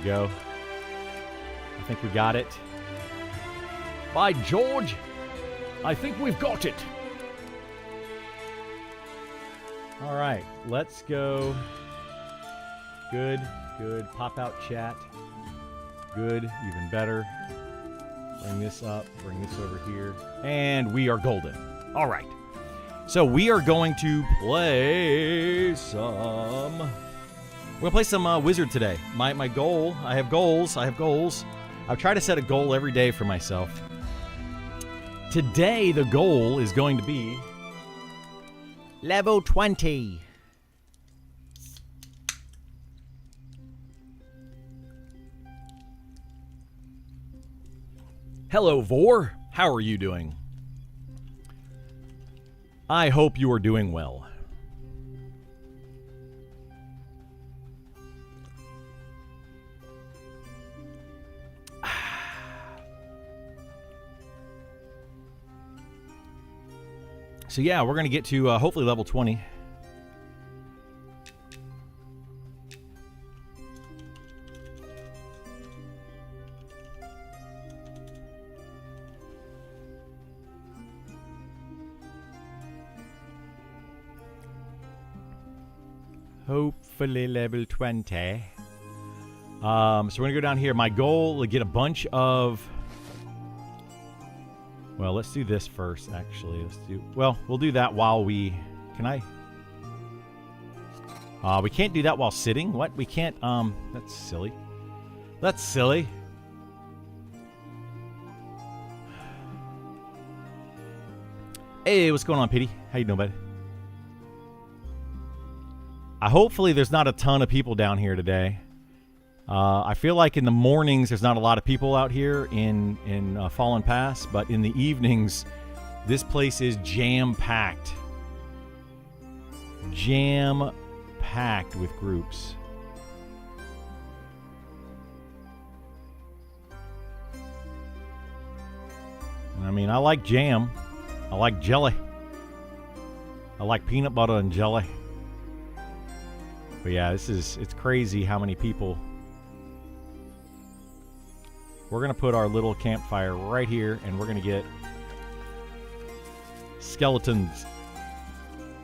go. I think we got it. By George, I think we've got it. All right, let's go. Good, good. Pop out chat. Good, even better. Bring this up, bring this over here. And we are golden. All right. So we are going to play some... We're going to play some Wizard today. My goal, I have goals. I've tried to set a goal every day for myself. Today, the goal is going to be level 20. Hello, Vor. How are you doing? I hope you are doing well. So yeah, we're going to get to hopefully level 20. Hopefully level 20. So we're going to go down here. My goal is to get a bunch of... Well, let's do this first, actually. Well, we'll do that while we... Can I? We can't do that while sitting. What? We can't... That's silly. That's silly. Hey, what's going on, Pity? How you doing, bud? Hopefully there's not a ton of people down here today. I feel like in the mornings there's not a lot of people out here in Fallen Pass, but in the evenings this place is jam-packed. Jam-packed with groups. I mean, I like jam. I like jelly. I like peanut butter and jelly. But yeah, it's crazy how many people. We're going to put our little campfire right here, and we're going to get skeletons.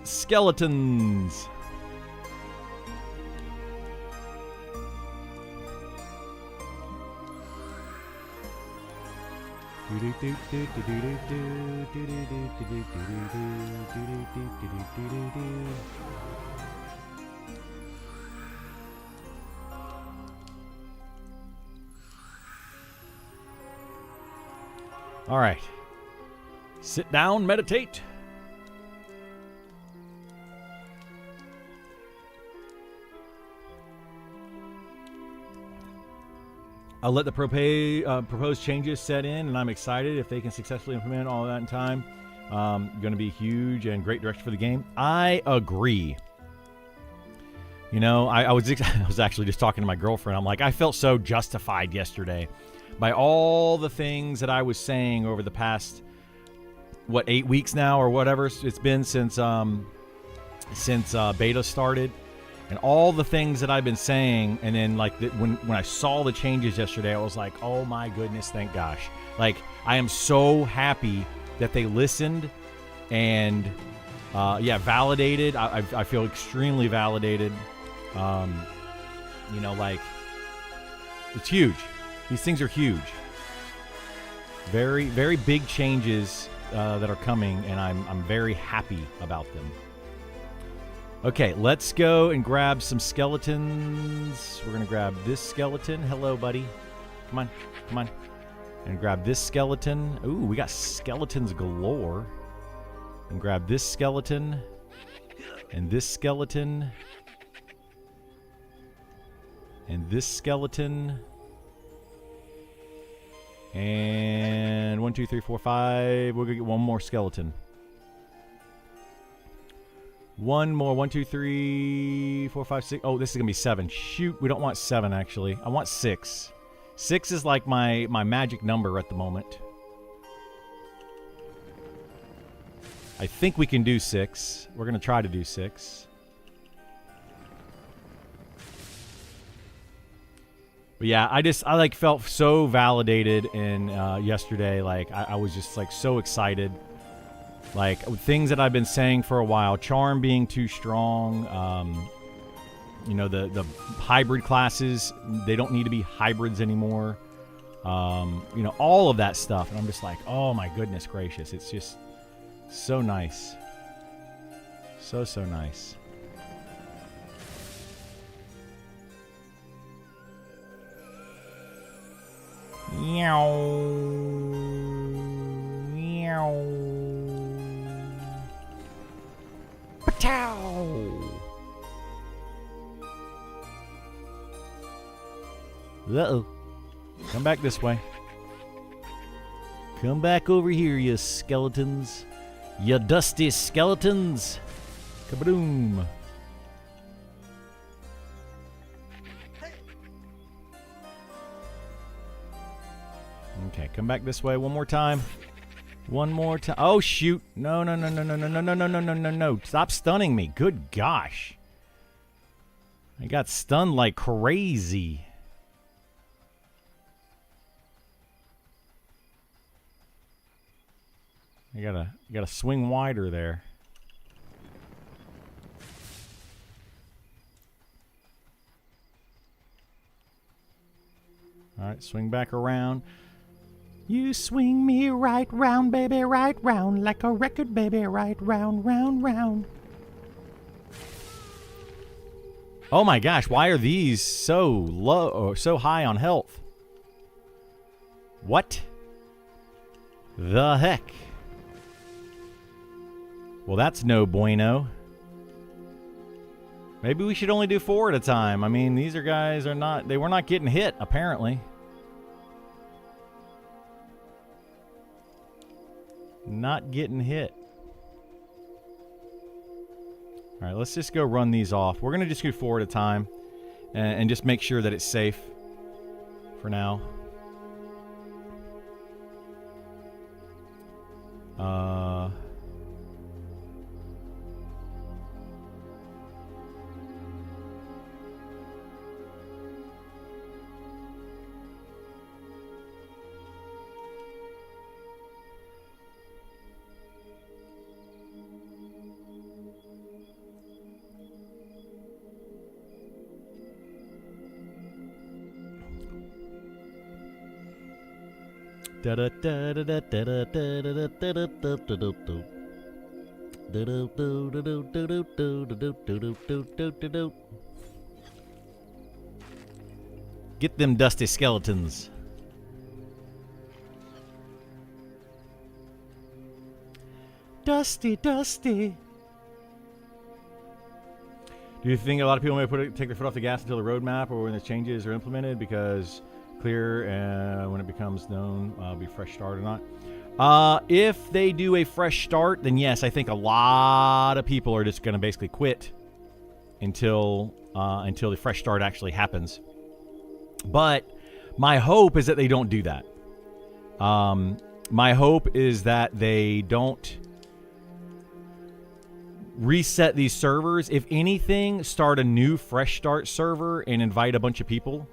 Skeletons! All right. Sit down, meditate. I'll let the proposed changes set in, and I'm excited if they can successfully implement all of that in time. Going to be huge and great direction for the game. I agree. You know, I was actually just talking to my girlfriend. I'm like, I felt so justified yesterday by all the things that I was saying over the past, 8 weeks now or whatever it's been since beta started, and all the things that I've been saying. And then when I saw the changes yesterday, I was like, oh my goodness, thank gosh. Like, I am so happy that they listened and validated. I feel extremely validated. You know, like, it's huge. These things are huge. Very, very big changes that are coming, and I'm very happy about them. Okay, let's go and grab some skeletons. We're going to grab this skeleton. Hello, buddy. Come on, come on. And grab this skeleton. Ooh, we got skeletons galore. And grab this skeleton. And this skeleton. And this skeleton. And 1, 2, 3, 4, 5. We're going to get one more skeleton. One more. 1, 2, 3, 4, 5, 6. Oh, this is going to be 7. Shoot, we don't want 7, actually. I want 6. 6 is like my magic number at the moment. I think we can do 6. We're going to try to do 6. But yeah, I like felt so validated in yesterday. Like I was just like so excited. Like things that I've been saying for a while, charm being too strong. You know, the hybrid classes, they don't need to be hybrids anymore. You know, all of that stuff. And I'm just like, oh my goodness gracious. It's just so nice. So nice. Meow. Meow. Patow. Uh-oh. Come back this way. Come back over here, you skeletons. You dusty skeletons. Kaboom. Okay, come back this way one more time. One more time. Oh, shoot. No. Stop stunning me. Good gosh. I got stunned like crazy. You gotta swing wider there. All right, swing back around. You swing me right round, baby, right round, like a record, baby, right round, round, round. Oh my gosh, why are these so low or so high on health? What the heck? Well, that's no bueno. Maybe we should only do 4 at a time. I mean, these are guys are not, they were not getting hit, apparently. Not getting hit. All right, let's just go run these off. We're going to just do 4 at a time and just make sure that it's safe for now. Get them dusty skeletons. Dusty. Do you think a lot of people may take their foot off the gas until the roadmap or when the changes are implemented because clear when it becomes known be fresh start or not? If they do a fresh start, then yes, I think a lot of people are just going to basically quit until the fresh start actually happens. But my hope is that they don't do that. My hope is that they don't reset these servers. If anything, start a new fresh start server and invite a bunch of people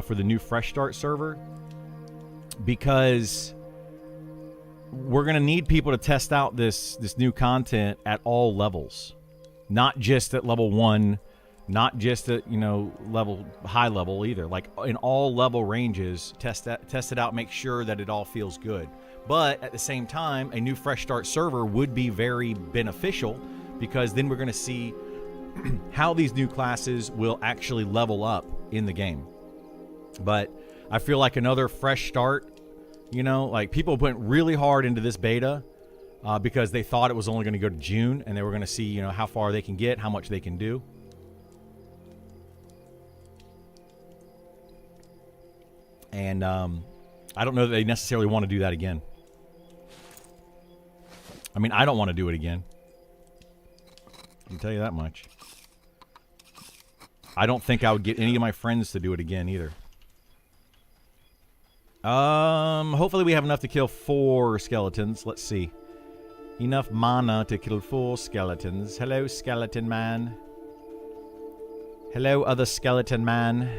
for the new fresh start server, because we're going to need people to test out this new content at all levels, not just at level 1, not just at high level either. Like in all level ranges, test it out, make sure that it all feels good. But at the same time, a new fresh start server would be very beneficial, because then we're going to see how these new classes will actually level up in the game. But I feel like another fresh start, like people went really hard into this beta because they thought it was only going to go to June, and they were going to see, how far they can get, how much they can do. And I don't know that they necessarily want to do that again. I mean, I don't want to do it again. I can tell you that much. I don't think I would get any of my friends to do it again either. Hopefully we have enough to kill 4 skeletons. Let's see. Enough mana to kill 4 skeletons. Hello, skeleton man. Hello, other skeleton man.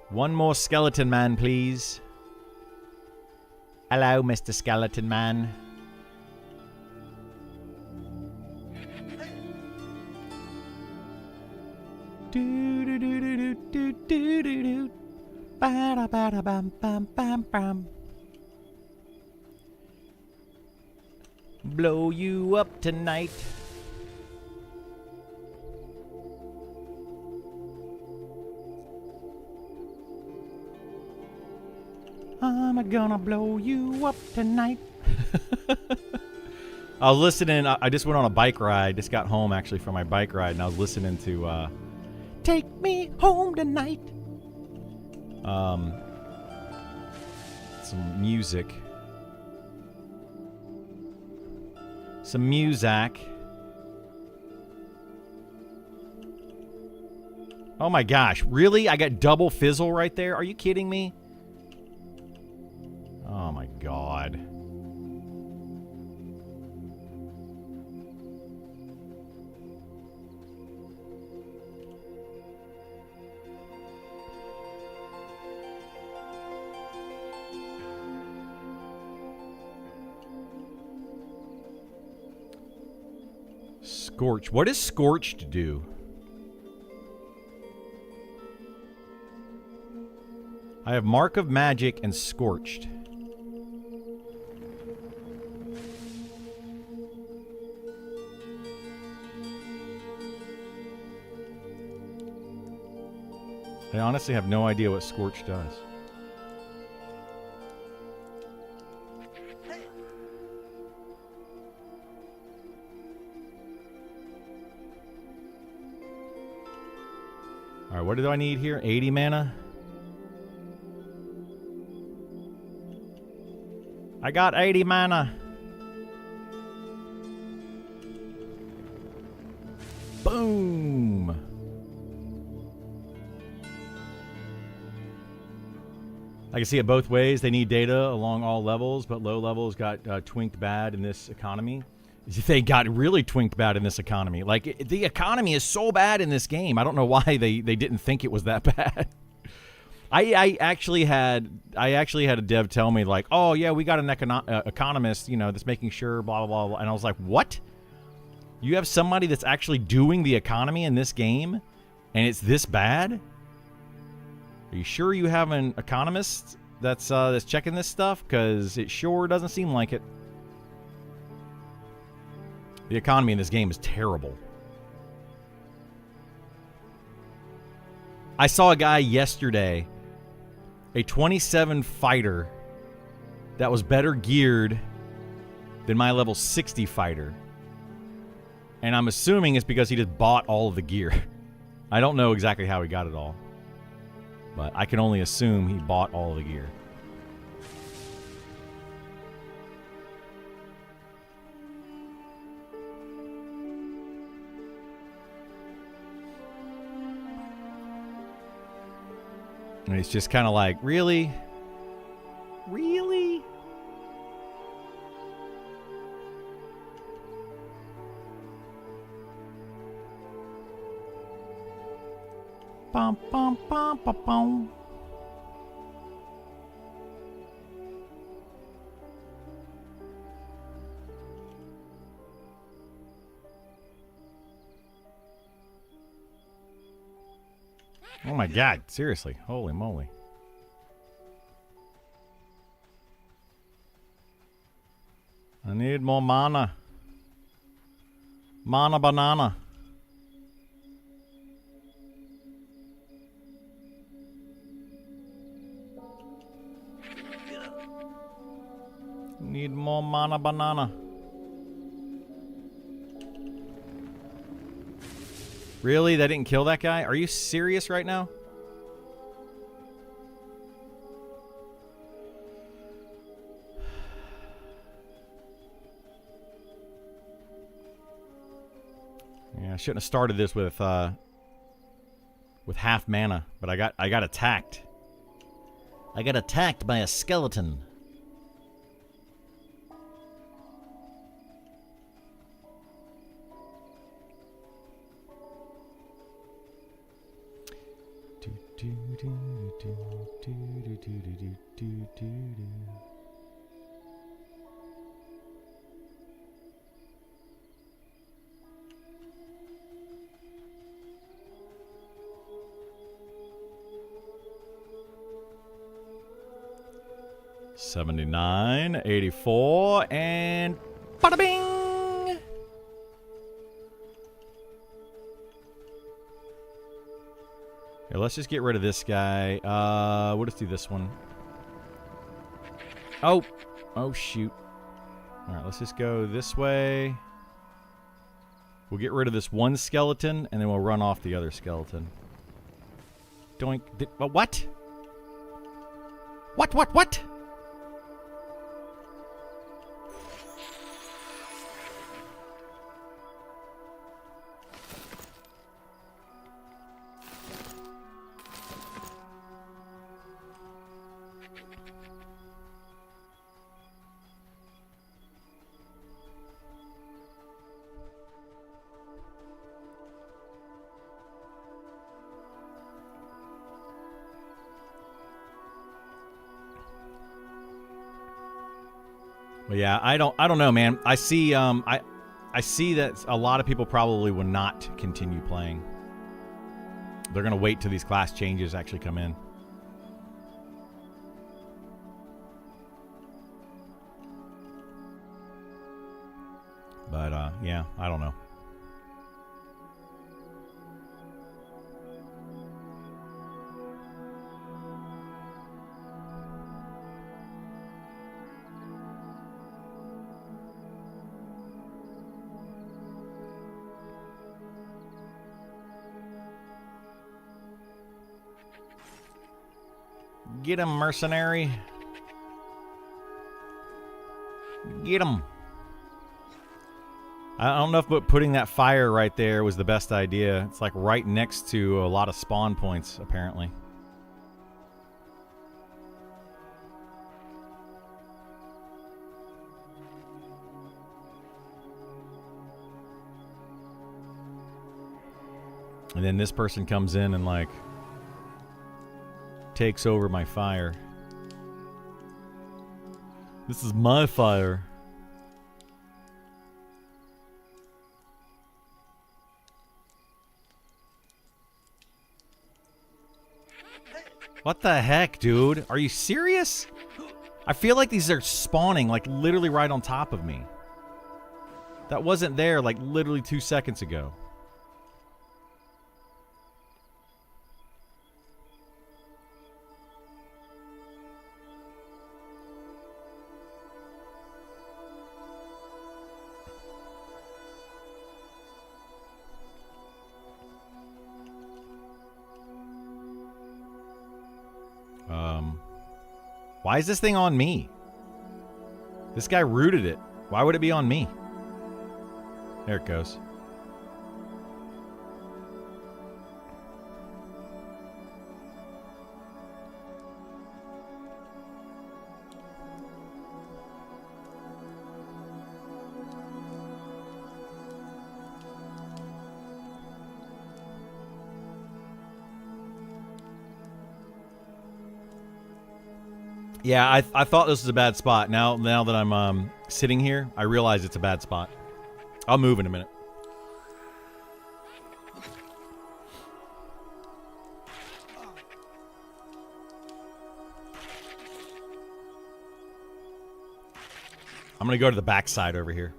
One more skeleton man, please. Hello, Mr. Skeleton Man. Do do do do do do do do. Ba da ba da bam bam bam bam. Blow you up tonight. I'm gonna blow you up tonight. I was listening. I just went on a bike ride. Just got home actually from my bike ride, and I was listening to "Take Me Home Tonight." Some music. Some music. Oh my gosh, really? I got double fizzle right there? Are you kidding me? Oh my god. Scorch. What does Scorched do? I have Mark of Magic and Scorched. I honestly have no idea what Scorch does. Alright, what do I need here? 80 mana? I got 80 mana. Boom! I can see it both ways. They need data along all levels, but low levels got twinked bad in this economy. They got really twinked bad in this economy. Like, the economy is so bad in this game. I don't know why they didn't think it was that bad. I actually had a dev tell me, like, oh, yeah, we got an economist, you know, that's making sure, blah, blah, blah, blah. And I was like, what? You have somebody that's actually doing the economy in this game, and it's this bad? Are you sure you have an economist that's checking this stuff? Because it sure doesn't seem like it. The economy in this game is terrible. I saw a guy yesterday, a 27 fighter, that was better geared than my level 60 fighter. And I'm assuming it's because he just bought all of the gear. I don't know exactly how he got it all, but I can only assume he bought all of the gear. And it's just kind of like, really? Really? Bum, bum, bum, bum, bum. Oh my god, seriously. Holy moly. I need more mana. Mana banana. Need more mana banana. Really? That didn't kill that guy? Are you serious right now? Yeah, I shouldn't have started this with half mana, but I got attacked. I got attacked by a skeleton. $79, $84, and bada bing! Here, let's just get rid of this guy. We'll just do this one. Oh! Oh, shoot. Alright, let's just go this way. We'll get rid of this one skeleton, and then we'll run off the other skeleton. Doink. What? What? But yeah, I don't know, man. I see I see that a lot of people probably will not continue playing. They're gonna wait till these class changes actually come in. But yeah, I don't know. Get him, mercenary. Get him. I don't know if putting that fire right there was the best idea. It's like right next to a lot of spawn points, apparently. And then this person comes in and like takes over my fire. This is my fire. What the heck, dude? Are you serious? I feel like these are spawning like literally right on top of me. That wasn't there like literally 2 seconds ago. Why is this thing on me? This guy rooted it. Why would it be on me? There it goes. Yeah, I thought this was a bad spot. Now that I'm sitting here, I realize it's a bad spot. I'll move in a minute. I'm going to go to the backside over here.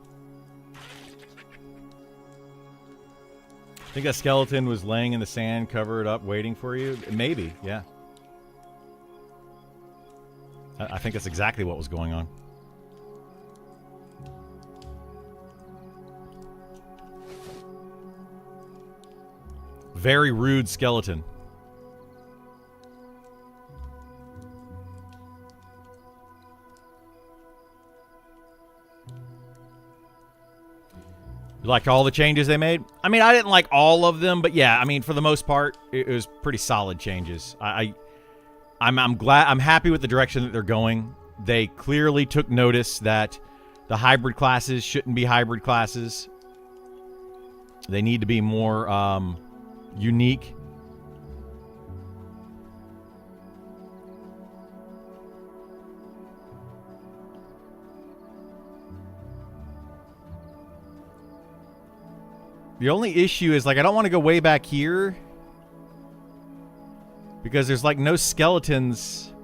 I think that skeleton was laying in the sand, covered up, waiting for you. Maybe, yeah. I think that's exactly what was going on. Very rude skeleton. You like all the changes they made? I mean, I didn't like all of them, but yeah, I mean, for the most part, it was pretty solid changes. I'm glad. I'm happy with the direction that they're going. They clearly took notice that the hybrid classes shouldn't be hybrid classes. They need to be more unique. The only issue is, like, I don't want to go way back here because there's, like, no skeletons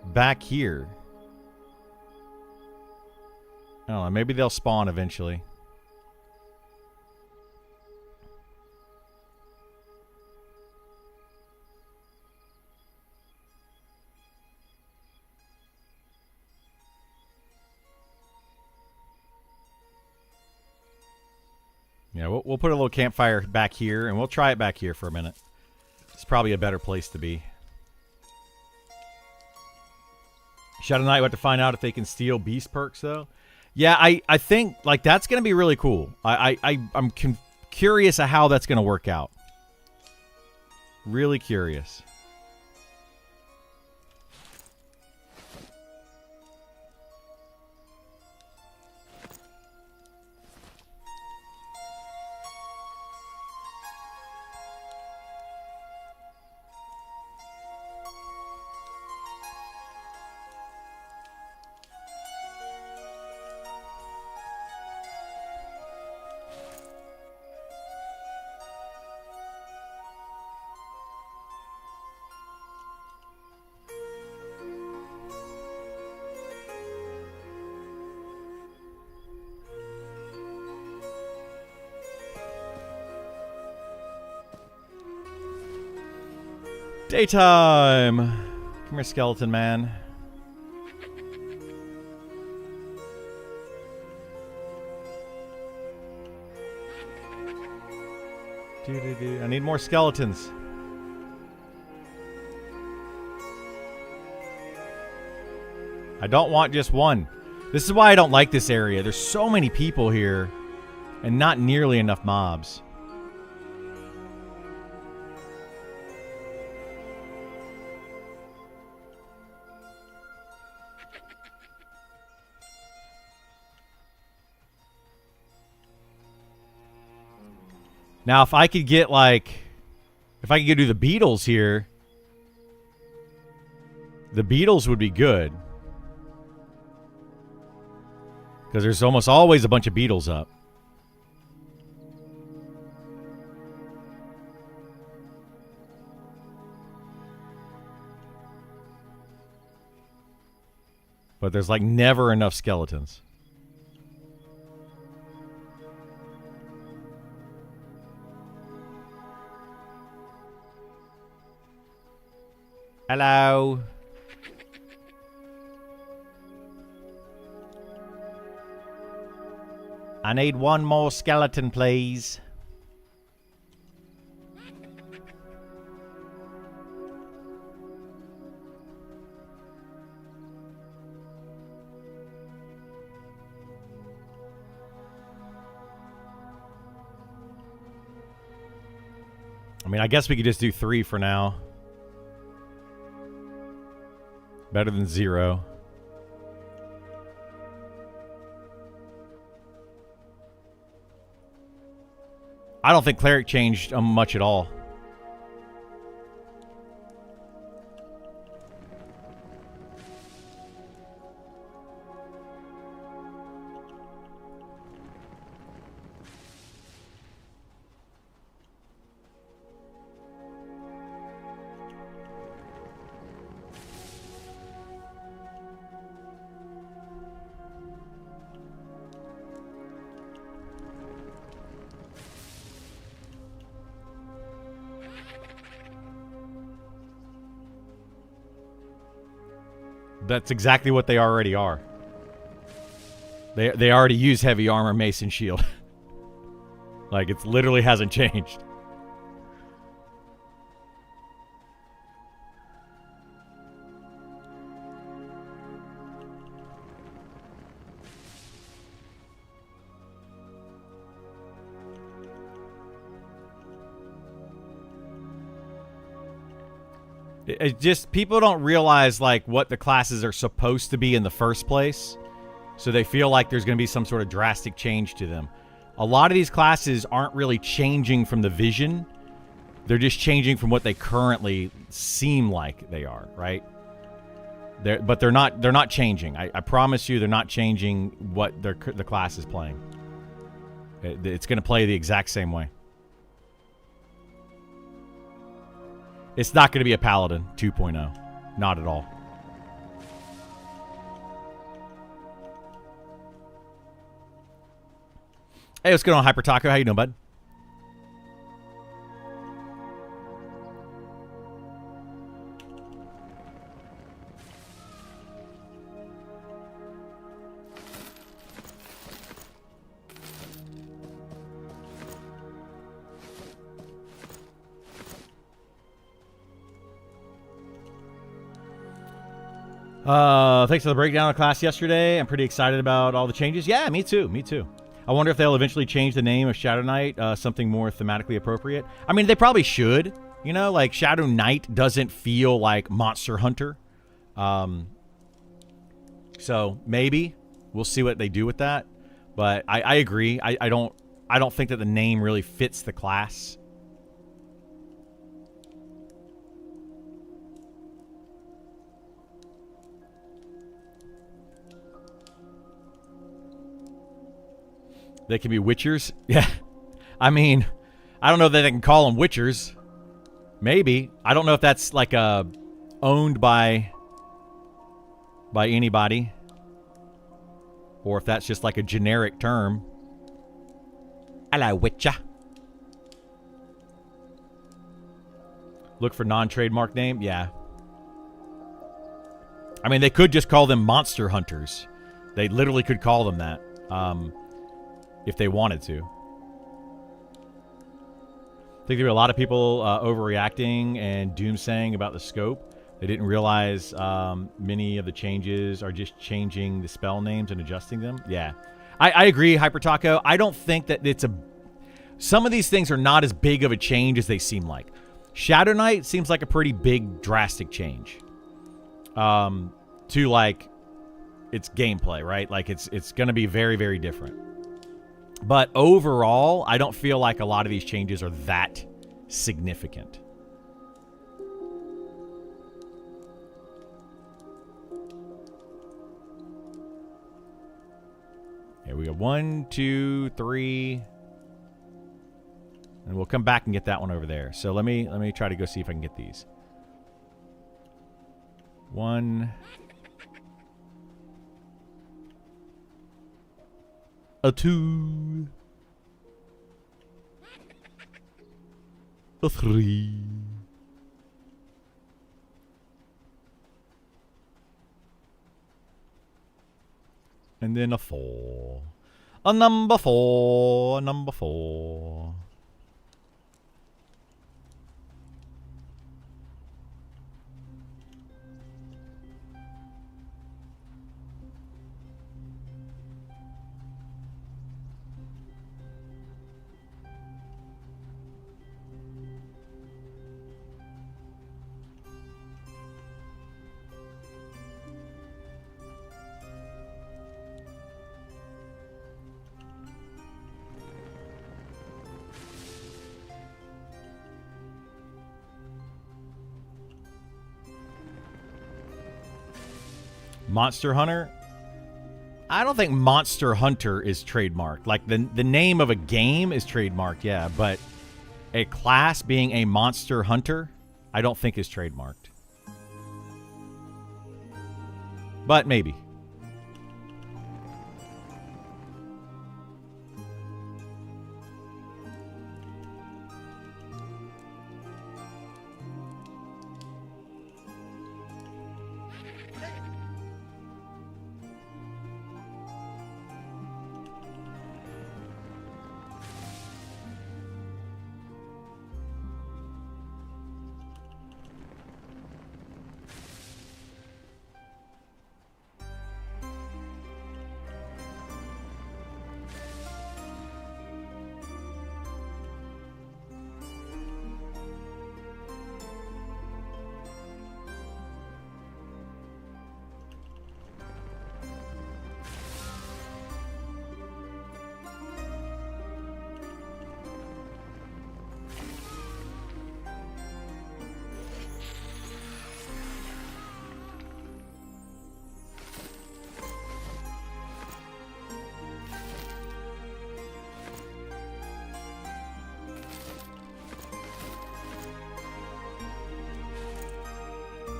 back here. I don't know. Maybe they'll spawn eventually. Yeah, we'll put a little campfire back here, and we'll try it back here for a minute. It's probably a better place to be. Shadow Knight, we have to find out if they can steal beast perks, though. Yeah, I think, like, that's going to be really cool. I'm curious of how that's going to work out. Really curious. Daytime! Come here, skeleton man. I need more skeletons. I don't want just one. This is why I don't like this area. There's so many people here and not nearly enough mobs. Now, if I could get, like... If I could do the beetles here... The beetles would be good. Because there's almost always a bunch of beetles up. But there's, like, never enough skeletons. Hello. I need one more skeleton, please. I mean, I guess we could just do 3 for now. Better than 0. I don't think cleric changed much at all. That's exactly what they already are. They already use heavy armor, mace, and shield. Like, it literally hasn't changed. It just, people don't realize, like, what the classes are supposed to be in the first place. So they feel like there's going to be some sort of drastic change to them. A lot of these classes aren't really changing from the vision. They're just changing from what they currently seem like they are, right? But they're not changing. I promise you they're not changing what the class is playing. It's going to play the exact same way. It's not going to be a Paladin 2.0. Not at all. Hey, what's going on, Hyper Taco? How you doing, bud? Thanks for the breakdown of class yesterday. I'm pretty excited about all the changes. Yeah, me too. Me too. I wonder if they'll eventually change the name of Shadow Knight, something more thematically appropriate. I mean, they probably should. You know, like Shadow Knight doesn't feel like Monster Hunter. So maybe we'll see what they do with that. But I agree. I don't think that the name really fits the class. They can be Witchers. Yeah. I mean, I don't know that they can call them Witchers. Maybe. I don't know if that's like owned by anybody. Or if that's just like a generic term. Hello, Witcher. Look for non-trademark name? Yeah. I mean, they could just call them Monster Hunters. They literally could call them that. If they wanted to. I think there were a lot of people overreacting and doomsaying about the scope. They didn't realize many of the changes are just changing the spell names and adjusting them. Yeah. I agree, Hyper Taco. I don't think that it's a... Some of these things are not as big of a change as they seem like. Shadow Knight seems like a pretty big, drastic change. To, like, its gameplay, right? Like, it's going to be very, very different. But overall, I don't feel like a lot of these changes are that significant. Here we go. 1, 2, 3. And we'll come back and get that one over there. So let me try to go see if I can get these. 1. A 2. A 3. And then a 4. A number 4. A number 4. Monster Hunter? I don't think Monster Hunter is trademarked. Like, the name of a game is trademarked, yeah, but a class being a Monster Hunter, I don't think is trademarked. But maybe.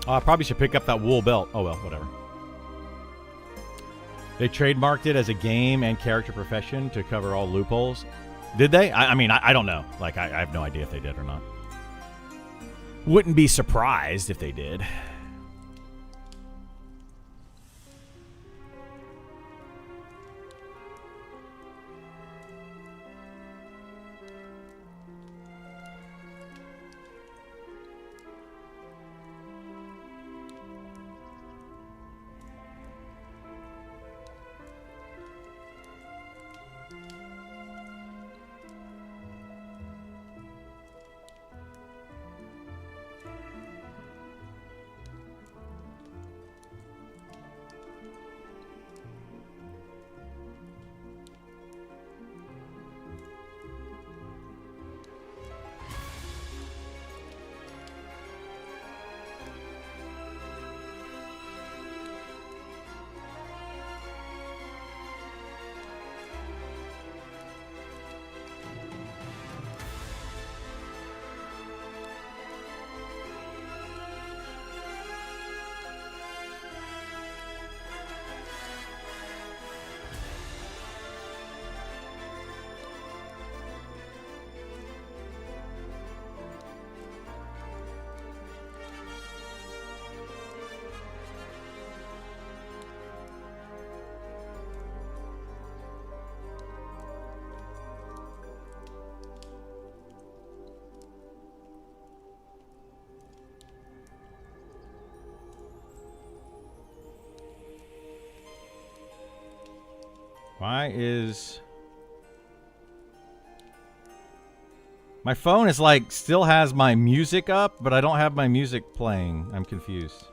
Oh, I probably should pick up that wool belt. Oh, well, whatever. They trademarked it as a game and character profession to cover all loopholes. Did they? I mean, I don't know. Like, I have no idea if they did or not. Wouldn't be surprised if they did. Why is... My phone is like, still has my music up, but I don't have my music playing. I'm confused.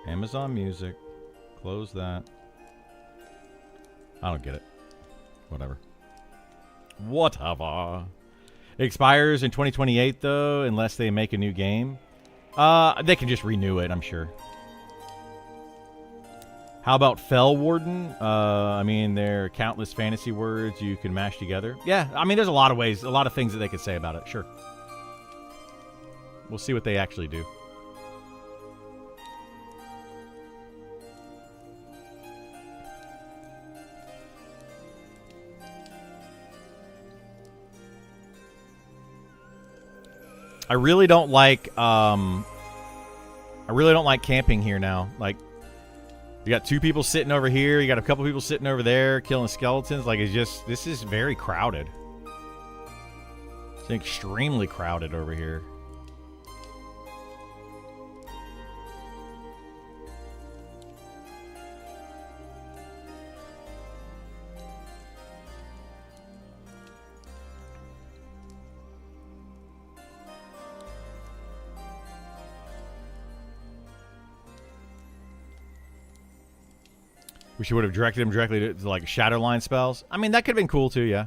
Amazon Music. Close that. I don't get it. Whatever. Whatever. It expires in 2028, though, unless they make a new game. They can just renew it, I'm sure. How about Fell Warden? I mean, there are countless fantasy words you can mash together. Yeah, I mean, there's a lot of ways, a lot of things that they could say about it. Sure. We'll see what they actually do. I really don't like camping here now. Like, you got two people sitting over here, you got a couple people sitting over there killing skeletons. Like, it's just, this is very crowded. It's extremely crowded over here. Wish you would have directed him directly to like Shadowline spells. I mean, that could have been cool too, yeah.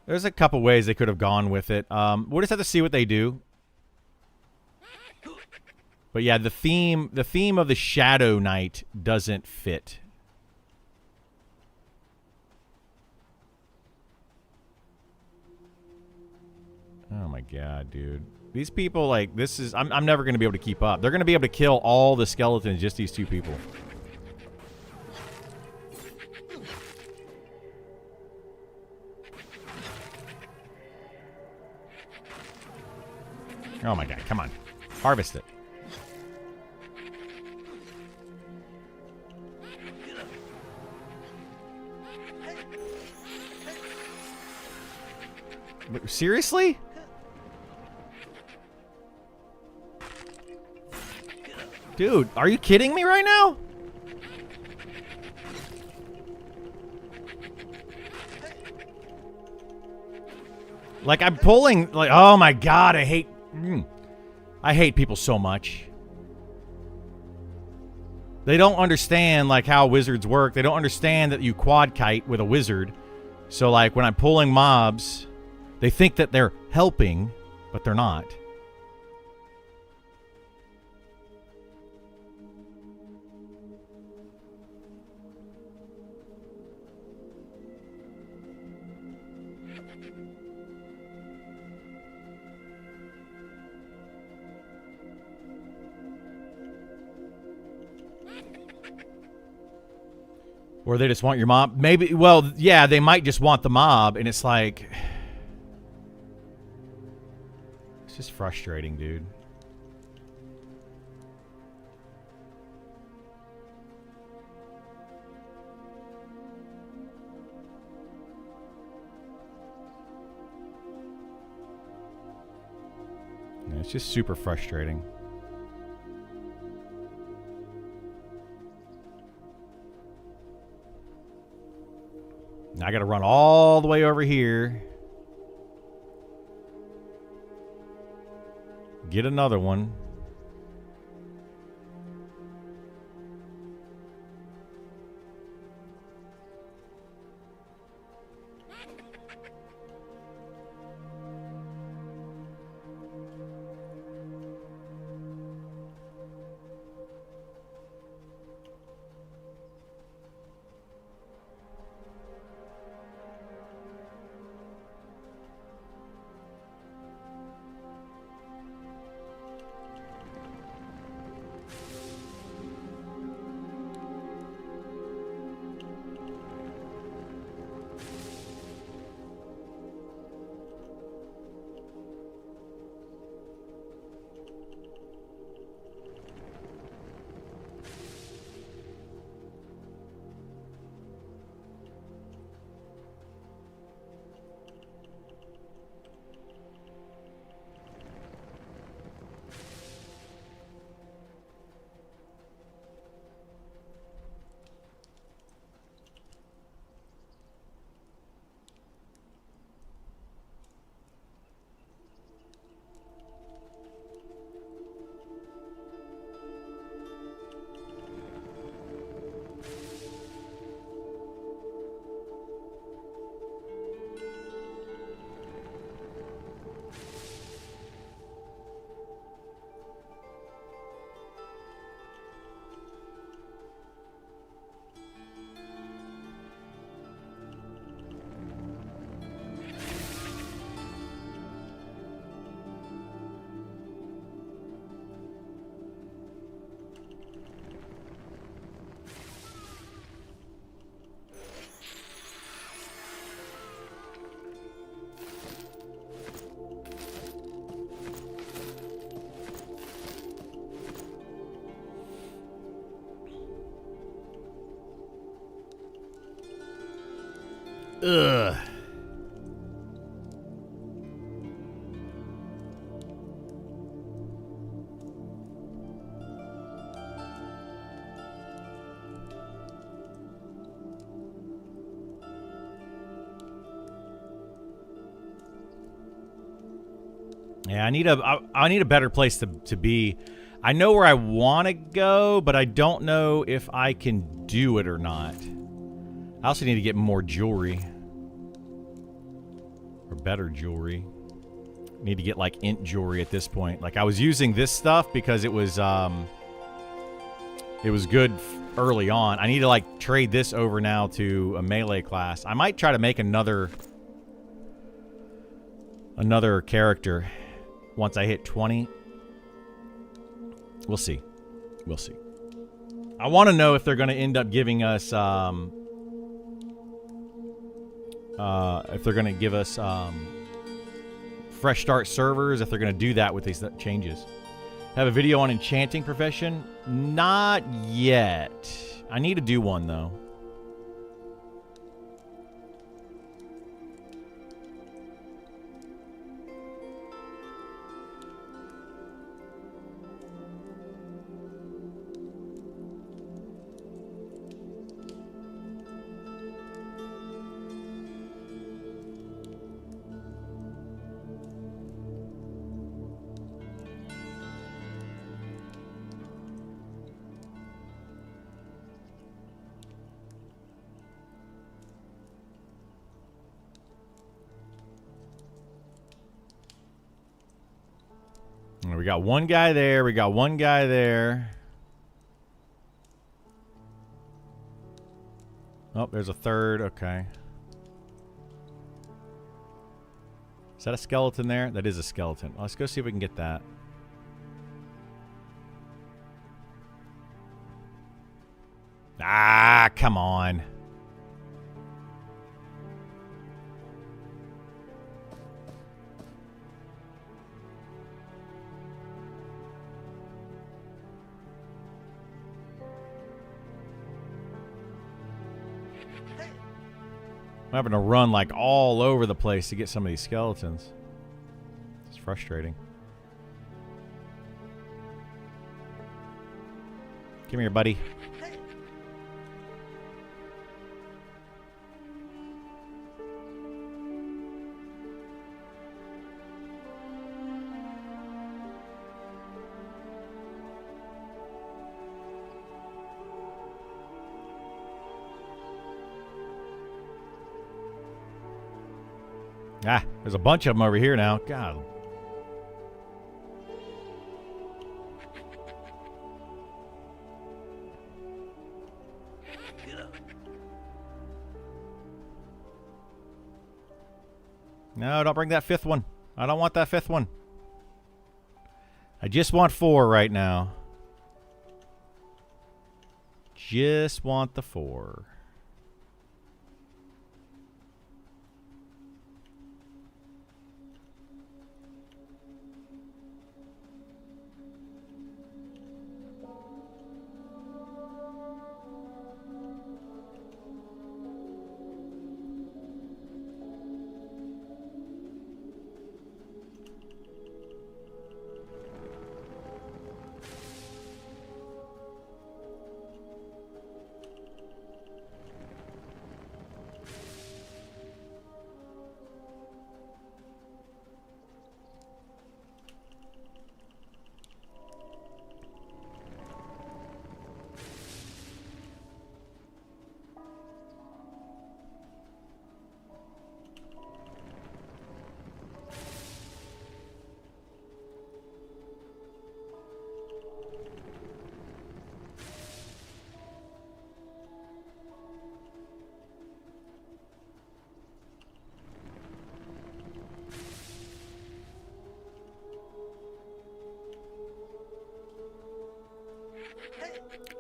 There's a couple ways they could have gone with it. We'll just have to see what they do. But yeah, the theme of the Shadow Knight doesn't fit. Oh my god, dude. These people, like, this is... I'm never going to be able to keep up. They're going to be able to kill all the skeletons, just these two people. Oh my god, come on. Harvest it. Seriously? Dude, are you kidding me right now? Like, I'm pulling, like, oh my god, I hate people so much. They don't understand, like, how wizards work. They don't understand that you quad kite with a wizard. So, like, when I'm pulling mobs, they think that they're helping, but they're not. Or they just want your mob. Maybe, well, yeah, they might just want the mob, and it's like... It's just frustrating, dude. Yeah, it's just super frustrating. Now I gotta run all the way over here. Get another one. Ugh. Yeah, I need a better place to be. I know where I want to go, but I don't know if I can do it or not. I also need to get more jewelry. Or better jewelry. Need to get like int jewelry at this point. Like I was using this stuff because it was good early on. I need to like trade this over now to a melee class. I might try to make another character once I hit 20. We'll see. We'll see. I want to know if they're going to end up giving us if they're going to give us fresh start servers, if they're going to do that with these changes. Have a video on enchanting profession? Not yet. I need to do one though. We got one guy there. We got one guy there. Oh, there's a third. Okay. Is that a skeleton there? That is a skeleton. Let's go see if we can get that. Ah, come on. I'm having to run like all over the place to get some of these skeletons. It's frustrating. Come here, buddy. Ah, there's a bunch of them over here now. God. No, don't bring that fifth one. I don't want that fifth one. I just want 4 right now. Just want the 4.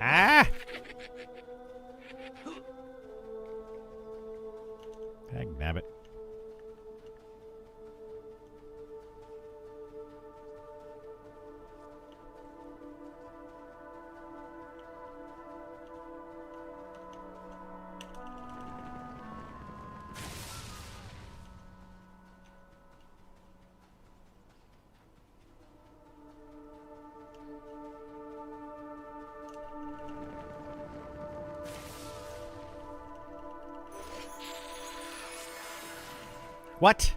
Ah! Dag nabbit. What?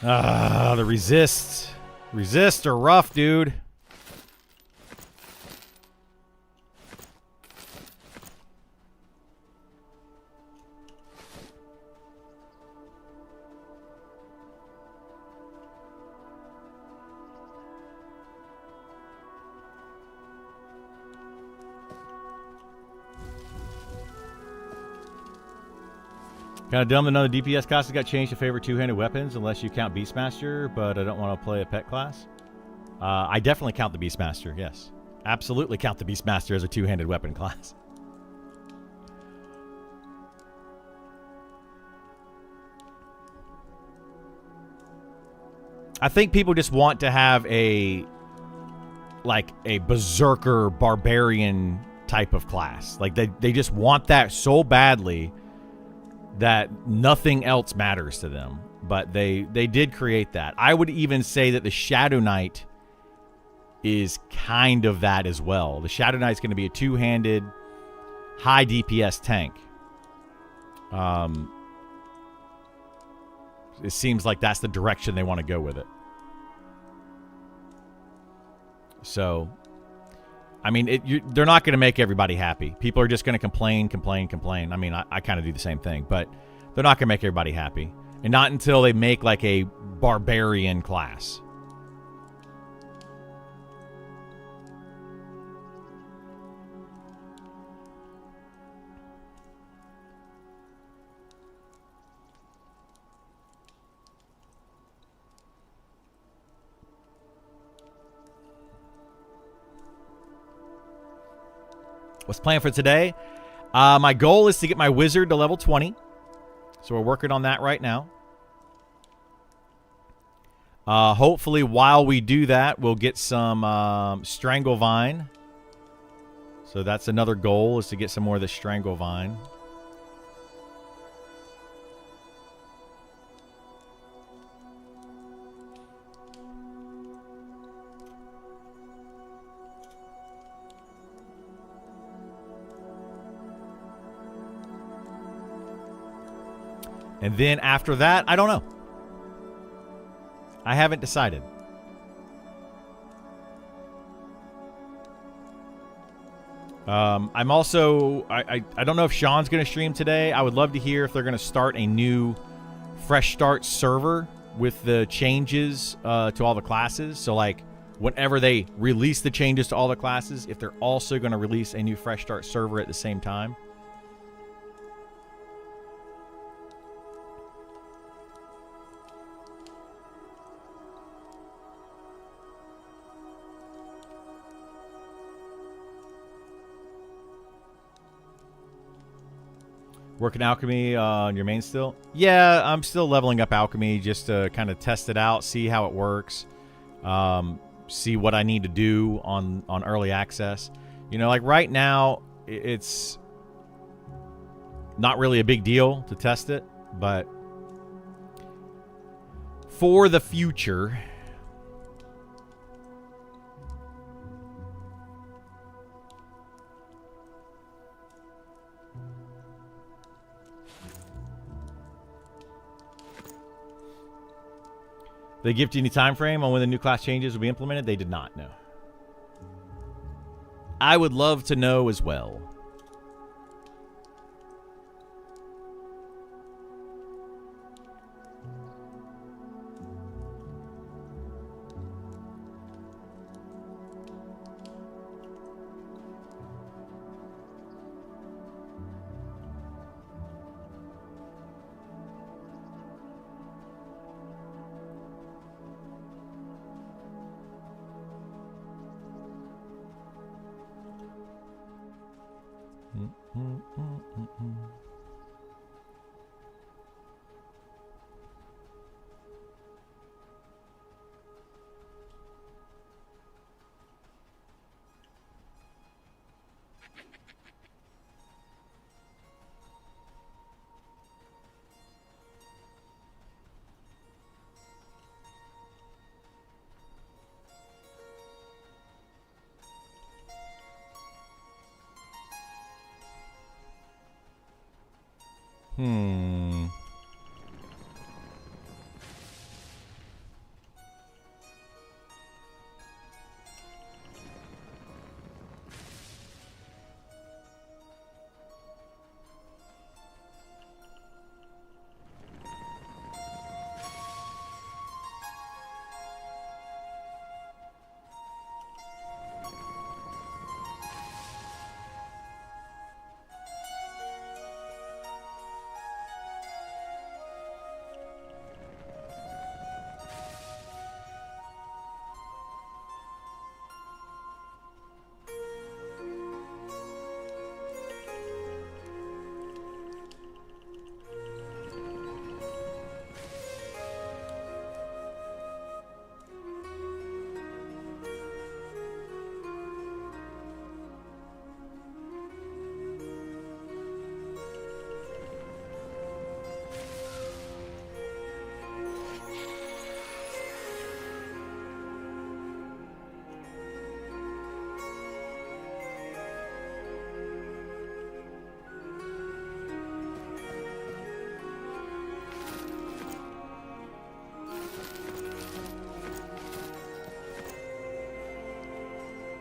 Ah, the resists. Resists are rough, dude. Kind of dumb that none of the DPS classes got changed to favor two-handed weapons unless you count Beastmaster, but I don't want to play a pet class. I definitely count the Beastmaster, yes. Absolutely count the Beastmaster as a two-handed weapon class. I think people just want to have a berserker barbarian type of class. Like they just want that so badly that nothing else matters to them. But they did create that. I would even say that the Shadow Knight is kind of that as well. The Shadow Knight's going to be a two-handed, high DPS tank. It seems like that's the direction they want to go with it. So, I mean, they're not going to make everybody happy. People are just going to complain. I mean, I kind of do the same thing, but they're not going to make everybody happy. And not until they make like a barbarian class. What's planned for today? My goal is to get my wizard to level 20. So we're working on that right now. Hopefully while we do that, we'll get some Stranglevine. So that's another goal, is to get some more of the Stranglevine. And then after that, I don't know. I haven't decided. I'm also... I don't know if Sean's going to stream today. I would love to hear if they're going to start a new fresh start server with the changes to all the classes. So, like, whenever they release the changes to all the classes, if they're also going to release a new fresh start server at the same time. Working alchemy on your main still? Yeah, I'm still leveling up alchemy just to kind of test it out, see how it works, see what I need to do on early access. You know, like right now, it's not really a big deal to test it, but for the future... They give you any time frame on when the new class changes will be implemented? They did not, no. I would love to know as well.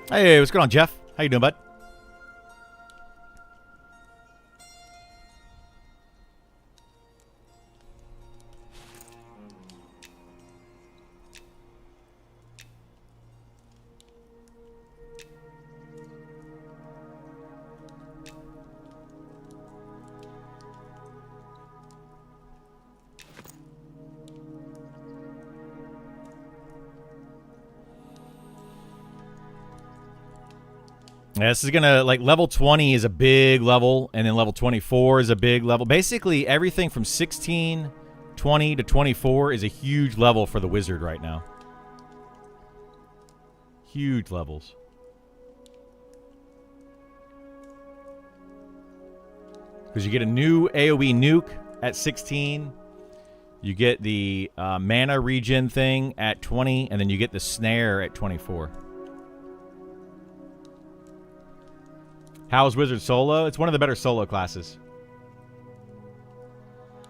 Hey, what's going on, Jeff? How you doing, bud? Yeah, this is gonna, like, level 20 is a big level, and then level 24 is a big level. Basically, everything from 16, 20 to 24 is a huge level for the wizard right now. Huge levels. Because you get a new AoE nuke at 16. You get the mana regen thing at 20, and then you get the snare at 24. How is Wizard solo? It's one of the better solo classes.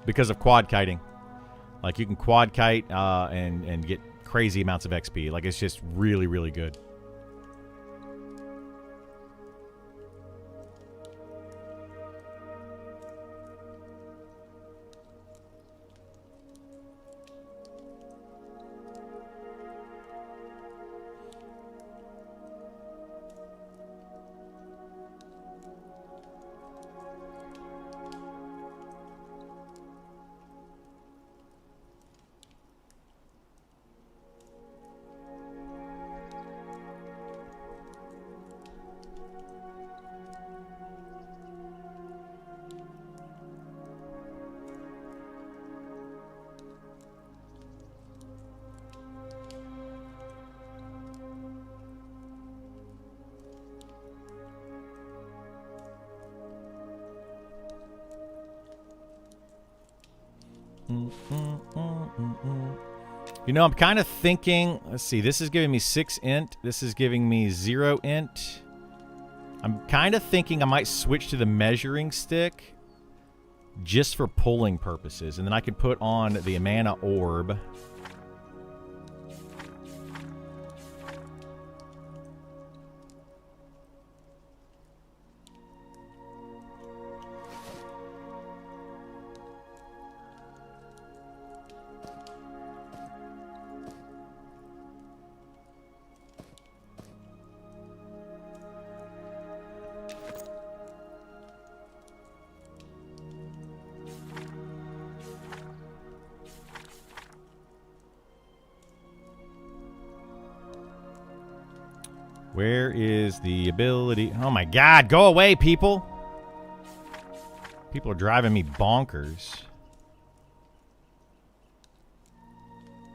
Because of quad kiting. Like, you can quad kite and get crazy amounts of XP. Like, it's just really, really good. You know, I'm kind of thinking, let's see, this is giving me 6 int. This is giving me 0 int. I'm kind of thinking I might switch to the measuring stick just for pulling purposes. And then I could put on the mana orb. Where is the ability? Oh my god, go away, people! People are driving me bonkers.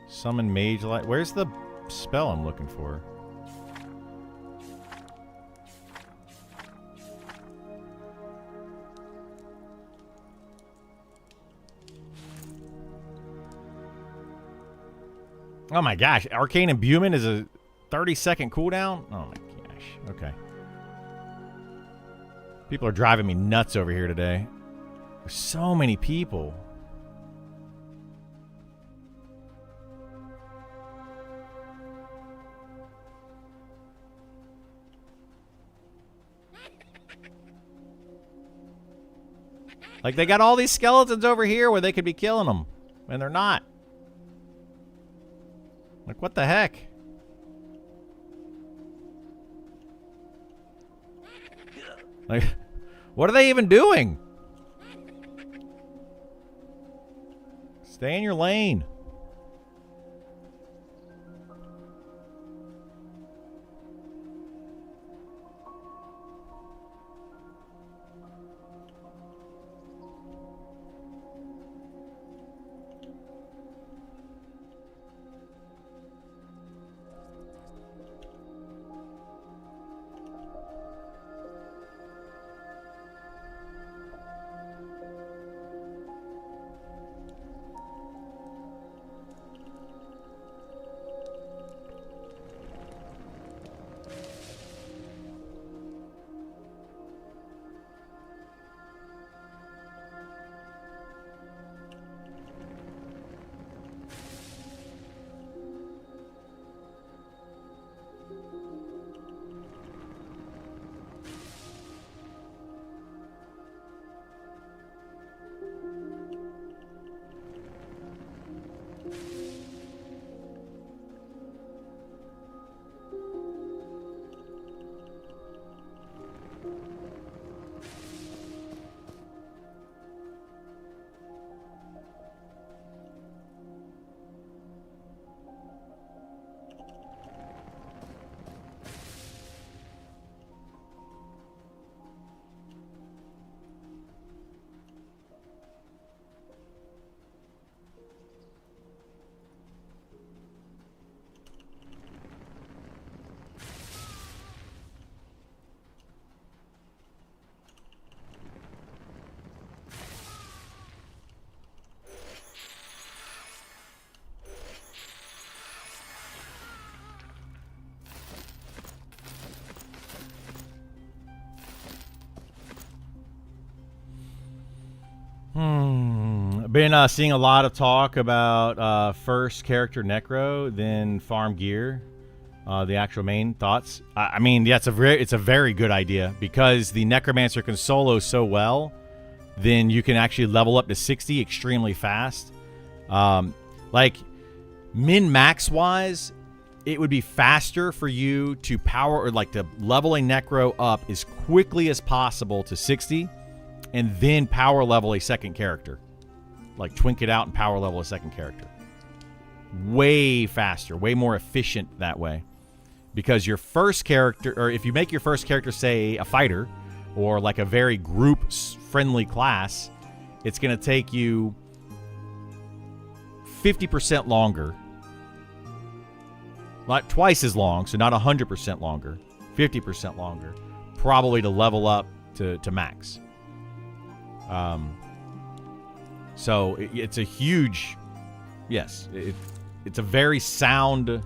Summon Mage Light. Where's the spell I'm looking for? Oh my gosh, Arcane Imbuement is a 30-second cooldown? Oh my gosh. Okay. People are driving me nuts over here today. There's so many people. Like, they got all these skeletons over here where they could be killing them, and they're not. Like, what the heck? Like, what are they even doing? Stay in your lane. Been seeing a lot of talk about first character Necro, then farm gear. The actual main thoughts. I mean, yeah, it's a very good idea because the Necromancer can solo so well. Then you can actually level up to 60 extremely fast. Like min-max wise, it would be faster for you to power or like to level a Necro up as quickly as possible to 60 and then power level a second character. Like twink it out and power level a second character. Way faster, way more efficient that way. Because your first character, or if you make your first character, say, a fighter or like a very group-friendly class, it's going to take you 50% longer. Not twice as long, so not 100% longer. 50% longer. Probably to level up to max. So it's a huge... Yes, it's a very sound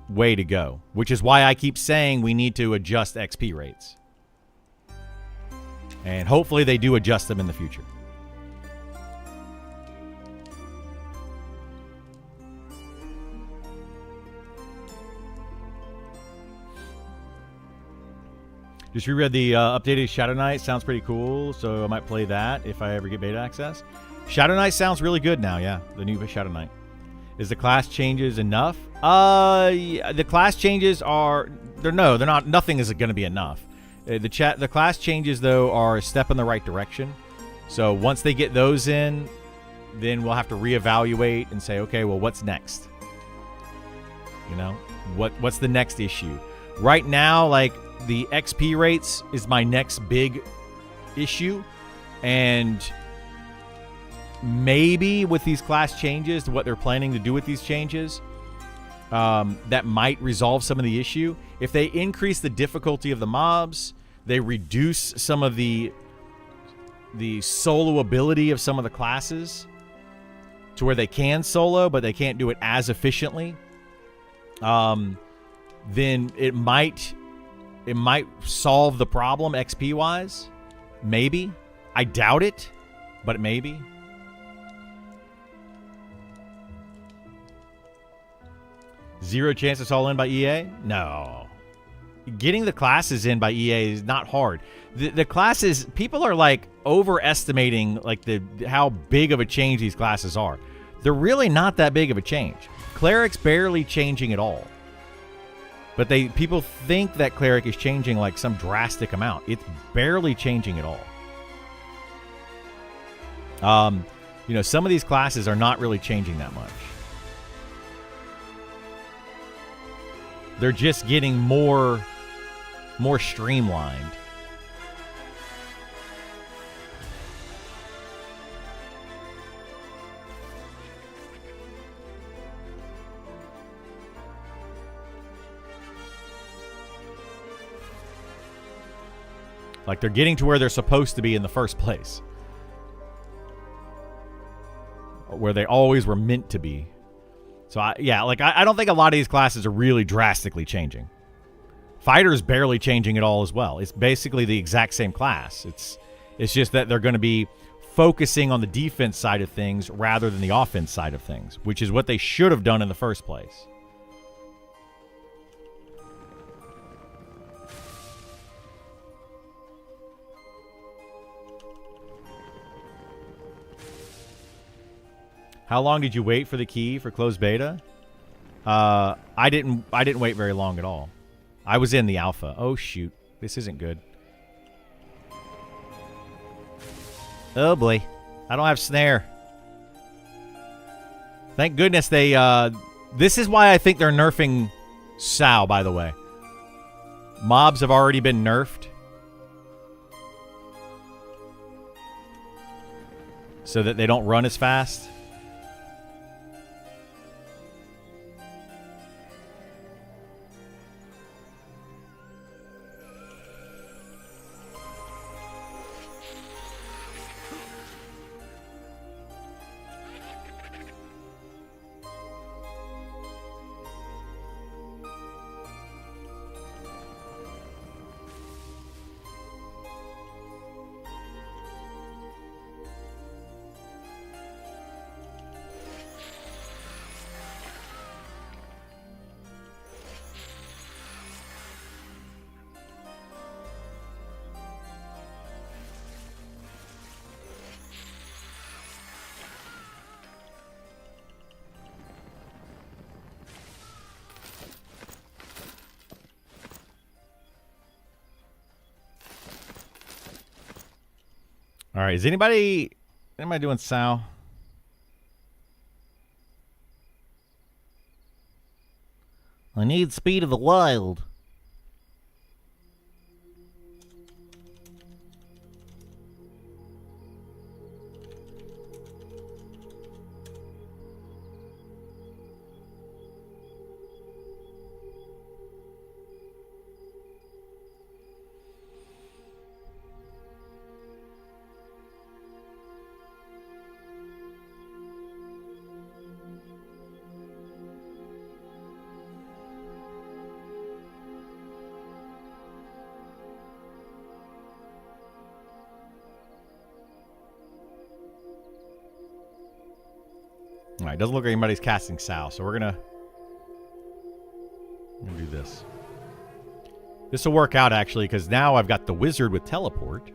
way to go. Which is why I keep saying we need to adjust XP rates. And hopefully they do adjust them in the future. Just reread the updated Shadow Knight. Sounds pretty cool, so I might play that if I ever get beta access. Shadow Knight sounds really good now, yeah. The new Shadow Knight. Is the class changes enough? Yeah, the class changes are... They're not. Nothing is going to be enough. The class changes, though, are a step in the right direction. So once they get those in, then we'll have to reevaluate and say, okay, well, what's next? You know? What's the next issue? Right now, like... The XP rates is my next big issue, and maybe with these class changes, what they're planning to do with these changes, that might resolve some of the issue. If they increase the difficulty of the mobs, they reduce some of the solo ability of some of the classes to where they can solo, but they can't do it as efficiently, then it might solve the problem XP-wise. Maybe. I doubt it, but maybe. Zero chance it's all in by EA? No. Getting the classes in by EA is not hard. The classes, people are like overestimating like how big of a change these classes are. They're really not that big of a change. Cleric's barely changing at all. But people think that Cleric is changing like some drastic amount. It's barely changing at all. You know, some of these classes are not really changing that much. They're just getting more streamlined. Like, they're getting to where they're supposed to be in the first place. Where they always were meant to be. So, I don't think a lot of these classes are really drastically changing. Fighter's barely changing at all as well. It's basically the exact same class. It's just that they're going to be focusing on the defense side of things rather than the offense side of things, which is what they should have done in the first place. How long did you wait for the key for closed beta? I didn't wait very long at all. I was in the alpha. Oh shoot. This isn't good. Oh boy. I don't have snare. Thank goodness they this is why I think they're nerfing Sao, by the way. Mobs have already been nerfed. So that they don't run as fast. All right, is anybody doing Sao? I need Speed of the Wild. All right, doesn't look like anybody's casting Sao, so we're gonna do this. This will work out, actually, because now I've got the wizard with teleport.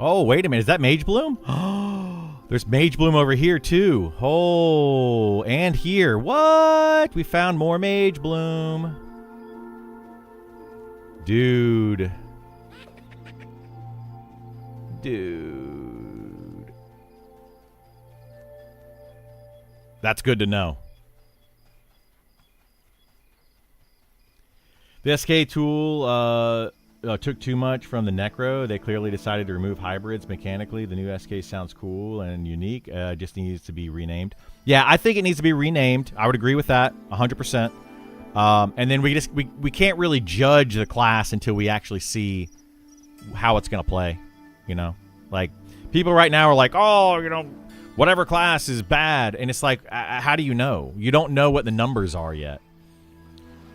Oh, wait a minute. Is that Mage Bloom? There's Mage Bloom over here, too. Oh, and here. What? We found more Mage Bloom. Dude. That's good to know. The SK tool took too much from the Necro. They clearly decided to remove hybrids mechanically. The new SK sounds cool and unique. Just needs to be renamed. Yeah, I think it needs to be renamed. I would agree with that 100%. And then we can't really judge the class until we actually see how it's going to play. You know, like people right now are like, oh, you know, whatever class is bad. And it's like, how do you know? You don't know what the numbers are yet.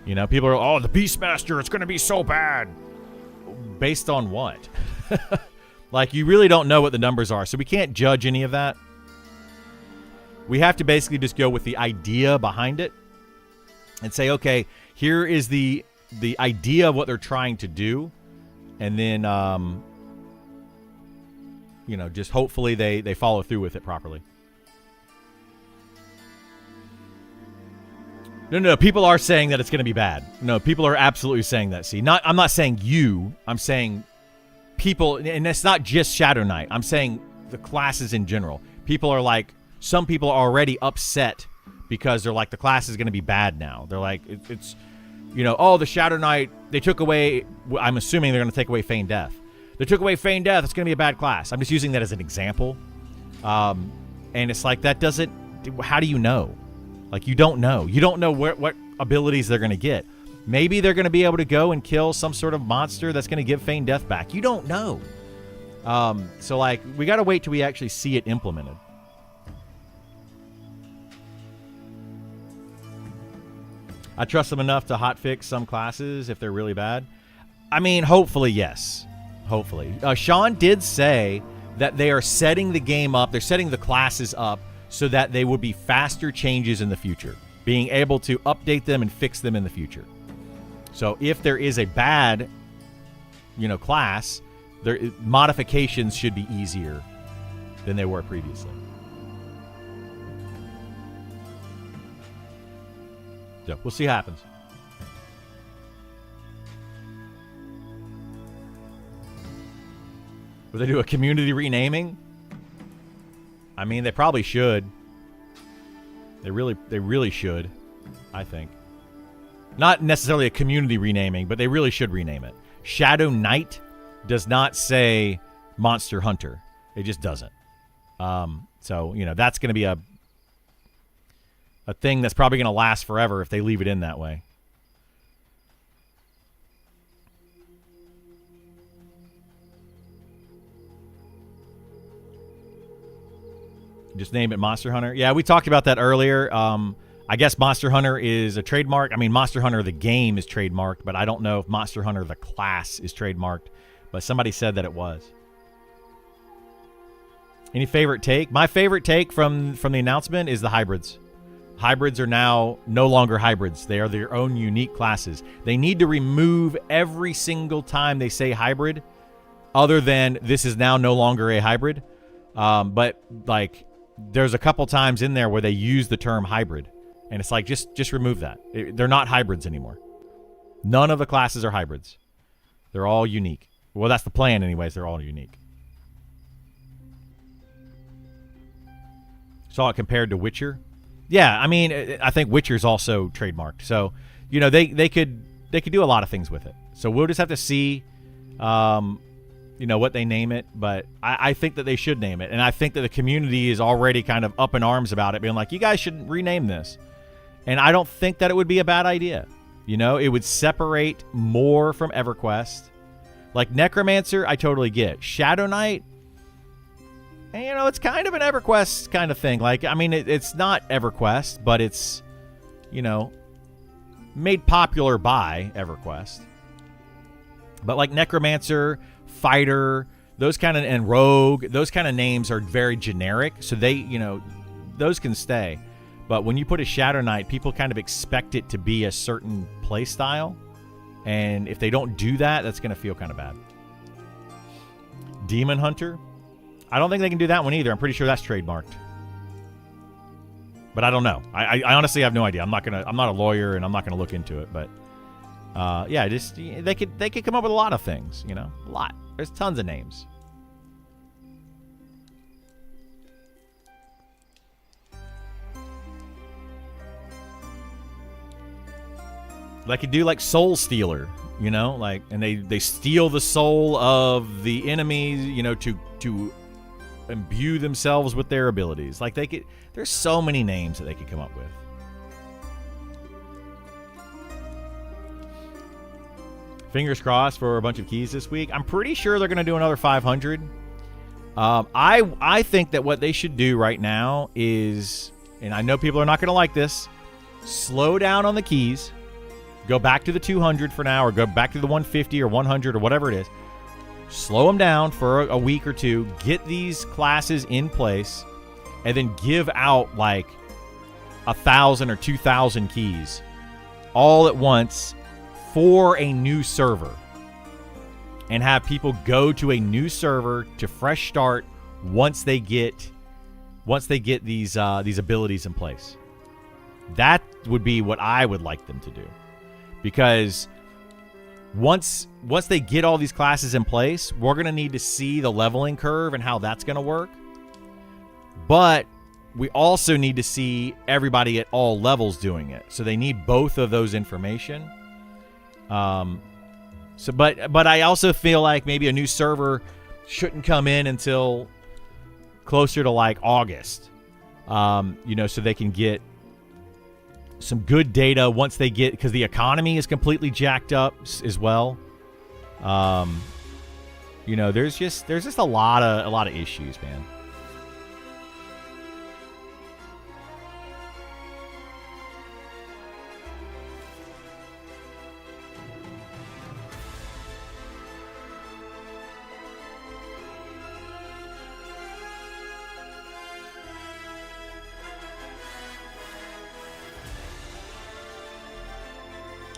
You know, people are, oh, the Beastmaster, it's going to be so bad. Based on what? Like, you really don't know what the numbers are, so we can't judge any of that. We have to basically just go with the idea behind it and say, okay, here is the idea of what they're trying to do, and then, you know, just hopefully they follow through with it properly. No, people are saying that it's going to be bad. No, people are absolutely saying that. See, I'm not saying you. I'm saying people, and it's not just Shadow Knight. I'm saying the classes in general. People are like, some people are already upset because they're like, the class is going to be bad now. They're like, it's, you know, oh, the Shadow Knight, they took away, I'm assuming they're going to take away Feign Death. They took away Feign Death. It's going to be a bad class. I'm just using that as an example. And it's like, that doesn't, how do you know? Like, you don't know. You don't know what abilities they're going to get. Maybe they're going to be able to go and kill some sort of monster that's going to give Feign Death back. You don't know. So, like, we got to wait till we actually see it implemented. I trust them enough to hotfix some classes if they're really bad. I mean, hopefully, yes. Hopefully. Sean did say that they are setting the game up. They're setting the classes up so that they will be faster changes in the future, being able to update them and fix them in the future. So if there is a bad, you know, class, modifications should be easier than they were previously. So we'll see what happens. Would they do a community renaming? I mean, they probably should. They really should, I think. Not necessarily a community renaming, but they really should rename it. Shadow Knight does not say Monster Hunter. It just doesn't. So, you know, that's going to be a thing that's probably going to last forever if they leave it in that way. Just name it Monster Hunter. Yeah, we talked about that earlier. I guess Monster Hunter is a trademark. I mean, Monster Hunter the game is trademarked, but I don't know if Monster Hunter the class is trademarked. But somebody said that it was. Any favorite take? My favorite take from the announcement is the hybrids. Hybrids are now no longer hybrids. They are their own unique classes. They need to remove every single time they say hybrid, other than this is now no longer a hybrid. But like, there's a couple times in there where they use the term hybrid, and it's like just remove that. They're not hybrids anymore. None of the classes are hybrids. They're all unique. Well, that's the plan, anyways. They're all unique. Saw it compared to Witcher. Yeah, I mean, I think Witcher's also trademarked. So, you know, they could do a lot of things with it. So we'll just have to see, you know, what they name it. But I think that they should name it. And I think that the community is already kind of up in arms about it, being like, you guys should rename this. And I don't think that it would be a bad idea. You know, it would separate more from EverQuest. Like Necromancer, I totally get. Shadow Knight, and, you know, it's kind of an EverQuest kind of thing. Like, I mean, it's not EverQuest, but it's, you know, made popular by EverQuest. But like Necromancer, Fighter, those kind of, and Rogue, those kind of names are very generic. So they, you know, those can stay. But when you put a Shadow Knight, people kind of expect it to be a certain play style. And if they don't do that, that's going to feel kind of bad. Demon Hunter. I don't think they can do that one either. I'm pretty sure that's trademarked. But I don't know. I honestly have no idea. I'm not a lawyer, and I'm not gonna look into it. But yeah, just they could come up with a lot of things. You know, a lot. There's tons of names. They could do like Soul Stealer. You know, like, and they steal the soul of the enemies. You know, to imbue themselves with their abilities. Like, they could, there's so many names that they could come up with. Fingers crossed for a bunch of keys this week. I'm pretty sure they're going to do another 500. I think that what they should do right now is, and I know people are not going to like this, slow down on the keys, go back to the 200 for now, or go back to the 150 or 100 or whatever it is. Slow them down for a week or two, get these classes in place, and then give out like 1,000 or 2,000 keys all at once for a new server, and have people go to a new server to fresh start once they get these abilities in place. That would be what I would like them to do, because once they get all these classes in place, we're going to need to see the leveling curve and how that's going to work. But we also need to see everybody at all levels doing it. So they need both of those information. But I also feel like maybe a new server shouldn't come in until closer to like August. You know, so they can get some good data once they get, because the economy is completely jacked up as well. You know, there's just a lot of issues, man.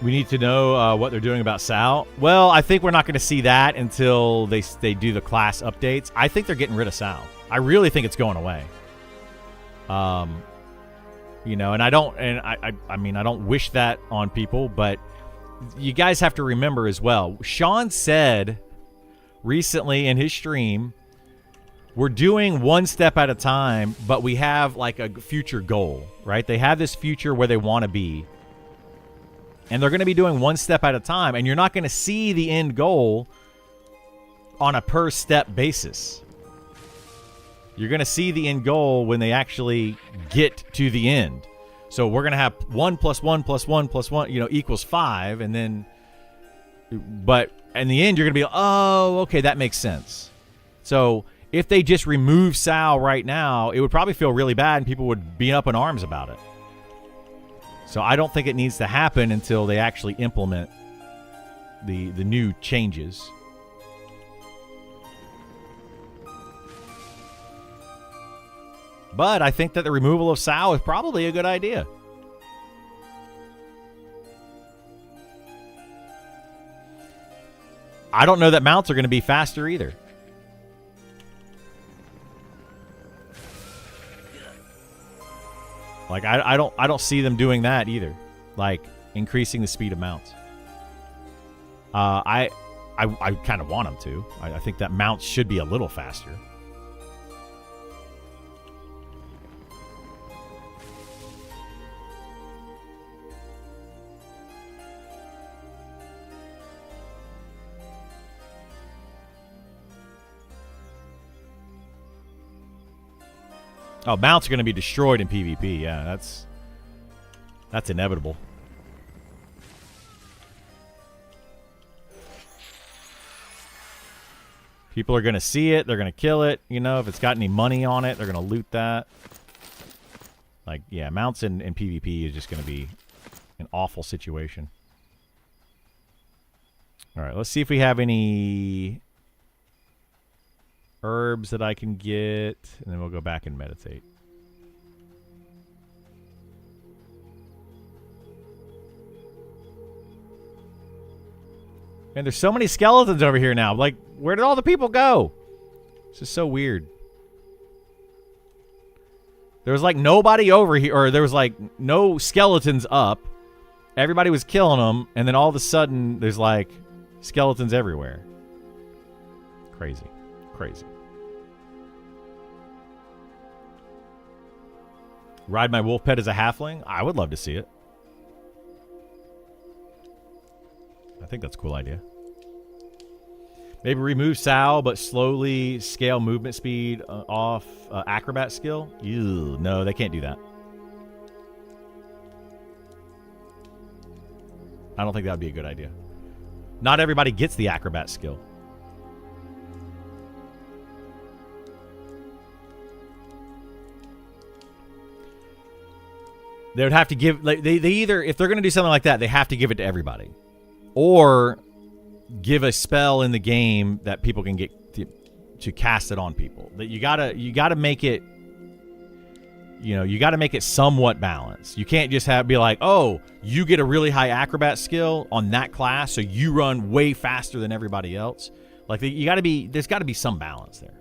We need to know what they're doing about Sal. Well, I think we're not going to see that until they do the class updates. I think they're getting rid of Sal. I really think it's going away. You know, and I mean, I don't wish that on people, but you guys have to remember as well. Sean said recently in his stream, we're doing one step at a time, but we have like a future goal, right? They have this future where they want to be. And they're going to be doing one step at a time, and you're not going to see the end goal on a per step basis. You're going to see the end goal when they actually get to the end. So we're going to have 1 + 1 + 1 + 1, equals 5. And then, but in the end, you're going to be, oh, okay, that makes sense. So if they just remove Sal right now, it would probably feel really bad and people would be up in arms about it. So I don't think it needs to happen until they actually implement the new changes. But I think that the removal of Sal is probably a good idea. I don't know that mounts are going to be faster either. Like I don't see them doing that either. Like increasing the speed of mounts. I kind of want them to. I think that mounts should be a little faster. Oh, mounts are going to be destroyed in PvP. Yeah, that's inevitable. People are going to see it. They're going to kill it. If it's got any money on it, they're going to loot that. Like, yeah, mounts in PvP is just going to be an awful situation. All right, let's see if we have any herbs that I can get, and then we'll go back and meditate. And there's so many skeletons over here now. Like, where did all the people go? This is so weird. There was like nobody over here, or there was like no skeletons up. Everybody was killing them, and then all of a sudden there's like skeletons everywhere. Crazy. Crazy. Ride my wolf pet as a halfling? I would love to see it. I think that's a cool idea. Maybe remove Sal, but slowly scale movement speed off acrobat skill? Ew, no, they can't do that. I don't think that would be a good idea. Not everybody gets the acrobat skill. They would have to give, like, they either, if they're going to do something like that, they have to give it to everybody, or give a spell in the game that people can get to cast it on people. That you gotta make it, you gotta make it somewhat balanced. You can't just be like, oh, you get a really high acrobat skill on that class, so you run way faster than everybody else. Like, there's got to be some balance there.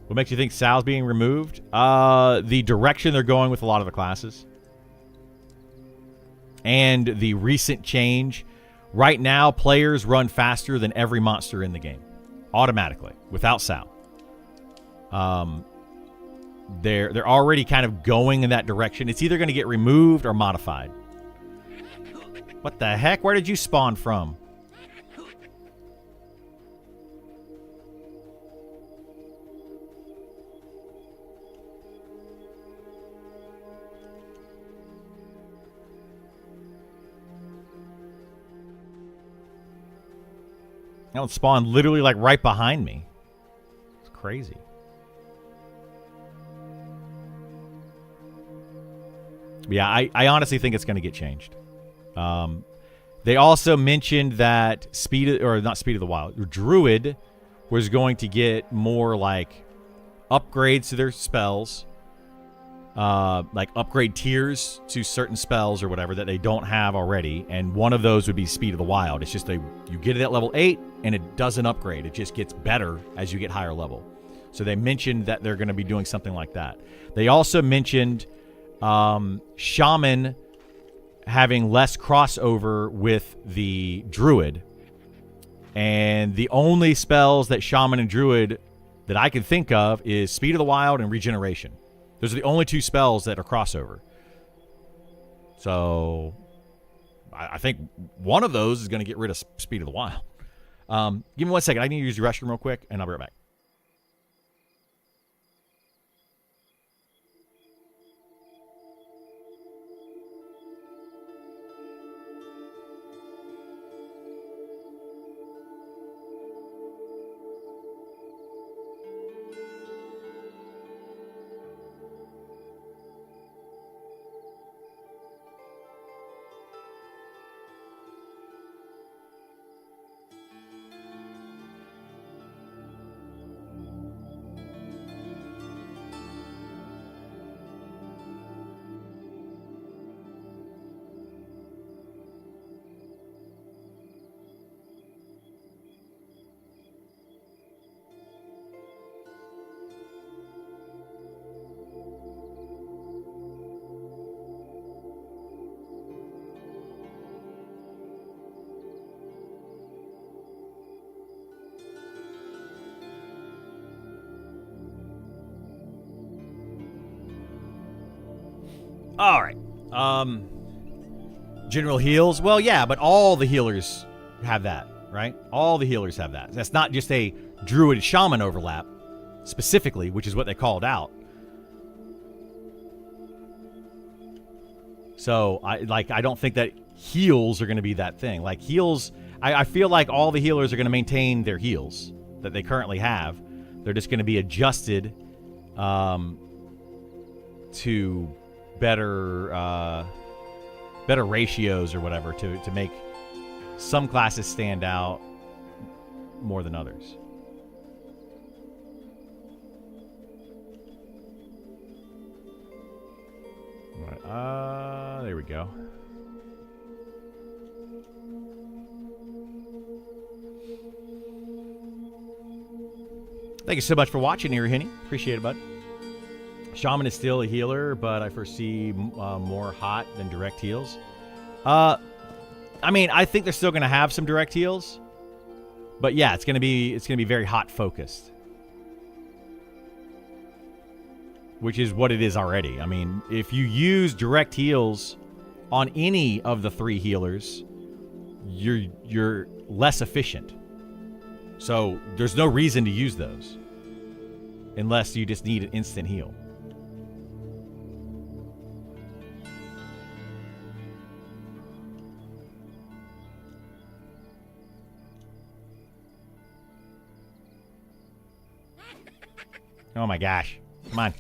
What makes you think Sal's being removed? The direction they're going with a lot of the classes. And the recent change. Right now, players run faster than every monster in the game. Automatically. Without Sal. They're already kind of going in that direction. It's either going to get removed or modified. What the heck? Where did you spawn from? That one spawned literally like right behind me. It's crazy. But yeah, I honestly think it's going to get changed. They also mentioned that not Speed of the Wild, Druid was going to get more like upgrades to their spells. Like upgrade tiers to certain spells or whatever that they don't have already, and one of those would be Speed of the Wild. It's just you get it at level 8 and it doesn't upgrade. It just gets better as you get higher level. So they mentioned that they're going to be doing something like that. They also mentioned Shaman having less crossover with the Druid, And the only spells that Shaman and Druid that I can think of is Speed of the Wild and Regeneration. Those are the only 2 spells that are crossover. So I think one of those is going to get rid of Speed of the Wild. Give me 1 second. I need to use the restroom real quick, and I'll be right back. All right. General heals. Well, yeah, but all the healers have that, right? All the healers have that. That's not just a Druid Shaman overlap specifically, which is what they called out. So I don't think that heals are going to be that thing. Like heals, I feel like all the healers are going to maintain their heals that they currently have. They're just going to be adjusted to better ratios or whatever to make some classes stand out more than others. All right, there we go. Thank you so much for watching, Henny. Appreciate it, bud. Shaman is still a healer, but I foresee more hot than direct heals. I mean, I think they're still going to have some direct heals, but yeah, it's going to be very hot focused, which is what it is already. I mean, if you use direct heals on any of the 3 healers, you're less efficient. So there's no reason to use those unless you just need an instant heal. Oh my gosh. Come on.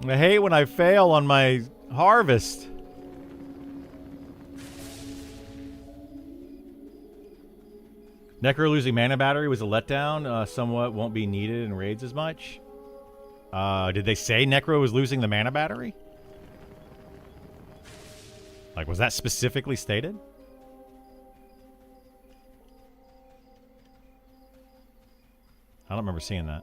I hate when I fail on my harvest. Necro losing mana battery was a letdown. Somewhat won't be needed in raids as much. Did they say Necro was losing the mana battery? Like, was that specifically stated? I don't remember seeing that.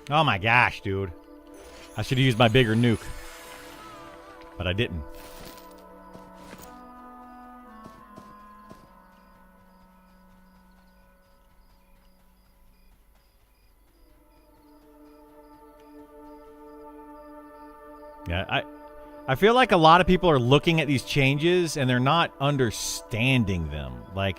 Oh my gosh, dude. I should have used my bigger nuke. But I didn't. Yeah, I feel like a lot of people are looking at these changes and they're not understanding them. Like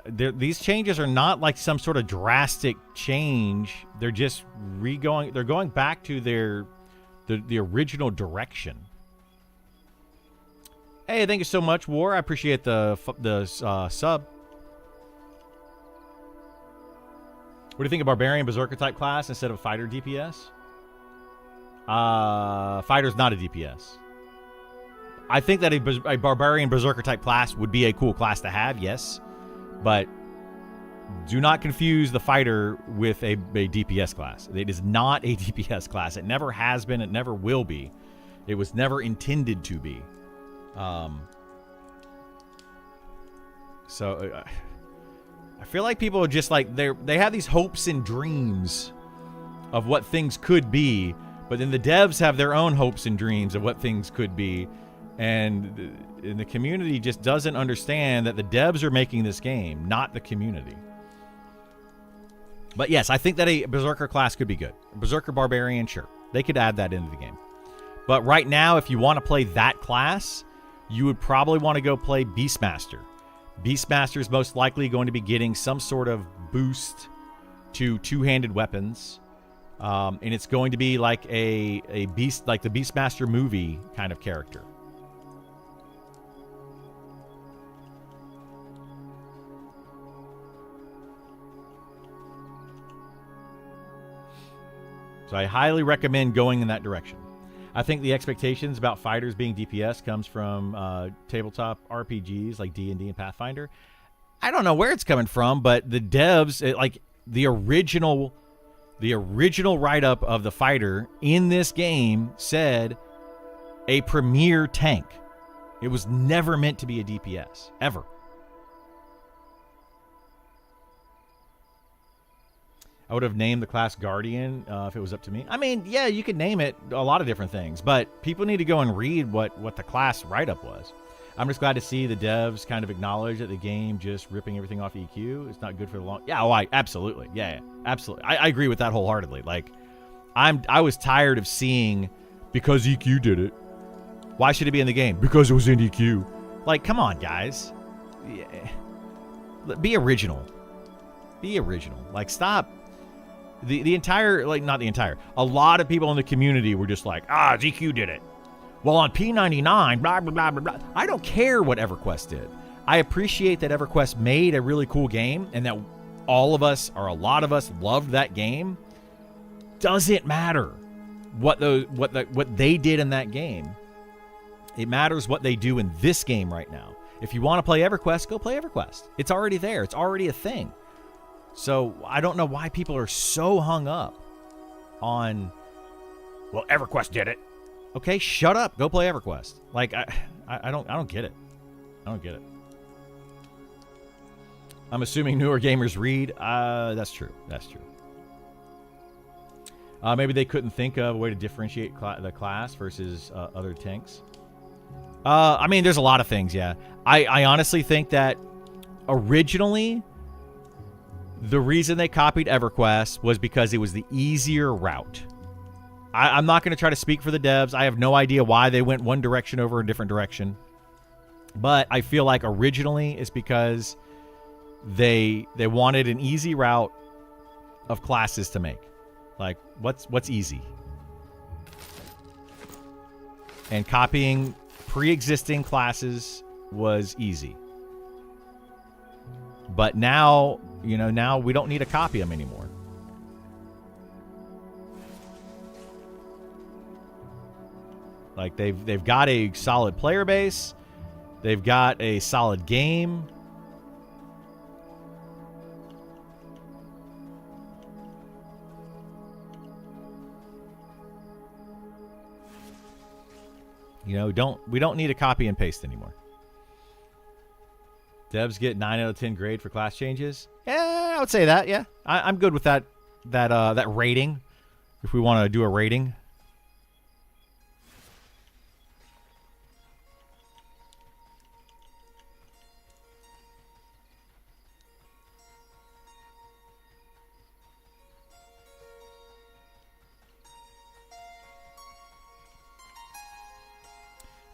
these changes are not like some sort of drastic change. They're just they're going back to the original direction. Hey, thank you so much, War. I appreciate the sub. What do you think of Barbarian Berserker type class instead of Fighter DPS? Fighter's not a DPS. I think that a Barbarian Berserker type class would be a cool class to have, yes. But do not confuse the Fighter with a DPS class. It is not a DPS class. It never has been. It never will be. It was never intended to be. So I feel like people are just like, they have these hopes and dreams of what things could be, but then the devs have their own hopes and dreams of what things could be, and the community just doesn't understand that the devs are making this game, not the community. But yes, I think that a Berserker class could be good. Berserker Barbarian, sure. They could add that into the game. But right now, if you want to play that class, you would probably want to go play Beastmaster. Beastmaster is most likely going to be getting some sort of boost to two-handed weapons. And it's going to be like a beast, like the Beastmaster movie kind of character. So I highly recommend going in that direction. I think the expectations about fighters being DPS comes from tabletop RPGs like D&D and Pathfinder. I don't know where it's coming from, but the devs, like the original write-up of the fighter in this game said a premier tank. It was never meant to be a DPS, ever. I would have named the class Guardian if it was up to me. I mean, yeah, you could name it a lot of different things, but people need to go and read what the class write-up was. I'm just glad to see the devs kind of acknowledge that the game just ripping everything off EQ is not good for the long. Yeah, absolutely. Yeah, absolutely. I agree with that wholeheartedly. Like, I was tired of seeing because EQ did it. Why should it be in the game? Because it was in EQ. Like, come on, guys. Yeah. Be original. Be original. Like, stop. The entire, like, not the entire, a lot of people in the community were just like, ZQ did it. Well, on P99, blah, blah, blah, blah, blah. I don't care what EverQuest did. I appreciate that EverQuest made a really cool game and that all of us, or a lot of us, loved that game. Doesn't matter what they did in that game. It matters what they do in this game right now. If you want to play EverQuest, go play EverQuest. It's already there. It's already a thing. So I don't know why people are so hung up on, well, EverQuest did it. Okay, shut up. Go play EverQuest. Like, I don't get it. I don't get it. I'm assuming newer gamers read. That's true. That's true. Maybe they couldn't think of a way to differentiate the class versus other tanks. I mean, there's a lot of things, yeah. I honestly think that originally the reason they copied EverQuest was because it was the easier route. I'm not going to try to speak for the devs. I have no idea why they went one direction over a different direction. But I feel like originally it's because they wanted an easy route of classes to make. Like, what's easy? And copying pre-existing classes was easy. But now, now we don't need to copy them anymore. Like, they've got a solid player base. They've got a solid game. We don't need to copy and paste anymore. Devs get 9 out of 10 grade for class changes. Yeah, I would say that. Yeah, I'm good with that rating. If we want to do a rating.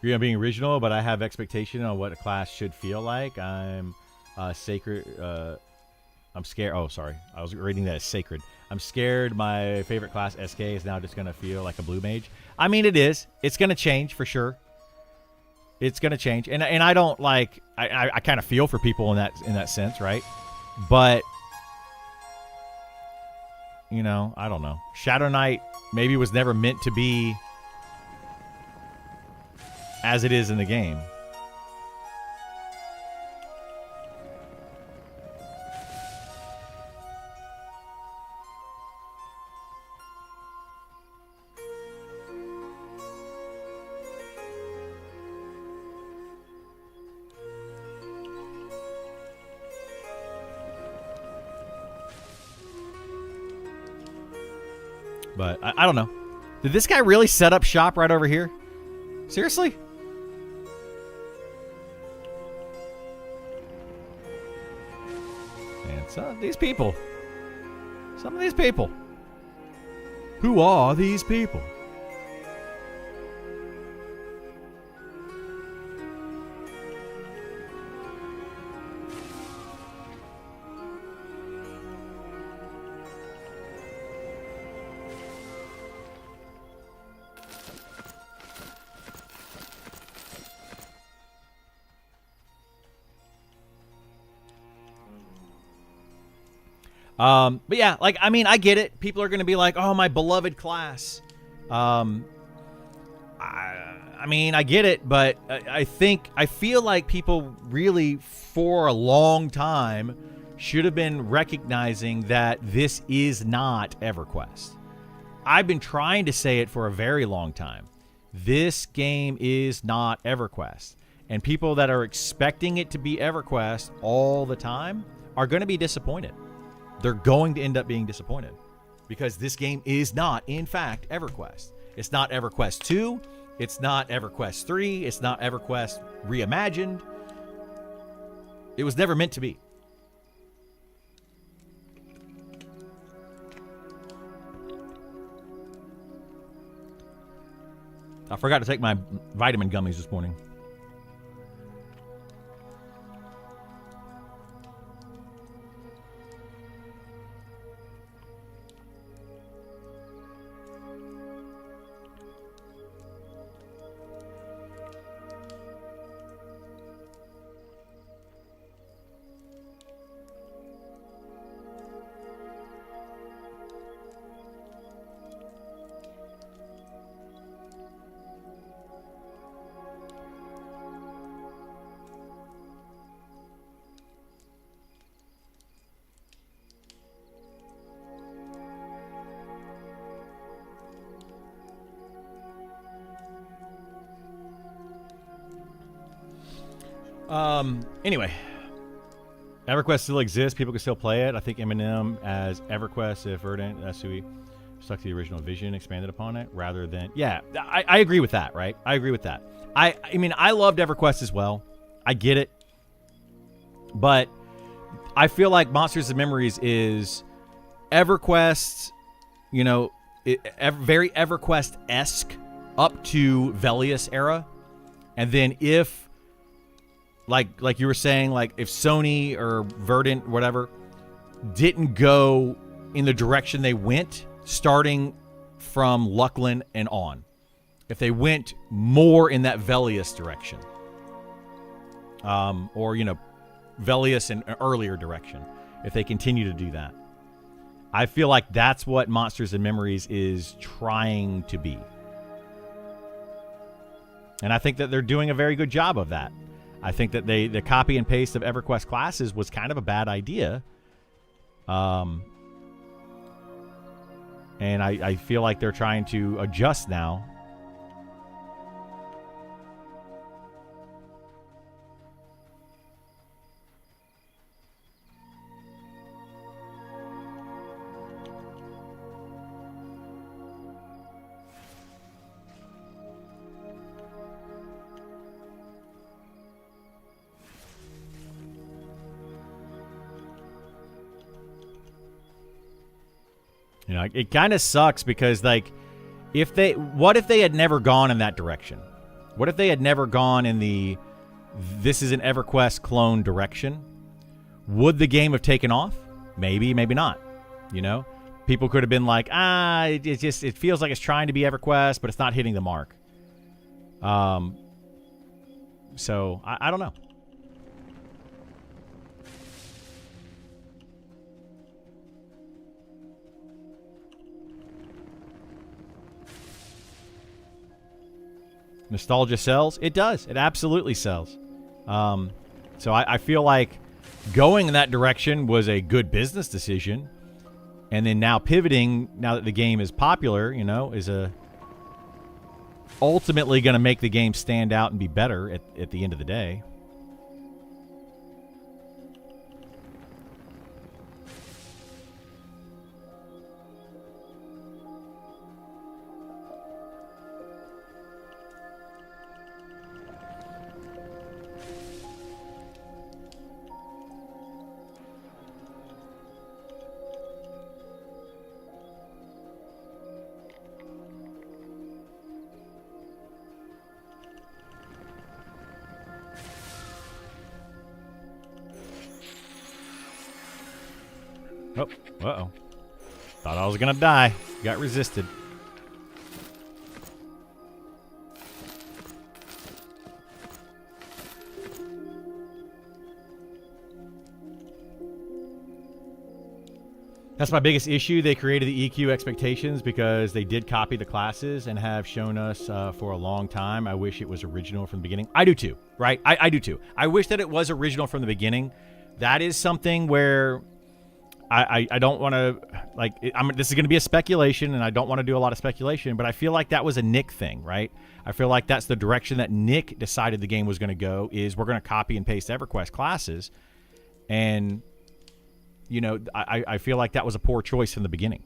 You're being original, but I have expectation on what a class should feel like. I'm sacred. I'm scared. Oh, sorry. I was reading that as sacred. I'm scared my favorite class, SK, is now just going to feel like a blue mage. I mean, it is. It's going to change for sure. It's going to change. And I don't like... I kind of feel for people in that sense, right? But, I don't know. Shadow Knight maybe was never meant to be as it is in the game. But I don't know. Did this guy really set up shop right over here? Seriously? Some of these people. Who are these people? But yeah, like, I mean, I get it. People are going to be like, oh, my beloved class. I mean, I get it, but I feel like people really, for a long time, should have been recognizing that this is not EverQuest. I've been trying to say it for a very long time. This game is not EverQuest. And people that are expecting it to be EverQuest all the time are going to be disappointed. They're going to end up being disappointed because this game is not, in fact, EverQuest. It's not EverQuest 2. It's not EverQuest 3. It's not EverQuest reimagined. It was never meant to be. I forgot to take my vitamin gummies this morning. Anyway, EverQuest still exists. People can still play it. I think MnM as EverQuest, if Verdant, SUE. stuck to the original vision, expanded upon it, rather than... Yeah, I agree with that, right? I agree with that. I mean, I loved EverQuest as well. I get it. But I feel like Monsters and Memories is EverQuest, you know, very EverQuest-esque up to Velius era. And then if, like you were saying, like if Sony or Verdant, whatever, didn't go in the direction they went, starting from Luckland and on, if they went more in that Velius direction, or, you know, Velius in an earlier direction, if they continue to do that, I feel like that's what Monsters and Memories is trying to be. And I think that they're doing a very good job of that. I think that the copy and paste of EverQuest classes was kind of a bad idea. And I feel like they're trying to adjust now. You know, it kind of sucks because, like, what if they had never gone in that direction? What if they had never gone in this is an EverQuest clone direction? Would the game have taken off? Maybe, maybe not. You know, people could have been like, it feels like it's trying to be EverQuest, but it's not hitting the mark. So I don't know. Nostalgia sells? It does. It absolutely sells. So I feel like going in that direction was a good business decision. And then now pivoting, now that the game is popular, you know, is ultimately going to make the game stand out and be better at the end of the day. Oh, uh-oh. Thought I was gonna die. Got resisted. That's my biggest issue. They created the EQ expectations because they did copy the classes and have shown us for a long time. I wish it was original from the beginning. I do too, right? I do too. I wish that it was original from the beginning. That is something where I don't want to, like, this is going to be a speculation, and I don't want to do a lot of speculation, but I feel like that was a Nick thing, right? I feel like that's the direction that Nick decided the game was going to go, is we're going to copy and paste EverQuest classes. And, you know, I feel like that was a poor choice from the beginning.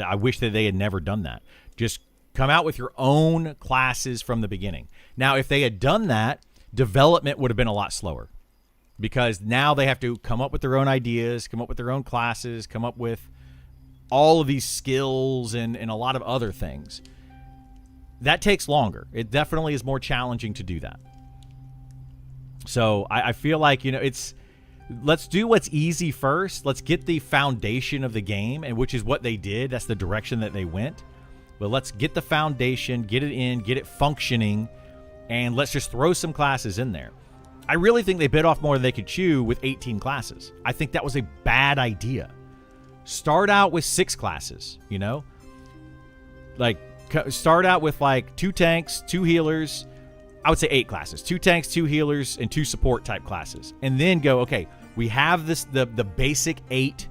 I wish that they had never done that. Just come out with your own classes from the beginning. Now, if they had done that, development would have been a lot slower. Because now they have to come up with their own ideas, come up with their own classes, come up with all of these skills and a lot of other things. That takes longer. It definitely is more challenging to do that. So I feel like, you know, let's do what's easy first. Let's get the foundation of the game, and which is what they did. That's the direction that they went. But let's get the foundation, get it in, get it functioning, and let's just throw some classes in there. I really think they bit off more than they could chew with 18 classes. I think that was a bad idea. Start out with 6 classes, you know? Like, start out with, like, 2 tanks, 2 healers. I would say 8 classes. 2 tanks, 2 healers, and 2 support type classes. And then go, okay, we have the basic 8.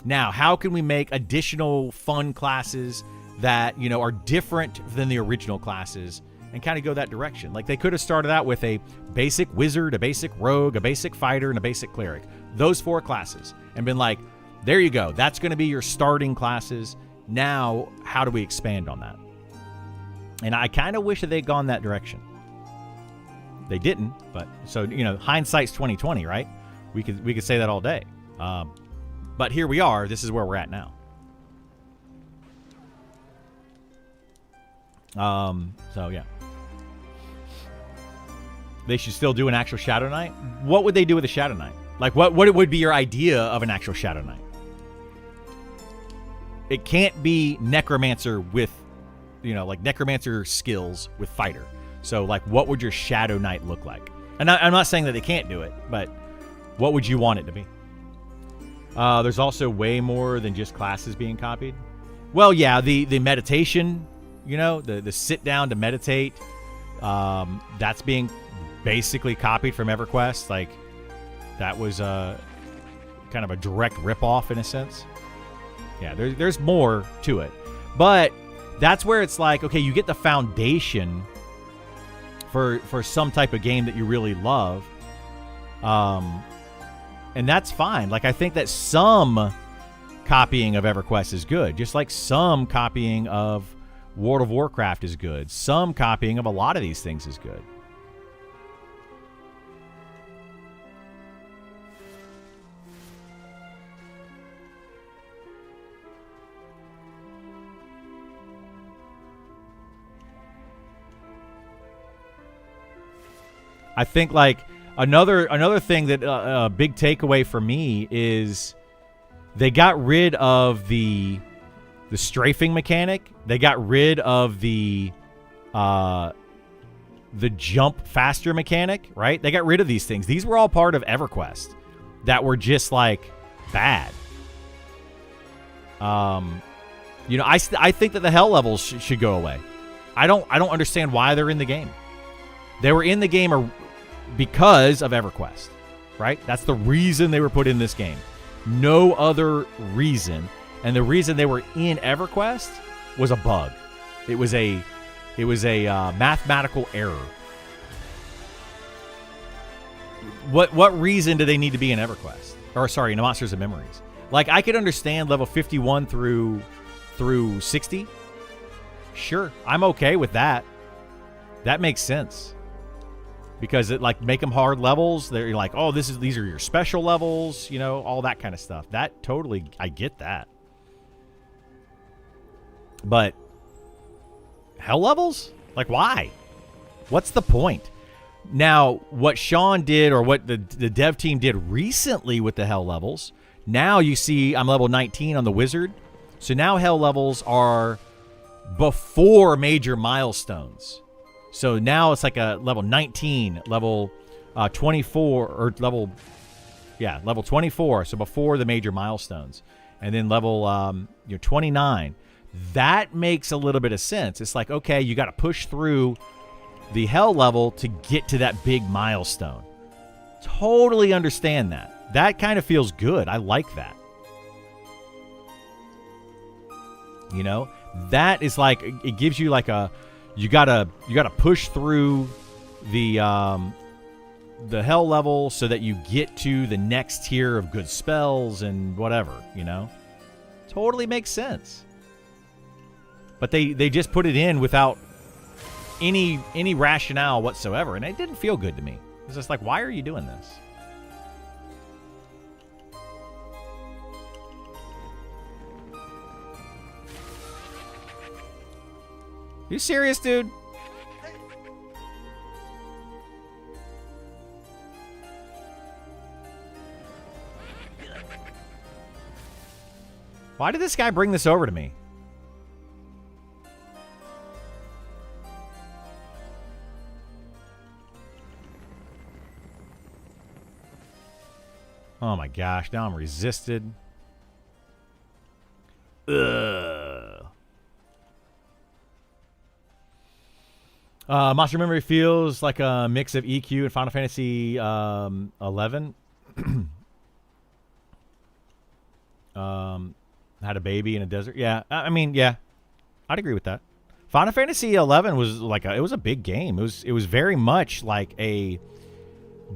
Now, how can we make additional fun classes that, you know, are different than the original classes? And kind of go that direction. Like, they could have started out with a basic wizard, a basic rogue, a basic fighter, and a basic cleric. Those 4 classes. And been like, There you go. That's going to be your starting classes. Now, how do we expand on that? And I kind of wish that they'd gone that direction. They didn't, but so, you know, hindsight's 2020, right? We could say that all day. But here we are. This is where we're at now. So yeah. They should still do an actual Shadow Knight. What would they do with a Shadow Knight? Like, what would be your idea of an actual Shadow Knight? It can't be Necromancer with, you know, like Necromancer skills with Fighter. So, like, what would your Shadow Knight look like? And I'm not saying that they can't do it, but what would you want it to be? There's also way more than just classes being copied. Well, yeah, the meditation, you know, the sit down to meditate, that's being basically copied from EverQuest. Like, that was kind of a direct ripoff in a sense. Yeah, there's more to it. But that's where it's like, okay, you get the foundation for some type of game that you really love. And that's fine. Like, I think that some copying of EverQuest is good. Just like some copying of World of Warcraft is good. Some copying of a lot of these things is good. I think, like, another thing that a big takeaway for me is they got rid of the strafing mechanic. They got rid of the jump faster mechanic, right? They got rid of these things. These were all part of EverQuest that were just, like, bad. You know, I think that the hell levels should go away. I don't understand why they're in the game. They were in the game because of EverQuest, right? That's the reason they were put in this game. No other reason. And the reason they were in EverQuest was a bug. It was a mathematical error. What reason do they need to be in EverQuest? Or sorry, in Monsters and Memories? Like, I could understand level 51 through 60. Sure, I'm okay with that. That makes sense. Because it, like, make them hard levels. They're like, oh, these are your special levels, you know, all that kind of stuff. That totally, I get that. But hell levels? Like, why? What's the point? Now, what Sean did, or what the dev team did recently with the hell levels, now you see I'm level 19 on the wizard. So now hell levels are before major milestones. So now it's like a level 19, level 24, or level 24. So before the major milestones, and then level 29. That makes a little bit of sense. It's like, okay, you got to push through the hell level to get to that big milestone. Totally understand that. That kind of feels good. I like that. You know, that is like, it gives you like a, you gotta push through the hell level so that you get to the next tier of good spells and whatever, you know? Totally makes sense. But they just put it in without any rationale whatsoever, and it didn't feel good to me. It was just like, why are you doing this? You serious, dude? Why did this guy bring this over to me? Oh my gosh, now I'm resisted. Ugh. Monster Memory feels like a mix of EQ and Final Fantasy 11. Had a baby in a desert. Yeah, I mean, yeah, I'd agree with that. Final Fantasy 11 was like it was a big game. It was very much like a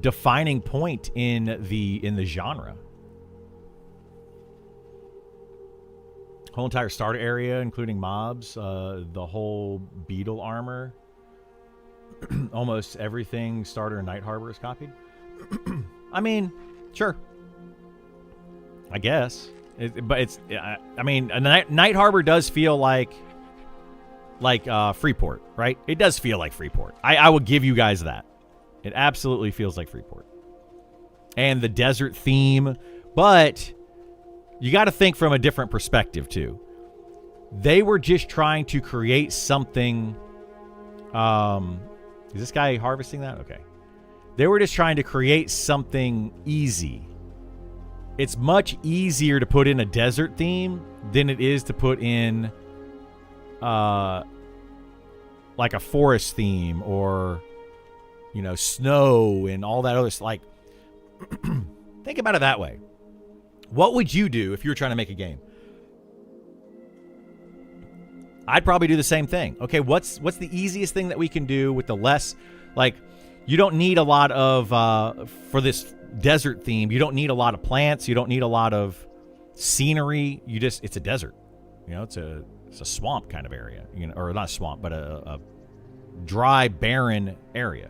defining point in the genre. Whole entire starter area, including mobs, the whole beetle armor, almost everything starter and Night Harbor is copied. I mean, sure. I guess. But it's, I mean, Night Harbor does feel like Freeport, right? It does feel like Freeport. I will give you guys that. It absolutely feels like Freeport. And the desert theme, but you got to think from a different perspective too. They were just trying to create something. Is this guy harvesting that? Okay. They were just trying to create something easy. It's much easier to put in a desert theme than it is to put in like a forest theme or, you know, snow and all that other stuff. Like, think about it that way. What would you do if you were trying to make a game? I'd probably do the same thing. Okay, what's the easiest thing that we can do with the less, like, you don't need a lot of, for this desert theme, you don't need a lot of plants, you don't need a lot of scenery, it's a desert. You know, it's a swamp kind of area, you know, or not a swamp, but a dry, barren area.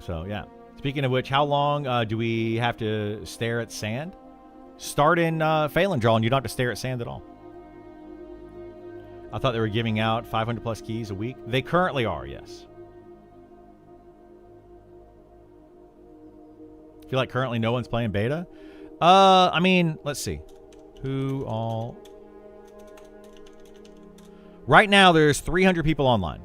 So, yeah. Speaking of which, how long do we have to stare at sand? Start in Phelan Draw, and you don't have to stare at sand at all. I thought they were giving out 500 plus keys a week. They currently are, yes. Feel like currently no one's playing beta? I mean, let's see. Who all... Right now, there's 300 people online,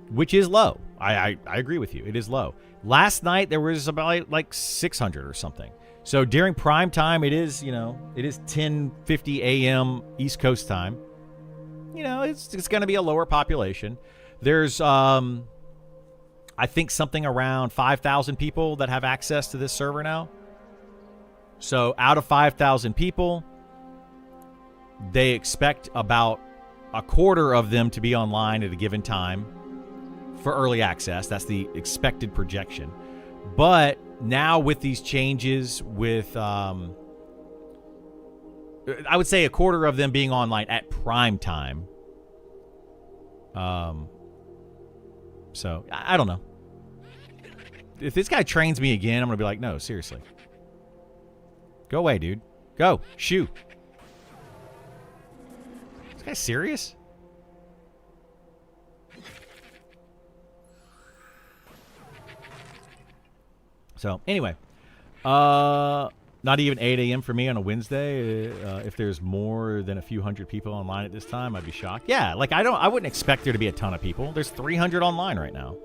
which is low. I agree with you. It is low. Last night, there was about like 600 or something. So during prime time, it is, you know, it is 10:50 a.m. East Coast time. You know, it's going to be a lower population. There's, I think, something around 5,000 people that have access to this server now. So out of 5,000 people, they expect about a quarter of them to be online at a given time for early access. That's the expected projection. But now with these changes, with I would say a quarter of them being online at prime time. So I don't know. If this guy trains me again, I'm gonna be like, no, seriously. Go away, dude. Go. Shoo. This guy serious? So, anyway. Not even 8 a.m. for me on a Wednesday. If there's more than a few hundred people online at this time, I'd be shocked. Yeah, like I wouldn't expect there to be a ton of people. There's 300 online right now.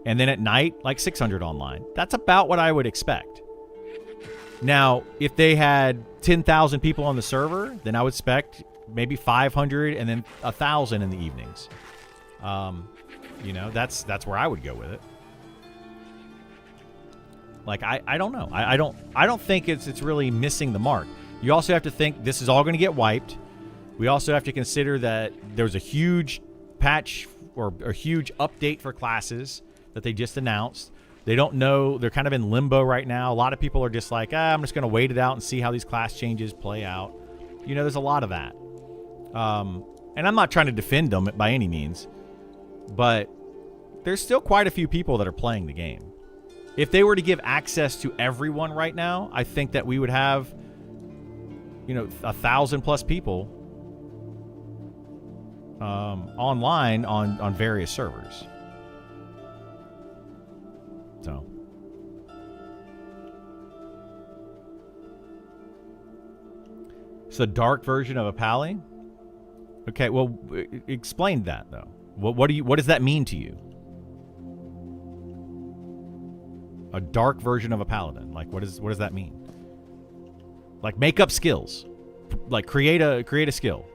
And then at night, like 600 online. That's about what I would expect. Now, if they had 10,000 people on the server, then I would expect maybe 500 and then 1,000 in the evenings. You know, that's where I would go with it. Like, I don't know. I don't think it's really missing the mark. You also have to think this is all going to get wiped. We also have to consider that there's a huge patch or a huge update for classes that they just announced. They don't know. They're kind of in limbo right now. A lot of people are just like, I'm just going to wait it out and see how these class changes play out. You know, there's a lot of that. And I'm not trying to defend them by any means, but there's still quite a few people that are playing the game. If they were to give access to everyone right now, I think that we would have, you know, 1,000 plus people online on various servers. So. It's the dark version of a pally? Okay, well, explain that, though. What does that mean to you? A dark version of a paladin. Like, what does that mean? Like, make up skills. Like, create a skill.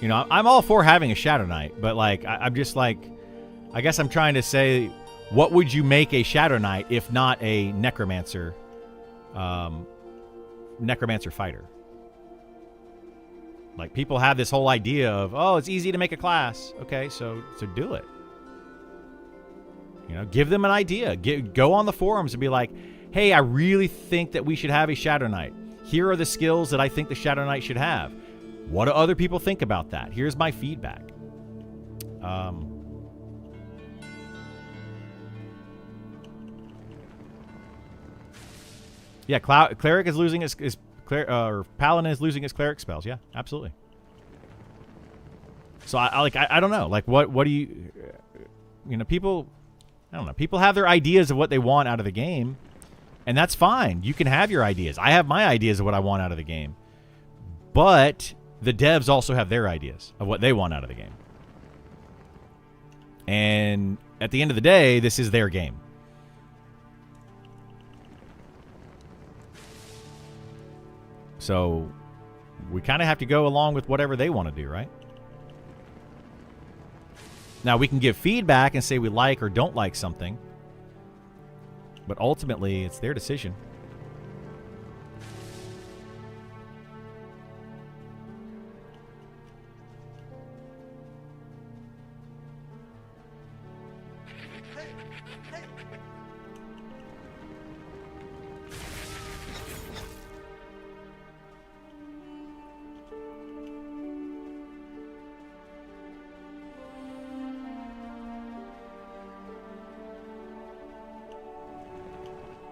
You know, I'm all for having a Shadow Knight, but like, I'm just like, I guess I'm trying to say, what would you make a Shadow Knight if not a Necromancer, Necromancer fighter? Like, people have this whole idea of, oh, it's easy to make a class. Okay, so do it. You know, give them an idea. Go on the forums and be like, hey, I really think that we should have a Shadow Knight. Here are the skills that I think the Shadow Knight should have. What do other people think about that? Here's my feedback. Yeah, Cleric is losing his or Paladin is losing his Cleric spells. Yeah, absolutely. So I don't know. Like, what do you know, people, I don't know. People have their ideas of what they want out of the game, and that's fine. You can have your ideas. I have my ideas of what I want out of the game. But the devs also have their ideas of what they want out of the game. And at the end of the day, this is their game. So we kind of have to go along with whatever they want to do, right? Now, we can give feedback and say we like or don't like something, but ultimately, it's their decision.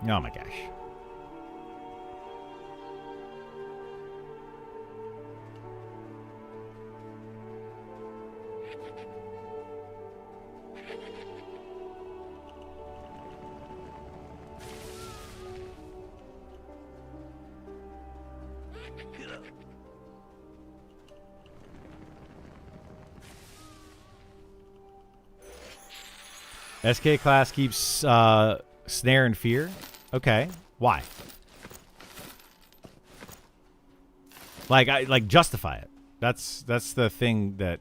Oh my gosh. SK class keeps snare and fear. Okay, why? Like justify it. That's the thing that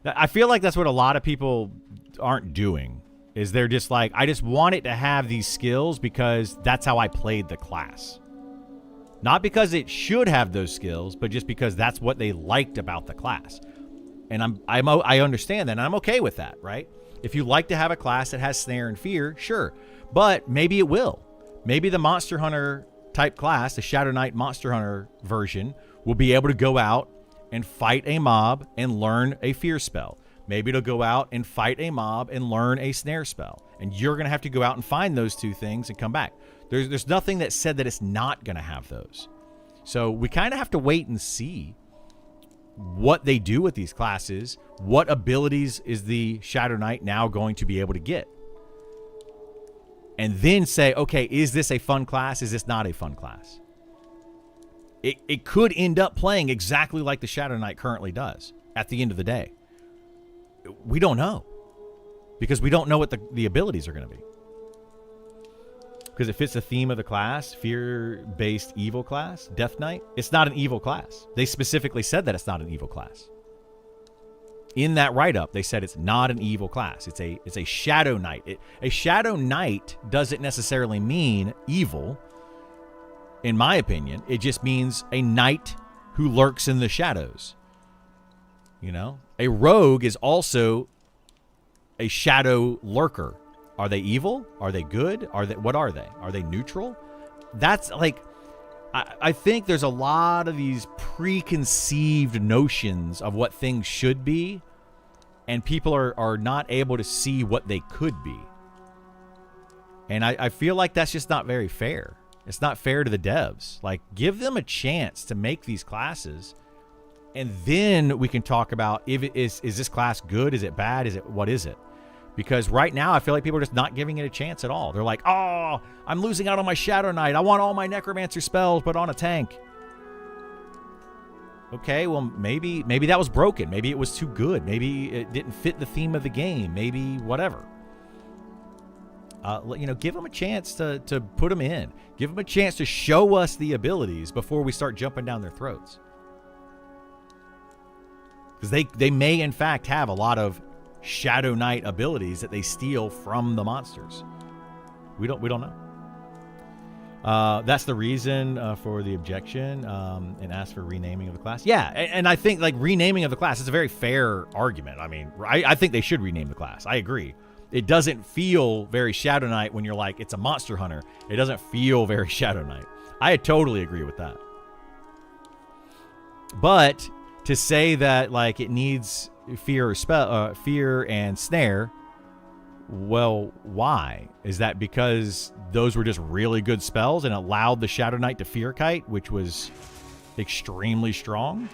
I feel like that's what a lot of people aren't doing. Is they're just like, I just want it to have these skills because that's how I played the class. Not because it should have those skills, but just because that's what they liked about the class. And I understand that, and I'm okay with that, right? If you like to have a class that has snare and fear, sure. But maybe it will. Maybe the Monster Hunter type class, the Shadow Knight Monster Hunter version, will be able to go out and fight a mob and learn a fear spell. Maybe it'll go out and fight a mob and learn a snare spell. And you're going to have to go out and find those two things and come back. There's nothing that said that it's not going to have those. So we kind of have to wait and see what they do with these classes. What abilities is the Shadow Knight now going to be able to get? And then say, okay, is this a fun class? Is this not a fun class? It could end up playing exactly like the Shadow Knight currently does at the end of the day. We don't know. Because we don't know what the abilities are going to be. Because it fits the theme of the class, fear-based evil class, Death Knight. It's not an evil class. They specifically said that it's not an evil class. In that write-up, they said it's not an evil class. It's a Shadow Knight. A Shadow Knight doesn't necessarily mean evil, in my opinion. It just means a knight who lurks in the shadows. You know? A rogue is also a shadow lurker. Are they evil? Are they good? What are they? Are they neutral? That's like... I think there's a lot of these preconceived notions of what things should be, and people are not able to see what they could be. And I feel like that's just not very fair. It's not fair to the devs. Like, give them a chance to make these classes, and then we can talk about if is this class good? Is it bad? What is it? Because right now, I feel like people are just not giving it a chance at all. They're like, oh, I'm losing out on my Shadow Knight. I want all my Necromancer spells, but on a tank. Okay, well, maybe that was broken. Maybe it was too good. Maybe it didn't fit the theme of the game. Maybe whatever. Give them a chance to put them in. Give them a chance to show us the abilities before we start jumping down their throats. Because they may, in fact, have a lot of Shadow Knight abilities that they steal from the monsters. We don't know. That's the reason for the objection, and ask for renaming of the class. Yeah, and I think like renaming of the class is a very fair argument. I mean, I think they should rename the class. I agree. It doesn't feel very Shadow Knight when you're like, it's a monster hunter. It doesn't feel very Shadow Knight. I totally agree with that. But to say that like it needs fear and snare, well, why? Is that because those were just really good spells and allowed the Shadow Knight to fear kite, which was extremely strong?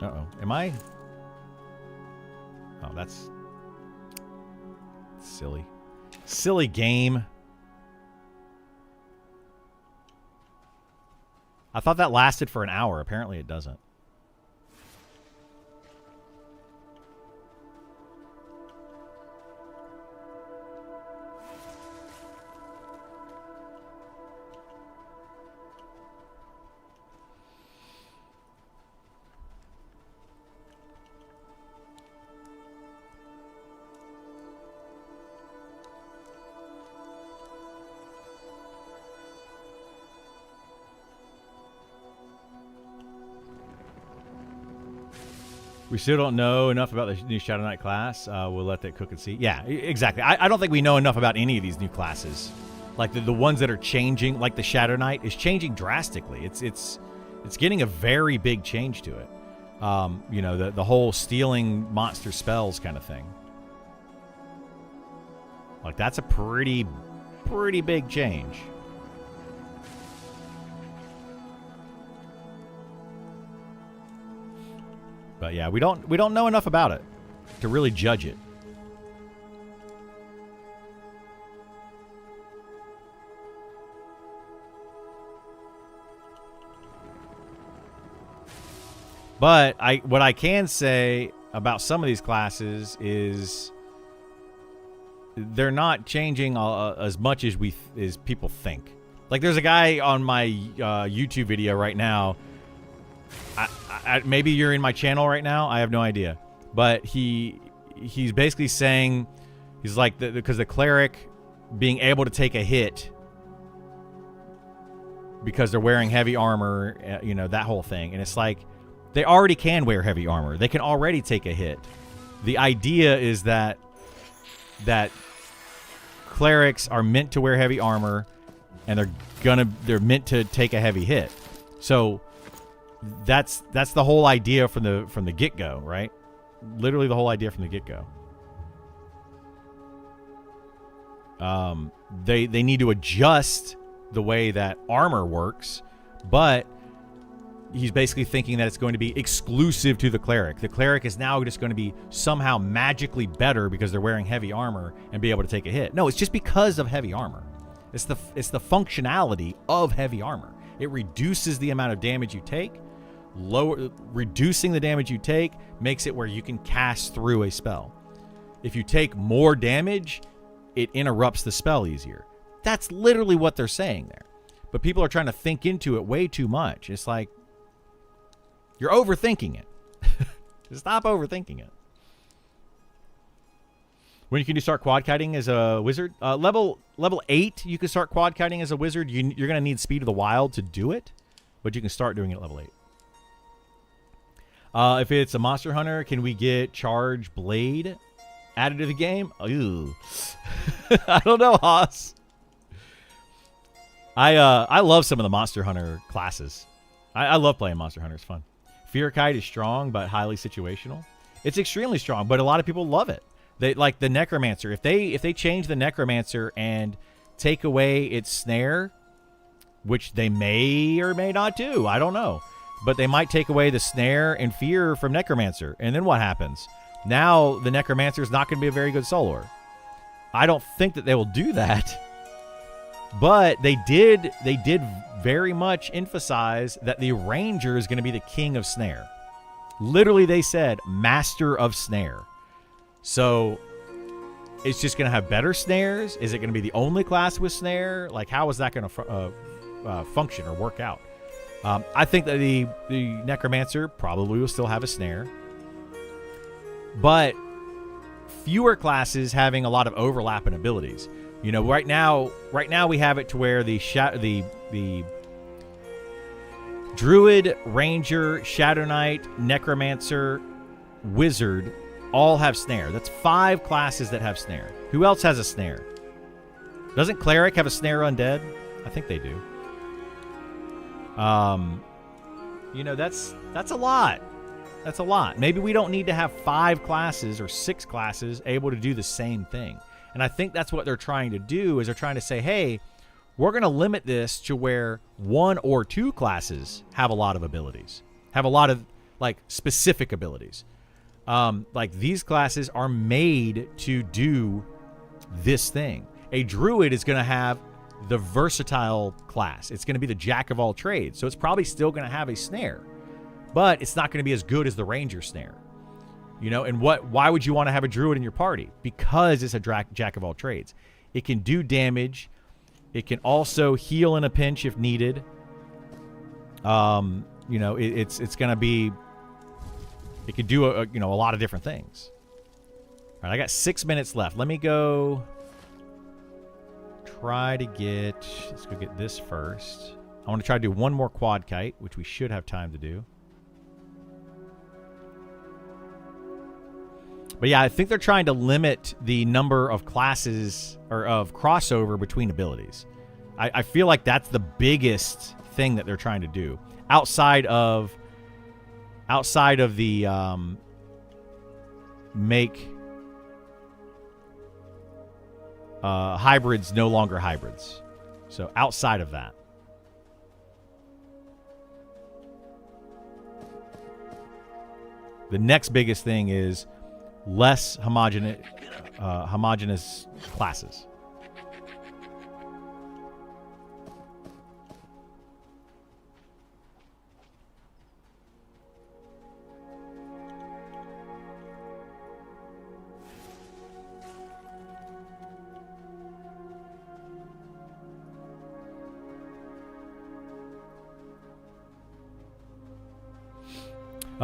Uh-oh. Am I? Oh, that's silly. Silly game. I thought that lasted for an hour. Apparently it doesn't. We still don't know enough about the new Shadow Knight class. We'll let that cook and see. Yeah, exactly. I don't think we know enough about any of these new classes. Like the ones that are changing, like the Shadow Knight is changing drastically. It's getting a very big change to it. You know, the whole stealing monster spells kind of thing. Like that's a pretty big change. But yeah, we don't know enough about it to really judge it. But what I can say about some of these classes is they're not changing as much as as people think. Like there's a guy on my YouTube video right now. Maybe you're in my channel right now. I have no idea. But he's basically saying, he's like, because the cleric being able to take a hit because they're wearing heavy armor, you know, that whole thing. And it's like, they already can wear heavy armor. They can already take a hit. The idea is that clerics are meant to wear heavy armor and they're meant to take a heavy hit. So that's the whole idea from the get-go, right? Literally the whole idea from the get-go. They need to adjust the way that armor works, but he's basically thinking that it's going to be exclusive to the cleric. The cleric is now just going to be somehow magically better because they're wearing heavy armor and be able to take a hit. No, it's just because of heavy armor. It's the functionality of heavy armor. It reduces the amount of damage you take. Reducing the damage you take makes it where you can cast through a spell. If you take more damage, it interrupts the spell easier. That's literally what they're saying there. But people are trying to think into it way too much. It's like, you're overthinking it. Stop overthinking it. When can you start quad kiting as a wizard? Level 8, you can start quad kiting as a wizard. You're going to need Speed of the Wild to do it, but you can start doing it at level 8. If it's a monster hunter, can we get Charge Blade added to the game? Ooh. I don't know, Haas. I love some of the monster hunter classes. I love playing monster hunter. It's fun. Fear Kite is strong, but highly situational. It's extremely strong, but a lot of people love it. They like the Necromancer. If they change the Necromancer and take away its snare, which they may or may not do, I don't know. But they might take away the snare and fear from Necromancer. And then what happens? Now the Necromancer is not going to be a very good soloer. I don't think that they will do that. But they did very much emphasize that the Ranger is going to be the king of snare. Literally, they said master of snare. So it's just going to have better snares. Is it going to be the only class with snare? Like, how is that going to function or work out. I think that the Necromancer probably will still have a snare, but fewer classes having a lot of overlap in abilities. You know, right now we have it to where the Druid, Ranger, Shadow Knight, Necromancer, Wizard all have snare. That's 5 classes that have snare. Who else has a snare? Doesn't Cleric have a snare undead? I think they do. You know, that's a lot. That's a lot. Maybe we don't need to have 5 classes or 6 classes able to do the same thing. And I think that's what they're trying to do, is they're trying to say, hey, we're going to limit this to where 1 or 2 classes have a lot of abilities, have a lot of like specific abilities. Like these classes are made to do this thing. A Druid is going to have the versatile class. It's going to be the jack of all trades. So it's probably still going to have a snare, but it's not going to be as good as the Ranger snare. You know, and why would you want to have a Druid in your party? Because it's a jack of all trades. It can do damage. It can also heal in a pinch if needed. You know, it's going to be, it could do a lot of different things. All right, I got 6 minutes left. Let me go try to get, let's go get this first. I want to try to do one more quad kite, which we should have time to do. But yeah, I think they're trying to limit the number of classes or of crossover between abilities. I feel like that's the biggest thing that they're trying to do outside of the make hybrids no longer hybrids. So outside of that. The next biggest thing is less homogeneous classes.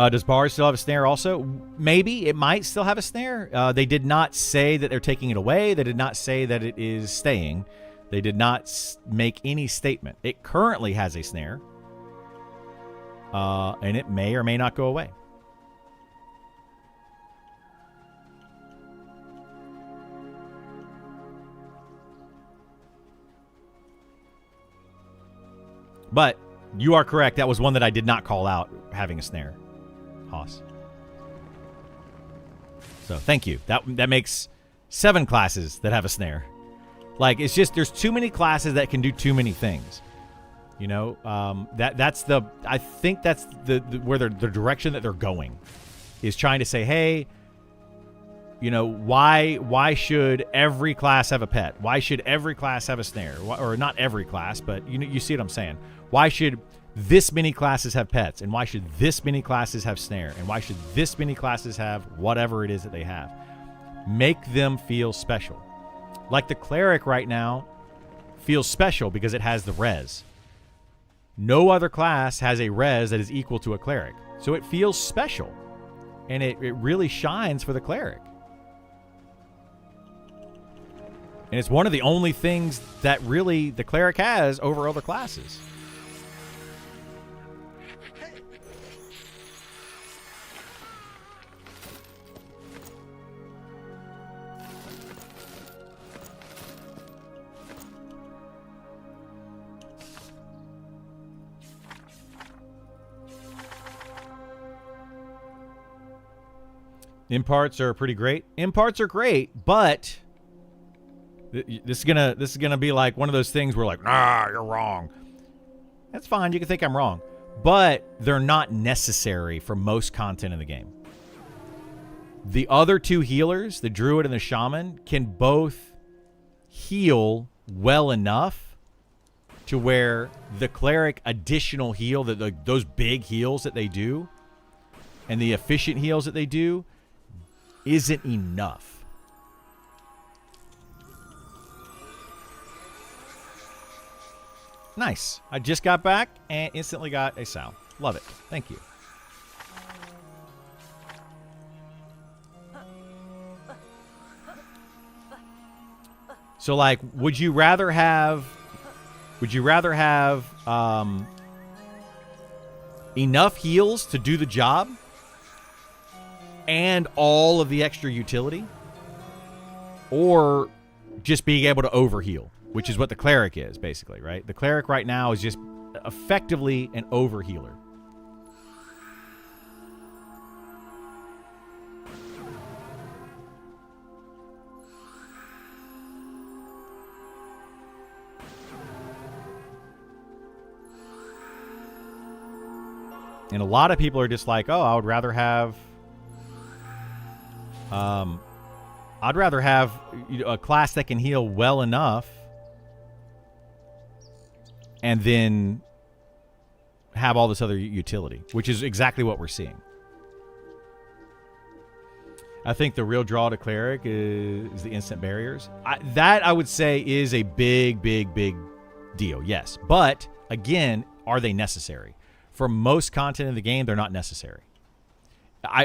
Does Bars still have a snare also? Maybe. It might still have a snare. They did not say that they're taking it away. They did not say that it is staying. They did not make any statement. It currently has a snare. And it may or may not go away. But you are correct. That was one that I did not call out, having a snare. Hoss. So thank you. That makes 7 classes that have a snare. Like, it's just there's too many classes that can do too many things. You know, I think that's the direction that they're going, is trying to say, hey, you know, why should every class have a pet? Why should every class have a snare? Or not every class, but you see what I'm saying. Why should this many classes have pets? And why should this many classes have snare? And why should this many classes have whatever it is that they have? Make them feel special. Like the Cleric right now feels special because it has the res. No other class has a res that is equal to a Cleric. So it feels special. And it really shines for the Cleric. And it's one of the only things that really the Cleric has over other classes. Imparts are pretty great. Imparts are great, but this is gonna be like one of those things where like, nah, you're wrong. That's fine. You can think I'm wrong, but they're not necessary for most content in the game. The other 2 healers, the Druid and the Shaman, can both heal well enough to where the Cleric additional heal, those big heals that they do, and the efficient heals that they do, isn't enough. Nice. I just got back and instantly got a sow. Love it. Thank you. So, like, would you rather have enough heals to do the job and all of the extra utility, or just being able to overheal, which is what the cleric is, basically, right? The cleric right now is just effectively an overhealer. And a lot of people are just like, oh, I'd rather have a class that can heal well enough and then have all this other utility, which is exactly what we're seeing. I think the real draw to cleric is the instant barriers. That I would say is a big deal, yes. But, again, are they necessary? For most content in the game, they're not necessary.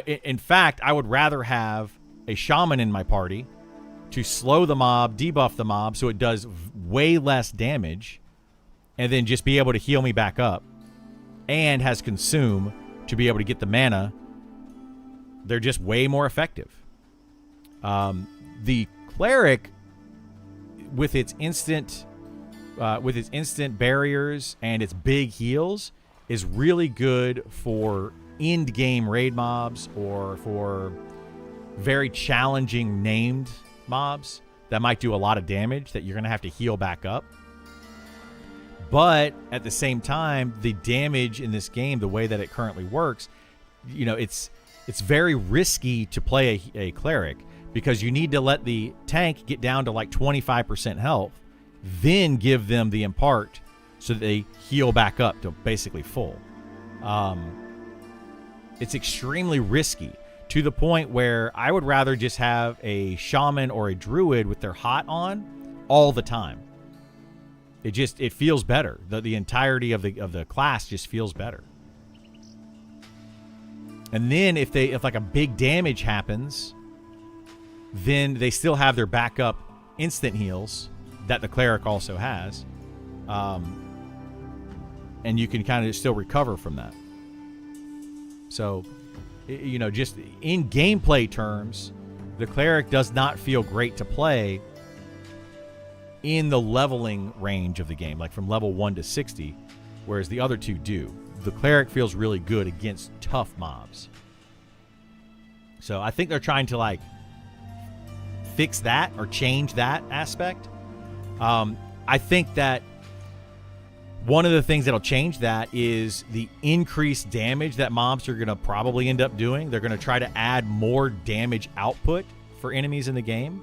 In fact, I would rather have a shaman in my party to slow the mob, debuff the mob, so it does way less damage, and then just be able to heal me back up, and has consume to be able to get the mana. They're just way more effective. The cleric, with its instant barriers and its big heals, is really good for end game raid mobs or for very challenging named mobs that might do a lot of damage that you're going to have to heal back up. But at the same time, the damage in this game, the way that it currently works, it's very risky to play a cleric, because you need to let the tank get down to like 25% health, then give them the impart so that they heal back up to basically full. It's extremely risky, to the point where I would rather just have a shaman or a druid with their hot on all the time. It feels better. The entirety of the class just feels better. And then if like a big damage happens, then they still have their backup instant heals that the cleric also has. And you can kind of still recover from that. So, just in gameplay terms, the cleric does not feel great to play in the leveling range of the game, like from level 1 to 60, whereas the other two do. The cleric feels really good against tough mobs. So I think they're trying to like fix that or change that aspect. I think that one of the things that'll change that is the increased damage that mobs are going to probably end up doing. They're going to try to add more damage output for enemies in the game,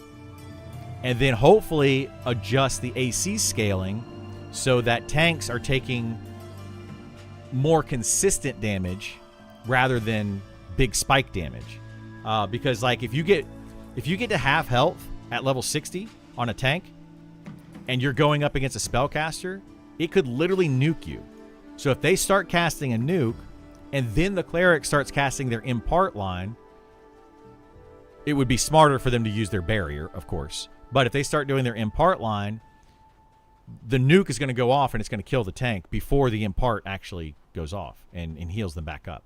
and then hopefully adjust the AC scaling so that tanks are taking more consistent damage rather than big spike damage. Because like if you get to half health at level 60 on a tank and you're going up against a spellcaster, it could literally nuke you. So if they start casting a nuke and then the cleric starts casting their impart line, it would be smarter for them to use their barrier, of course. But if they start doing their impart line, the nuke is going to go off and it's going to kill the tank before the impart actually goes off and heals them back up.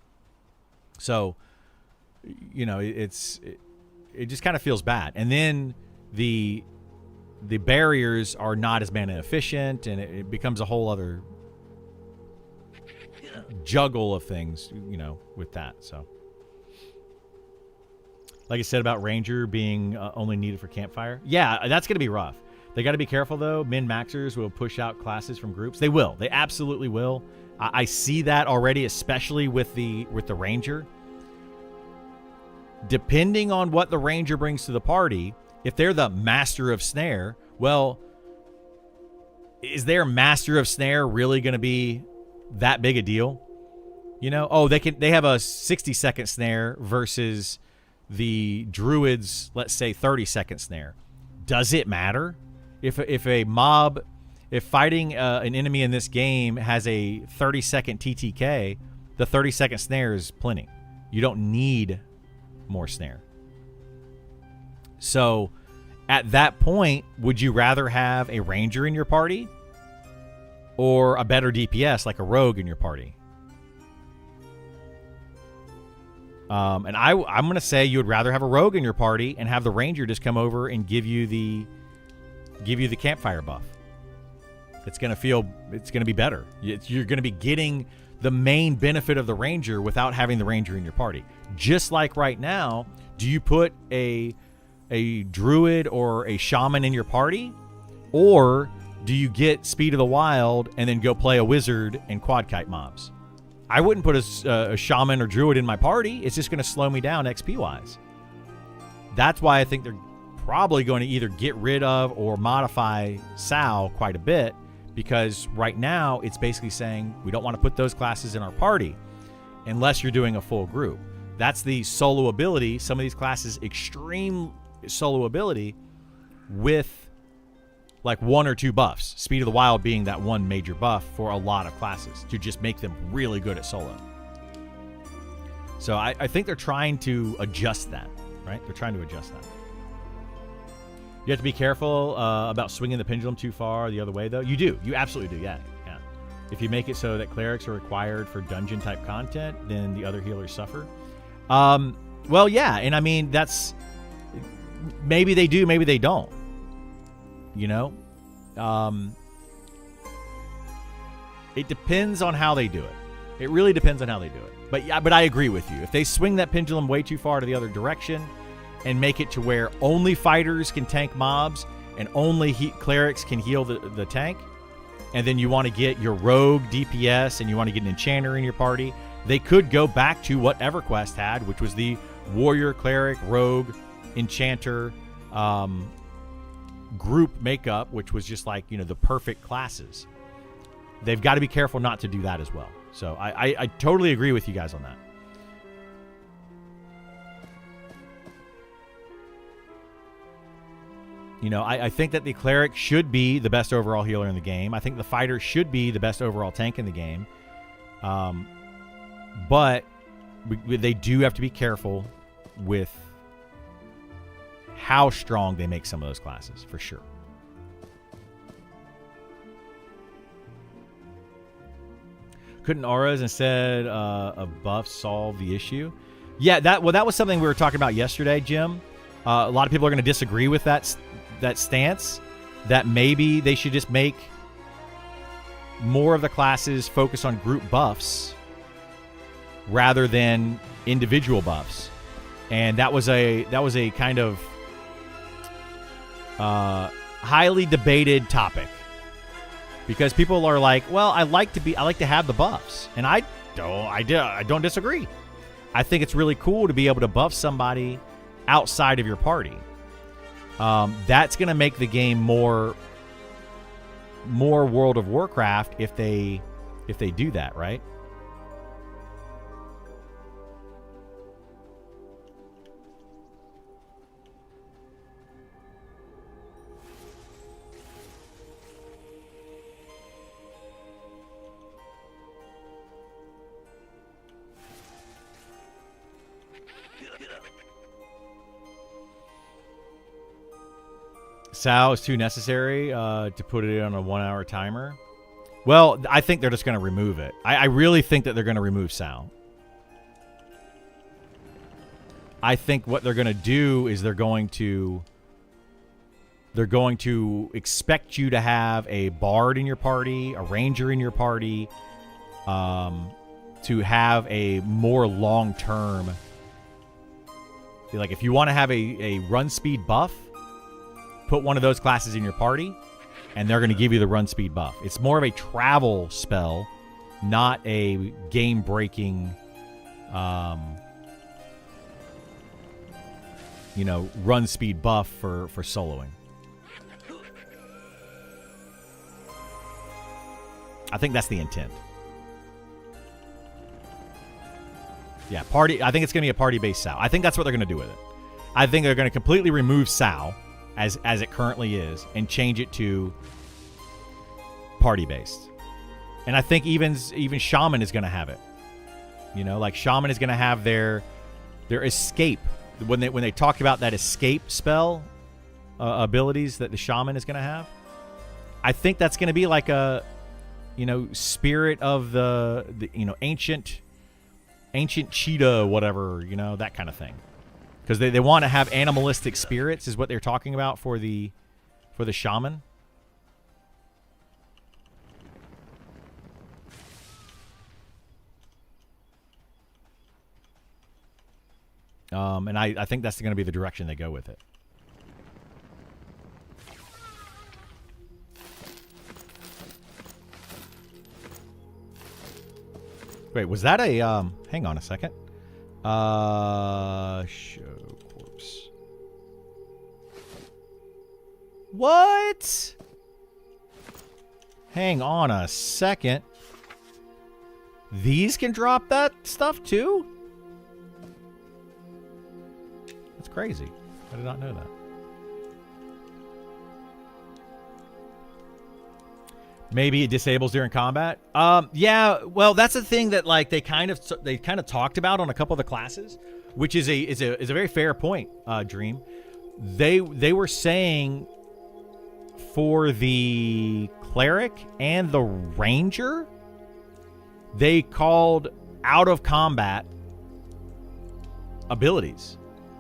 So, it just kind of feels bad. And then the barriers are not as mana efficient, and it becomes a whole other juggle of things, with that. So, like I said about Ranger being only needed for campfire. Yeah, that's going to be rough. They got to be careful, though. Min-maxers will push out classes from groups. They will. They absolutely will. I see that already, especially with the Ranger. Depending on what the Ranger brings to the party, if they're the master of snare, well, is their master of snare really going to be that big a deal? They have a 60-second snare versus the druid's, let's say, 30-second snare. Does it matter? If a mob if fighting an enemy in this game has a 30-second TTK, the 30-second snare is plenty. You don't need more snare. So at that point, would you rather have a ranger in your party or a better DPS like a rogue in your party? And I'm going to say you would rather have a rogue in your party and have the ranger just come over and give you the campfire buff. It's going to be better. You're going to be getting the main benefit of the ranger without having the ranger in your party. Just like right now, do you put a druid or a shaman in your party, or do you get speed of the wild and then go play a wizard and quad kite mobs? I wouldn't put a shaman or druid in my party. It's just going to slow me down XP wise. That's why I think they're probably going to either get rid of or modify Sao quite a bit, because right now it's basically saying we don't want to put those classes in our party unless you're doing a full group. That's the solo ability. Some of these classes, extreme solo ability with like 1 or 2 buffs. Speed of the Wild being that one major buff for a lot of classes to just make them really good at solo. So I think they're trying to adjust that, right? They're trying to adjust that. You have to be careful about swinging the pendulum too far the other way, though. You do. You absolutely do, yeah. If you make it so that clerics are required for dungeon-type content, then the other healers suffer. Well, yeah, and I mean, that's... Maybe they do, maybe they don't. You know? It depends on how they do it. It really depends on how they do it. But yeah, but I agree with you. If they swing that pendulum way too far to the other direction and make it to where only fighters can tank mobs and only clerics can heal the tank, and then you want to get your rogue DPS and you want to get an enchanter in your party, they could go back to what EverQuest had, which was the warrior, cleric, rogue, enchanter group makeup, which was just like, you know, the perfect classes. They've got to be careful not to do that as well. So I totally agree with you guys on that. You know, I think that the cleric should be the best overall healer in the game. I think the fighter should be the best overall tank in the game. But they do have to be careful with how strong they make some of those classes, for sure. Couldn't auras instead of buffs solve the issue? Yeah, that was something we were talking about yesterday, Jim. A lot of people are going to disagree with that stance, that maybe they should just make more of the classes focus on group buffs rather than individual buffs. And that was a kind of highly debated topic, because people are like, well, I like to have the buffs, and I don't disagree. I think it's really cool to be able to buff somebody outside of your party. That's going to make the game more World of Warcraft if they do that, right? Sao is too necessary to put it on a 1-hour timer. Well, I think they're just going to remove it. I really think that they're going to remove Sao. I think what they're going to do is they're going to expect you to have a bard in your party, a ranger in your party, to have a more long-term. Like, if you want to have a run speed buff, put one of those classes in your party, and they're going to give you the run speed buff. It's more of a travel spell, not a game-breaking, run speed buff for soloing. I think that's the intent. Yeah, party. I think it's going to be a party-based Sao. I think that's what they're going to do with it. I think they're going to completely remove Sao as it currently is and change it to party based, and I think even shaman is going to have it. You know, like shaman is going to have their escape when they talked about that escape spell abilities that the shaman is going to have. I think that's going to be like a, you know, spirit of the you know, ancient cheetah, whatever, you know, that kind of thing. Because they want to have animalistic spirits is what they're talking about for the shaman. And I think that's going to be the direction they go with it. Wait, was that a hang on a second. Show corpse. What? Hang on a second. These can drop that stuff too? That's crazy. I did not know that. Maybe it disables during combat. Yeah. Well, that's the thing that like they kind of talked about on a couple of the classes, which is a very fair point. Dream. They were saying for the cleric and the ranger, they called out of combat abilities.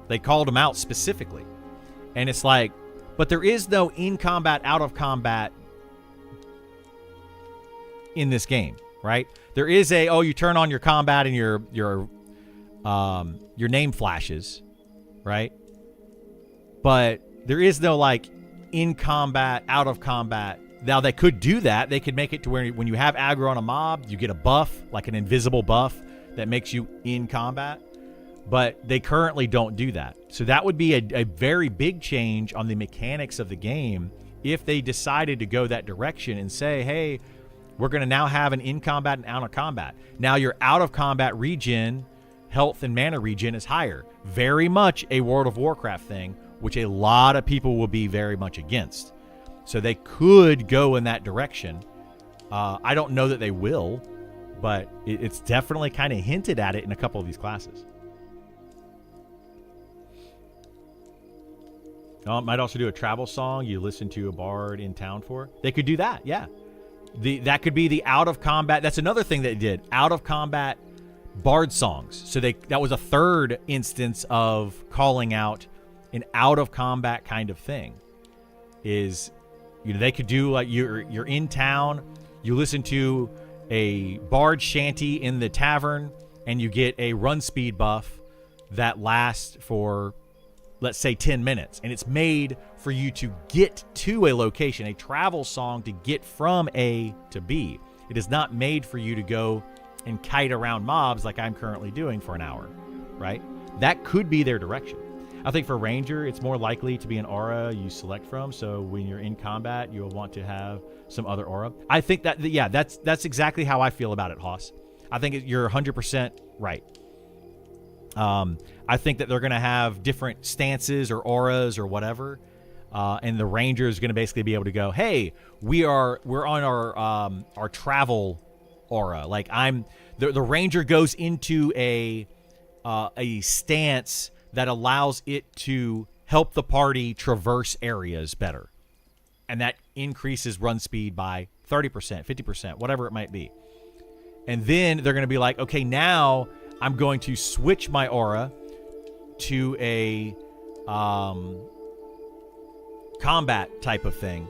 They called them out specifically, and it's like, but there is no in combat, out of combat in this game, right? There is a, oh, you turn on your combat and your name flashes, right? But there is no like in combat, out of combat. Now they could do that. They could make it to where when you have aggro on a mob, you get a buff, like an invisible buff that makes you in combat. But they currently don't do that. So that would be a very big change on the mechanics of the game if they decided to go that direction and say, hey, we're going to now have an in combat and out of combat. Now your out of combat regen, health and mana regen is higher. Very much a World of Warcraft thing, which a lot of people will be very much against. So they could go in that direction. I don't know that they will, but it's definitely kind of hinted at it in a couple of these classes. Might also do a travel song you listen to a bard in town for. They could do that, yeah. That could be the out of combat. That's another thing they did. Out of combat bard songs. So that was a third instance of calling out an out of combat kind of thing. Is, you know, they could do like you're in town, you listen to a bard shanty in the tavern, and you get a run speed buff that lasts for, let's say, 10 minutes. And it's made for you to get to a location, a travel song to get from A to B. It is not made for you to go and kite around mobs like I'm currently doing for an hour, right? That could be their direction. I think for Ranger, it's more likely to be an aura you select from. So when you're in combat, you'll want to have some other aura. I think that, yeah, that's exactly how I feel about it, Hoss. I think you're 100% right. I think that they're going to have different stances or auras or whatever. And the Ranger is going to basically be able to go, hey, we're on our travel aura. Like the Ranger goes into a stance that allows it to help the party traverse areas better. And that increases run speed by 30%, 50%, whatever it might be. And then they're going to be like, okay, now I'm going to switch my aura to a combat type of thing.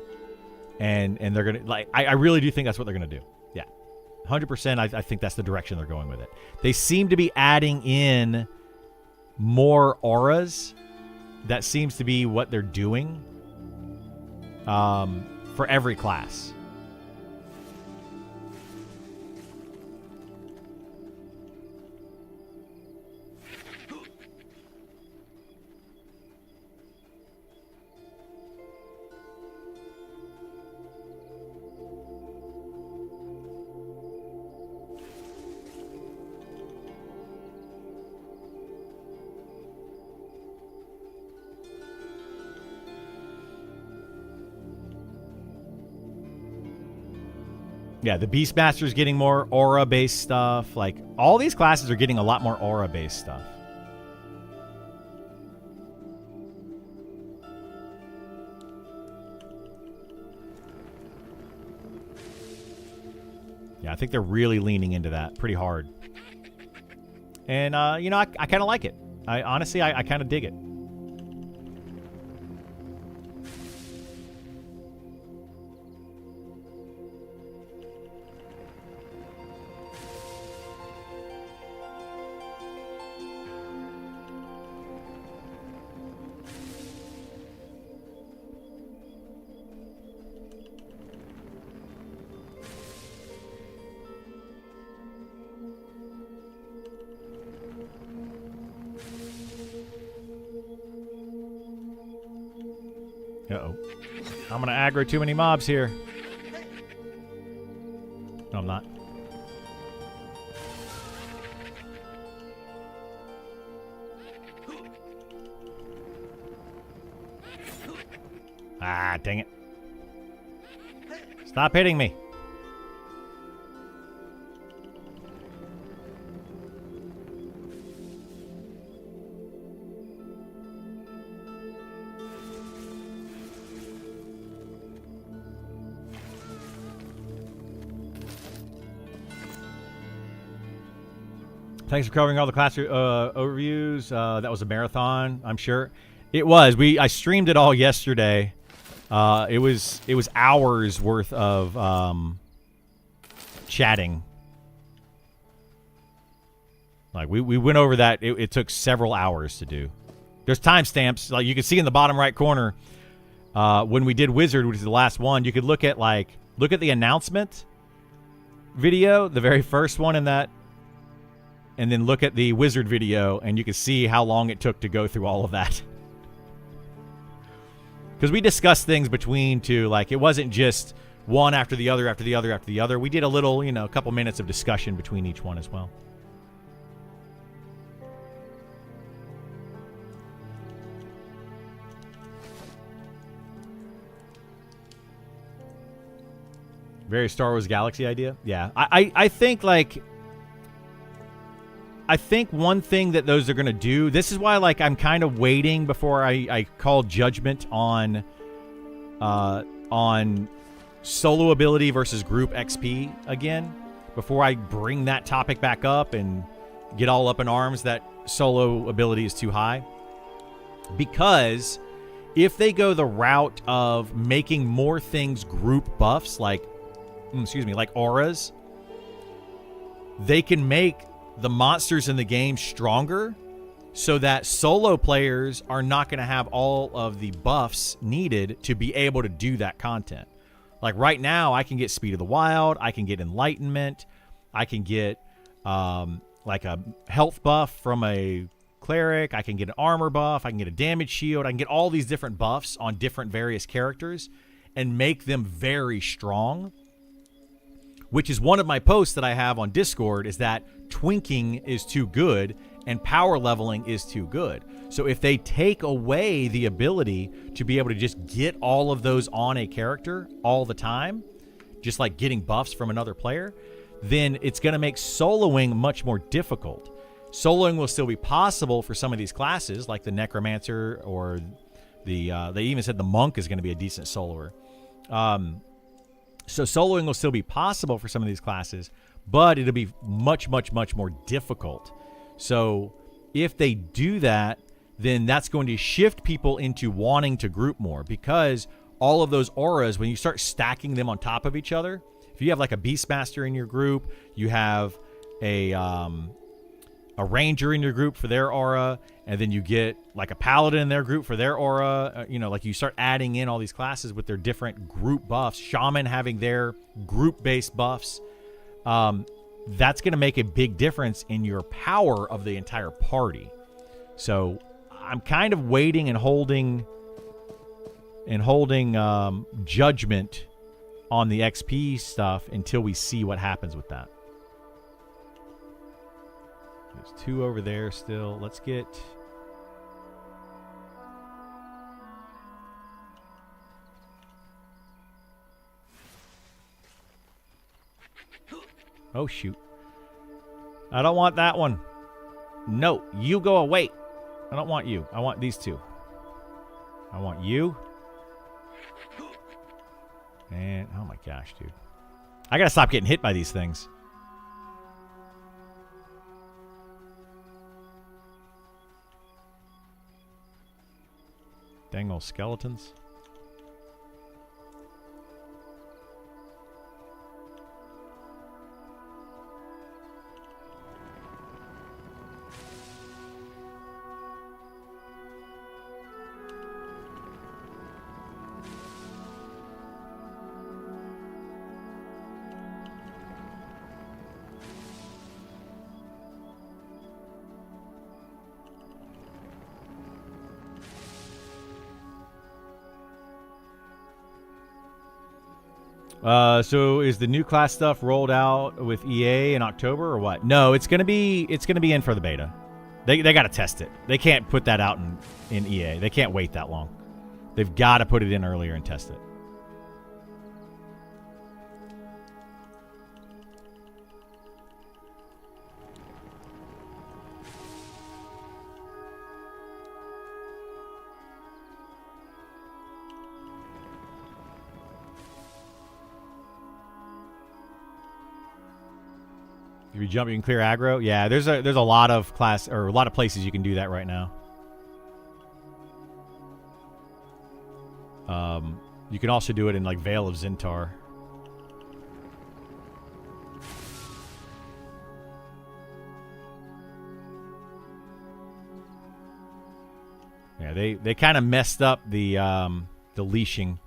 And they're going to, like, I really do think that's what they're going to do. Yeah. 100%. I think that's the direction they're going with it. They seem to be adding in more auras. That seems to be what they're doing for every class. Yeah, the Beastmaster's getting more aura-based stuff. Like, all these classes are getting a lot more aura-based stuff. Yeah, I think they're really leaning into that pretty hard. And, you know, I kind of like it. Honestly, I kind of dig it. Uh-oh. I'm going to aggro too many mobs here. No, I'm not. Ah, dang it. Stop hitting me. Thanks for covering all the class overviews. That was a marathon, I'm sure. It was. I streamed it all yesterday. It was hours worth of chatting. Like we went over that. It took several hours to do. There's timestamps. Like you can see in the bottom right corner when we did Wizard, which is the last one. You could look at the announcement video, the very first one in that. And then look at the Wizard video, and you can see how long it took to go through all of that. Because we discussed things between two, like it wasn't just one after the other, after the other, after the other. We did a little, you know, a couple minutes of discussion between each one as well. Very Star Wars Galaxy idea. Yeah, I think like... I think one thing that those are going to do, this is why like I'm kind of waiting before I call judgment on solo ability versus group XP again, before I bring that topic back up and get all up in arms that solo ability is too high. Because if they go the route of making more things group buffs, like auras, they can make the monsters in the game stronger so that solo players are not going to have all of the buffs needed to be able to do that content. Like right now, I can get Speed of the Wild, I can get Enlightenment, I can get like a health buff from a cleric, I can get an armor buff, I can get a damage shield, I can get all these different buffs on different various characters and make them very strong. Which is one of my posts that I have on Discord, is that twinking is too good and power leveling is too good. So if they take away the ability to be able to just get all of those on a character all the time, just like getting buffs from another player, then it's going to make soloing much more difficult. Soloing will still be possible for some of these classes, like the Necromancer or the they even said the Monk is going to be a decent soloer. So soloing will still be possible for some of these classes, but it'll be much, much, much more difficult. So if they do that, then that's going to shift people into wanting to group more, because all of those auras, when you start stacking them on top of each other, if you have like a Beastmaster in your group, you have a Ranger in your group for their aura, and then you get like a Paladin in their group for their aura. Like you start adding in all these classes with their different group buffs, Shaman having their group-based buffs. That's going to make a big difference in your power of the entire party. So I'm kind of waiting and holding judgment on the XP stuff until we see what happens with that. There's two over there still. Let's get... Oh, shoot. I don't want that one. No, you go away. I don't want you. I want these two. I want you. And, oh my gosh, dude. I gotta stop getting hit by these things. Dang old skeletons. So is the new class stuff rolled out with EA in October or what? No, it's gonna be in for the beta. They gotta test it. They can't put that out in EA. They can't wait that long. They've got to put it in earlier and test it. If you jump, you can clear aggro. Yeah, there's a lot of class or a lot of places you can do that right now. You can also do it in like Vale of Zintar. Yeah, they kind of messed up the leashing.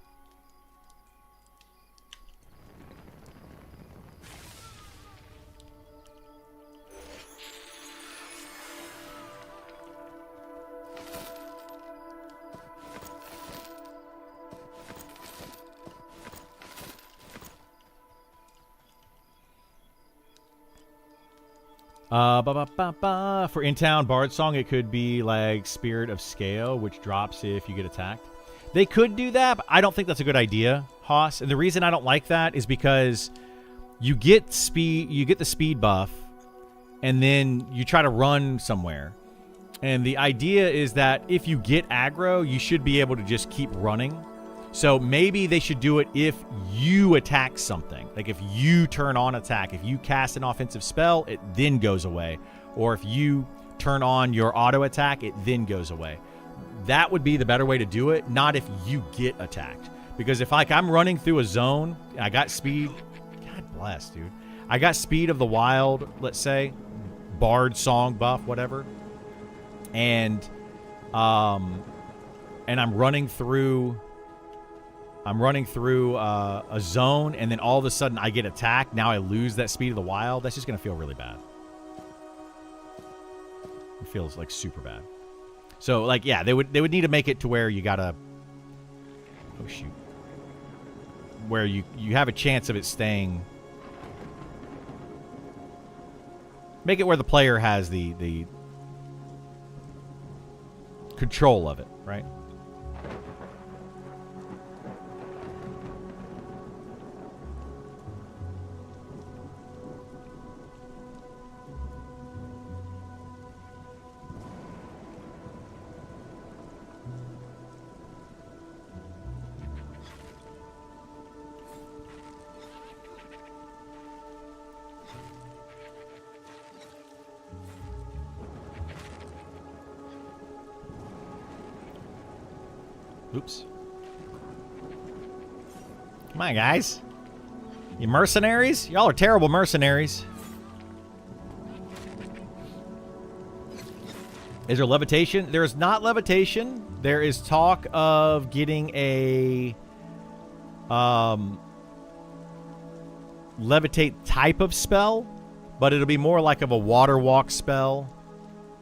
For in-town Bard Song, it could be like Spirit of Scale, which drops if you get attacked. They could do that, but I don't think that's a good idea, Haas. And the reason I don't like that is because you get the speed buff, and then you try to run somewhere. And the idea is that if you get aggro, you should be able to just keep running. So maybe they should do it if you attack something. Like if you turn on attack, if you cast an offensive spell, it then goes away. Or if you turn on your auto attack, it then goes away. That would be the better way to do it, not if you get attacked. Because if like I'm running through a zone, and I got speed, God bless, dude. I got speed of the wild, let's say, Bard Song buff, whatever. And I'm running through a zone, and then all of a sudden I get attacked. Now I lose that speed of the wild. That's just going to feel really bad. It feels like super bad. So, like, yeah, they would need to make it to where you gotta... Oh, shoot. Where you have a chance of it staying... Make it where the player has the control of it, right? Oops. Come on, guys. You mercenaries? Y'all are terrible mercenaries. Is there levitation? There is not levitation. There is talk of getting a levitate type of spell, but it'll be more like of a water walk spell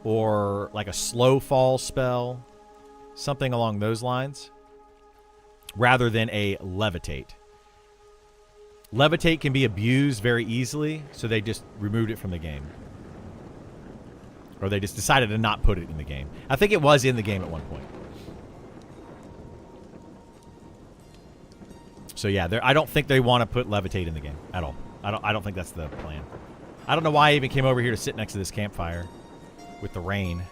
or like a slow fall spell. Something along those lines, rather than a levitate. Levitate can be abused very easily, so they just removed it from the game. Or they just decided to not put it in the game. I think it was in the game at one point. So yeah, I don't think they want to put levitate in the game at all. I don't think that's the plan. I don't know why I even came over here to sit next to this campfire with the rain.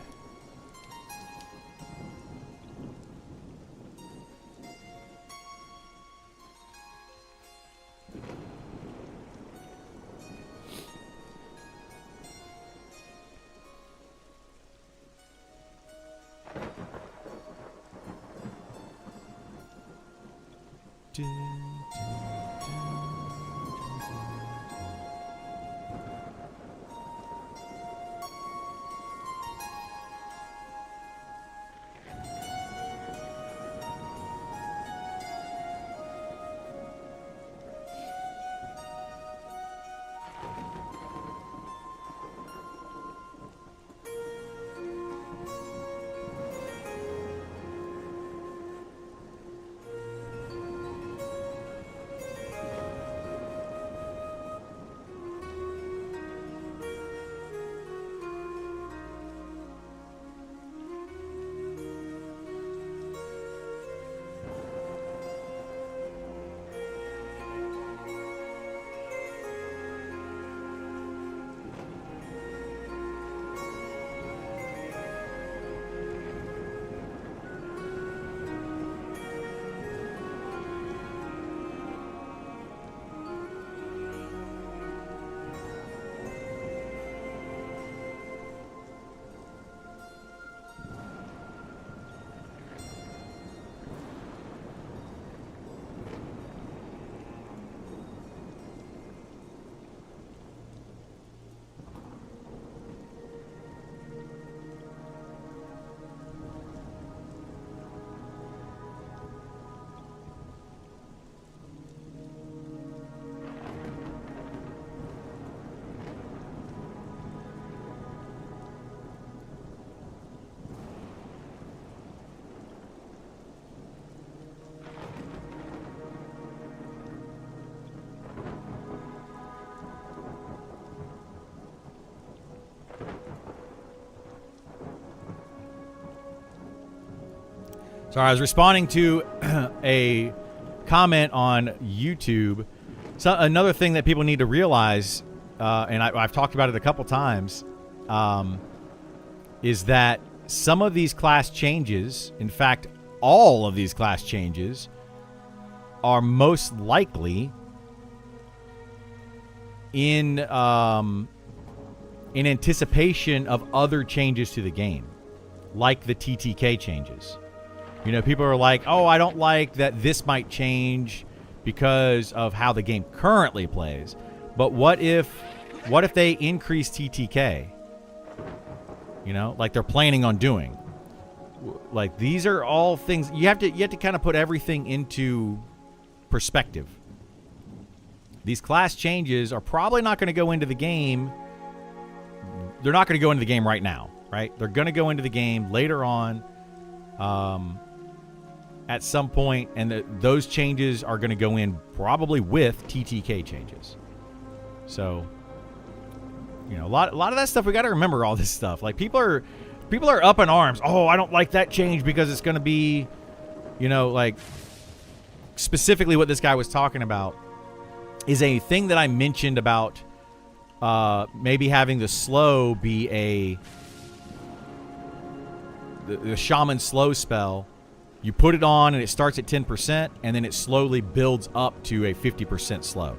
Sorry, I was responding to a comment on YouTube. So another thing that people need to realize, and I've talked about it a couple times, is that some of these class changes, in fact, all of these class changes, are most likely in anticipation of other changes to the game, like the TTK changes. You know, people are like, oh, I don't like that this might change because of how the game currently plays. But what if they increase TTK? You know, like they're planning on doing. Like, these are all things you have to kind of put everything into perspective. These class changes are probably not going to go into the game. They're not going to go into the game right now, right? They're going to go into the game later on. At some point, and those changes are going to go in probably with TTK changes. So, you know, a lot of that stuff, we got to remember all this stuff. Like, people are up in arms. Oh, I don't like that change because it's going to be, you know, like, specifically what this guy was talking about is a thing that I mentioned about maybe having the slow be the shaman slow spell. You put it on and it starts at 10%, and then it slowly builds up to a 50% slow.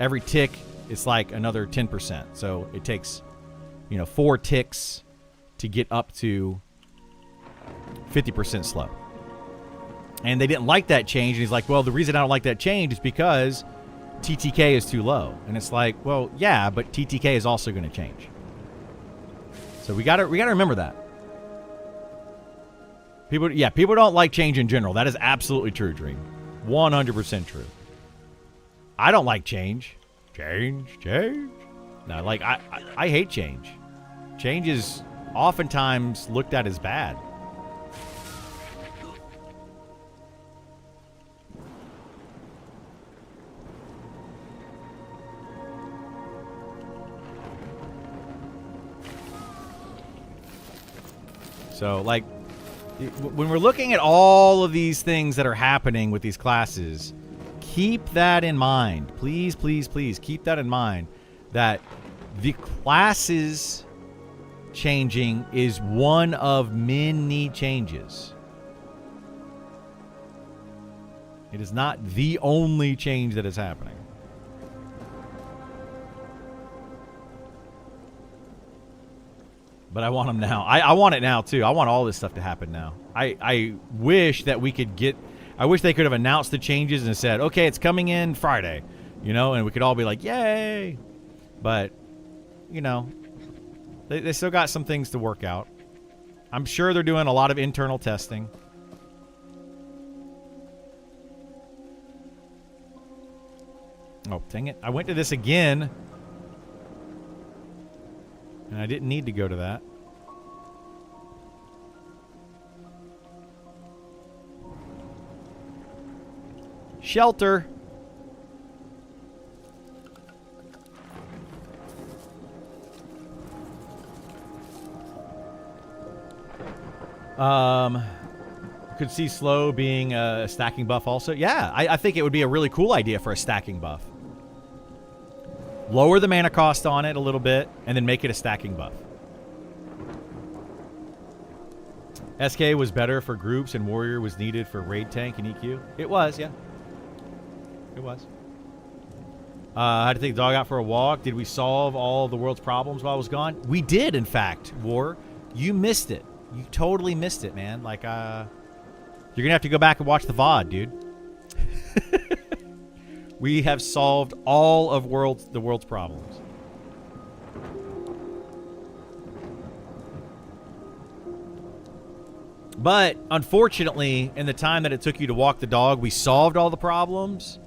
Every tick, it's like another 10%. So it takes, you know, 4 ticks to get up to 50% slow. And they didn't like that change. And he's like, well, the reason I don't like that change is because TTK is too low. And it's like, well, yeah, but TTK is also going to change. So we got to remember that. People don't like change in general. That is absolutely true, Dream. 100% true. I don't like change. Change. No, like, I hate change. Change is oftentimes looked at as bad. So, like, when we're looking at all of these things that are happening with these classes, keep that in mind. Please, please, please keep that in mind, that the classes changing is one of many changes. It is not the only change that is happening. But I want them now. I want it now, too. I want all this stuff to happen now. I wish that we could get... I wish they could have announced the changes and said, okay, it's coming in Friday. You know, and we could all be like, yay! But, you know, they still got some things to work out. I'm sure they're doing a lot of internal testing. Oh, dang it. I went to this again. And I didn't need to go to that. Shelter. Could see slow being a stacking buff also. Yeah, I think it would be a really cool idea for a stacking buff. Lower the mana cost on it a little bit, and then make it a stacking buff. SK was better for groups, and Warrior was needed for raid tank and EQ. It was, yeah. It was. I had to take the dog out for a walk. Did we solve all the world's problems while I was gone? We did, in fact, War. You missed it. You totally missed it, man. Like, you're going to have to go back and watch the VOD, dude. We have solved all of the world's problems. But, unfortunately, in the time that it took you to walk the dog, we solved all the problems,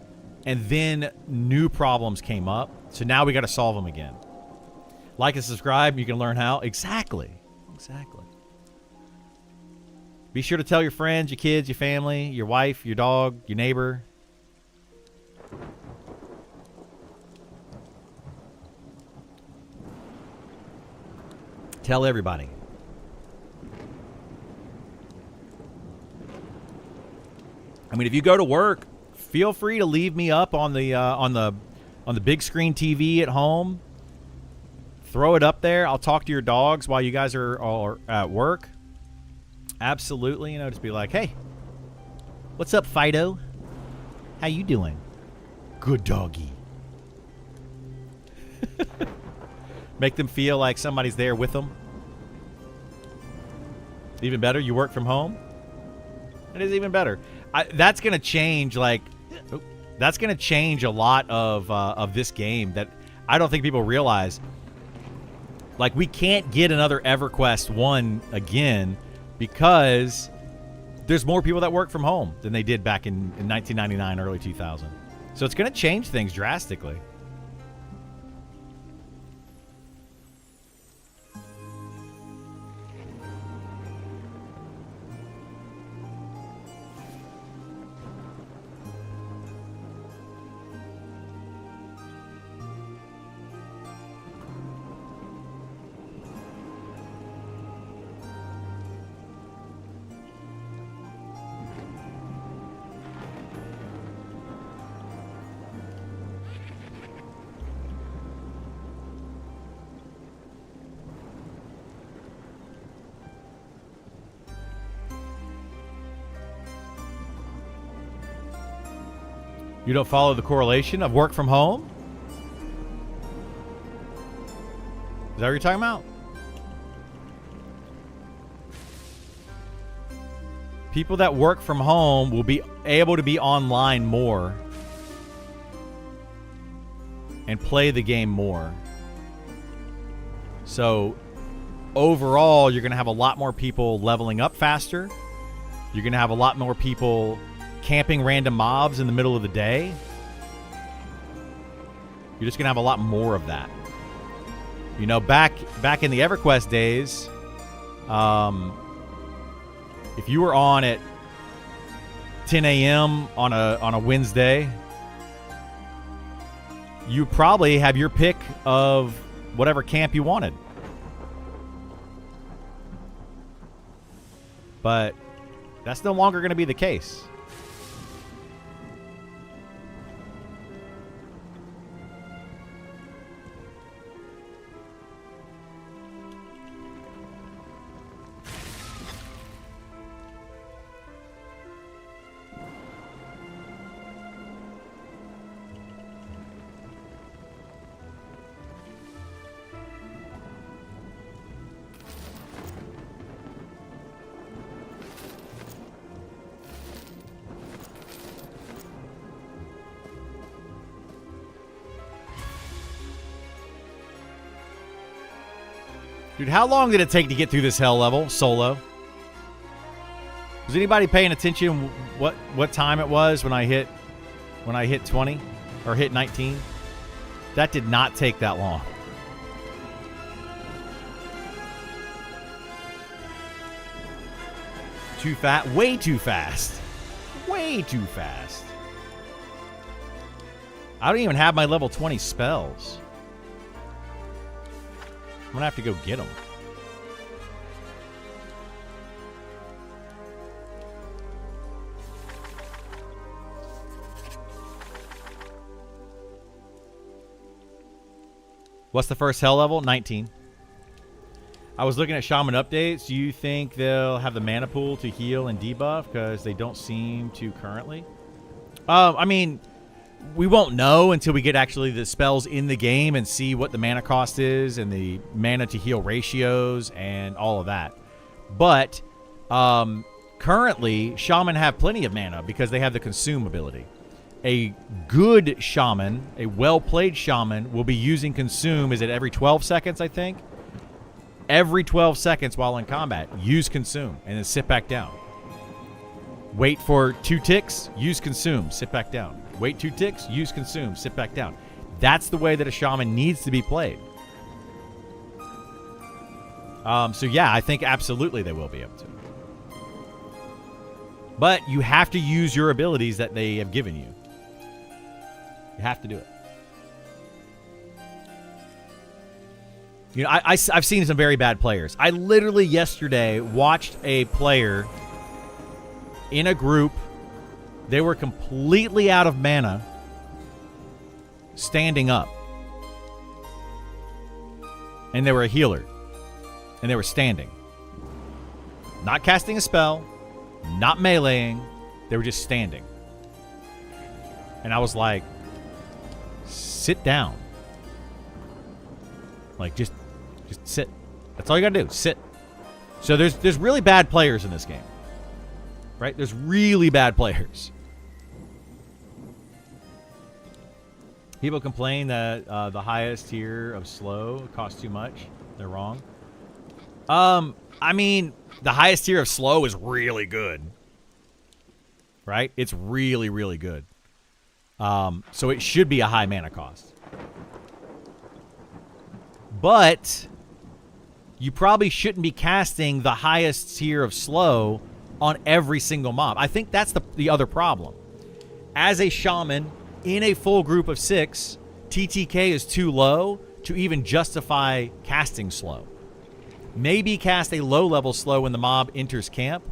and then new problems came up. So now we got to solve them again. Like and subscribe. You can learn how. Exactly. Exactly. Be sure to tell your friends, your kids, your family, your wife, your dog, your neighbor. Tell everybody. I mean, if you go to work, feel free to leave me up on the big screen TV at home. Throw it up there. I'll talk to your dogs while you guys are at work. Absolutely, you know, just be like, hey, what's up, Fido? How you doing? Good doggy. Make them feel like somebody's there with them. Even better, you work from home. It is even better. That's gonna change. That's gonna change a lot of this game that I don't think people realize. Like, we can't get another EverQuest 1 again because there's more people that work from home than they did back in 1999, early 2000. So it's gonna change things drastically. You don't follow the correlation of work from home? Is that what you're talking about? People that work from home will be able to be online more and play the game more. So overall, you're going to have a lot more people leveling up faster. You're going to have a lot more people camping random mobs in the middle of the day. You're just going to have a lot more of that. You know, back in the EverQuest days, if you were on at 10 a.m. on a Wednesday, you probably have your pick of whatever camp you wanted. But that's no longer going to be the case. Dude, how long did it take to get through this hell level solo? Was anybody paying attention what time it was when I hit 20 or hit 19? That did not take that long. Too fast, way too fast. Way too fast. I don't even have my level 20 spells. I'm gonna have to go get them. What's the first hell level? 19. I was looking at Shaman updates. Do you think they'll have the mana pool to heal and debuff? Because they don't seem to currently. I mean, we won't know until we get actually the spells in the game and see what the mana cost is and the mana to heal ratios and all of that. But currently, Shaman have plenty of mana because they have the consume ability. A good Shaman, a well-played Shaman, will be using consume. Is it every 12 seconds, I think? Every 12 seconds while in combat, use consume and then sit back down. Wait for 2 ticks, use consume, sit back down. Wait 2 ticks, use consume, sit back down. That's the way that a shaman needs to be played. So yeah, I think absolutely they will be able to. But you have to use your abilities that they have given you. You have to do it. You know, I've seen some very bad players. I literally yesterday watched a player in a group. They were completely out of mana, standing up. And they were a healer. And they were standing. Not casting a spell, not meleeing. They were just standing. And I was like, sit down. Like, just sit. That's all you gotta do. Sit. So there's really bad players in this game. Right? There's really bad players. People complain that the highest tier of slow costs too much. They're wrong. I mean, the highest tier of slow is really good. Right? It's really, really good. So it should be a high mana cost. But you probably shouldn't be casting the highest tier of slow on every single mob. I think that's the other problem. As a shaman in a full group of 6, TTK is too low to even justify casting slow. Maybe cast a low level slow when the mob enters camp,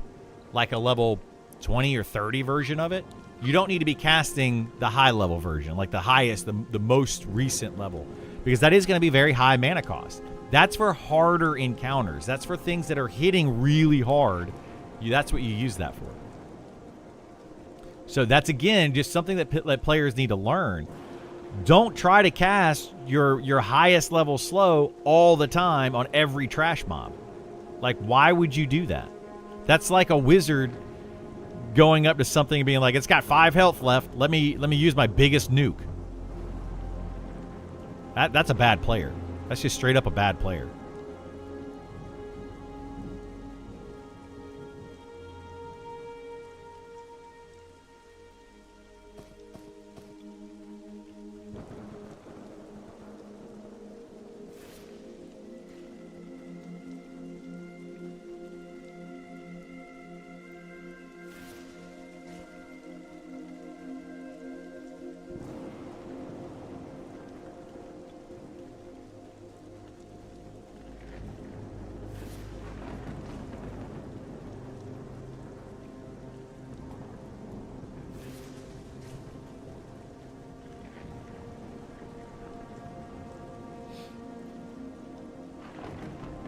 like a level 20 or 30 version of it. You don't need to be casting the high level version, like the highest, the most recent level, because that is going to be very high mana cost. That's for harder encounters. That's for things that are hitting really hard. That's what you use that for. So that's, again, just something that players need to learn. Don't try to cast your highest level slow all the time on every trash mob. Like, why would you do that? That's like a wizard going up to something and being like, it's got 5 health left. Let me use my biggest nuke. That's a bad player. That's just straight up a bad player.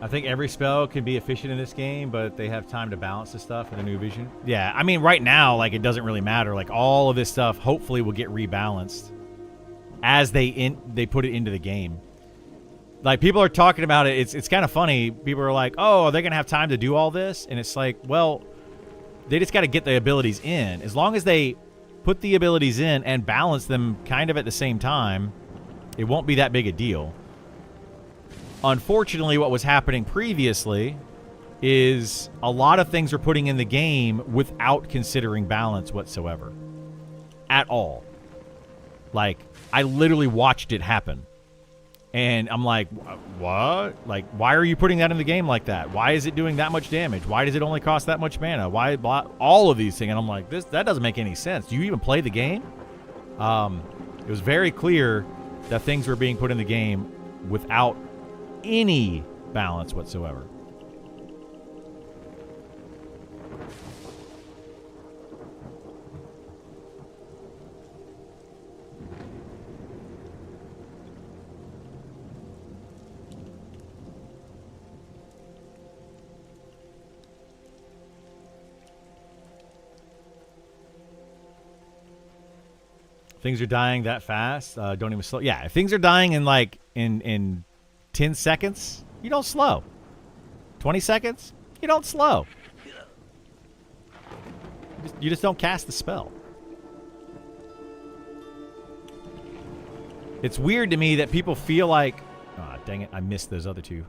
I think every spell can be efficient in this game, but they have time to balance the stuff with a new vision. Yeah, I mean, right now, like, it doesn't really matter. Like, all of this stuff hopefully will get rebalanced as they put it into the game. Like, people are talking about it. It's kind of funny. People are like, oh, are they going to have time to do all this? And it's like, well, they just got to get the abilities in. As long as they put the abilities in and balance them kind of at the same time, it won't be that big a deal. Unfortunately, what was happening previously is a lot of things are putting in the game without considering balance whatsoever. At all. Like, I literally watched it happen. And I'm like, what? Like, why are you putting that in the game like that? Why is it doing that much damage? Why does it only cost that much mana? Why all of these things? And I'm like, that doesn't make any sense. Do you even play the game? It was very clear that things were being put in the game without any balance whatsoever. Things are dying that fast. Don't even slow. Yeah, if things are dying in like in 10 seconds, you don't slow. 20 seconds, you don't slow. You just don't cast the spell. It's weird to me that people feel like, oh, dang it, I missed those other two.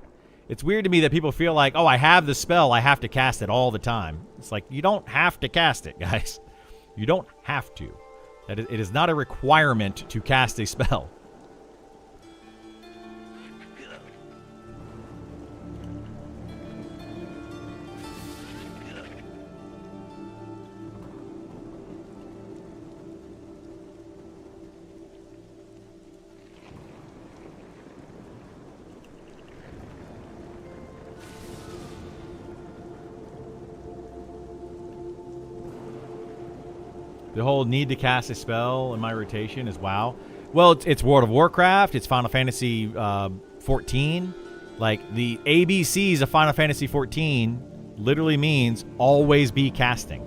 It's weird to me that people feel like, oh, I have the spell, I have to cast it all the time. It's like, you don't have to cast it, guys. You don't have to. It is not a requirement to cast a spell. The whole need to cast a spell in my rotation is WoW. Well, it's World of Warcraft. It's Final Fantasy 14. Like, the ABCs of Final Fantasy 14 literally means always be casting.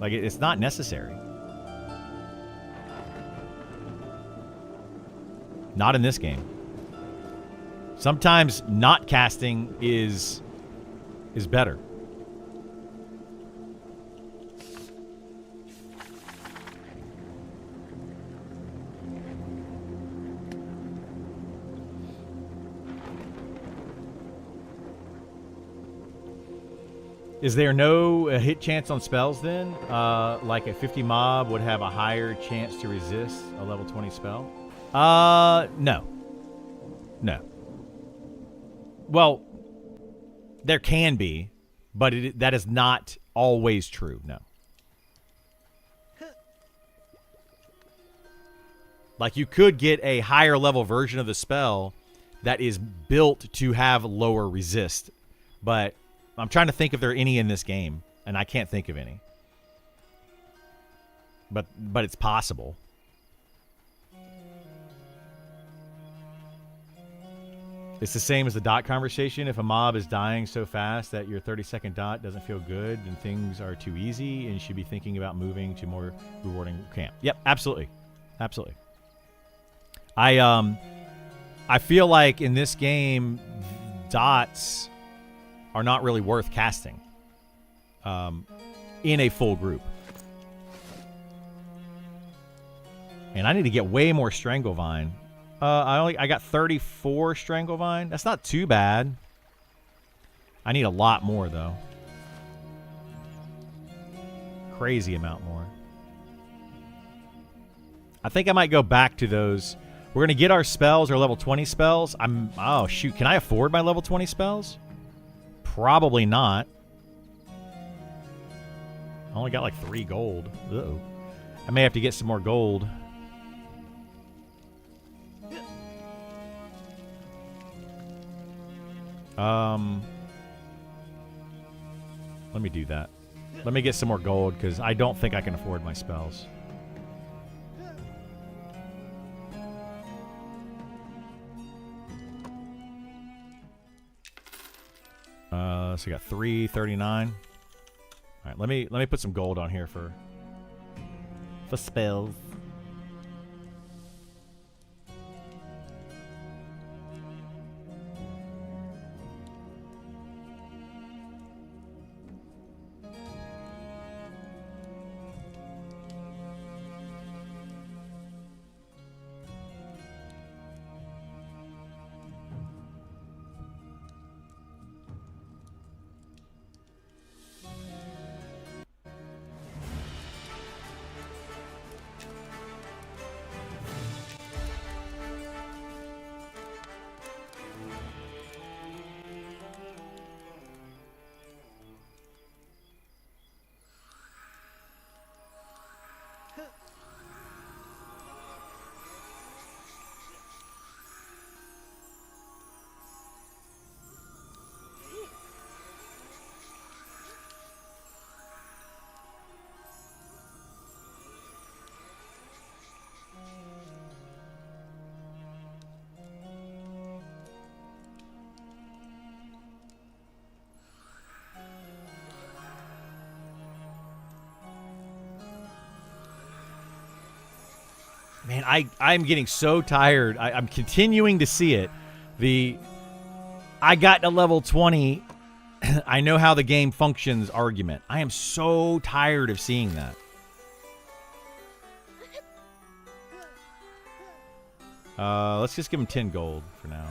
Like, it's not necessary. Not in this game. Sometimes not casting is better. Is there no hit chance on spells then? Like a 50 mob would have a higher chance to resist a level 20 spell? No. No. Well, there can be, but that is not always true, no. Like, you could get a higher level version of the spell that is built to have lower resist, but I'm trying to think if there are any in this game, and I can't think of any. But it's possible. It's the same as the dot conversation. If a mob is dying so fast that your 30-second dot doesn't feel good and things are too easy, and you should be thinking about moving to more rewarding camp. Yep, absolutely. Absolutely. I feel like in this game, dots are not really worth casting in a full group. And I need to get way more Stranglevine. I got 34 Stranglevine. That's not too bad. I need a lot more, though. Crazy amount more. I think I might go back to those. We're going to get our spells, our level 20 spells. Oh, shoot. Can I afford my level 20 spells? Probably not. I only got like 3 gold. Uh-oh. I may have to get some more gold. Let me do that. Let me get some more gold, because I don't think I can afford my spells. So we got 339. All right, let me put some gold on here for spells. Man, I'm getting so tired. I'm continuing to see it. I got to level 20. I know how the game functions argument. I am so tired of seeing that. Let's just give him 10 gold for now.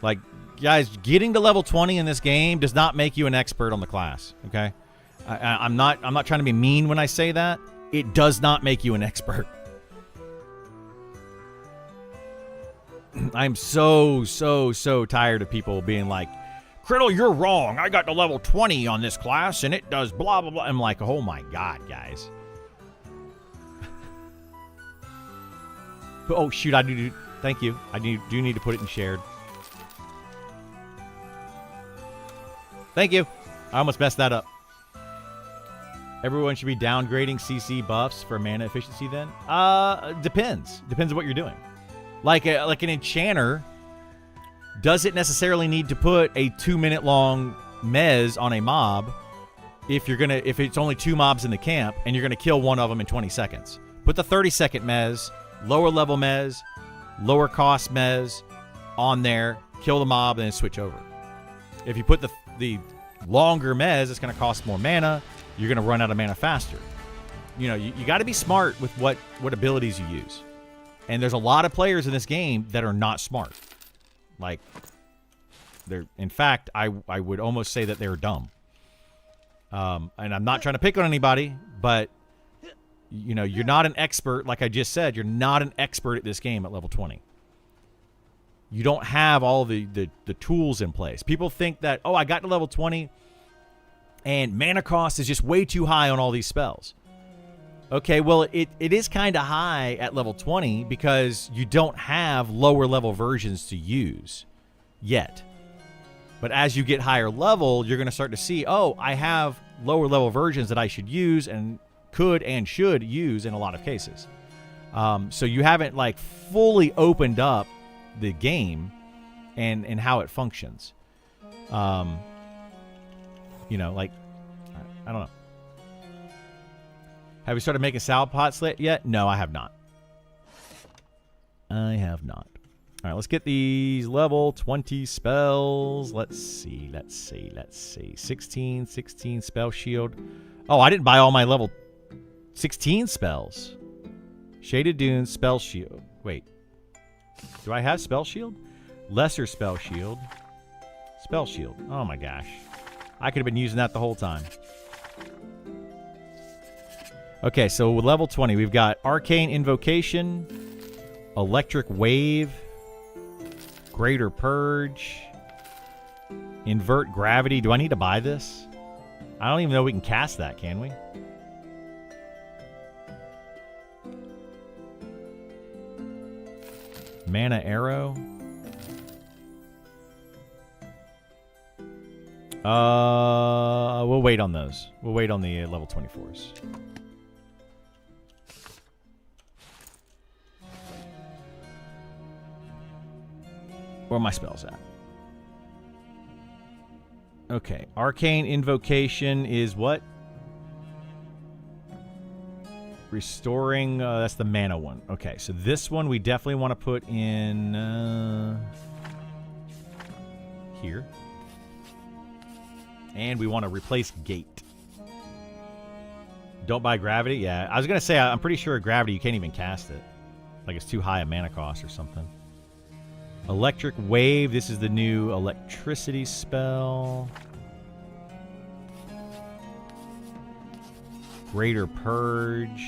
Like, guys, getting to level 20 in this game does not make you an expert on the class, okay? I'm not trying to be mean when I say that. It does not make you an expert. I'm so tired of people being like, Criddle, you're wrong. I got to level 20 on this class, and it does blah, blah, blah. I'm like, oh, my God, guys. Oh, shoot, I do. Thank you. I do need to put it in shared. Thank you. I almost messed that up. Everyone should be downgrading CC buffs for mana efficiency then? Depends. Depends on what you're doing. Like an enchanter doesn't necessarily need to put a 2-minute long mez on a mob if it's only 2 mobs in the camp and you're gonna kill one of them in 20 seconds. Put the 30-second mez, lower level mez, lower cost mez on there, kill the mob, and then switch over. If you put the longer mez, it's gonna cost more mana. You're gonna run out of mana faster. You know, you got to be smart with what abilities you use. And there's a lot of players in this game that are not smart. Like, in fact, I would almost say that they're dumb. And I'm not trying to pick on anybody, but you know, you're not an expert. Like I just said, you're not an expert at this game at level 20. You don't have all the tools in place. People think that, oh, I got to level 20 and mana cost is just way too high on all these spells. Okay, well, it is kind of high at level 20 because you don't have lower level versions to use yet. But as you get higher level, you're going to start to see, oh, I have lower level versions that I should use and could and should use in a lot of cases. So you haven't like fully opened up the game and how it functions. You know, like, I don't know. Have we started making salad pots yet? No, I have not. I have not. All right, let's get these level 20 spells. Let's see. 16 spell shield. Oh, I didn't buy all my level 16 spells. Shaded Dunes, spell shield. Wait. Do I have spell shield? Lesser spell shield. Spell shield. Oh my gosh. I could have been using that the whole time. Okay, so with level 20, we've got Arcane Invocation, Electric Wave, Greater Purge, Invert Gravity. Do I need to buy this? I don't even know we can cast that, can we? Mana Arrow. We'll wait on those. We'll wait on the level 24s. Where are my spells at? Okay. Arcane Invocation is what? Restoring, that's the mana one. Okay, so this one we definitely want to put in here. And we want to replace Gate. Don't buy Gravity? Yeah, I was going to say, I'm pretty sure Gravity, you can't even cast it. Like it's too high a mana cost or something. Electric Wave, this is the new electricity spell. Greater Purge.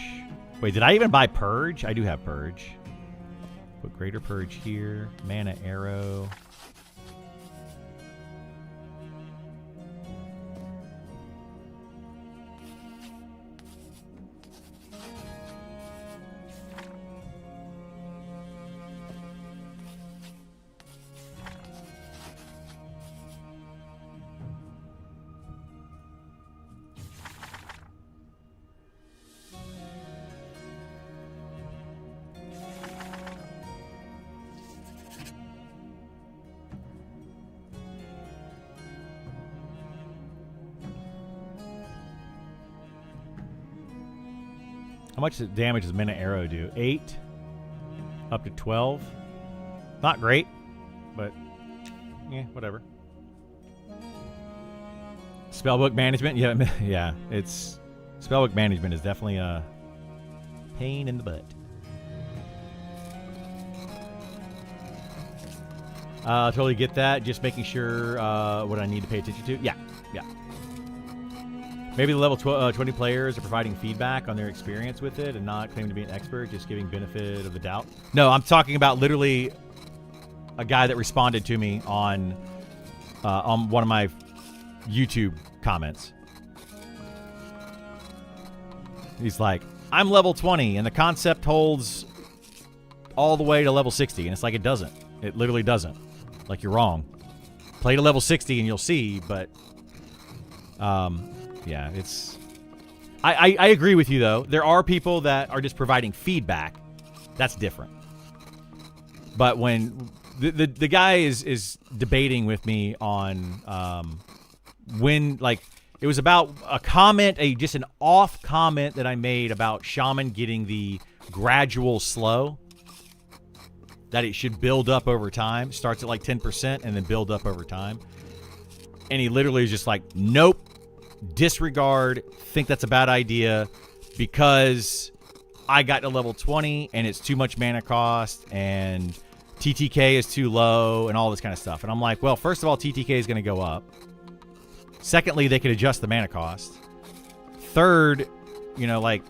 Wait, did I even buy Purge? I do have Purge. Put Greater Purge here. Mana Arrow. How much damage does Mana Arrow do? 8 up to 12. Not great, but yeah, whatever. Spellbook management, yeah. It's spellbook management is definitely a pain in the butt. Totally get that. Just making sure what I need to pay attention to. Yeah. Maybe the level 20 players are providing feedback on their experience with it and not claiming to be an expert, just giving benefit of the doubt. No, I'm talking about literally a guy that responded to me on one of my YouTube comments. He's like, I'm level 20 and the concept holds all the way to level 60. And it's like, it doesn't. It literally doesn't. Like, you're wrong. Play to level 60 and you'll see, but yeah, it's... I agree with you, though. There are people that are just providing feedback. That's different. But when the guy is debating with me on when, like, it was about a comment, just an off comment that I made about Shaman getting the gradual slow. That it should build up over time. Starts at like 10% and then build up over time. And he literally is just like, nope. Disregard. Think that's a bad idea because I got to level 20 and it's too much mana cost and TTK is too low and all this kind of stuff. And I'm like, well, first of all, TTK is going to go up. Secondly, they could adjust the mana cost. Third, like,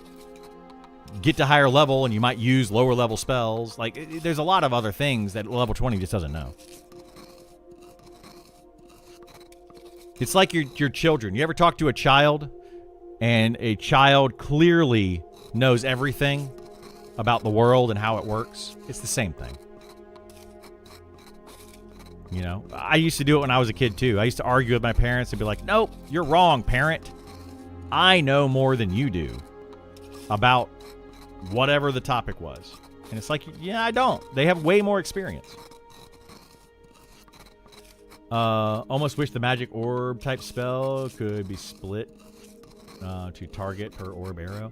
get to higher level and you might use lower level spells. Like, there's a lot of other things that level 20 just doesn't know. It's like your children. You ever talk to a child and a child clearly knows everything about the world and how it works? It's the same thing. I used to do it when I was a kid too. I used to argue with my parents and be like, nope, you're wrong, parent. I know more than you do about whatever the topic was. And it's like, yeah, I don't. They have way more experience. Almost wish the magic orb type spell could be split to target per orb arrow.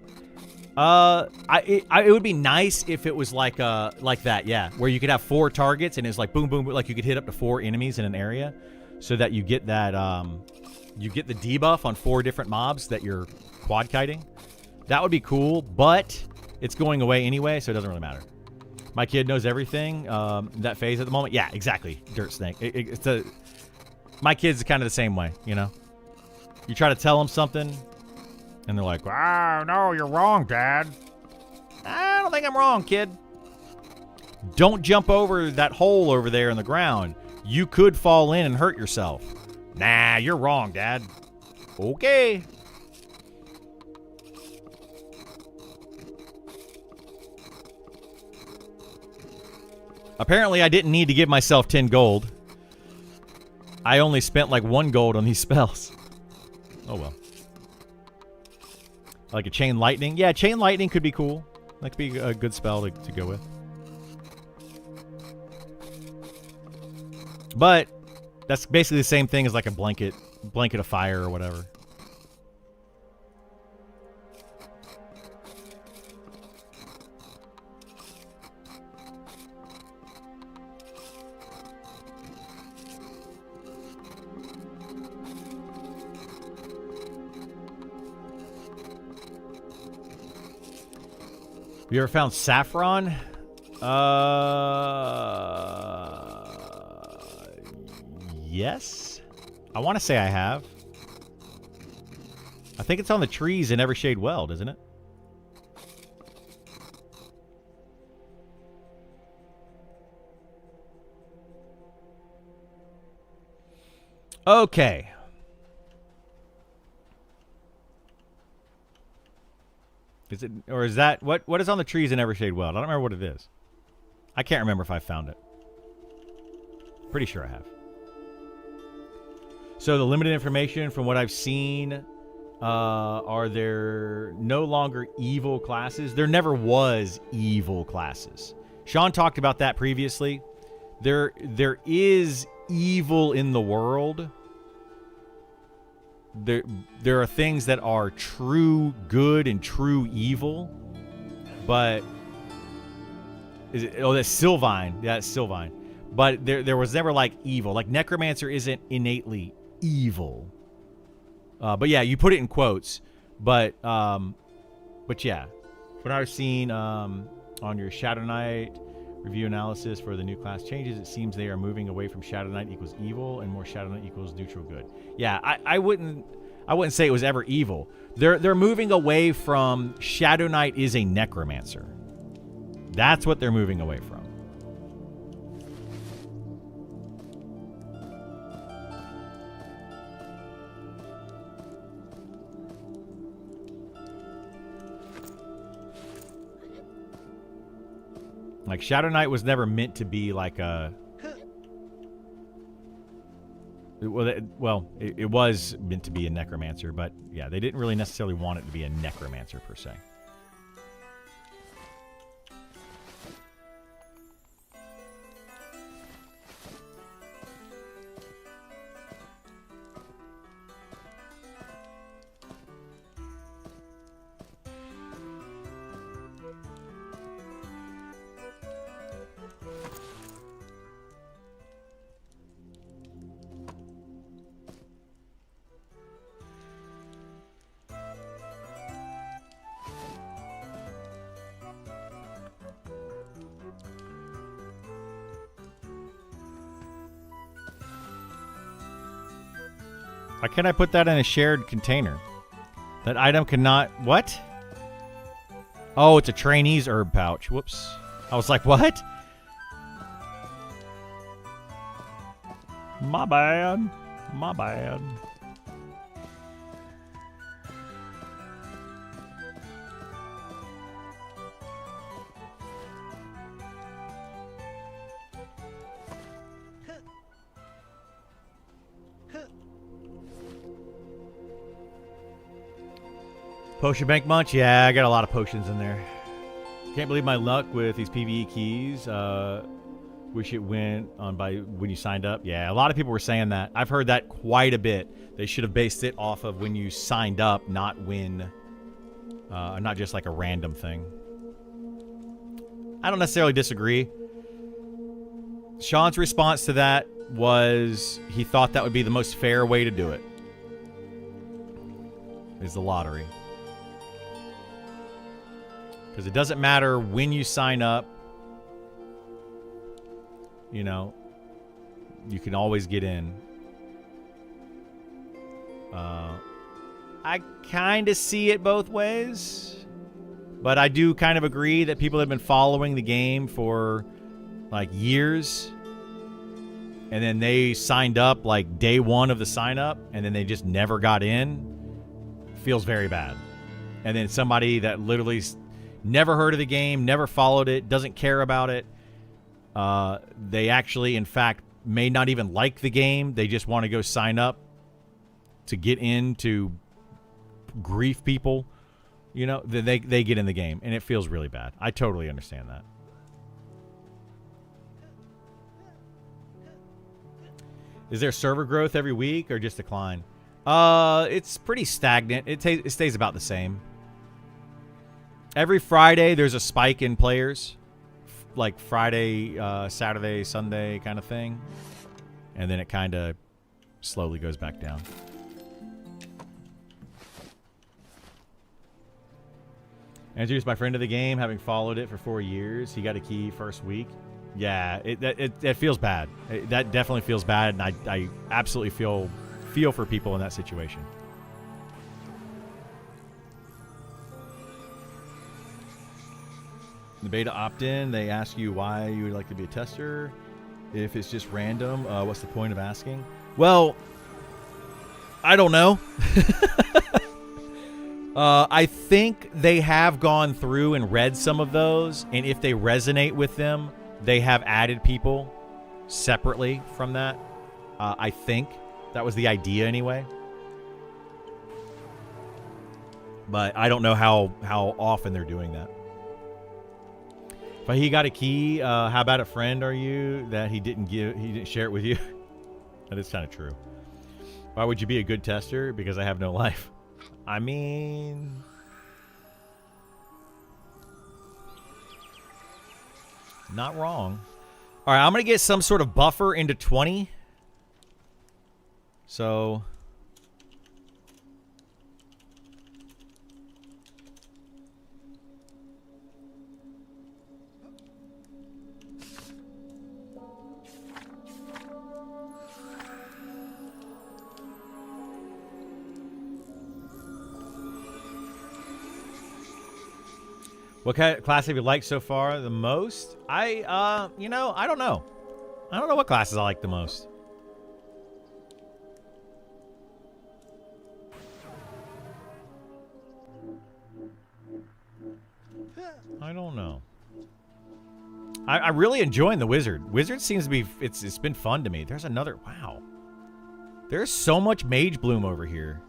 It would be nice if it was like that, yeah, where you could have 4 targets and it's like boom, boom, boom, like you could hit up to 4 enemies in an area, so that you get that you get the debuff on 4 different mobs that you're quad kiting. That would be cool, but it's going away anyway, so it doesn't really matter. My kid knows everything. That phase at the moment, yeah, exactly. Dirt Snake. My kid's kind of the same way, You try to tell them something, and they're like, "Ah, no, you're wrong, Dad." I don't think I'm wrong, kid. Don't jump over that hole over there in the ground. You could fall in and hurt yourself. Nah, you're wrong, Dad. Okay. Apparently, I didn't need to give myself 10 gold. I only spent like 1 gold on these spells. Oh, well. Like a Chain Lightning. Yeah, Chain Lightning could be cool. That could be a good spell to go with. But that's basically the same thing as like a blanket of fire or whatever. Have you ever found saffron? Yes. I want to say I have. I think it's on the trees in Evershade Weld, isn't it? Okay. Is it, or is that what is on the trees in Evershade Weld? I don't remember what it is. I can't remember if I found it. Pretty sure I have. So the limited information from what I've seen, are there no longer evil classes? There never was evil classes. Sean talked about that previously. There is evil in the world. There are things that are true good and true evil, But is it? Oh, that's Sylvine. Yeah, it's Sylvine. But there was never like evil. Like necromancer isn't innately evil. But yeah, you put it in quotes. But yeah, from what I've seen on your Shadow Knight review analysis for the new class changes, it seems they are moving away from Shadow Knight equals evil and more Shadow Knight equals neutral good. Yeah, I wouldn't say it was ever evil. They're moving away from Shadow Knight is a necromancer. That's what they're moving away from. Like, Shadow Knight was never meant to be like a... Well, it was meant to be a necromancer, but yeah, they didn't really necessarily want it to be a necromancer per se. Why can't I put that in a shared container? That item cannot... What? Oh, it's a trainee's herb pouch. Whoops. I was like, what? My bad. My bad. Potion Bank Munch? Yeah, I got a lot of potions in there. Can't believe my luck with these PvE keys. Wish it went on by when you signed up. Yeah, a lot of people were saying that. I've heard that quite a bit. They should have based it off of when you signed up, not when... not just like a random thing. I don't necessarily disagree. Sean's response to that was he thought that would be the most fair way to do it. Is the lottery. Because it doesn't matter when you sign up. You know, you can always get in. I kind of see it both ways. But I do kind of agree that people have been following the game for like years. And then they signed up like day one of the sign up. And then they just never got in. Feels very bad. And then somebody that literally never heard of the game, never followed it, doesn't care about it. They actually, in fact, may not even like the game. They just want to go sign up to get in to grief people. You know, they get in the game, and it feels really bad. I totally understand that. Is there server growth every week or just decline? It's pretty stagnant. It stays about the same. Every Friday, there's a spike in players. Like Friday, Saturday, Sunday kind of thing. And then it kind of slowly goes back down. I introduced my friend to the game, having followed it for 4 years. He got a key first week. Yeah, it feels bad. That definitely feels bad, and I absolutely feel for people in that situation. The beta opt-in, they ask you why you would like to be a tester. If it's just random, what's the point of asking? Well, I don't know. I think they have gone through and read some of those, and if they resonate with them, they have added people separately from that. I think that was the idea anyway. But I don't know how often they're doing that. But he got a key. How about a friend are you that he didn't share it with you? That is kind of true. Why would you be a good tester? Because I have no life. I mean, Not wrong. All right, I'm going to get some sort of buffer into 20. So... What kind of class have you liked so far the most? I don't know. I don't know what classes I like the most. I don't know. I really enjoying the Wizard. Wizard seems to be, it's been fun to me. There's another, wow. There's so much Mage Bloom over here.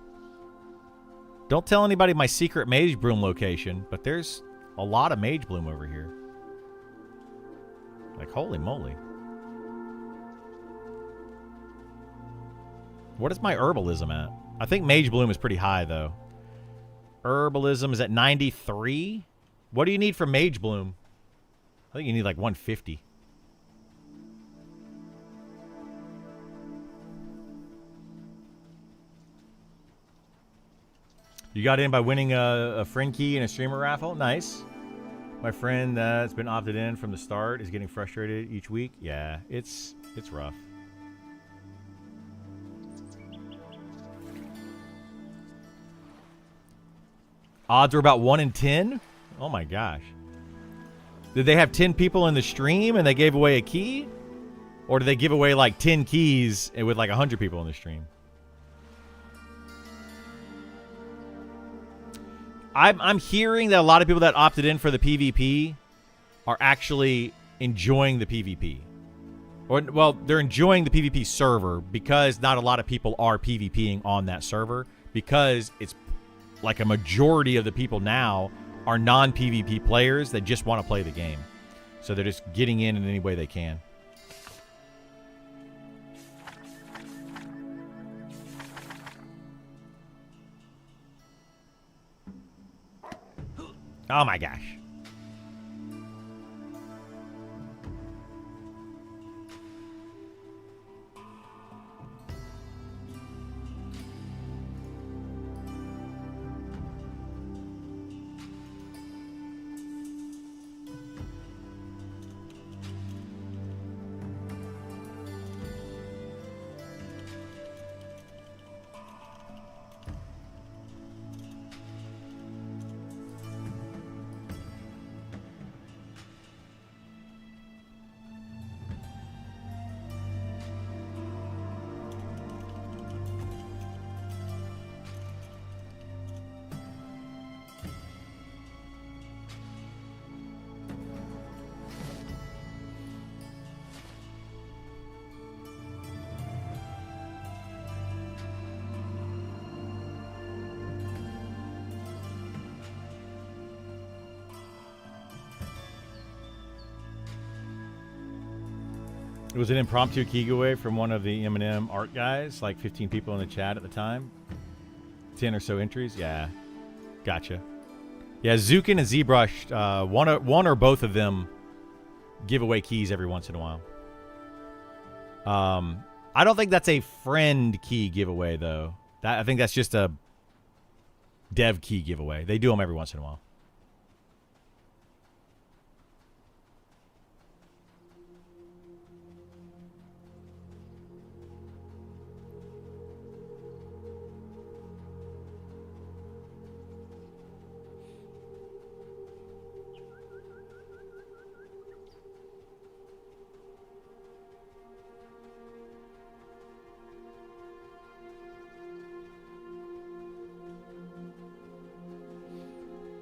Don't tell anybody my secret Mage Bloom location, but there's a lot of Mage Bloom over here. Like, holy moly. What is my Herbalism at? I think Mage Bloom is pretty high, though. Herbalism is at 93. What do you need for Mage Bloom? I think you need like 150. You got in by winning a friend key in a streamer raffle. Nice. My friend that's been opted in from the start is getting frustrated each week. Yeah, it's rough. Odds are about 1 in 10. Oh my gosh. Did they have 10 people in the stream and they gave away a key? Or did they give away like 10 keys with like 100 people in the stream? I'm hearing that a lot of people that opted in for the PvP are actually enjoying the PvP. Or, well, they're enjoying the PvP server because not a lot of people are PvPing on that server, because it's like a majority of the people now are non-PvP players that just want to play the game. So they're just getting in any way they can. Oh my gosh. It was an impromptu key giveaway from one of the MnM art guys, like 15 people in the chat at the time. 10 or so entries. Yeah. Gotcha. Yeah, Zukin and ZBrush, one or both of them give away keys every once in a while. I don't think that's a friend key giveaway, though. I think that's just a dev key giveaway. They do them every once in a while.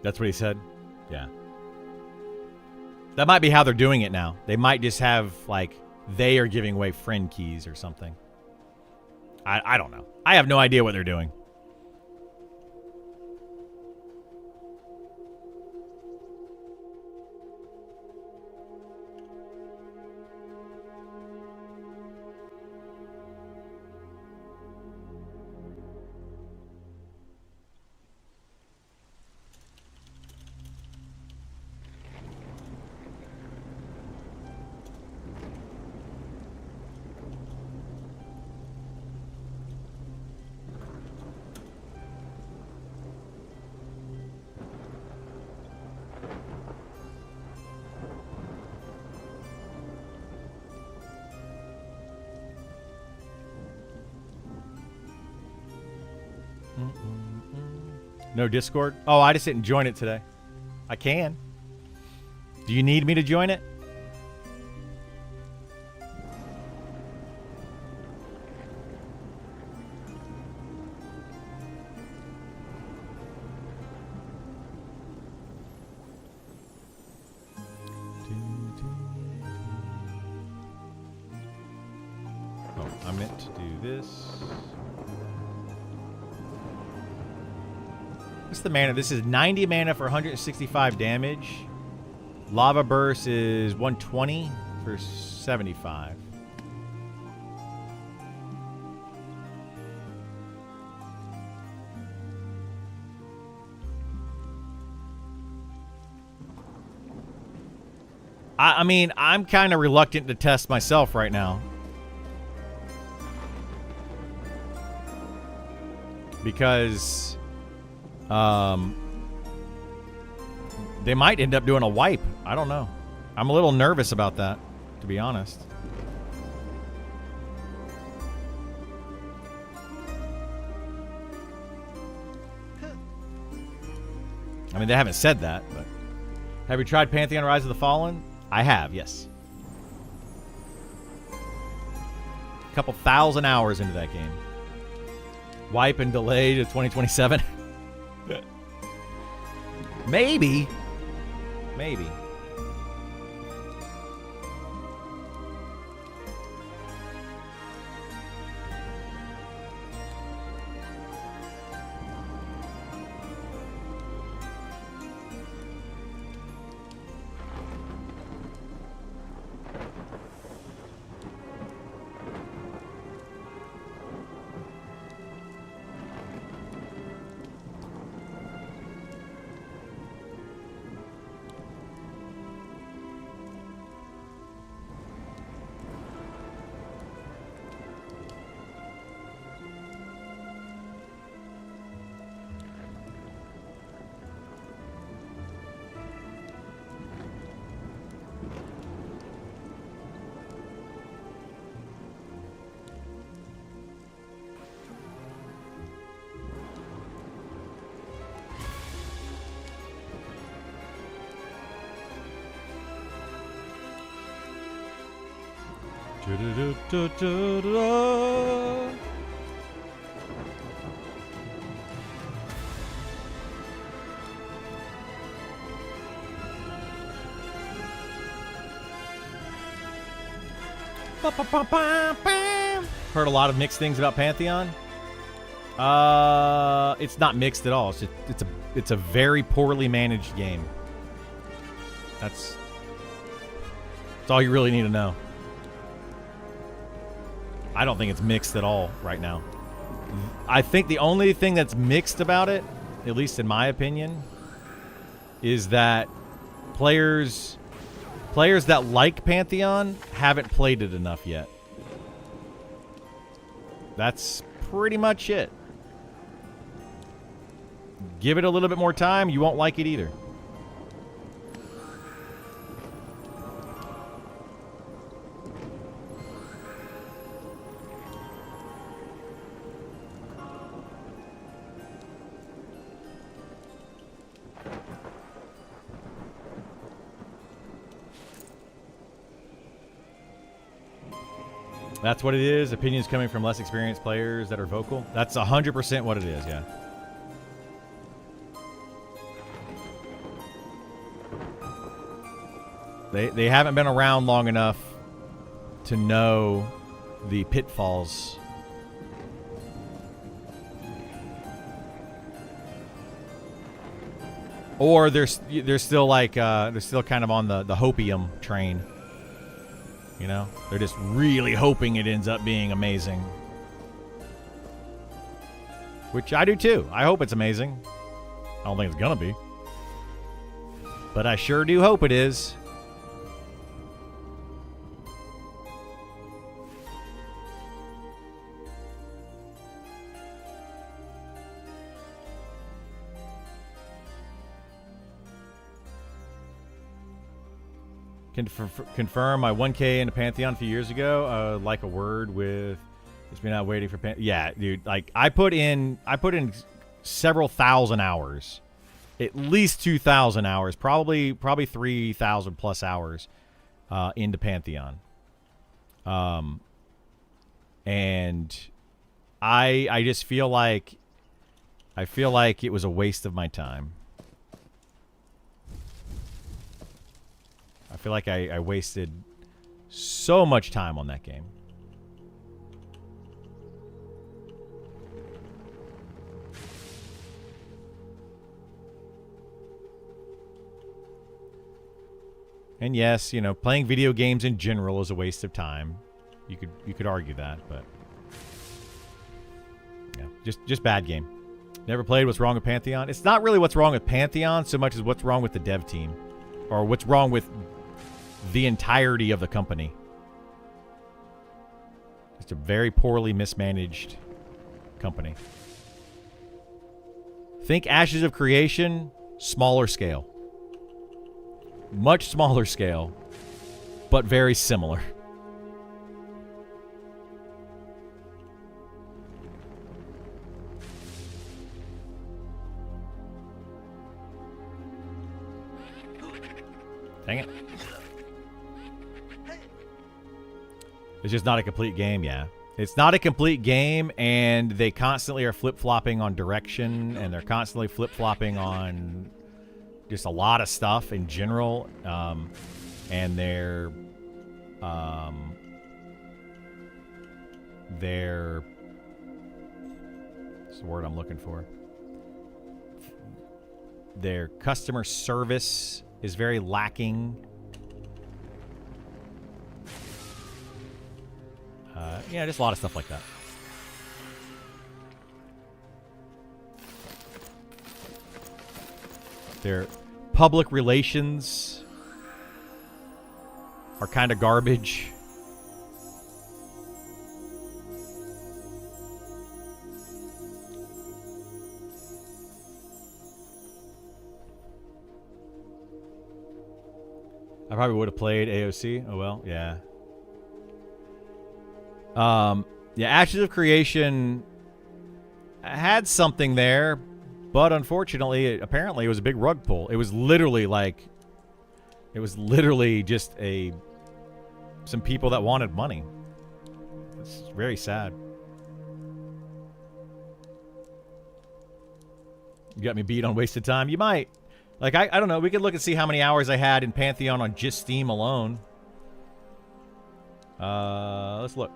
That's what he said? Yeah. That might be how they're doing it now. They might just have, like, they are giving away friend keys or something. I don't know. I have no idea what they're doing. No Discord? Oh, I just didn't join it today. I can. Do you need me to join it? Oh, I meant to do this. What's the mana? This is 90 mana for 165 damage. Lava Burst is 120 for 75. I mean, I'm kind of reluctant to test myself right now. Because they might end up doing a wipe. I don't know. I'm a little nervous about that, to be honest. I mean, they haven't said that, but... Have you tried Pantheon Rise of the Fallen? I have, yes. A couple thousand hours into that game. Wipe and delay to 2027? Maybe. Maybe. Heard a lot of mixed things about Pantheon. It's not mixed at all. It's a very poorly managed game. That's all you really need to know. I don't think it's mixed at all right now. I think the only thing that's mixed about it, at least in my opinion, is that players that like Pantheon haven't played it enough yet. That's pretty much it. Give it a little bit more time, you won't like it either. That's what it is. Opinions coming from less experienced players that are vocal. That's 100% what it is, yeah. They haven't been around long enough to know the pitfalls. Or they're still like they're still kind of on the hopium train. You know, they're just really hoping it ends up being amazing. Which I do too. I hope it's amazing. I don't think it's gonna be. But I sure do hope it is. Confirm my 1K into Pantheon a few years ago. Like a word with Just been out waiting for yeah, dude. Like I put in several thousand hours, at least 2,000 hours, probably 3,000 plus hours into Pantheon. And I just feel like it was a waste of my time. I feel like I wasted so much time on that game. And yes, you know, playing video games in general is a waste of time. You could argue that, but yeah, just bad game. Never played. What's wrong with Pantheon? It's not really what's wrong with Pantheon so much as what's wrong with the dev team, or what's wrong with the entirety of the company. It's a very poorly mismanaged company. Think Ashes of Creation, smaller scale. Much smaller scale, but very similar. Dang it. It's just not a complete game, yeah. It's not a complete game, and they constantly are flip-flopping on direction, and they're constantly flip-flopping on just a lot of stuff in general, and they're what's the word I'm looking for? Their customer service is very lacking. Yeah, just a lot of stuff like that. Their public relations are kind of garbage. I probably would have played AOC. Oh well, yeah. Yeah, Ashes of Creation had something there, but unfortunately, apparently it was a big rug pull. It was literally just some people that wanted money. It's very sad. You got me beat on wasted time? You might. Like, I don't know. We could look and see how many hours I had in Pantheon on just Steam alone. Let's look.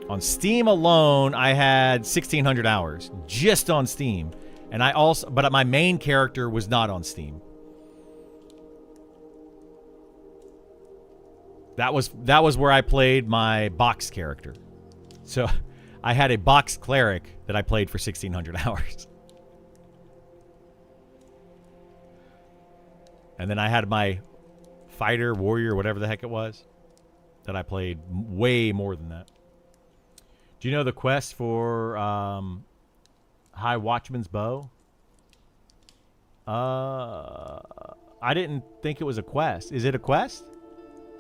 On Steam alone, I had 1,600 hours just on Steam, and but my main character was not on Steam. That was where I played my box character. So I had a box cleric that I played for 1,600 hours. And then I had my fighter, warrior, whatever the heck it was, that I played way more than that. Do you know the quest for High Watchman's Bow? I didn't think it was a quest. Is it a quest?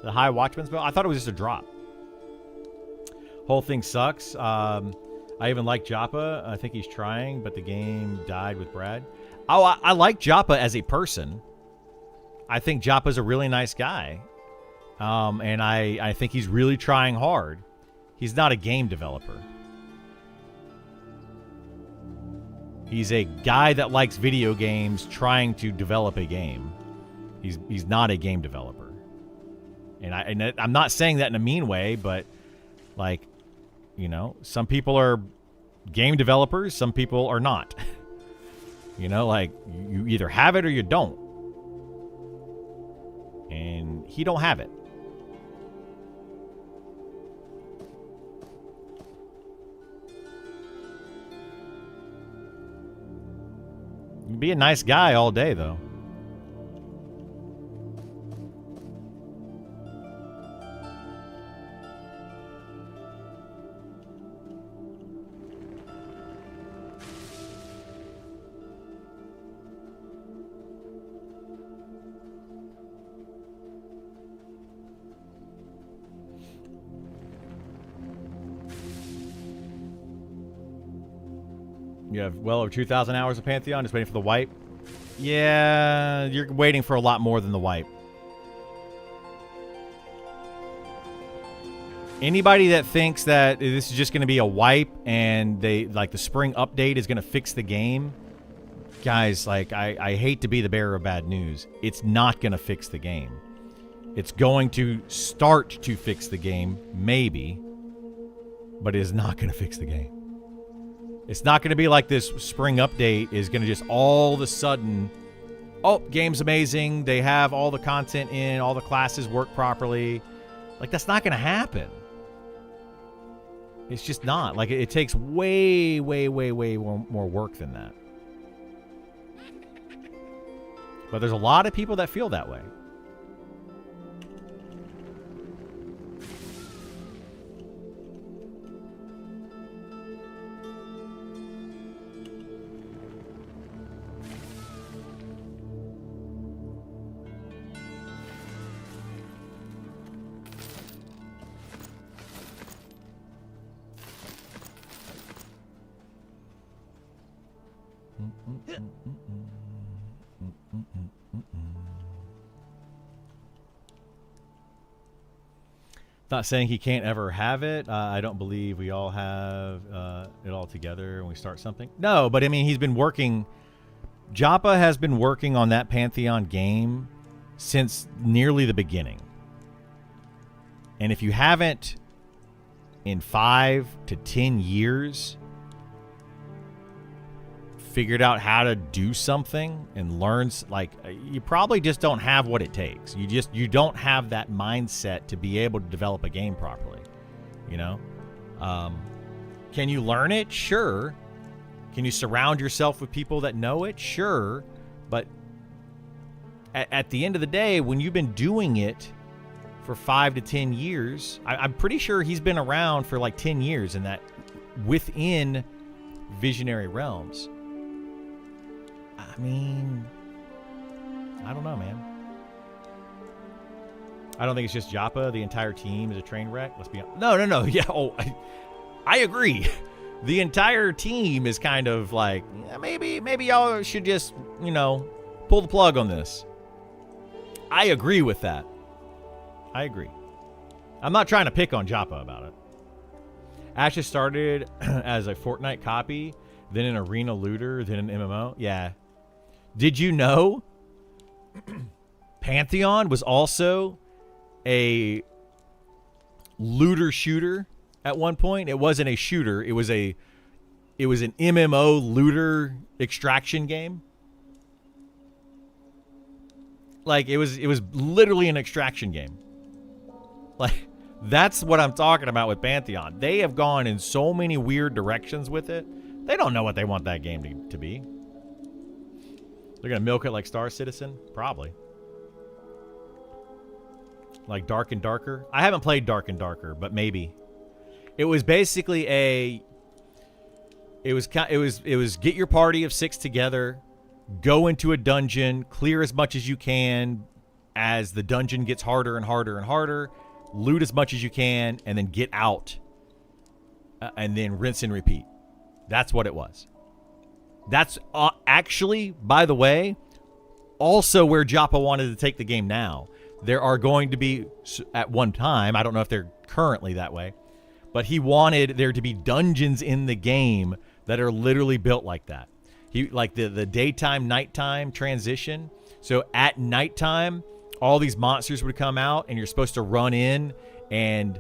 The High Watchman's Bow? I thought it was just a drop. Whole thing sucks. I even like Joppa. I think he's trying, but the game died with Brad. Oh, I like Joppa as a person. I think Joppa's a really nice guy. And I think he's really trying hard. He's not a game developer. He's a guy that likes video games trying to develop a game. He's not a game developer. And I'm not saying that in a mean way, but like, you know, some people are game developers, some people are not. You know, like you either have it or you don't. And he don't have it. You can be a nice guy all day, though. You have well over 2,000 hours of Pantheon, just waiting for the wipe. Yeah, you're waiting for a lot more than the wipe. Anybody that thinks that this is just going to be a wipe and they like the spring update is going to fix the game, guys, like I hate to be the bearer of bad news. It's not going to fix the game. It's going to start to fix the game, maybe, but it is not going to fix the game. It's not going to be like this spring update is going to just all of a sudden, oh, game's amazing. They have all the content in, all the classes work properly. Like, that's not going to happen. It's just not. Like, it takes way, way, way, way more work than that. But there's a lot of people that feel that way. Not saying he can't ever have it. I don't believe we all have it all together when we start something. No, but I mean, he's been working. Joppa has been working on that Pantheon game since nearly the beginning. And if you haven't in 5 to 10 years figured out how to do something and learns, like, you probably just don't have what it takes. You don't have that mindset to be able to develop a game properly, you know. Can you learn it? Sure. Can you surround yourself with people that know it? Sure. But at the end of the day, when you've been doing it for 5 to 10 years, I'm pretty sure he's been around for like 10 years in that within Visionary Realms. I mean, I don't know, man. I don't think it's just Joppa. The entire team is a train wreck. Let's be honest. No. Yeah, I agree. The entire team is kind of like, yeah, maybe y'all should just, you know, pull the plug on this. I agree with that. I agree. I'm not trying to pick on Joppa about it. Ashes started as a Fortnite copy, then an arena looter, then an MMO. Yeah. Did you know Pantheon was also a looter shooter at one point? It wasn't a shooter. It was an MMO looter extraction game. Like, it was literally an extraction game. Like, that's what I'm talking about with Pantheon. They have gone in so many weird directions with it. They don't know what they want that game to be. They're going to milk it like Star Citizen? Probably. Like Dark and Darker? I haven't played Dark and Darker, but maybe. It was basically it was get your party of 6 together, go into a dungeon, clear as much as you can as the dungeon gets harder and harder and harder, loot as much as you can, and then get out. And then rinse and repeat. That's what it was. That's actually, by the way, also where Joppa wanted to take the game now. There are going to be, at one time, I don't know if they're currently that way, but he wanted there to be dungeons in the game that are literally built like that. He like the daytime, nighttime transition. So at nighttime, all these monsters would come out, and you're supposed to run in and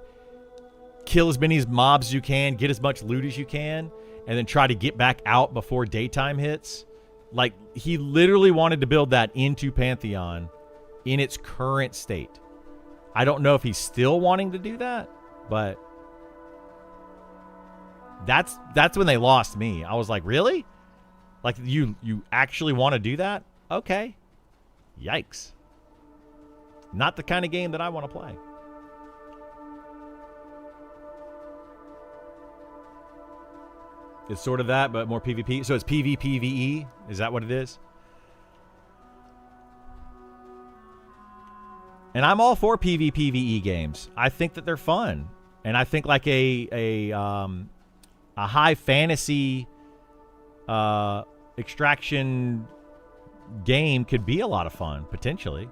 kill as many mobs as you can, get as much loot as you can, and then try to get back out before daytime hits. Like, he literally wanted to build that into Pantheon in its current state. I don't know if he's still wanting to do that, but that's when they lost me. I was like, really? Like, you actually want to do that? Okay. Yikes. Not the kind of game that I want to play. It's sort of that, but more PvP. So it's PvPvE? Is that what it is? And I'm all for PvPvE games. I think that they're fun. And I think like a high fantasy extraction game could be a lot of fun, potentially.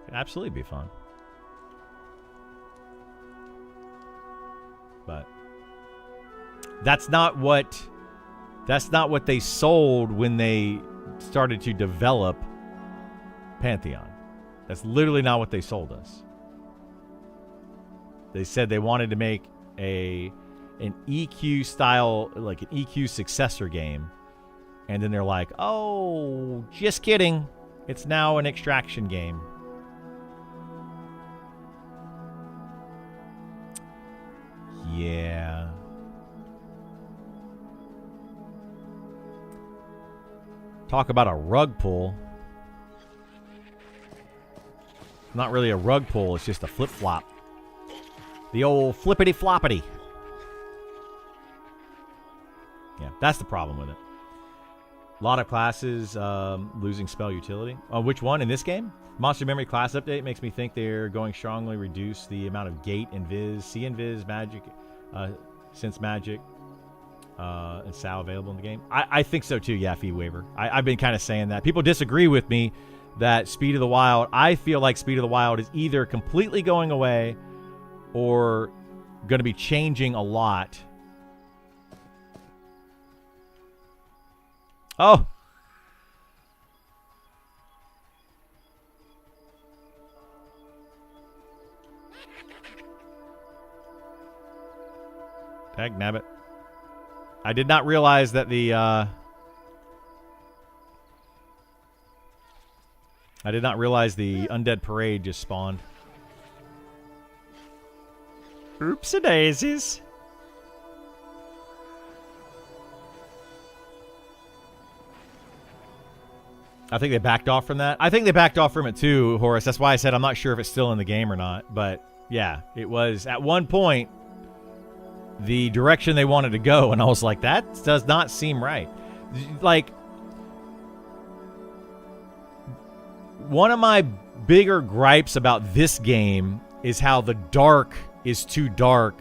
Could absolutely be fun. But that's not what they sold when they started to develop Pantheon. That's literally not what they sold us. They said they wanted to make an EQ style, like an EQ successor game. And then they're like, oh, just kidding. It's now an extraction game. Yeah. Talk about a rug pull. Not really a rug pull, it's just a flip-flop. The old flippity-floppity. Yeah, that's the problem with it. A lot of classes losing spell utility. Which one in this game? Monster Memory class update makes me think they're going strongly reduce the amount of gate, invis, see invis, magic, sense magic, and SAO available in the game. I think so too, yeah, Fee Waiver. I've been kind of saying that. People disagree with me that Speed of the Wild, I feel like Speed of the Wild is either completely going away or going to be changing a lot. Oh! Dag nabbit. I did not realize that the Undead Parade just spawned. Oopsie daisies. I think they backed off from that. I think they backed off from it too, Horace. That's why I said I'm not sure if it's still in the game or not. But yeah, it was at one point the direction they wanted to go, and I was like, that does not seem right. Like, one of my bigger gripes about this game is how the dark is too dark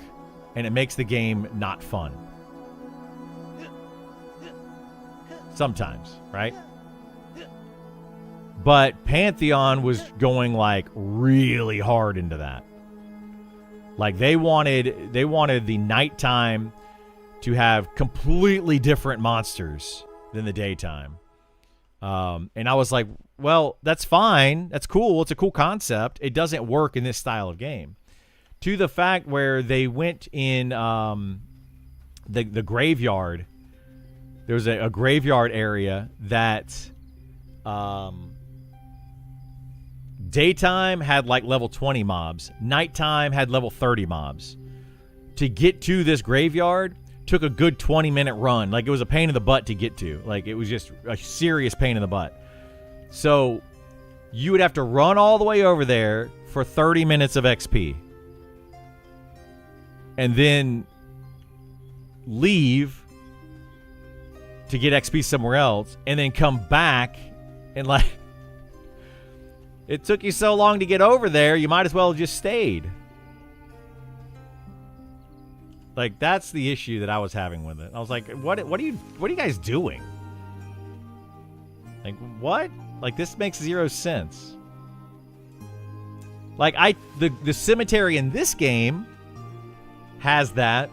and it makes the game not fun. Sometimes, right? But Pantheon was going like really hard into that. Like they wanted the nighttime to have completely different monsters than the daytime. And I was like, well, that's fine. That's cool. It's a cool concept. It doesn't work in this style of game. To the fact where they went in the graveyard. There was a graveyard area that daytime had like level 20 mobs. Nighttime had level 30 mobs. To get to this graveyard took a good 20-minute run. Like, it was a pain in the butt to get to. Like, it was just a serious pain in the butt. So you would have to run all the way over there for 30 minutes of XP. And then leave to get XP somewhere else. And then come back and like... It took you so long to get over there, you might as well have just stayed. Like, that's the issue that I was having with it. I was like, what are you guys doing? Like, what? Like, this makes zero sense. Like, the cemetery in this game has that,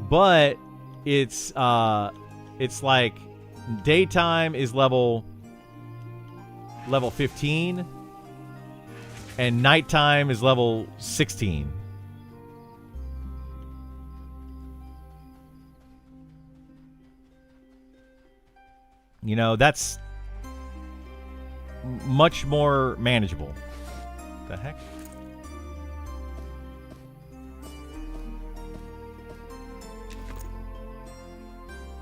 but it's like daytime is level 15 and nighttime is level 16. You know, that's much more manageable. The heck?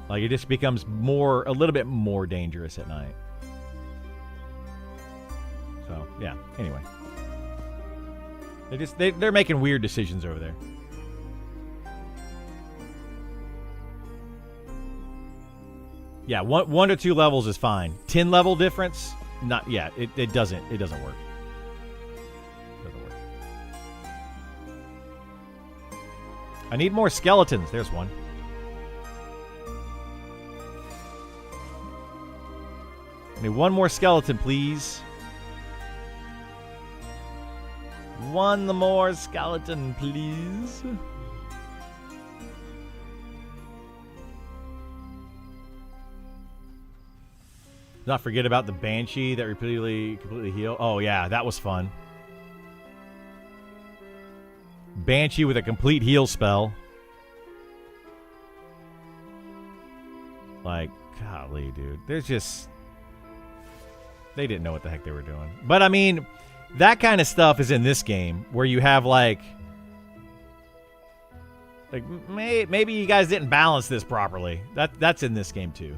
Like, it just becomes a little bit more dangerous at night. So, yeah. Anyway. They're making weird decisions over there. Yeah, one to two levels is fine. 10 level difference, not yeah. It doesn't work. It doesn't work. I need more skeletons. There's one. I need one more skeleton, please. One more skeleton, please. Not forget about the Banshee that completely heal. Oh yeah, that was fun. Banshee with a complete heal spell. Like, golly, dude. There's just... They didn't know what the heck they were doing. But, I mean, that kind of stuff is in this game, where you have, like maybe you guys didn't balance this properly. That's in this game, too.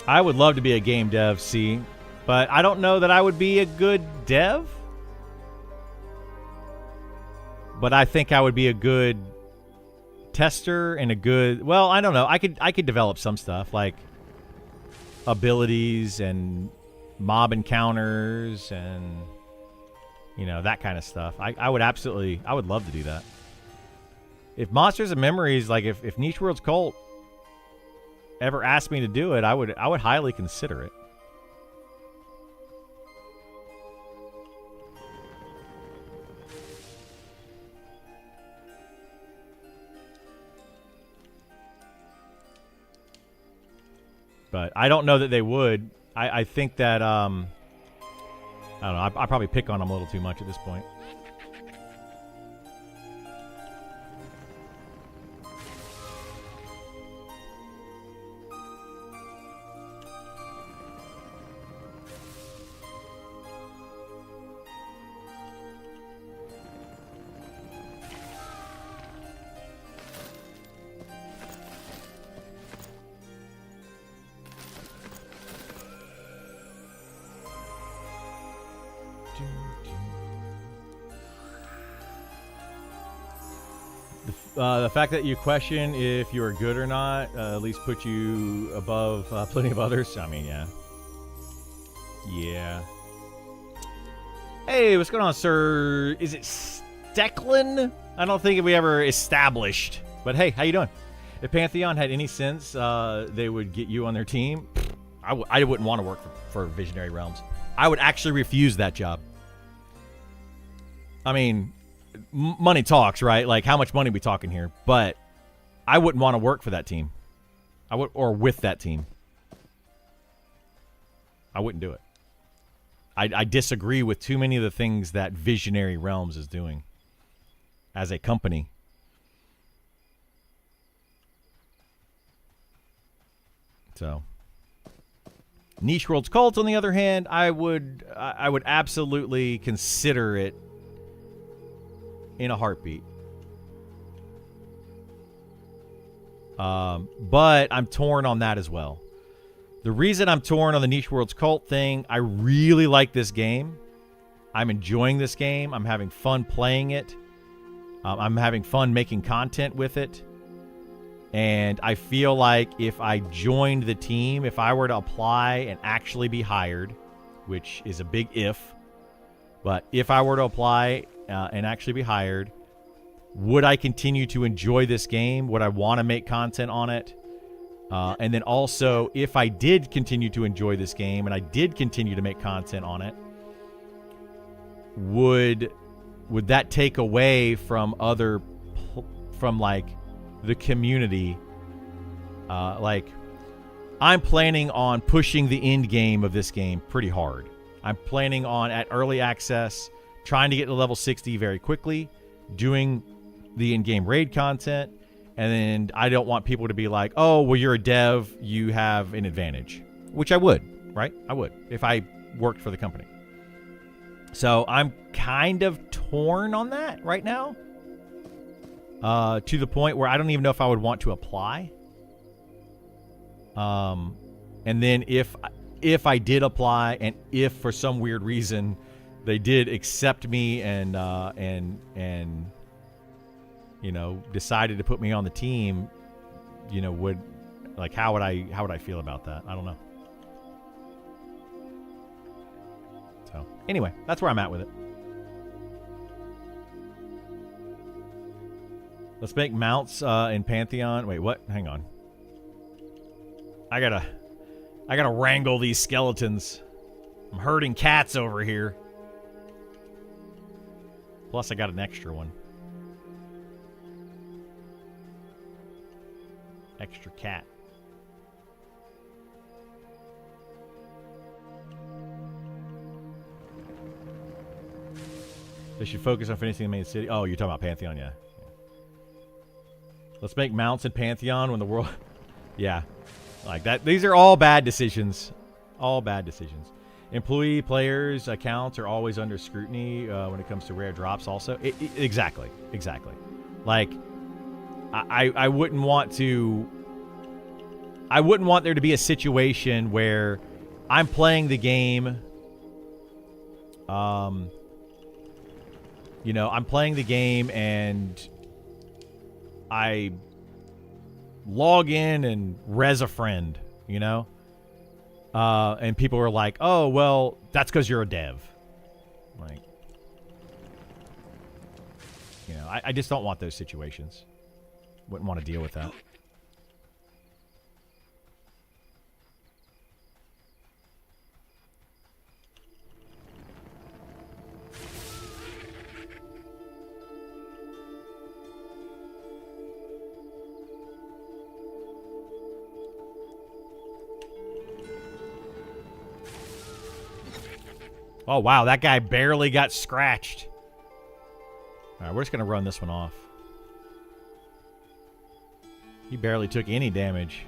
I would love to be a game dev, see, but I don't know that I would be a good dev. But I think I would be a good tester and a good... Well, I don't know. I could develop some stuff, like abilities and mob encounters and, you know, that kind of stuff. I would absolutely... I would love to do that. If Monsters and Memories, like if Niche World's Cult ever asked me to do it, I would highly consider it. But I don't know that they would. I think that I don't know. I probably pick on them a little too much at this point. The fact that you question if you are good or not at least put you above plenty of others. I mean, yeah. Yeah. Hey, what's going on, sir? Is it Stecklin? I don't think we ever established. But hey, how you doing? If Pantheon had any sense they would get you on their team, I wouldn't want to work for Visionary Realms. I would actually refuse that job. I mean... money talks, right? Like, how much money are we talking here? But I wouldn't want to work for that team. Or with that team. I wouldn't do it. I disagree with too many of the things that Visionary Realms is doing as a company. So, Niche World's Cult, on the other hand, I would absolutely consider it in a heartbeat. But I'm torn on that as well. The reason I'm torn on the Niche World's Cult thing, I really like this game. I'm enjoying this game. I'm having fun playing it. I'm having fun making content with it. And I feel like if I joined the team, if I were to apply and actually be hired, which is a big if, but if I were to apply and actually be hired, would I continue to enjoy this game? Would I want to make content on it? And then also, if I did continue to enjoy this game and I did continue to make content on it, would that take away from like the community? Like, I'm planning on pushing the end game of this game pretty hard. I'm planning on, at early access, trying to get to level 60 very quickly, doing the in-game raid content, and then I don't want people to be like, oh, well, you're a dev, you have an advantage. Which I would, right? I would, if I worked for the company. So I'm kind of torn on that right now. To the point where I don't even know if I would want to apply. And then if I did apply, and if for some weird reason they did accept me and you know, decided to put me on the team, you know, how would I feel about that? I don't know. So anyway, that's where I'm at with it. Let's make mounts in Pantheon. Wait, what? Hang on. I gotta wrangle these skeletons. I'm herding cats over here. Plus, I got an extra one. Extra cat. They should focus on finishing the main city. Oh, you're talking about Pantheon, yeah. Let's make mounts in Pantheon when the world... yeah, like that. These are all bad decisions. All bad decisions. Employee players' accounts are always under scrutiny when it comes to rare drops also. Exactly. Like, I wouldn't want to... I wouldn't want there to be a situation where I'm playing the game... you know, I'm playing the game and I log in and res a friend, you know? And people are like, oh, well, that's because you're a dev. Like, you know, I just don't want those situations. Wouldn't want to deal with that. Oh, wow. That guy barely got scratched. All right, we're just going to run this one off. He barely took any damage.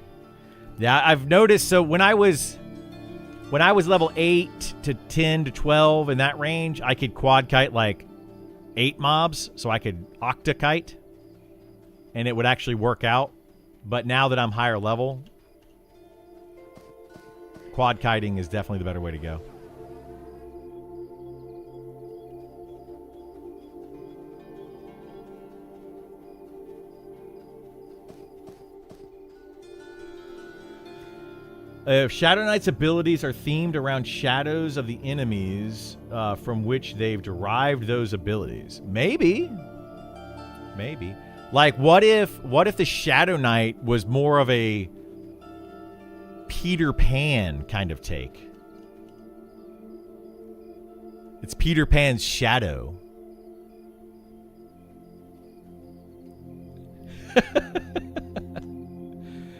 Yeah, I've noticed. So when I was level 8 to 10 to 12 in that range, I could quad kite like 8 mobs. So I could octa kite. And it would actually work out. But now that I'm higher level, quad kiting is definitely the better way to go. If Shadow Knight's abilities are themed around shadows of the enemies from which they've derived those abilities. Maybe. Like, what if the Shadow Knight was more of a Peter Pan kind of take? It's Peter Pan's shadow.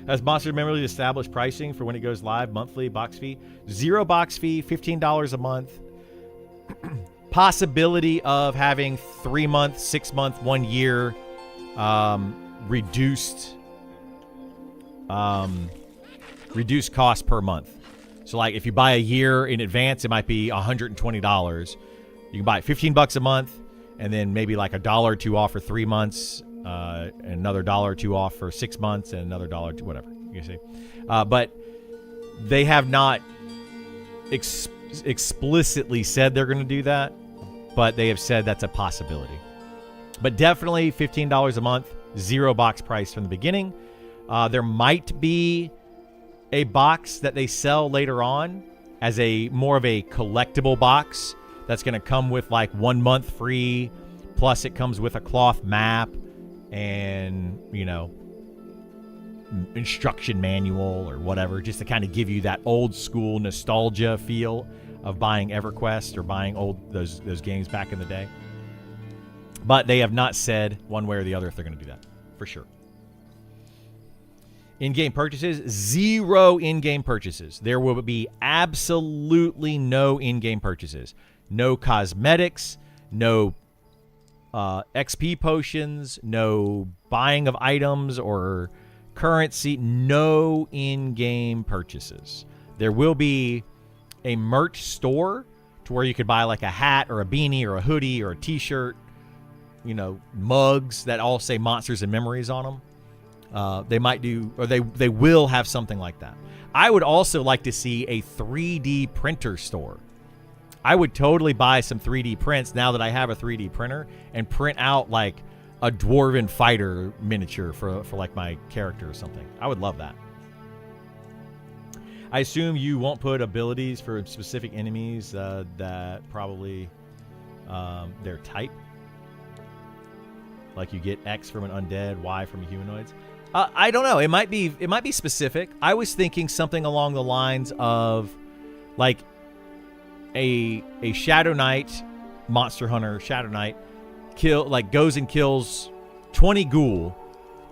Has Monster Memory established pricing for when it goes live? Monthly, box fee? 0 box fee, $15 a month. Possibility of having 3 month, 6 month, 1 year reduced cost per month. So like if you buy a year in advance, it might be $120. You can buy it $15 a month, and then maybe like $1 or $2 off for 3 months. And another $1 or $2 off for 6 months, and another $1 or $2, whatever you see. But they have not explicitly said they're going to do that, but they have said that's a possibility. But definitely $15 a month, 0 box price from the beginning. There might be a box that they sell later on as a more of a collectible box that's going to come with like 1 month free, plus it comes with a cloth map and, you know, instruction manual or whatever, just to kind of give you that old school nostalgia feel of buying EverQuest or buying those games back in the day. But they have not said one way or the other if they're going to do that, for sure. In-game purchases, 0 in-game purchases. There will be absolutely no in-game purchases. No cosmetics, no XP potions, no buying of items or currency, no in-game purchases. There will be a merch store to where you could buy like a hat or a beanie or a hoodie or a t-shirt, you know, mugs that all say Monsters and Memories on them. They might do, or they will have something like that. I would also like to see a 3D printer store. I would totally buy some 3D prints now that I have a 3D printer and print out like a dwarven fighter miniature for like my character or something. I would love that. I assume you won't put abilities for specific enemies that probably their type. Like you get X from an undead, Y from humanoids. I don't know. It might be specific. I was thinking something along the lines of like a Shadow Knight, Monster Hunter, Shadow Knight goes and kills 20 ghoul,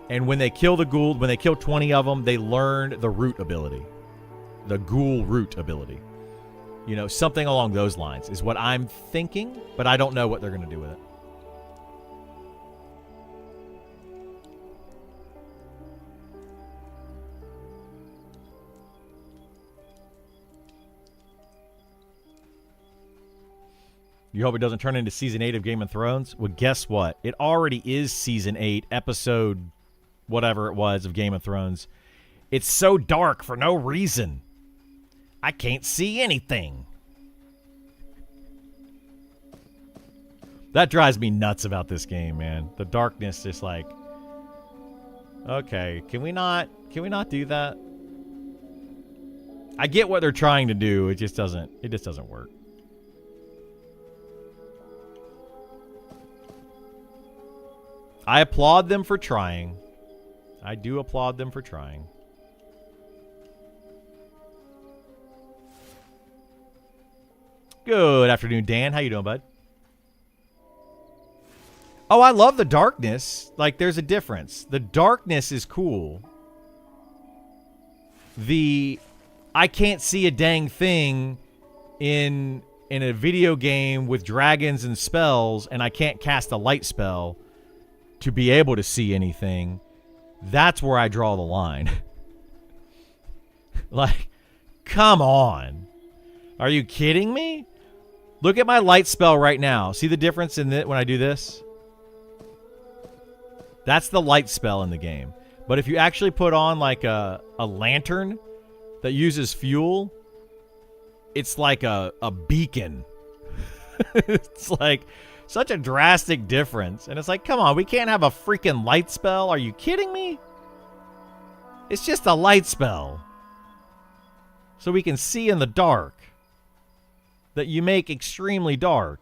and when they kill the ghoul, when they kill 20 of them, they learn the root ability. The ghoul root ability. You know, something along those lines is what I'm thinking, but I don't know what they're going to do with it. You hope it doesn't turn into Season 8 of Game of Thrones? Well, guess what? It already is Season 8, episode whatever it was of Game of Thrones. It's so dark for no reason. I can't see anything. That drives me nuts about this game, man. The darkness just like... Okay, can we not do that? I get what they're trying to do. It just doesn't work. I applaud them for trying. I do applaud them for trying. Good afternoon, Dan. How you doing, bud? Oh, I love the darkness. Like, there's a difference. The darkness is cool. I can't see a dang thing in a video game with dragons and spells, and I can't cast a light spell to be able to see anything. That's where I draw the line. Like, come on. Are you kidding me? Look at my light spell right now. See the difference in it when I do this? That's the light spell in the game. But if you actually put on like a lantern that uses fuel, it's like a beacon. It's like such a drastic difference. And it's like, come on, we can't have a freaking light spell. Are you kidding me? It's just a light spell. So we can see in the dark. That you make extremely dark.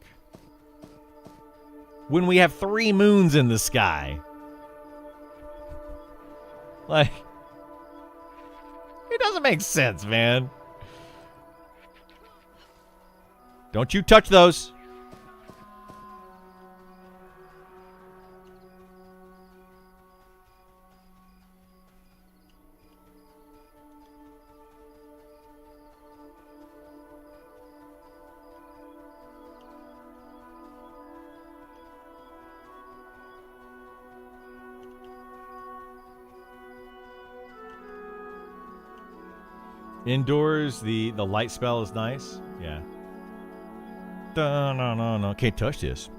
When we have 3 moons in the sky. Like, it doesn't make sense, man. Don't you touch those. Indoors, the light spell is nice. Yeah. No. Can't touch this.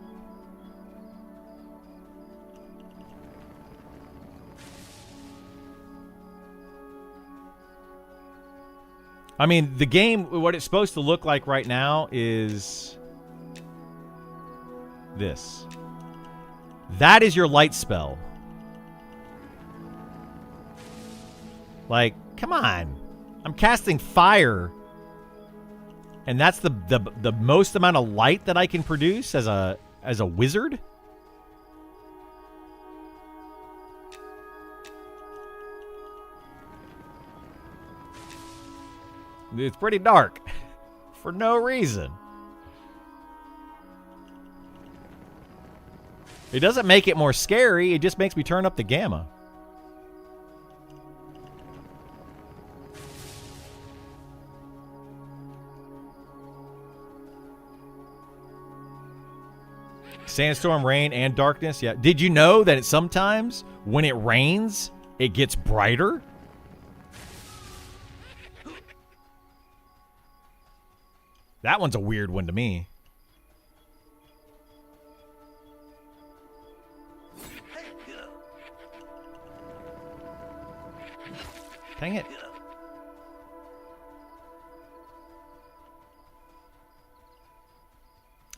I mean, the game, what it's supposed to look like right now is this. That is your light spell. Like, come on. I'm casting fire. And that's the most amount of light that I can produce as a wizard? It's pretty dark. For no reason. It doesn't make it more scary. It just makes me turn up the gamma. Sandstorm, rain, and darkness. Yeah. Did you know that sometimes when it rains, it gets brighter? That one's a weird one to me. Dang it.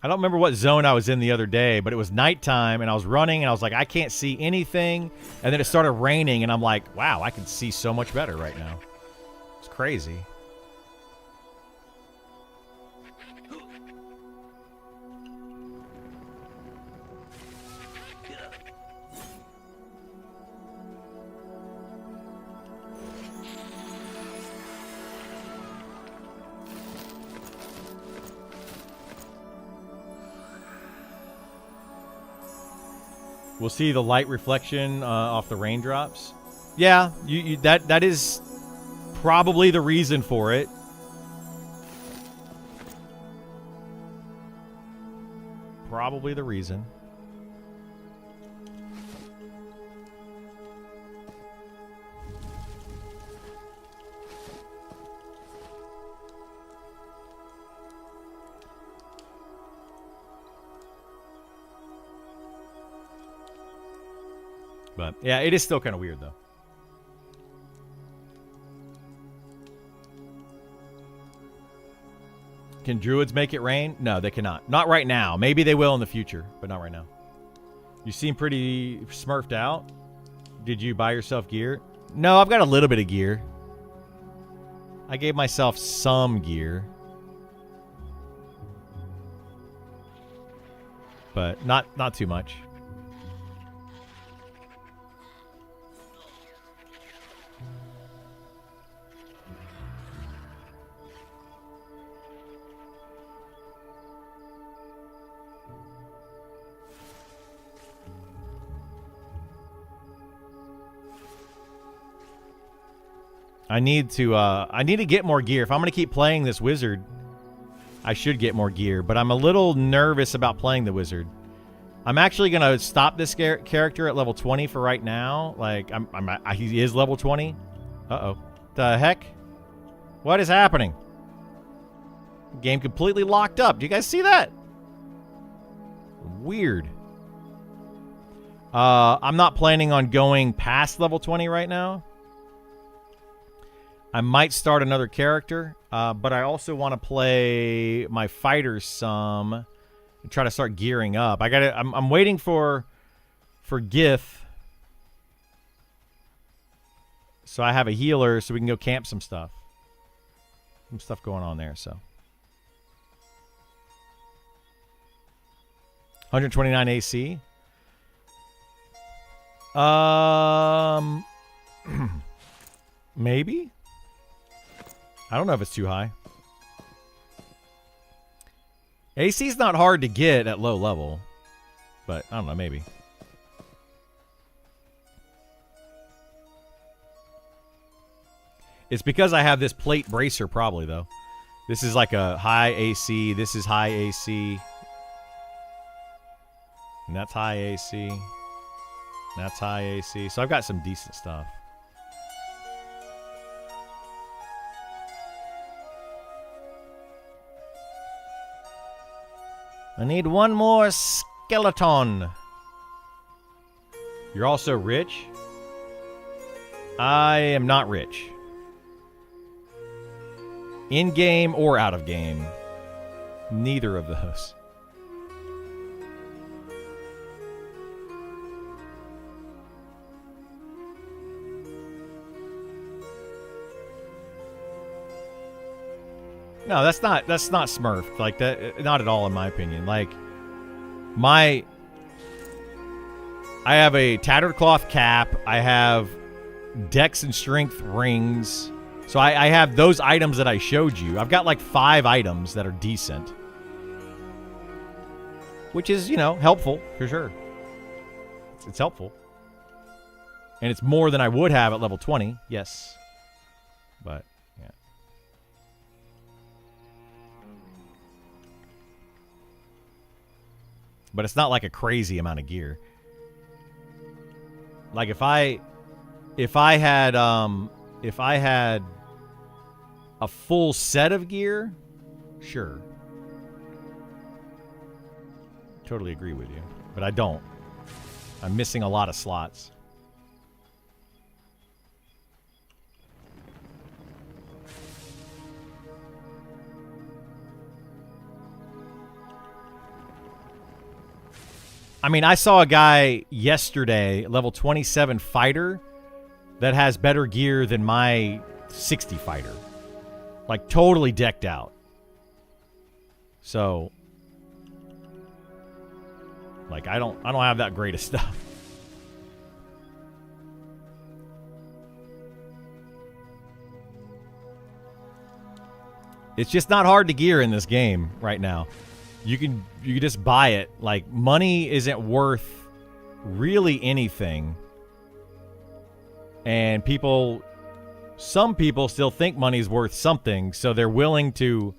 I don't remember what zone I was in the other day, but it was nighttime, and I was running, and I was like, I can't see anything. And then it started raining, and I'm like, wow, I can see so much better right now. It's crazy. We'll see the light reflection off the raindrops. Yeah, that is probably the reason for it. Probably the reason. But yeah, it is still kind of weird though. Can druids make it rain? No, they cannot. Not right now. Maybe they will in the future, but not right now. You seem pretty smurfed out. Did you buy yourself gear? No, I've got a little bit of gear. I gave myself some gear. But not too much. I need to get more gear. If I'm going to keep playing this wizard, I should get more gear. But I'm a little nervous about playing the wizard. I'm actually going to stop this character at level 20 for right now. Like, he is level 20. Uh-oh. The heck? What is happening? Game completely locked up. Do you guys see that? Weird. I'm not planning on going past level 20 right now. I might start another character, but I also want to play my fighter some and try to start gearing up. I'm waiting for Gith, so I have a healer, so we can go camp some stuff. Some stuff going on there. So 129 AC. Maybe. I don't know if it's too high. AC's not hard to get at low level, but I don't know, maybe. It's because I have this plate bracer probably, though. This is like a high AC. This is high AC. And that's high AC. That's high AC. So I've got some decent stuff. I need one more skeleton. You're also rich? I am not rich. In-game or out of game. Neither of those. No, that's not smurfed. Like that, not at all in my opinion. Like I have a tattered cloth cap. I have dex and strength rings. So I have those items that I showed you. I've got like 5 items that are decent. Which is, helpful for sure. It's helpful. And it's more than I would have at level 20. Yes. But yeah. But it's not like a crazy amount of gear. Like if I had a full set of gear, sure. totally agree with you. But I don't. I'm missing a lot of slots. I mean, I saw a guy yesterday, level 27 fighter, that has better gear than my 60 fighter. Like, totally decked out. So, like, I don't have that great of stuff. It's just not hard to gear in this game right now. You can just buy it. Like, money isn't worth really anything. And some people still think money's worth something, so they're willing to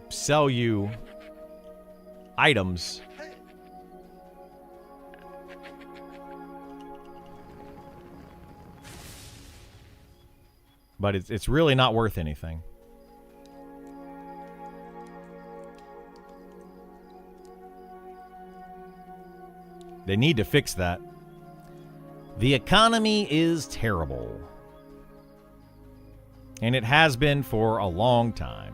sell you items. But it's really not worth anything. They need to fix that. The economy is terrible. And it has been for a long time.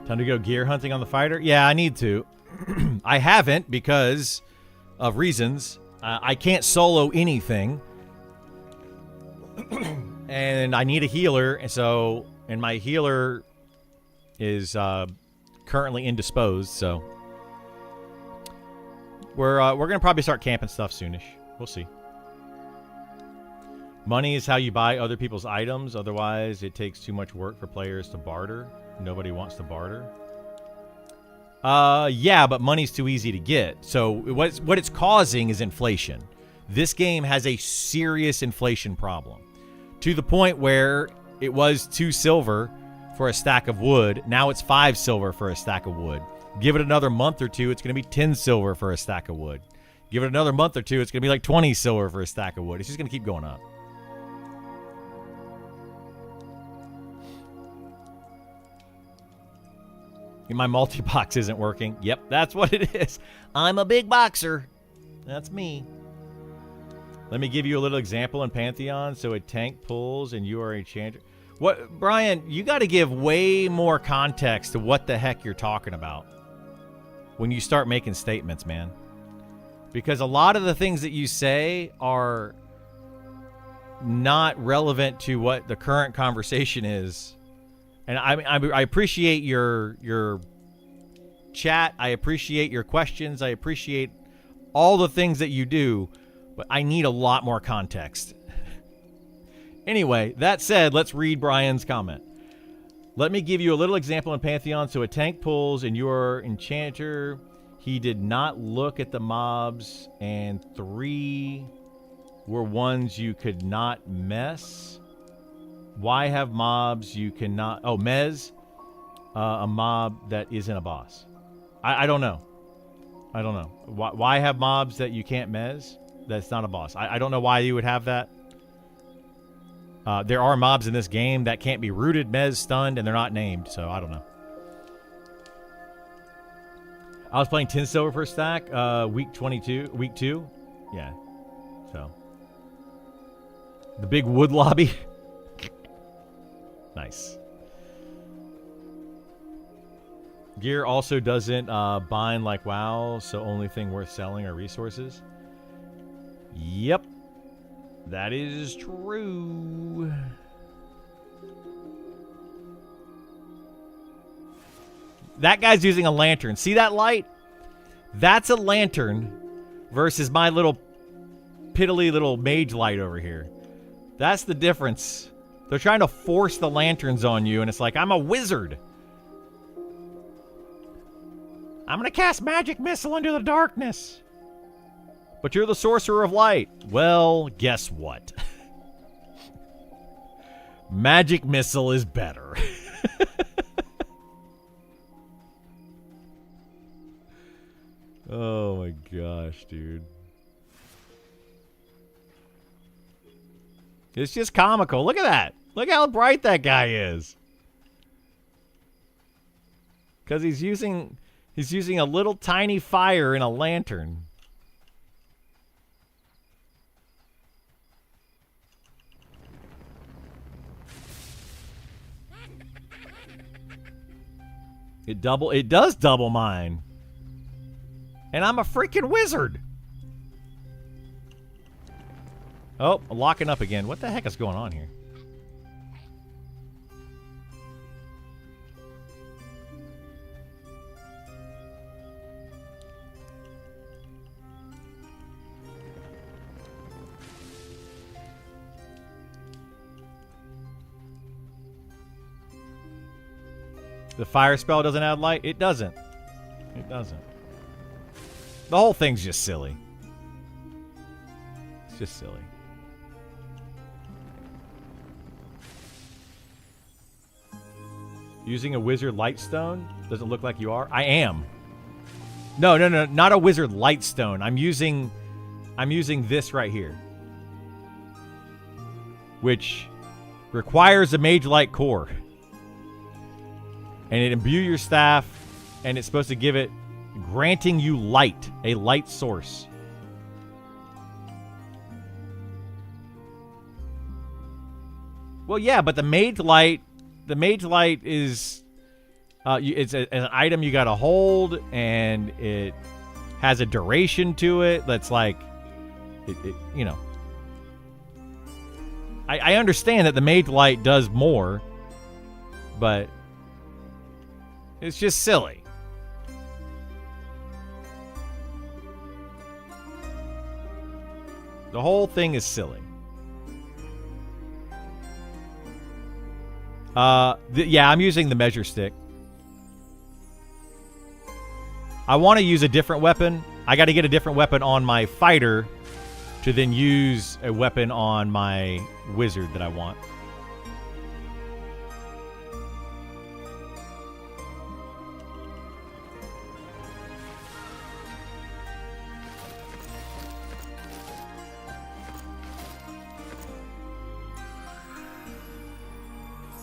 Time to go gear hunting on the fighter? Yeah, I need to. I haven't because of reasons. I can't solo anything. And I need a healer, and my healer is currently indisposed, so we're gonna probably start camping stuff soonish. We'll see. Money is how you buy other people's items. Otherwise, it takes too much work for players to barter. Nobody wants to barter. Yeah, but money's too easy to get. So what it's causing is inflation. This game has a serious inflation problem. To the point where it was 2 silver for a stack of wood. Now it's 5 silver for a stack of wood. Give it another month or two, it's going to be 10 silver for a stack of wood. Give it another month or two, it's going to be like 20 silver for a stack of wood. It's just going to keep going up. My multi-box isn't working. Yep, that's what it is. I'm a big boxer. That's me. Let me give you a little example in Pantheon. So a tank pulls and you are a enchanter. What, Brian, you got to give way more context to what the heck you're talking about when you start making statements, man. Because a lot of the things that you say are not relevant to what the current conversation is. And I appreciate your chat. I appreciate your questions. I appreciate all the things that you do. But I need a lot more context. Anyway, that said, let's read Brian's comment. Let me give you a little example in Pantheon. So a tank pulls and you're enchanter. He did not look at the mobs. And 3 were ones you could not mess. Why have mobs you cannot... Oh, Mez. A mob that isn't a boss. I don't know. I don't know. Why have mobs that you can't mez? That's not a boss. I don't know why you would have that. There are mobs in this game that can't be rooted, mez, stunned, and they're not named. So, I don't know. I was playing 10 silver per stack. Week 22. Week 2. Yeah. So. The big wood lobby. Nice. Gear also doesn't bind like WoW, so only thing worth selling are resources. Yep. That is true. That guy's using a lantern. See that light? That's a lantern versus my little piddly little mage light over here. That's the difference. They're trying to force the lanterns on you, and it's like, I'm a wizard. I'm going to cast magic missile into the darkness. But you're the sorcerer of light. Well, guess what? Magic missile is better. Oh my gosh, dude. It's just comical. Look at that. Look how bright that guy is. Because he's using a little tiny fire in a lantern. It does double mine. And I'm a freaking wizard. Oh, I'm locking up again. What the heck is going on here? The fire spell doesn't add light? It doesn't. It doesn't. The whole thing's just silly. It's just silly. Using a wizard lightstone? Does it look like you are? I am. No, not a wizard lightstone. I'm using this right here, which requires a mage light core. And it imbue your staff, and it's supposed to give it, granting you light, a light source. Well, yeah, but the mage light is, it's an item you gotta hold, and it has a duration to it that's like, you know. I understand that the mage light does more, but it's just silly. The whole thing is silly. Yeah, I'm using the measure stick. I want to use a different weapon. I got to get a different weapon on my fighter to then use a weapon on my wizard that I want.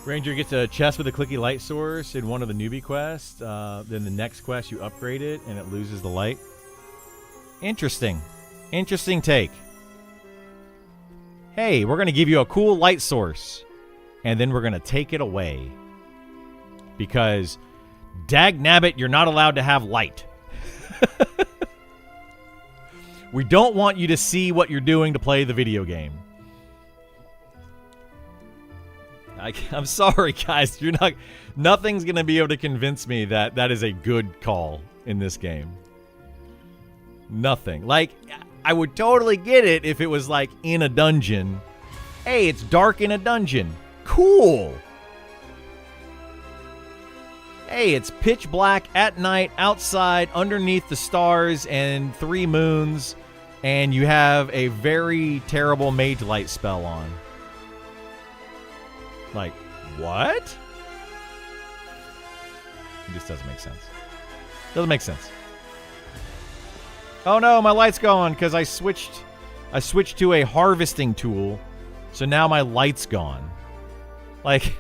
Ranger gets a chest with a clicky light source in one of the newbie quests. Then the next quest, you upgrade it, and it loses the light. Interesting. Interesting take. Hey, we're going to give you a cool light source, and then we're going to take it away. Because, dagnabbit, you're not allowed to have light. We don't want you to see what you're doing to play the video game. I'm sorry, guys. Nothing's going to be able to convince me that that is a good call in this game. Nothing. Like, I would totally get it if it was like in a dungeon. Hey, it's dark in a dungeon. Cool. Hey, it's pitch black at night outside underneath the stars and 3 moons, and you have a very terrible mage light spell on. Like, what? It just doesn't make sense. Doesn't make sense. Oh no, my light's gone because I switched to a harvesting tool, so now my light's gone. Like,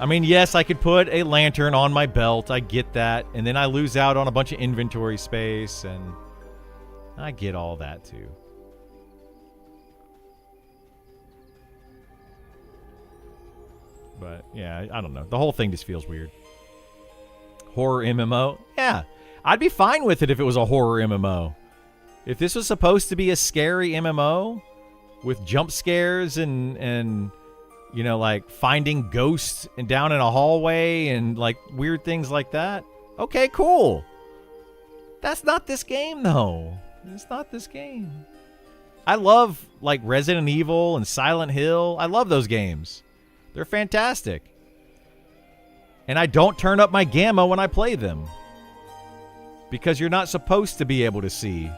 I mean, yes, I could put a lantern on my belt. I get that, and then I lose out on a bunch of inventory space, and I get all that too. But, yeah, I don't know. The whole thing just feels weird. Horror MMO? Yeah. I'd be fine with it if it was a horror MMO. If this was supposed to be a scary MMO with jump scares and you know, like finding ghosts and down in a hallway and like weird things like that. Okay, cool. That's not this game, though. It's not this game. I love, like, Resident Evil and Silent Hill. I love those games. They're fantastic. And I don't turn up my gamma when I play them. Because you're not supposed to be able to see.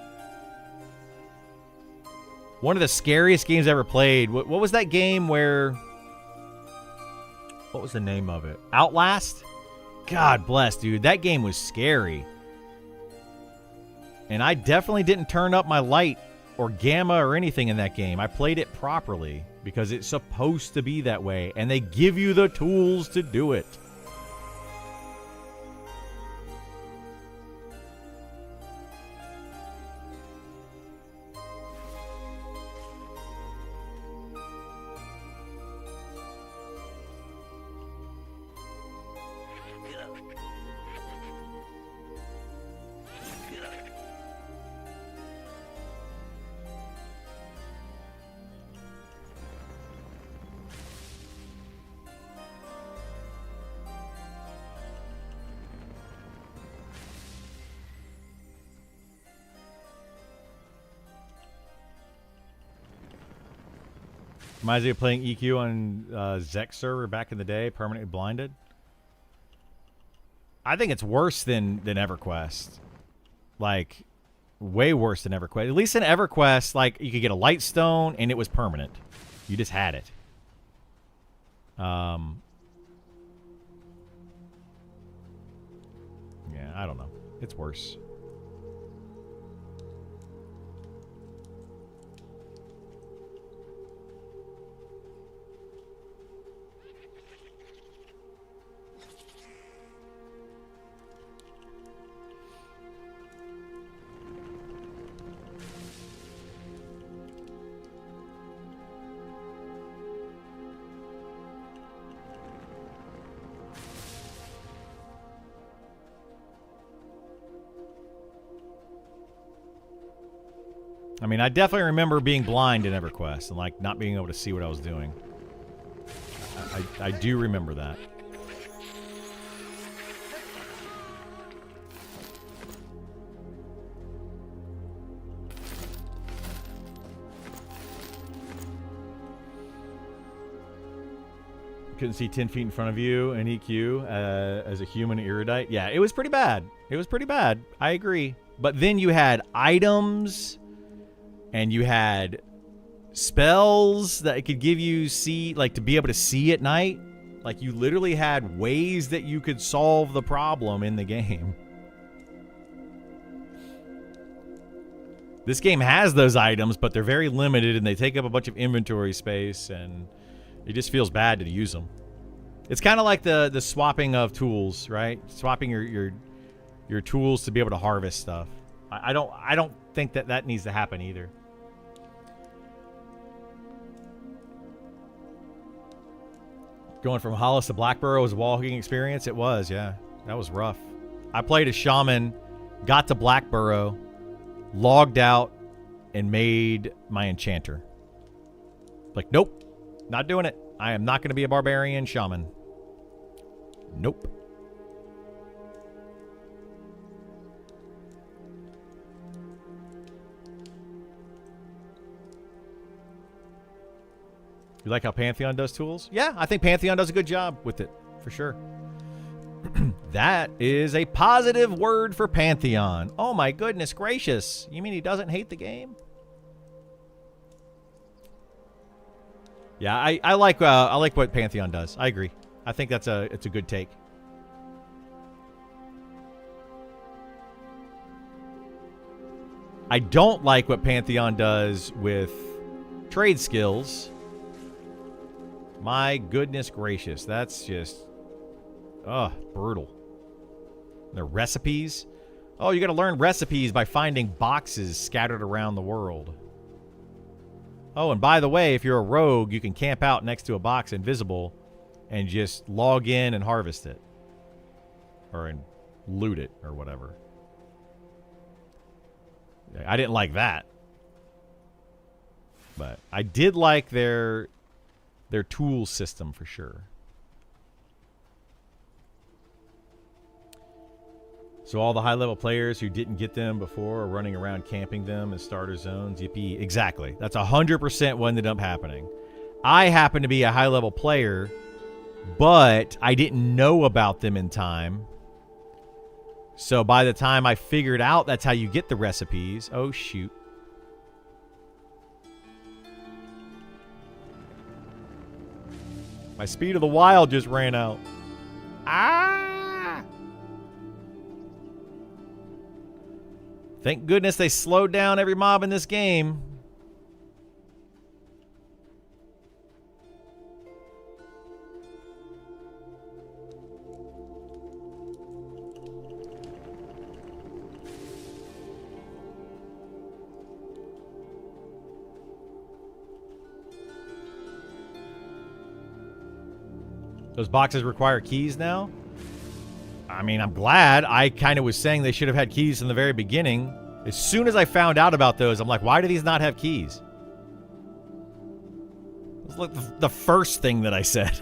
One of the scariest games I ever played. What was that game where... What was the name of it? Outlast? God bless, dude. That game was scary. And I definitely didn't turn up my light or gamma or anything in that game. I played it properly because it's supposed to be that way. And they give you the tools to do it. Reminds me of playing EQ on Zek server back in the day, permanently blinded. I think it's worse than EverQuest. Like, way worse than EverQuest. At least in EverQuest, like, you could get a light stone and it was permanent. You just had it. Yeah, I don't know. It's worse. I mean, I definitely remember being blind in EverQuest and, like, not being able to see what I was doing. I do remember that. Couldn't see 10 feet in front of you in EQ as a human erudite. Yeah, it was pretty bad. It was pretty bad. I agree. But then you had items... And you had spells that could give you to be able to see at night. Like, you literally had ways that you could solve the problem in the game. This game has those items, but they're very limited and they take up a bunch of inventory space, and it just feels bad to use them. It's kind of like the swapping of tools, right? Swapping your tools to be able to harvest stuff. I don't think that needs to happen either. Going from Hollis to Blackburrow was a walking experience. It was, yeah. That was rough. I played a shaman, got to Blackburrow, logged out, and made my enchanter. Like, nope. Not doing it. I am not going to be a barbarian shaman. Nope. You like how Pantheon does tools? Yeah, I think Pantheon does a good job with it, for sure. That is a positive word for Pantheon. Oh my goodness gracious. You mean he doesn't hate the game? Yeah, I like what Pantheon does. I agree. I think it's a good take. I don't like what Pantheon does with trade skills. My goodness gracious, that's just, brutal. The recipes. Oh, you got to learn recipes by finding boxes scattered around the world. Oh, and by the way, if you're a rogue, you can camp out next to a box invisible and just log in and harvest it. Or loot it or whatever. I didn't like that. But I did like their tool system for sure. So all the high-level players who didn't get them before are running around camping them as starter zones. Yippee. Exactly. That's 100% what ended up happening. I happen to be a high-level player, but I didn't know about them in time. So by the time I figured out that's how you get the recipes, oh shoot. My speed of the wild just ran out. Ah! Thank goodness they slowed down every mob in this game. Those boxes require keys now? I mean, I'm glad. I kind of was saying they should have had keys from the very beginning. As soon as I found out about those, I'm like, why do these not have keys? It was like the first thing that I said.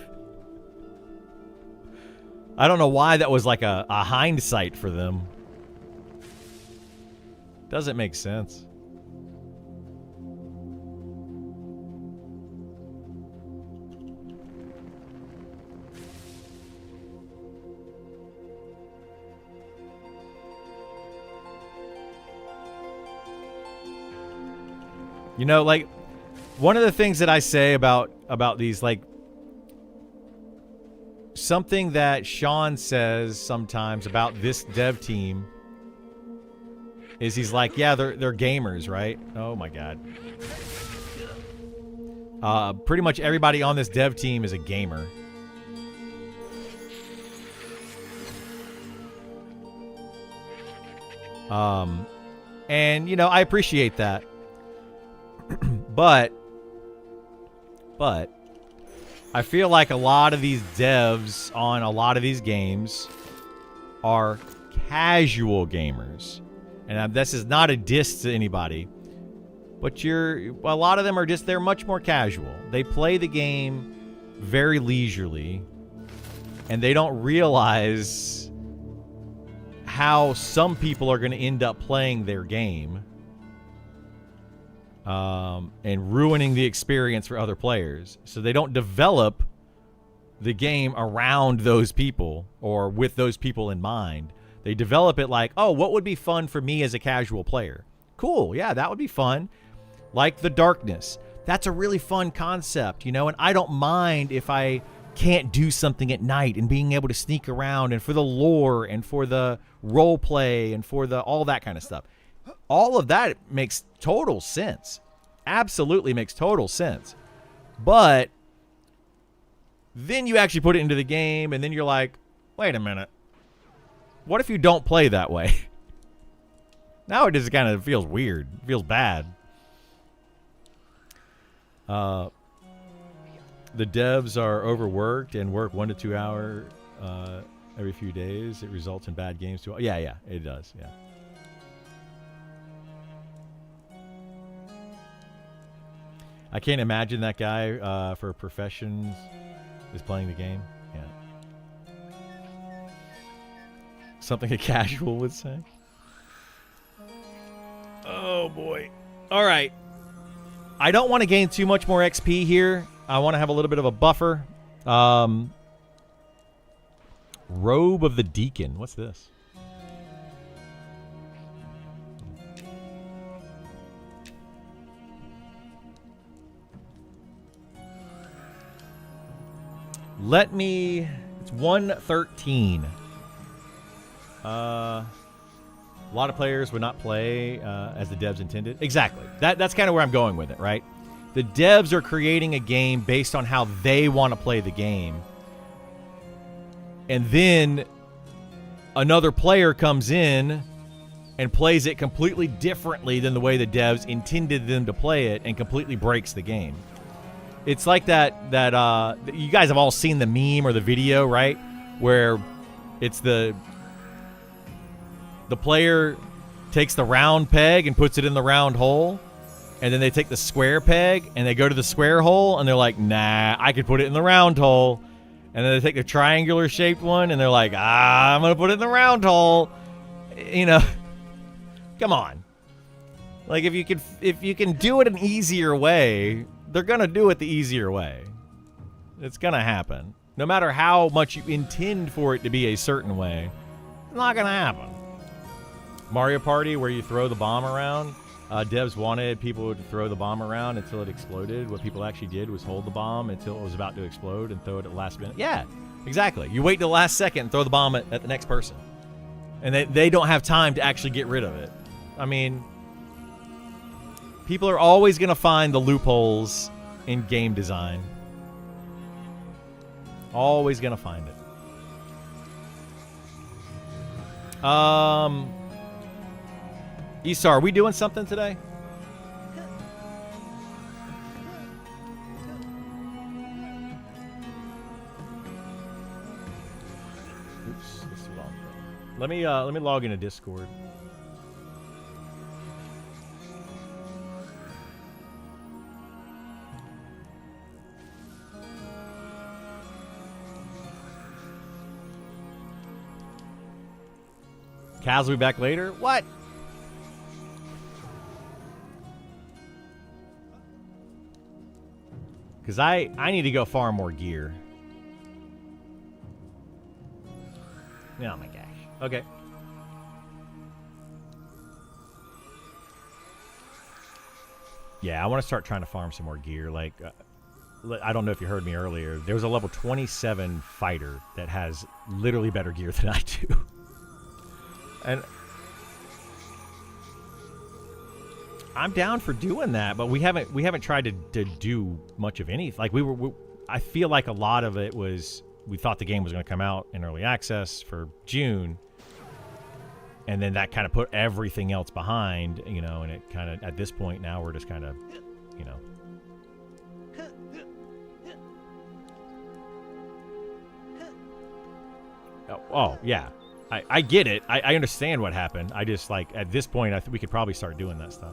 I don't know why that was like a hindsight for them. Doesn't make sense. You know, like, one of the things that I say about these, like, something that Sean says sometimes about this dev team is he's like, yeah, they're gamers, right? Oh my God. Pretty much everybody on this dev team is a gamer. And, you know, I appreciate that. But I feel like a lot of these devs on a lot of these games are casual gamers. And this is not a diss to anybody, but a lot of them are just, they're much more casual. They play the game very leisurely, and they don't realize how some people are going to end up playing their game. And ruining the experience for other players. So they don't develop the game around those people or with those people in mind. They develop it like, oh, what would be fun for me as a casual player? Cool, yeah, that would be fun. Like the darkness. That's a really fun concept, you know, and I don't mind if I can't do something at night and being able to sneak around and for the lore and for the role play and for the all that kind of stuff. All of that makes total sense. Absolutely makes total sense. But then you actually put it into the game, and then you're like, wait a minute. What if you don't play that way? Now it just kind of feels weird. It feels bad. The devs are overworked and work 1 to 2 hours every few days. It results in bad games too. Yeah, it does. Yeah. I can't imagine that guy for professions is playing the game. Yeah. Something a casual would say. Oh, boy. All right. I don't want to gain too much more XP here. I want to have a little bit of a buffer. Robe of the Deacon. What's this? It's 113. A lot of players would not play as the devs intended. Exactly. That's kind of where I'm going with it, right? The devs are creating a game based on how they want to play the game. And then another player comes in and plays it completely differently than the way the devs intended them to play it and completely breaks the game. It's like that you guys have all seen the meme or the video, right? Where it's the player takes the round peg and puts it in the round hole, and then they take the square peg and they go to the square hole and they're like, nah, I could put it in the round hole. And then they take the triangular shaped one and they're like, I'm going to put it in the round hole. You know, come on. Like if you can do it an easier way, they're going to do it the easier way. It's going to happen. No matter how much you intend for it to be a certain way, it's not going to happen. Mario Party, where you throw the bomb around. Devs wanted people to throw the bomb around until it exploded. What people actually did was hold the bomb until it was about to explode and throw it at the last minute. Yeah, exactly. You wait till the last second and throw the bomb at the next person. And they don't have time to actually get rid of it. I mean, people are always going to find the loopholes in game design. Always going to find it. Isar, are we doing something today? Oops, this is wrong. Let me log into Discord. Kaz will be back later? What? Because I need to go farm more gear. Oh my gosh. Okay. Yeah, I want to start trying to farm some more gear. Like, I don't know if you heard me earlier. There was a level 27 fighter that has literally better gear than I do. And I'm down for doing that, but we haven't tried to do much of anything. Like I feel like a lot of it was we thought the game was going to come out in early access for June, and then that kind of put everything else behind, you know. And it kind of at this point now we're just kind of, you know. Oh yeah. I get it. I understand what happened. I just, like, at this point, I think we could probably start doing that stuff.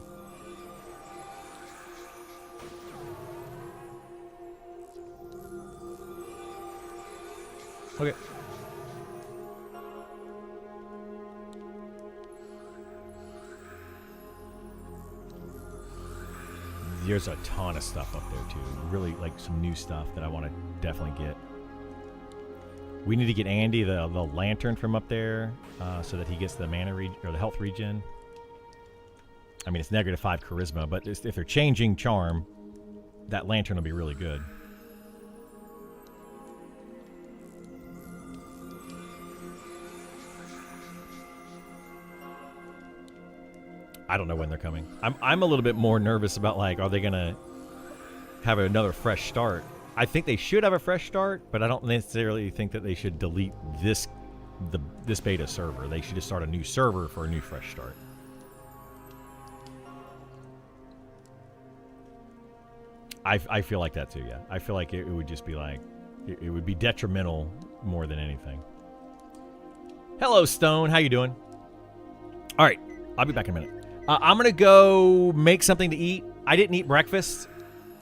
Okay. There's a ton of stuff up there, too. Really, like, some new stuff that I want to definitely get. We need to get Andy the lantern from up there so that he gets the mana or the health regen. I mean, it's -5 charisma, but if they're changing charm, that lantern will be really good. I don't know when they're coming. I'm a little bit more nervous about, like, are they gonna have another fresh start? I think they should have a fresh start, but I don't necessarily think that they should delete this beta server. They should just start a new server for a new fresh start. I feel like that too, yeah. I feel like it would just be like, it would be detrimental more than anything. Hello, Stone. How you doing? All right. I'll be back in a minute. I'm going to go make something to eat. I didn't eat breakfast.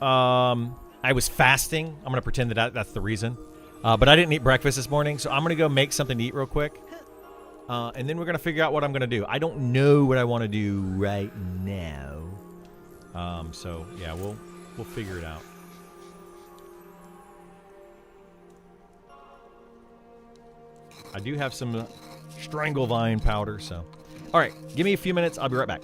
I was fasting. I'm going to pretend that's the reason. But I didn't eat breakfast this morning, so I'm going to go make something to eat real quick. And then we're going to figure out what I'm going to do. I don't know what I want to do right now. So, yeah, we'll figure it out. I do have some Stranglevine powder, so. All right, give me a few minutes. I'll be right back.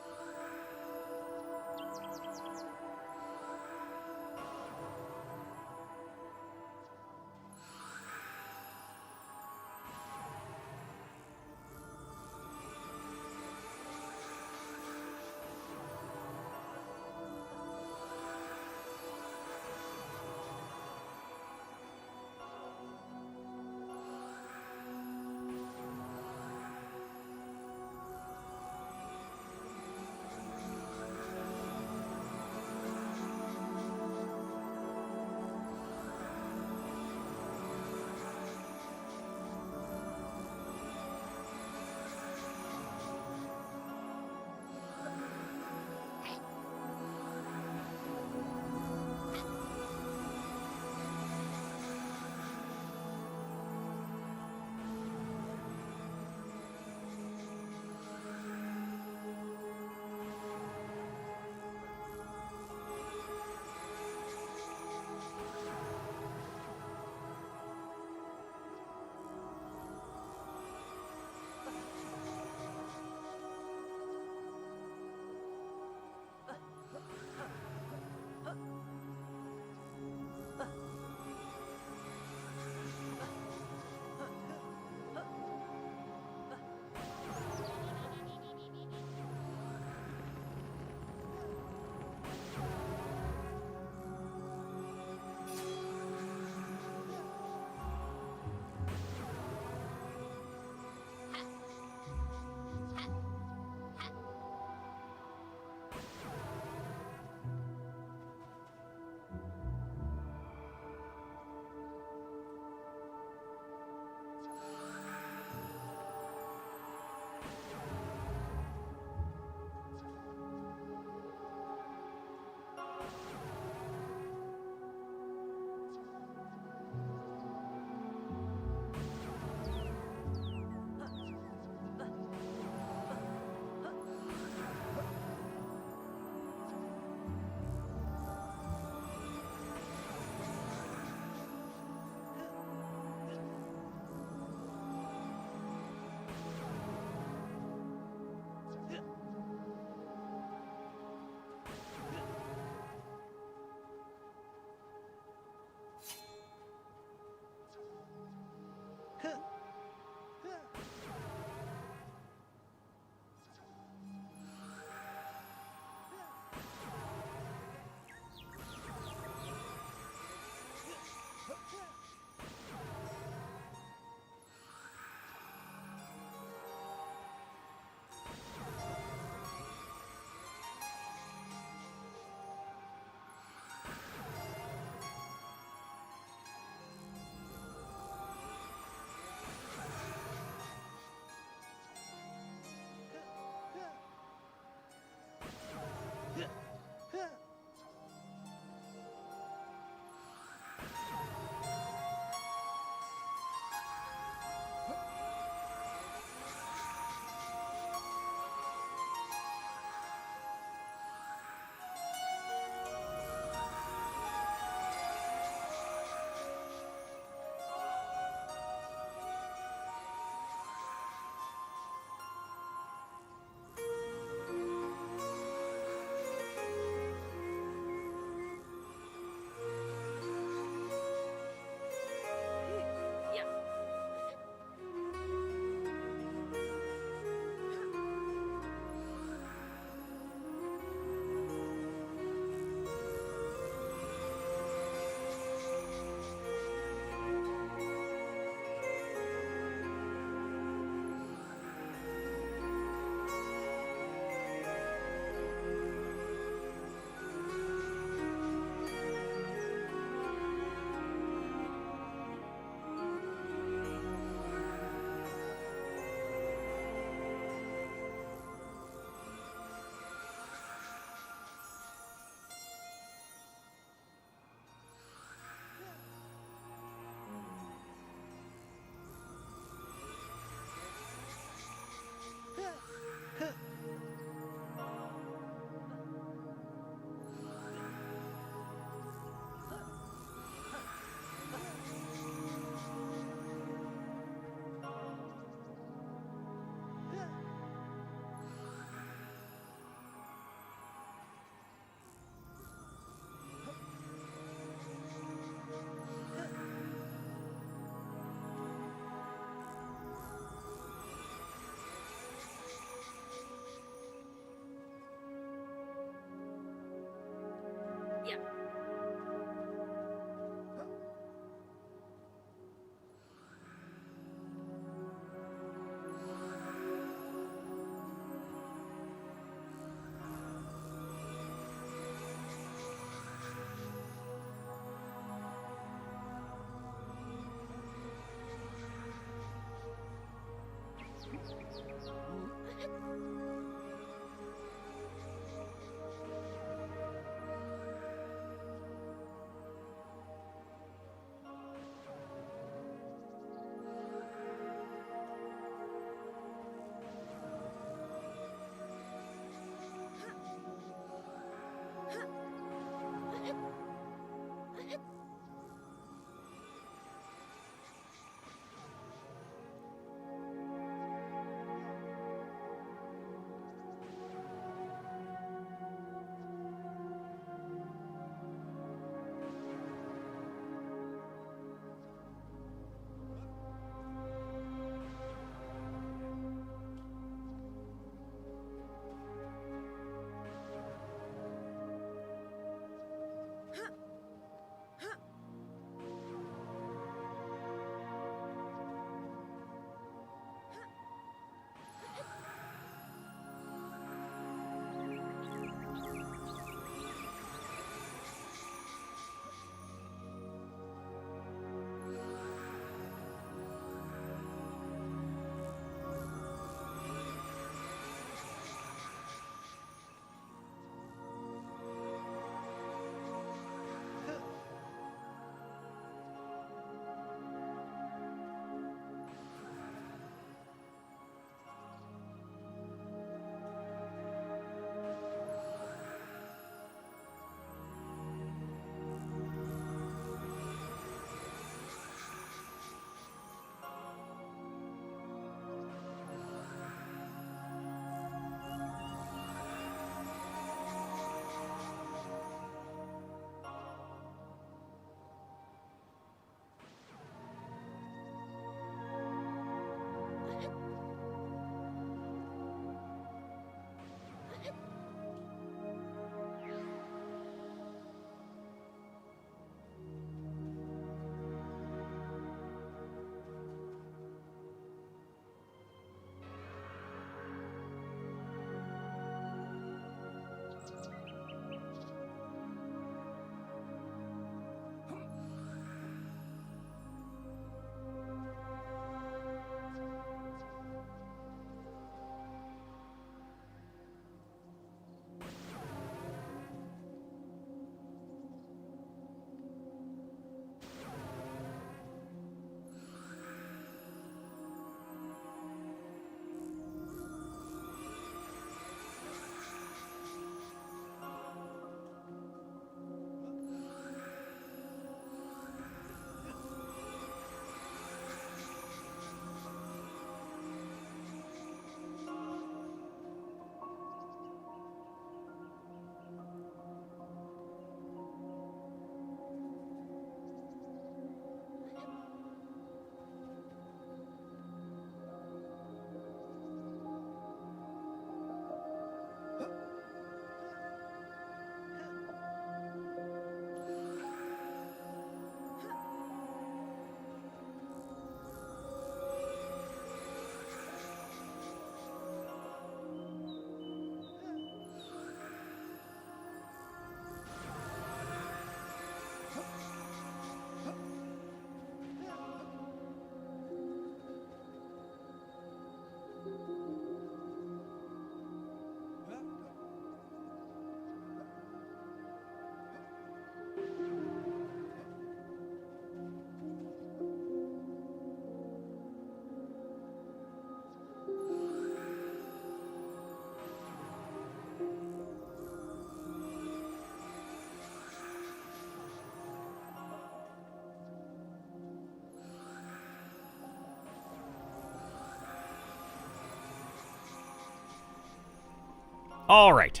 All right.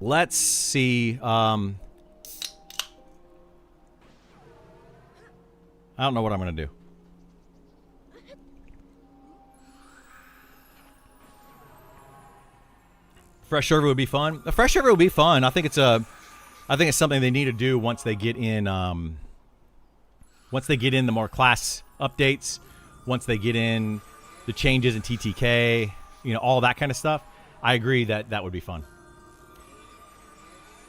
Let's see. I don't know what I'm going to do. Fresh server would be fun. A fresh server would be fun. I think it's something they need to do once they get in the more class updates, once they get in the changes in TTK, all that kind of stuff. I agree that would be fun.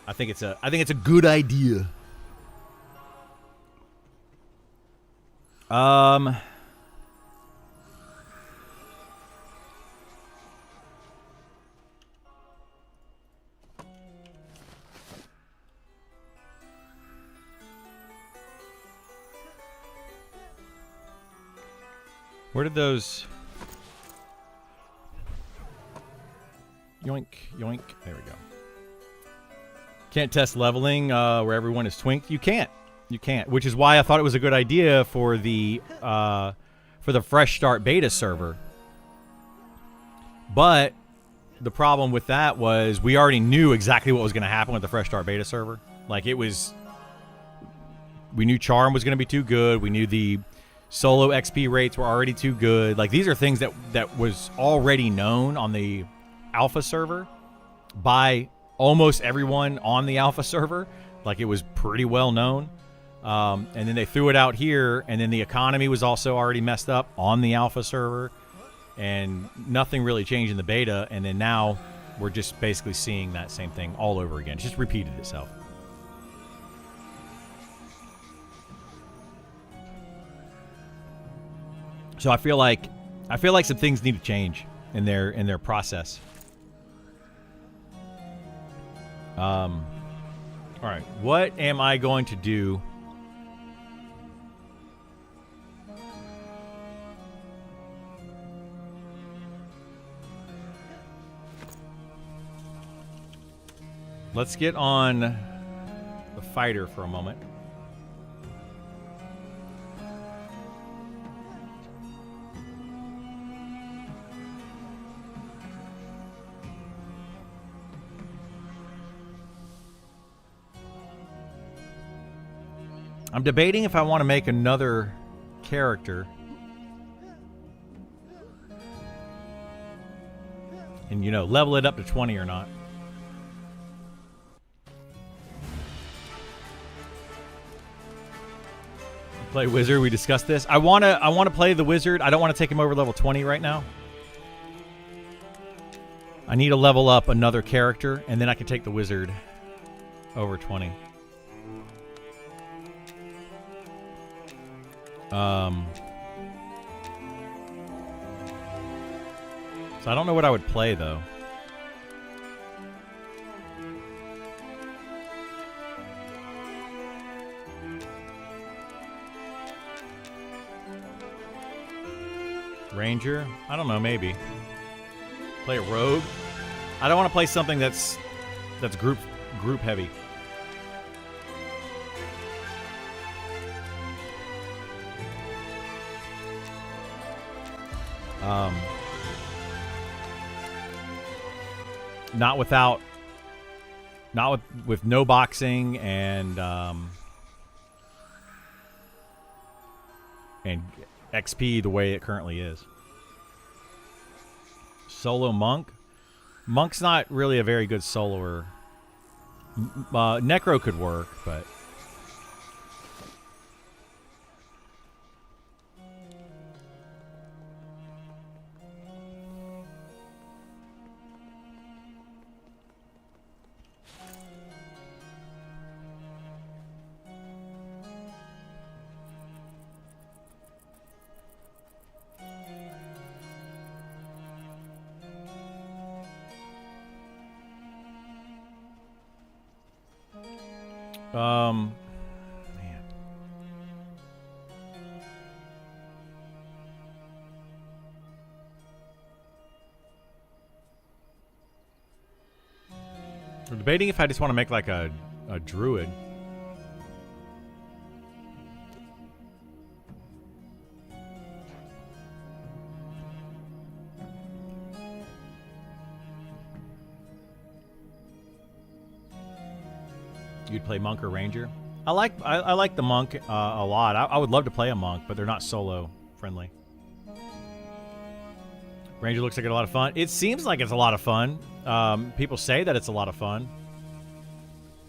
I think it's a good idea. Where did those... Yoink, yoink. There we go. Can't test leveling where everyone is twinked. You can't. You can't. Which is why I thought it was a good idea for the Fresh Start beta server. But the problem with that was we already knew exactly what was going to happen with the Fresh Start beta server. Like, it was... We knew Charm was going to be too good. We knew the solo XP rates were already too good. Like, these are things that was already known on the alpha server by almost everyone on the alpha server. Like, it was pretty well known. And then they threw it out here, and then the economy was also already messed up on the alpha server, and nothing really changed in the beta. And then now we're just basically seeing that same thing all over again. It's just repeated itself. So I feel like some things need to change in their process. All right, what am I going to do? Let's get on the fighter for a moment. I'm debating if I want to make another character. And, you know, level it up to 20 or not. Play Wizard, we discussed this. I wanna play the Wizard. I don't want to take him over level 20 right now. I need to level up another character, and then I can take the Wizard over 20. So I don't know what I would play, though. Ranger? I don't know, maybe. Play a rogue? I don't want to play something that's group heavy. Not with no boxing and XP the way it currently is. Solo Monk? Monk's not really a very good soloer. Necro could work, but... man. We're debating if I just want to make like a druid. You'd play monk or ranger? I like the monk a lot. I would love to play a monk, but they're not solo friendly. Ranger looks like a lot of fun. It seems like it's a lot of fun. People say that it's a lot of fun.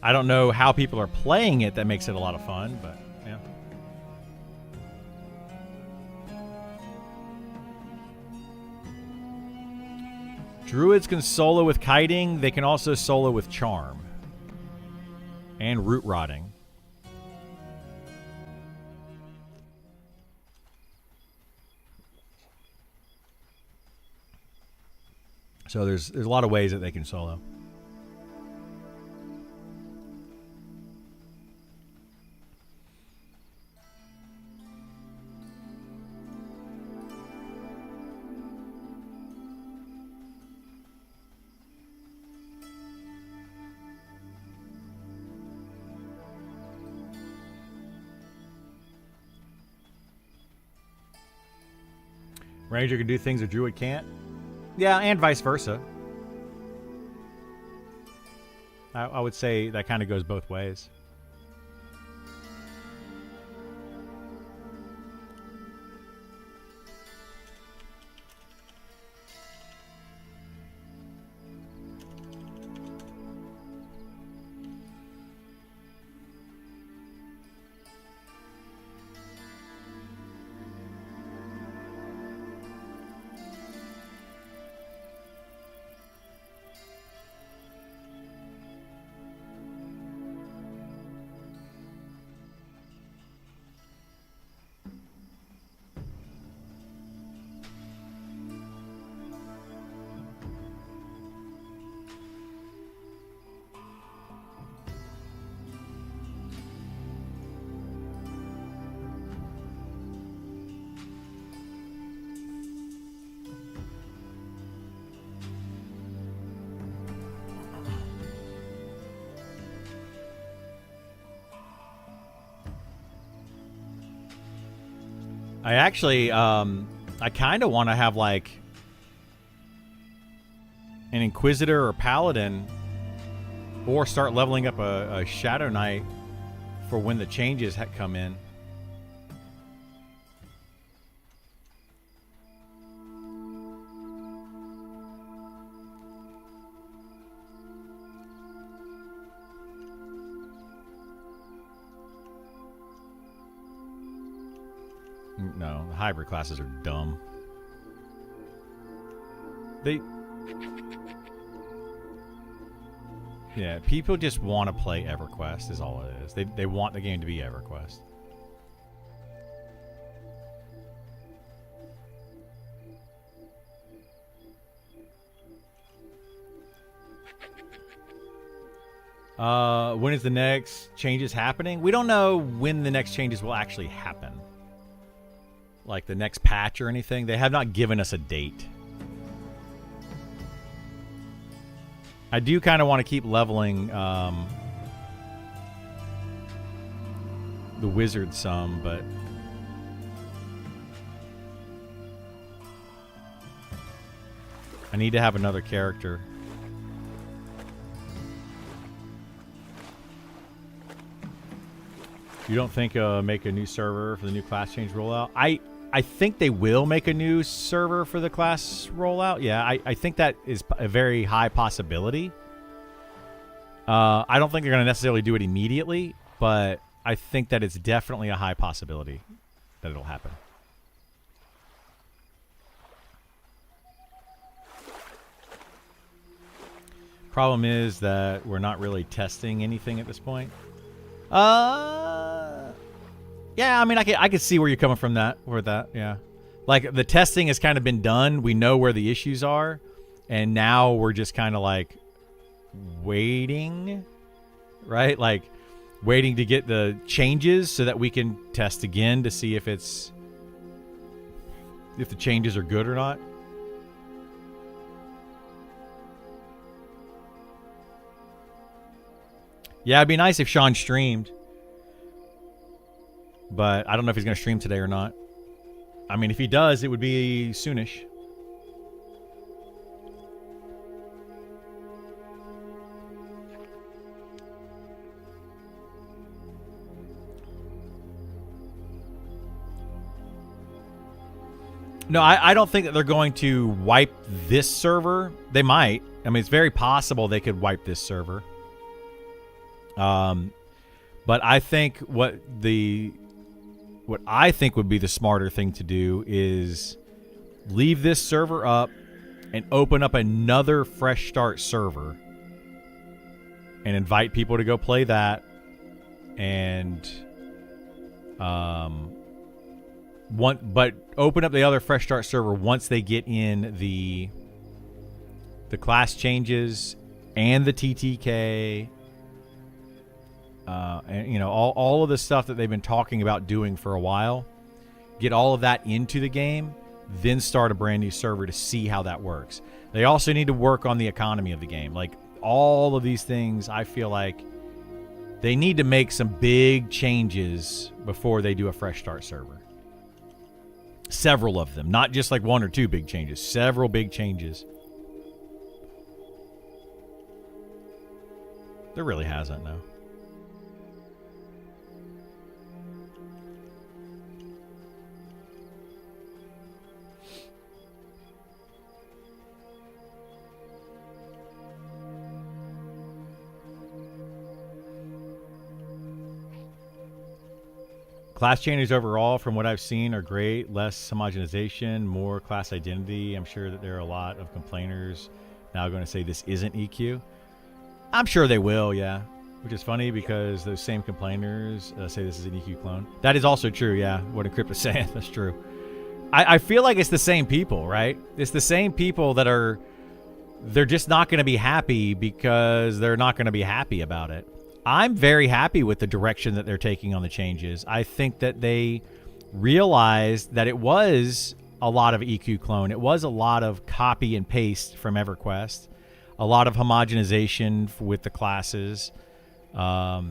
I don't know how people are playing it that makes it a lot of fun, but yeah. Druids can solo with kiting. They can also solo with charm. And root rotting. So there's a lot of ways that they can solo. Ranger can do things a druid can't. Yeah, and vice versa. I would say that kind of goes both ways. I actually, I kind of want to have like an Inquisitor or Paladin, or start leveling up a Shadow Knight for when the changes come in. No, the hybrid classes are dumb. Yeah, people just want to play EverQuest is all it is. They want the game to be EverQuest. When is the next changes happening? We don't know when the next changes will actually happen. Like the next patch or anything. They have not given us a date. I do kind of want to keep leveling the wizard some, but I need to have another character. You don't think make a new server for the new class change rollout? I think they will make a new server for the class rollout. Yeah, I think that is a very high possibility. I don't think they're going to necessarily do it immediately, but I think that it's definitely a high possibility that it'll happen. Problem is that we're not really testing anything at this point. Yeah, I mean, I could see where you're coming from with that, yeah. Like, the testing has kind of been done. We know where the issues are. And now we're just kind of, like, waiting, right? Like, waiting to get the changes so that we can test again to see if the changes are good or not. Yeah, it'd be nice if Sean streamed. But I don't know if he's going to stream today or not. I mean, if he does, it would be soonish. No, I don't think that they're going to wipe this server. They might. I mean, it's very possible they could wipe this server. But I think what I think would be the smarter thing to do is leave this server up and open up another fresh start server and invite people to go play that. And but open up the other fresh start server once they get in the class changes and the TTK. And you know, all of the stuff that they've been talking about doing for a while, get all of that into the game, then start a brand new server to see how that works. They also need to work on the economy of the game. Like, all of these things, I feel like they need to make some big changes before they do a fresh start server. Several of them, not just like one or two big changes, several big changes. There really hasn't, no. Class changes overall, from what I've seen, are great. Less homogenization, more class identity. I'm sure that there are a lot of complainers now going to say this isn't EQ. I'm sure they will, yeah. Which is funny because those same complainers say this is an EQ clone. That is also true, yeah. What Encrypt is saying, that's true. I feel like it's the same people, right? It's the same people that are... They're just not going to be happy because they're not going to be happy about it. I'm very happy with the direction that they're taking on the changes. I think that they realized that it was a lot of EQ clone. It was a lot of copy and paste from EverQuest. A lot of homogenization with the classes. There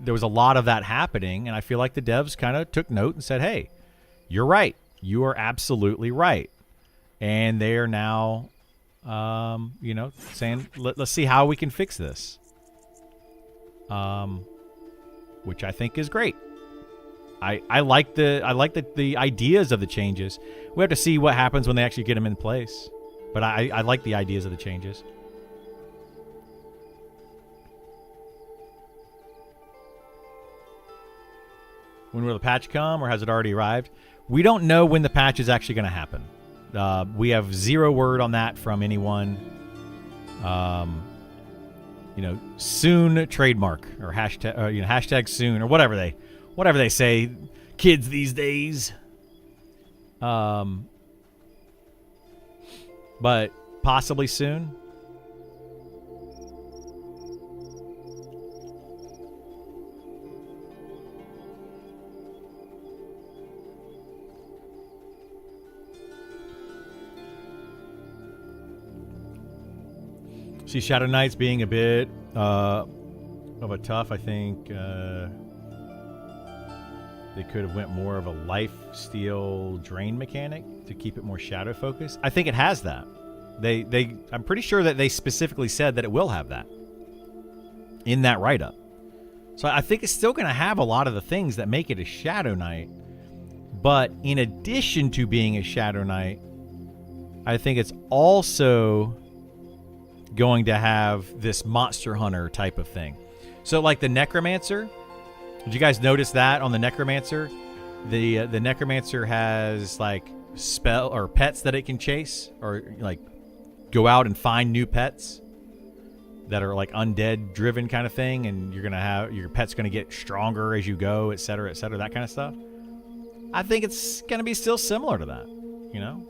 was a lot of that happening, and I feel like the devs kind of took note and said, hey, you're right. You are absolutely right. And they are now, saying, let's see how we can fix this. Which I think is great. I like the ideas of the changes. We have to see what happens when they actually get them in place. But I like the ideas of the changes. When will the patch come, or has it already arrived? We don't know when the patch is actually going to happen. We have zero word on that from anyone. Soon trademark or hashtag, hashtag soon or whatever they say, kids these days. But possibly soon. See Shadow Knights being a bit of a tough. I think they could have went more of a life steal drain mechanic to keep it more shadow focused. I think it has that. I'm pretty sure that they specifically said that it will have that in that write-up. So I think it's still going to have a lot of the things that make it a Shadow Knight. But in addition to being a Shadow Knight, I think it's also going to have this monster hunter type of thing. So like the Necromancer, did you guys notice that on the Necromancer? The Necromancer has like spell or pets that it can chase, or like go out and find new pets that are like undead driven kind of thing, and you're gonna have your pet's gonna get stronger as you go, etc., that kind of stuff. I think it's gonna be still similar to that, you know.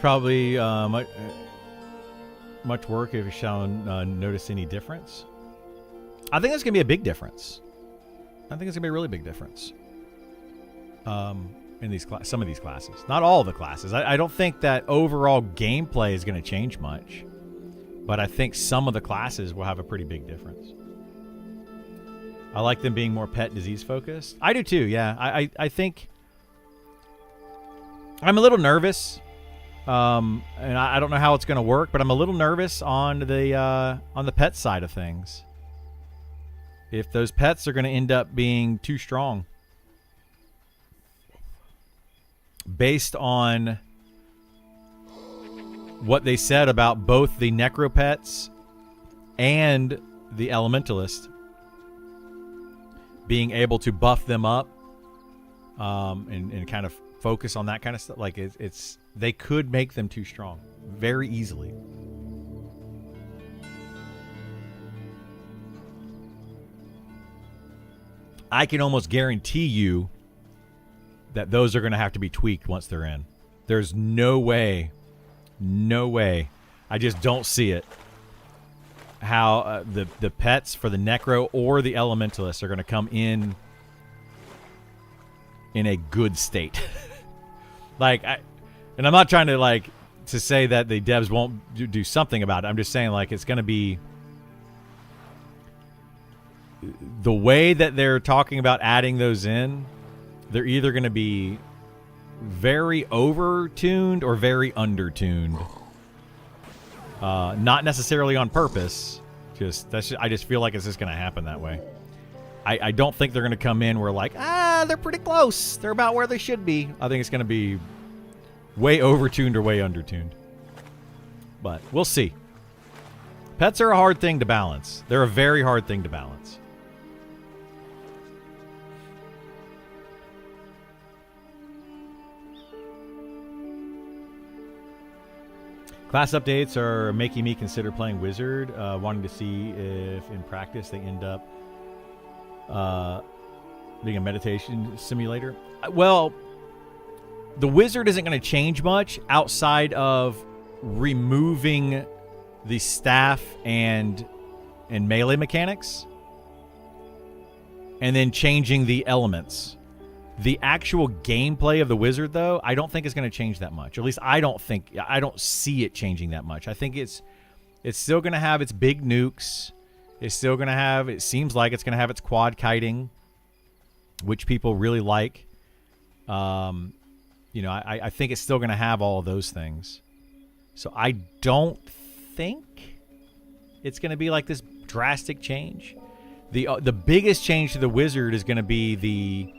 Probably much work if you shall notice any difference. I think it's going to be a big difference. I think it's going to be a really big difference in these some of these classes. Not all of the classes. I don't think that overall gameplay is going to change much, but I think some of the classes will have a pretty big difference. I like them being more pet disease focused. I do too, yeah. I think I'm a little nervous. And I don't know how it's going to work, but I'm a little nervous on the pet side of things. If those pets are going to end up being too strong, based on what they said about both the Necropets and the Elementalist being able to buff them up, and kind of focus on that kind of stuff. Like it's they could make them too strong very easily. I can almost guarantee you that those are going to have to be tweaked once they're in. There's no way. I just don't see it. How the pets for the Necro or the Elementalist are going to come in a good state. And I'm not trying to say that the devs won't do something about it. I'm just saying it's going to be the way that they're talking about adding those in, they're either going to be very over-tuned or very under-tuned. Not necessarily on purpose. I just feel like it's just going to happen that way. I don't think they're going to come in where like, they're pretty close. They're about where they should be. I think it's going to be way over-tuned or way under-tuned. But we'll see. Pets are a hard thing to balance. They're a very hard thing to balance. Class updates are making me consider playing Wizard, wanting to see if in practice they end up being a meditation simulator. Well, the Wizard isn't going to change much outside of removing the staff and melee mechanics and then changing the elements. The actual gameplay of the Wizard, though, I don't think is going to change that much. Or at least I don't see it changing that much. I think it's still going to have its big nukes. It's still going to have, it seems like it's going to have its quad kiting, which people really like. I think it's still going to have all of those things. So I don't think it's going to be like this drastic change. The biggest change to the Wizard is going to be the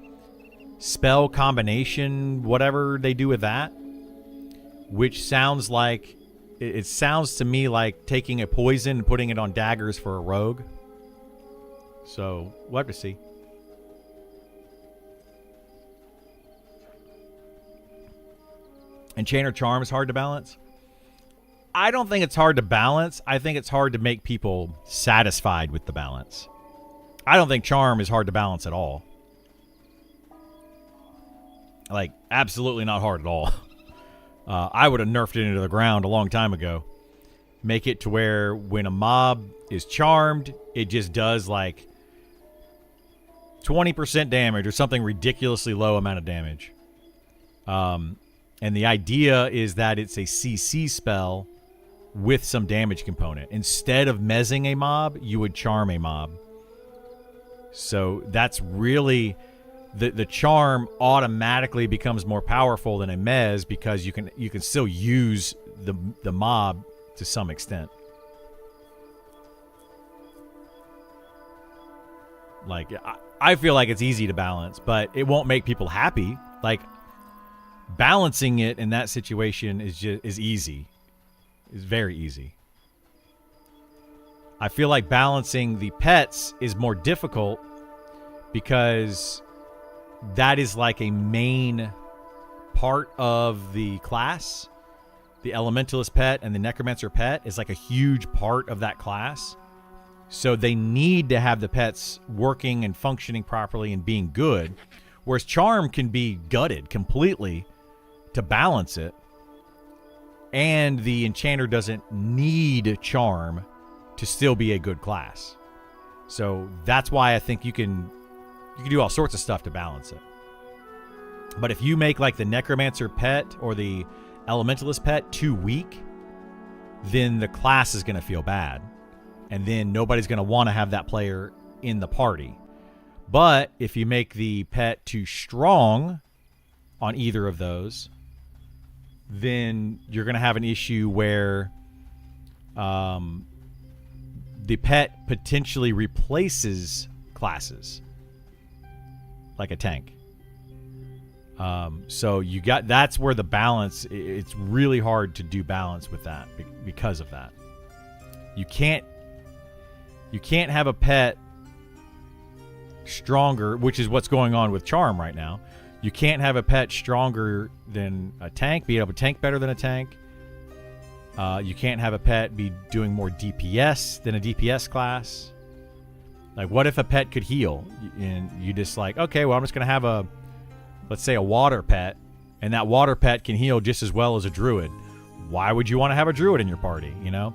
spell combination, whatever they do with that, which sounds like, it sounds to me like taking a poison and putting it on daggers for a rogue. So we'll have to see. Enchanter Charm is hard to balance. I don't think it's hard to balance. I think it's hard to make people satisfied with the balance. I don't think Charm is hard to balance at all. Like, absolutely not hard at all. I would have nerfed it into the ground a long time ago. Make it to where when a mob is charmed, it just does like 20% damage or something ridiculously low amount of damage. And the idea is that it's a CC spell with some damage component. Instead of mezzing a mob, you would charm a mob. So that's really... The charm automatically becomes more powerful than a mez because you can still use the mob to some extent. Like, I feel like it's easy to balance, but it won't make people happy. Like, balancing it in that situation is easy. It's very easy. I feel like balancing the pets is more difficult because that is like a main part of the class. The Elementalist pet and the Necromancer pet is like a huge part of that class. So they need to have the pets working and functioning properly and being good. Whereas Charm can be gutted completely to balance it. And the Enchanter doesn't need Charm to still be a good class. So that's why I think you can do all sorts of stuff to balance it. But if you make like the Necromancer pet or the Elementalist pet too weak, then the class is going to feel bad. And then nobody's going to want to have that player in the party. But if you make the pet too strong on either of those, then you're going to have an issue where the pet potentially replaces classes. Like a tank. So that's where the balance, it's really hard to do balance with that because of that. You can't have a pet stronger, which is what's going on with Charm right now. You can't have a pet stronger than a tank, be able to tank better than a tank. You can't have a pet be doing more DPS than a DPS class. Like, what if a pet could heal? And you just like, okay, well, I'm just going to have let's say a water pet, and that water pet can heal just as well as a druid. Why would you want to have a druid in your party, you know?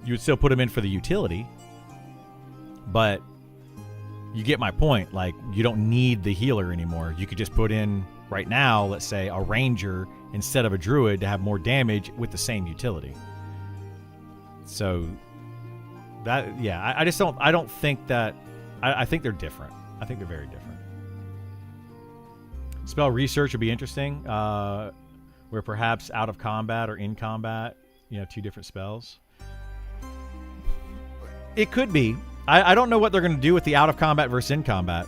You would still put him in for the utility, but you get my point. Like, you don't need the healer anymore. You could just put in, right now, let's say, a ranger instead of a druid to have more damage with the same utility. So... I don't think that I think they're different. I think they're very different. Spell research would be interesting, where perhaps out of combat or in combat, you know, 2 different spells. It could be. I don't know what they're going to do with the out of combat versus in combat.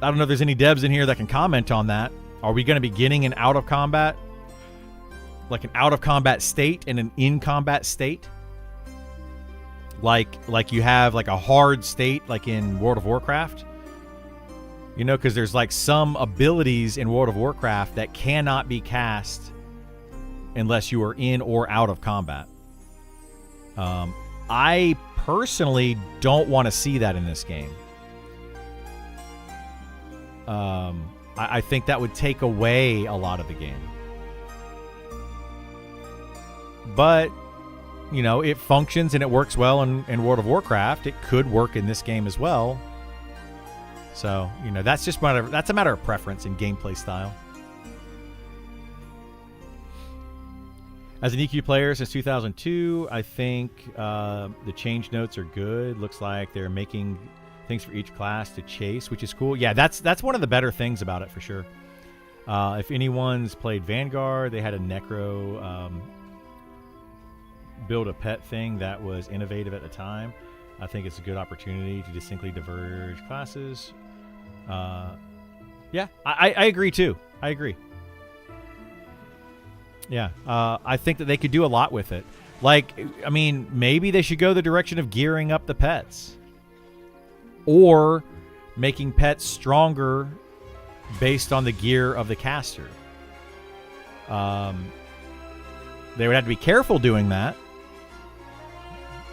I don't know if there's any devs in here that can comment on that. Are we going to be getting an out of combat, like an out of combat state and an in combat state? Like you have like a hard state like in World of Warcraft? You know, because there's like some abilities in World of Warcraft that cannot be cast unless you are in or out of combat. I personally don't want to see that in this game. I think that would take away a lot of the game. But, you know, it functions and it works well in World of Warcraft. It could work in this game as well. So, you know, that's a matter of preference and gameplay style. As an EQ player since 2002, I think the change notes are good. Looks like they're making things for each class to chase, which is cool. Yeah, that's one of the better things about it for sure. If anyone's played Vanguard, they had a Necro build a pet thing that was innovative at the time. I think it's a good opportunity to distinctly diverge classes. Yeah, I agree too. I agree. Yeah, I think that they could do a lot with it. Like, I mean, maybe they should go the direction of gearing up the pets. Or making pets stronger based on the gear of the caster. They would have to be careful doing that.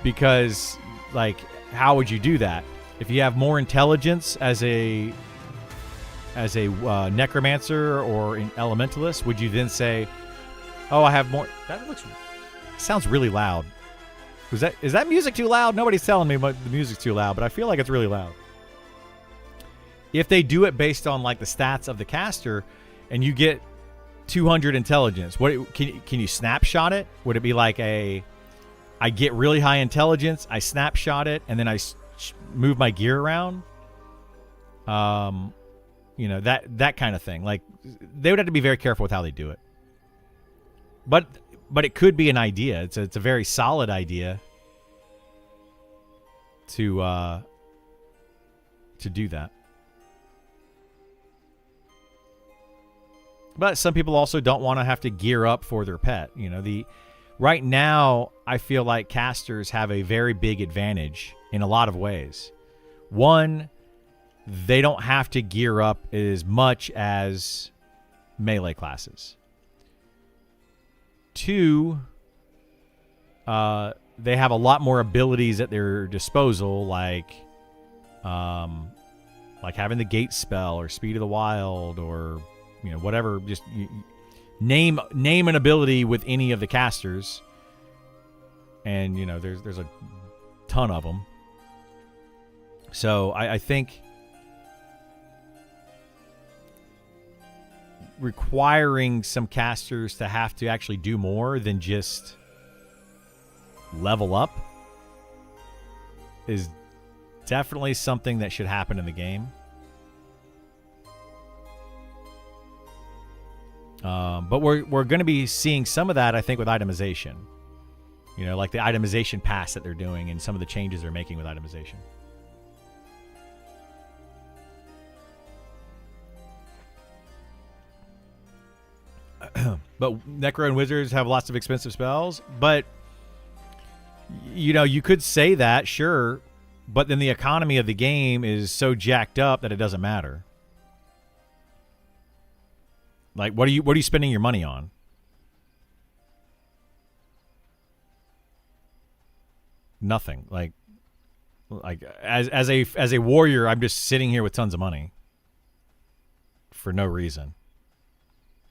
Because, like, how would you do that? If you have more intelligence as a necromancer or an elementalist, would you then say, oh, I have more? That sounds really loud. Is that music too loud? Nobody's telling me the music's too loud, but I feel like it's really loud. If they do it based on like the stats of the caster, and you get 200 intelligence, what can you snapshot it? Would it be like I get really high intelligence, I snapshot it, and then I move my gear around? You know, that kind of thing. Like, they would have to be very careful with how they do it. But it could be an idea. It's a very solid idea to do that. But some people also don't want to have to gear up for their pet. You know, right now I feel like casters have a very big advantage in a lot of ways. One, they don't have to gear up as much as melee classes. Two, they have a lot more abilities at their disposal, like having the gate spell or speed of the wild, or you know, whatever. Just name an ability with any of the casters, and you know, there's a ton of them. So I think requiring some casters to have to actually do more than just level up is definitely something that should happen in the game. But we're going to be seeing some of that, I think, with itemization. You know, like the itemization pass that they're doing and some of the changes they're making with itemization. But Necro and Wizards have lots of expensive spells. But, you know, you could say that, sure. But then the economy of the game is so jacked up that it doesn't matter. Like, what are you spending your money on? Nothing. Like as a warrior, I'm just sitting here with tons of money for no reason.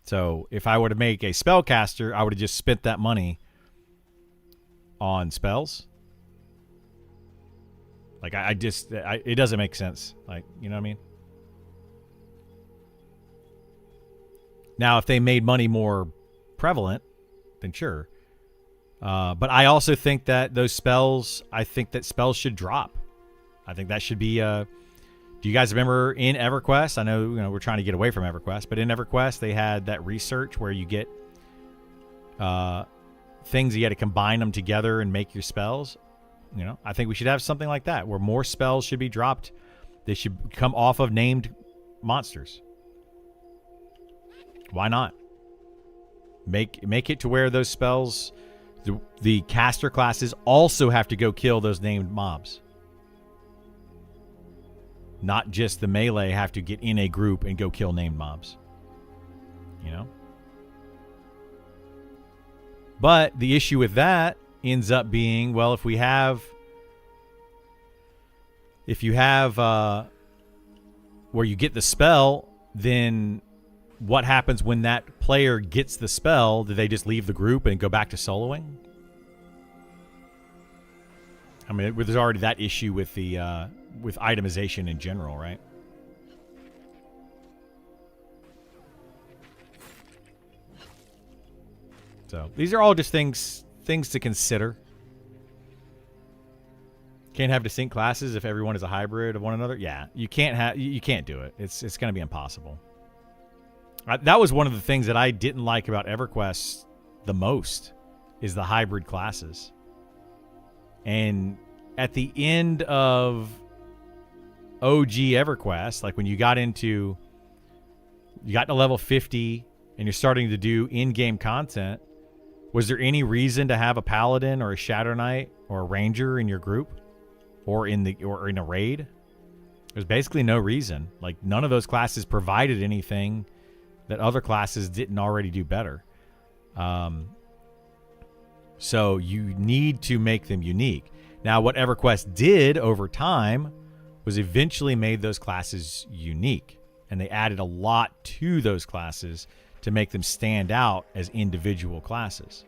So if I were to make a spellcaster, I would have just spent that money on spells. Like it doesn't make sense. Like, you know what I mean? Now, if they made money more prevalent, then sure. But I also think that spells should drop. I think that should be do you guys remember in EverQuest? I know, we're trying to get away from EverQuest, but in EverQuest they had that research where you get things, you had to combine them together and make your spells. I think we should have something like that where more spells should be dropped. They should come off of named monsters. Why not? Make it to where those spells, the caster classes also have to go kill those named mobs. Not just the melee have to get in a group and go kill named mobs. But the issue with that ends up being, well, if you have where you get the spell, then what happens when that player gets the spell? Do they just leave the group and go back to soloing? I mean, there's already that issue with the with itemization in general, right? So these are all just things to consider. Can't have distinct classes if everyone is a hybrid of one another. Yeah, you can't do it. It's going to be impossible. That was one of the things that I didn't like about EverQuest the most, is the hybrid classes. And at the end of OG EverQuest, like when you got to level 50 and you're starting to do in-game content, was there any reason to have a paladin or a shadow knight or a ranger in your group or in a raid? There's basically no reason. Like, none of those classes provided anything that other classes didn't already do better. So you need to make them unique. Now, what EverQuest did over time was eventually made those classes unique, and they added a lot to those classes to make them stand out as individual classes.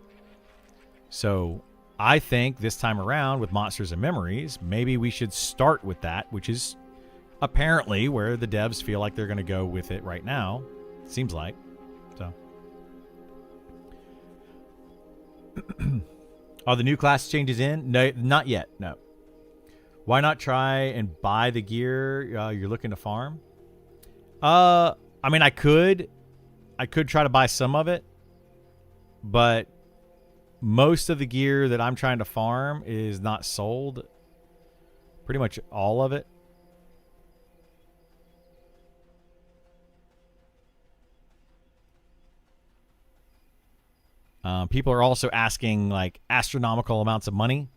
So I think this time around with Monsters and Memories, maybe we should start with that, which is apparently where the devs feel like they're going to go with it right now. Seems like. So. Are the new class changes in? No, not yet. No. Why not try and buy the gear you're looking to farm? I mean, I could try to buy some of it, but most of the gear that I'm trying to farm is not sold. Pretty much all of it. People are also asking like astronomical amounts of money.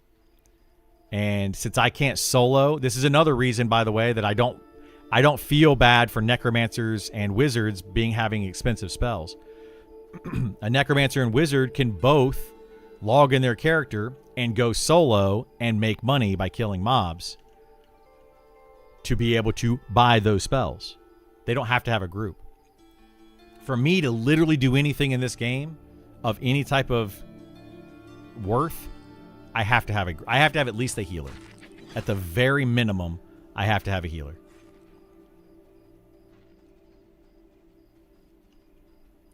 And since I can't solo, this is another reason, by the way, that I don't feel bad for necromancers and wizards having expensive spells. A necromancer and wizard can both log in their character and go solo and make money by killing mobs to be able to buy those spells. They don't have to have a group. For me to literally do anything in this game of any type of worth, I have to have at least a healer. At the very minimum, I have to have a healer.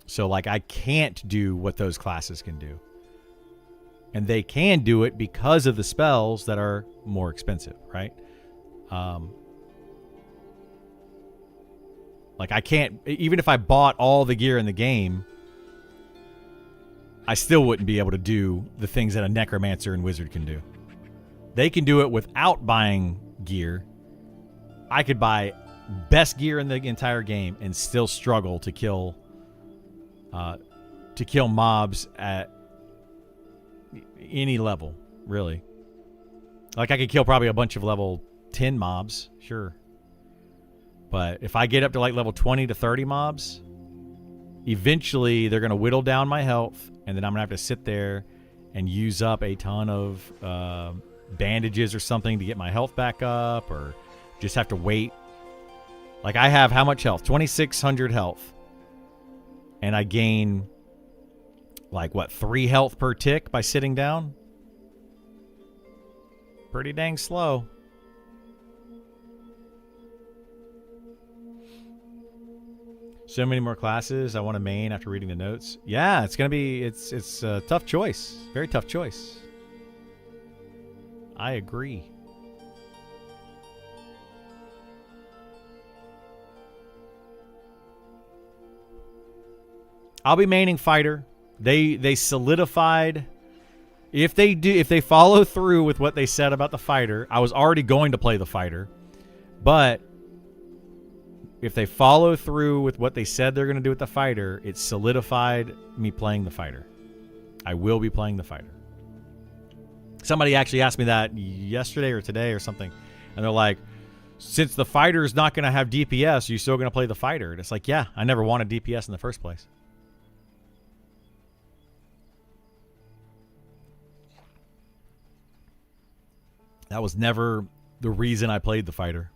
So, like, I can't do what those classes can do. And they can do it because of the spells that are more expensive, right? Like, I can't... Even if I bought all the gear in the game, I still wouldn't be able to do the things that a necromancer and wizard can do. They can do it without buying gear. I could buy best gear in the entire game and still struggle to kill mobs at any level, really. Like, I could kill probably a bunch of level 10 mobs, sure. But if I get up to like level 20 to 30 mobs, eventually they're going to whittle down my health, and then I'm going to have to sit there and use up a ton of bandages or something to get my health back up, or just have to wait. Like, I have how much health? 2,600 health. And I gain, like, what, 3 health per tick by sitting down? Pretty dang slow. So many more classes I want to main after reading the notes. Yeah, it's going to be, it's a tough choice. Very tough choice. I agree. I'll be maining fighter. They solidified. If they follow through with what they said about the fighter, I was already going to play the fighter, but if they follow through with what they said they're going to do with the fighter, it solidified me playing the fighter. I will be playing the fighter. Somebody actually asked me that yesterday or today or something, and they're like, since the fighter is not going to have DPS, are you still going to play the fighter? And it's like, yeah, I never wanted DPS in the first place. That was never the reason I played the fighter.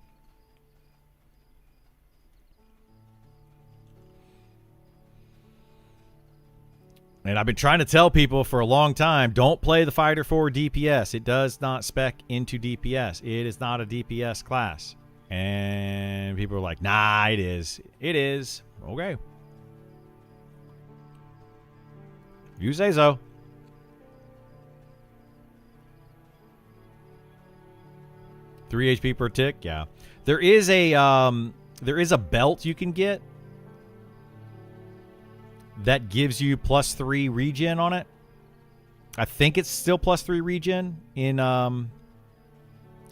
And I've been trying to tell people for a long time, don't play the fighter for DPS. It does not spec into DPS. It is not a DPS class. And people are like, nah, it is. It is. Okay. You say so. Three HP per tick, yeah. There is a belt you can get that gives you +3 regen on it. I think it's still +3 regen in on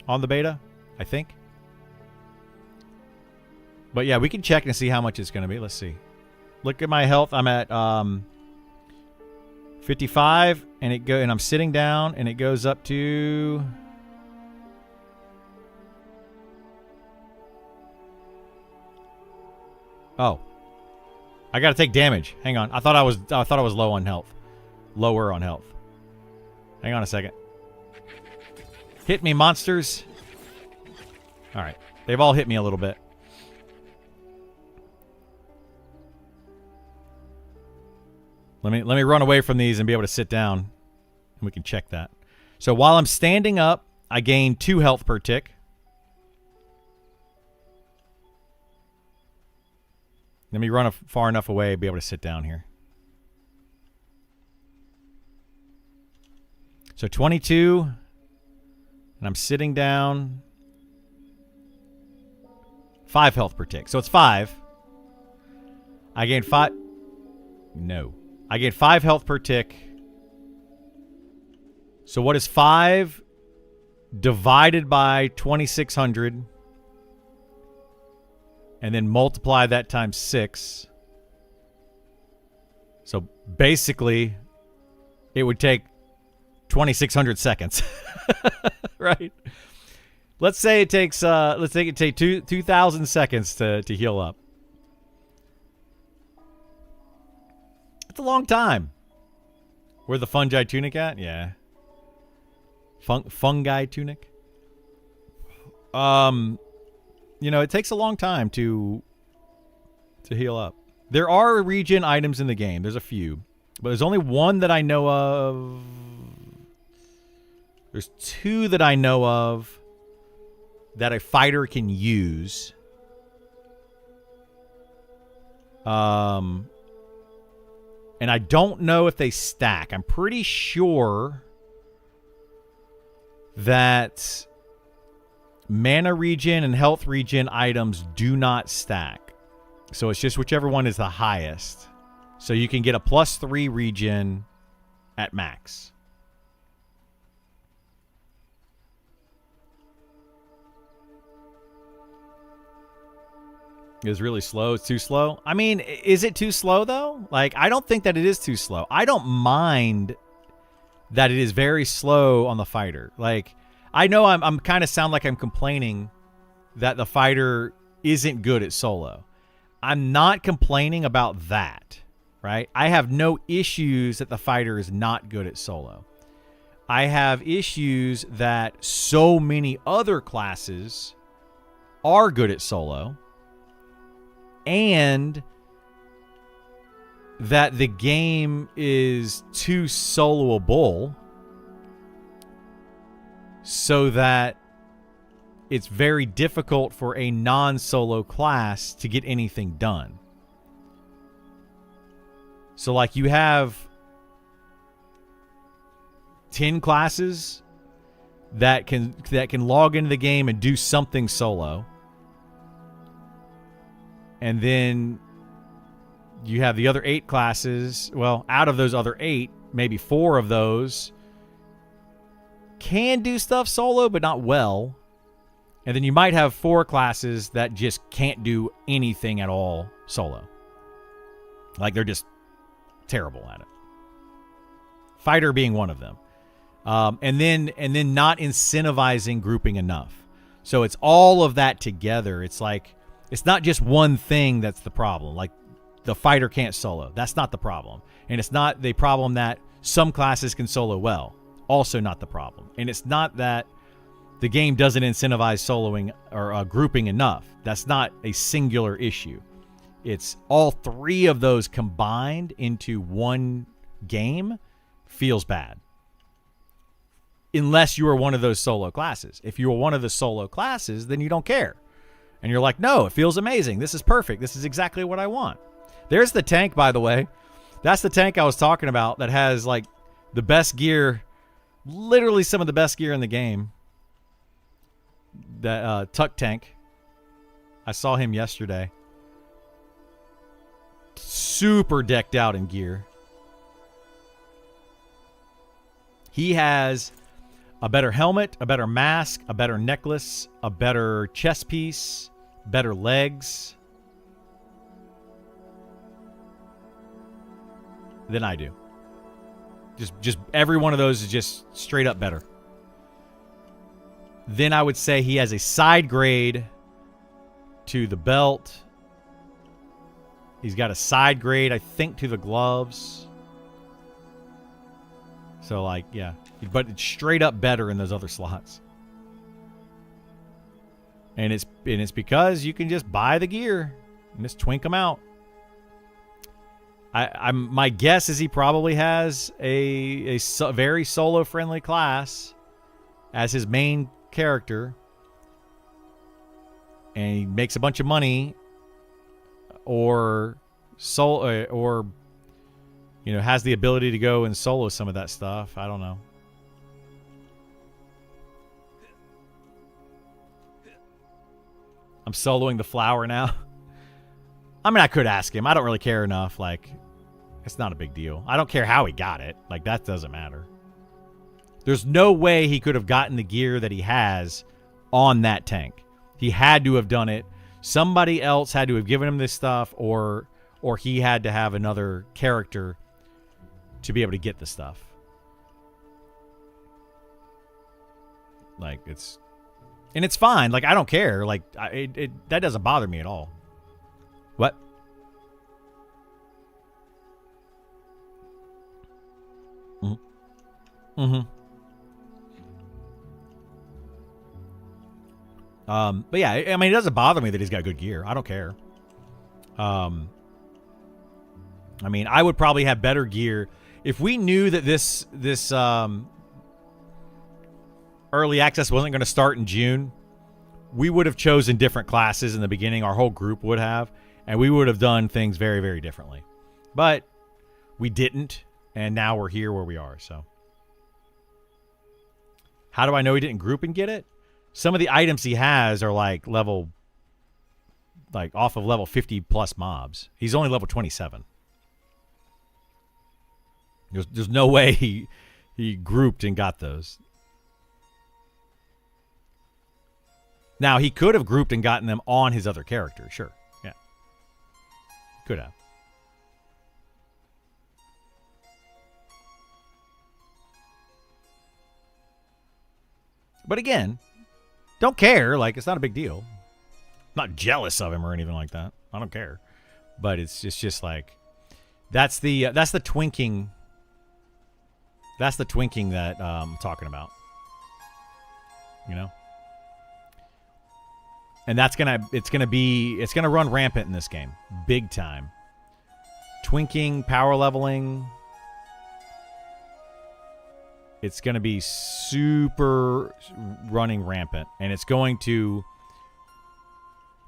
the beta, I think. But yeah, we can check and see how much it's going to be. Let's see. Look at my health. I'm at 55 and I'm sitting down and it goes up to Oh. I got to take damage. Hang on. I thought I was low on health. Lower on health. Hang on a second. Hit me, monsters. All right. They've all hit me a little bit. Let me run away from these and be able to sit down, and we can check that. So while I'm standing up, I gain 2 health per tick. Let me run far enough away to be able to sit down here. So 22, and I'm sitting down. 5 health per tick. So it's 5. I gain 5. No. I gain 5 health per tick. So what is 5 divided by 2,600? And then multiply that times 6. So basically, it would take 2,600 seconds, right? Let's say it takes 2,000 seconds to heal up. It's a long time. Where the fungi tunic at? Yeah. Fungi tunic. You know, it takes a long time to heal up. There are regen items in the game. There's a few. But there's only one that I know of. There's 2 that I know of that a fighter can use. And I don't know if they stack. I'm pretty sure that mana regen and health regen items do not stack. So it's just whichever one is the highest. So you can get a +3 regen at max. It's really slow. It's too slow. I mean, is it too slow though? Like, I don't think that it is too slow. I don't mind that it is very slow on the fighter. Like, I know I'm kind of sound like I'm complaining that the fighter isn't good at solo. I'm not complaining about that, right? I have no issues that the fighter is not good at solo. I have issues that so many other classes are good at solo, and that the game is too soloable, so that it's very difficult for a non-solo class to get anything done. So like you have 10 classes that can log into the game and do something solo. And then you have the other 8 classes. Well, out of those other 8, maybe 4 of those can do stuff solo, but not well. And then you might have 4 classes that just can't do anything at all solo. Like, they're just terrible at it. Fighter being one of them. And then not incentivizing grouping enough. So it's all of that together. It's like, it's not just one thing that's the problem. Like, the fighter can't solo. That's not the problem. And it's not the problem that some classes can solo well. Also not the problem. And it's not that the game doesn't incentivize soloing or grouping enough. That's not a singular issue. It's all 3 of those combined into one game feels bad. Unless you are one of those solo classes. If you are one of the solo classes, then you don't care. And you're like, no, it feels amazing. This is perfect. This is exactly what I want. There's the tank, by the way. That's the tank I was talking about that has, like, the best gear. Literally some of the best gear in the game. That Tuck tank. I saw him yesterday. Super decked out in gear. He has a better helmet, a better mask, a better necklace, a better chest piece, better legs than I do. Just every one of those is just straight up better. Then I would say he has a side grade to the belt. He's got a side grade, I think, to the gloves. So, like, yeah. But it's straight up better in those other slots. And it's because you can just buy the gear and just twink them out. My guess is he probably has a very solo-friendly class as his main character. And he makes a bunch of money or you know, has the ability to go and solo some of that stuff. I don't know. I'm soloing the flower now. I mean, I could ask him. I don't really care enough. Like, it's not a big deal. I don't care how he got it. Like, that doesn't matter. There's no way he could have gotten the gear that he has on that tank. He had to have done it. Somebody else had to have given him this stuff, or he had to have another character to be able to get the stuff. Like, it's fine. Like, I don't care. Like, that doesn't bother me at all. What? Mm-hmm. But yeah, I mean, it doesn't bother me that he's got good gear. I don't care. I mean, I would probably have better gear if we knew that this early access wasn't going to start in June. We would have chosen different classes in the beginning. Our whole group would have, and we would have done things very, very differently. But we didn't, and now we're here where we are. So, how do I know he didn't group and get it? Some of the items he has are like off of level 50 plus mobs. He's only level 27. There's no way he grouped and got those. Now, he could have grouped and gotten them on his other character. Sure. Yeah. Could have. But again, don't care. Like, it's not a big deal. I'm not jealous of him or anything like that. I don't care. But it's just like, that's the twinking. That's the twinking that I'm talking about. You know? And it's gonna run rampant in this game. Big time. Twinking, power leveling. It's gonna be super running rampant. And it's going to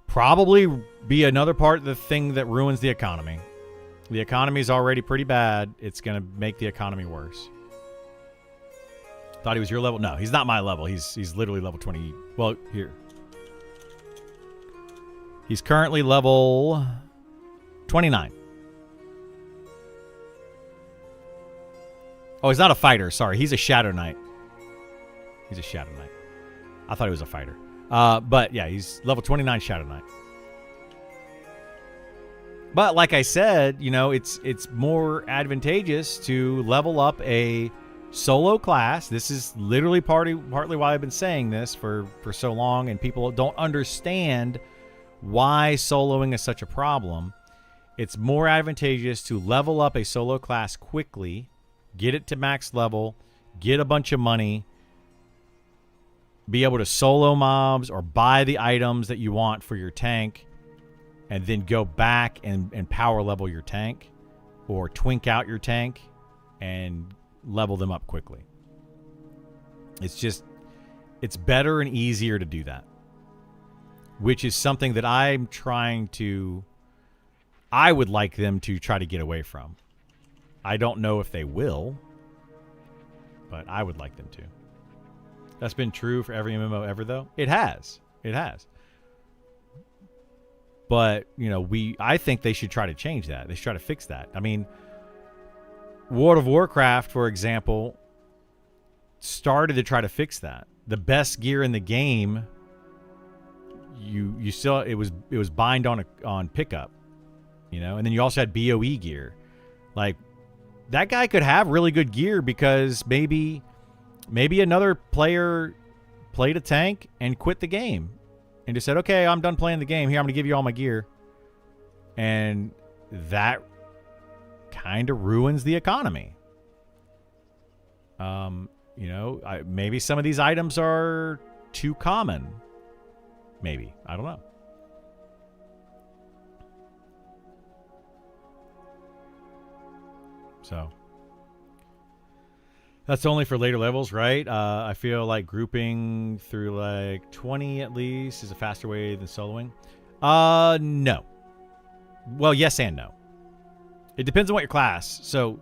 probably be another part of the thing that ruins the economy. The economy is already pretty bad. It's gonna make the economy worse. Thought he was your level? No, he's not my level. He's literally level 20. Well, here. He's currently level 29. Oh, he's not a fighter. Sorry, he's a Shadow Knight. He's a Shadow Knight. I thought he was a fighter. But yeah, he's level 29 Shadow Knight. But like I said, you know, it's more advantageous to level up a solo class. This is literally partly why I've been saying this for so long, and people don't understand why soloing is such a problem. It's more advantageous to level up a solo class quickly, get it to max level, get a bunch of money, be able to solo mobs or buy the items that you want for your tank, and then go back and power level your tank or twink out your tank and level them up quickly. It's better and easier to do that, which is something that I would like them to try to get away from. I don't know if they will, but I would like them to. That's been true for every MMO ever, though. It has. But, you know, I think they should try to change that. They should try to fix that. I mean, World of Warcraft, for example, started to try to fix that. The best gear in the game, you still it was bind on pickup, you know, and then you also had BOE gear. Like, that guy could have really good gear because maybe another player played a tank and quit the game and just said, okay, I'm done playing the game. Here, I'm going to give you all my gear. And that kind of ruins the economy. You know, maybe some of these items are too common. Maybe. I don't know. So that's only for later levels, right? I feel like grouping through like 20 at least is a faster way than soloing. No. Well, yes and no. It depends on what your class. So,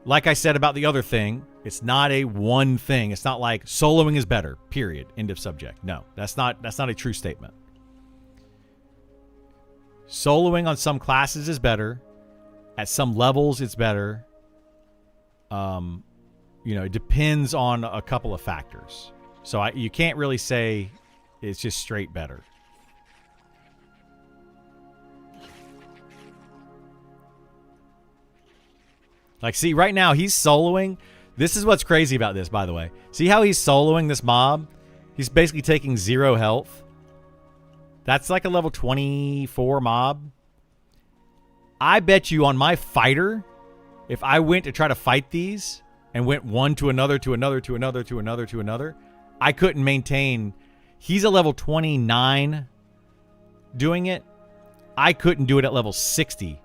like I said about the other thing, it's not a one thing. It's not like soloing is better, period. End of subject. No, that's not a true statement. Soloing on some classes is better. At some levels, it's better. You know, it depends on a couple of factors. So you can't really say it's just straight better. Like, see, right now he's soloing. This is what's crazy about this, by the way. See how he's soloing this mob? He's basically taking 0 health. That's like a level 24 mob. I bet you on my fighter, if I went to try to fight these and went one to another, to another, to another, to another, to another, I couldn't maintain. He's a level 29 doing it. I couldn't do it at level 60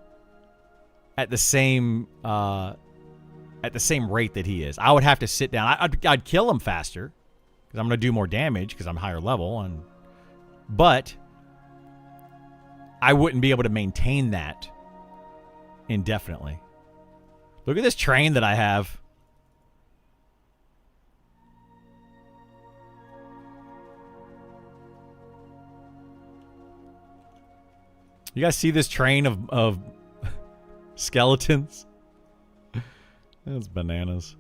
at the same rate that he is. I would have to sit down. I'd kill him faster because I'm going to do more damage because I'm higher level, but I wouldn't be able to maintain that indefinitely. Look at this train that I have. You guys see this train of skeletons? That's bananas.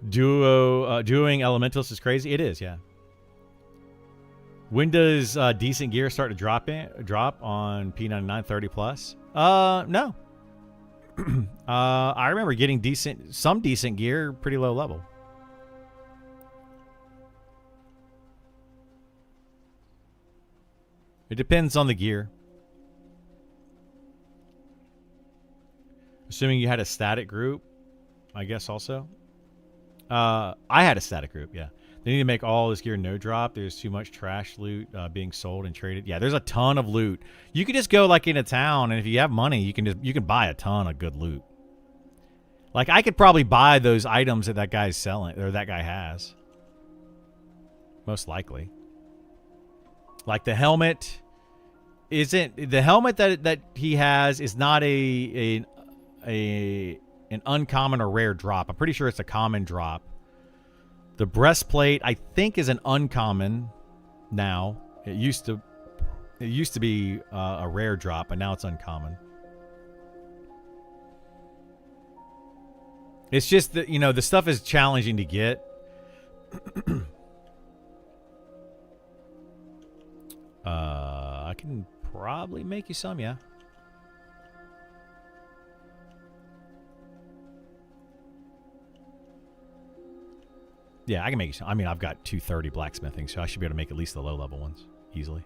Duoing elementals is crazy. It is, yeah. When does decent gear start to drop on P99 30 plus? No. I remember getting some decent gear pretty low level. It depends on the gear. Assuming you had a static group, I guess also. I had a static group, yeah. They need to make all this gear no drop. There's too much trash loot being sold and traded. Yeah, there's a ton of loot. You could just go like in a town, and if you have money, you can buy a ton of good loot. Like, I could probably buy those items that guy's selling, or that guy has. Most likely. Like the helmet that he has is not an uncommon or rare drop. I'm pretty sure it's a common drop. The breastplate, I think, is an uncommon now. It used to be a rare drop, but now it's uncommon. It's just that, you know, the stuff is challenging to get. I can probably make you some, yeah. Yeah, I can make you some. I mean, I've got 230 blacksmithing, so I should be able to make at least the low-level ones easily.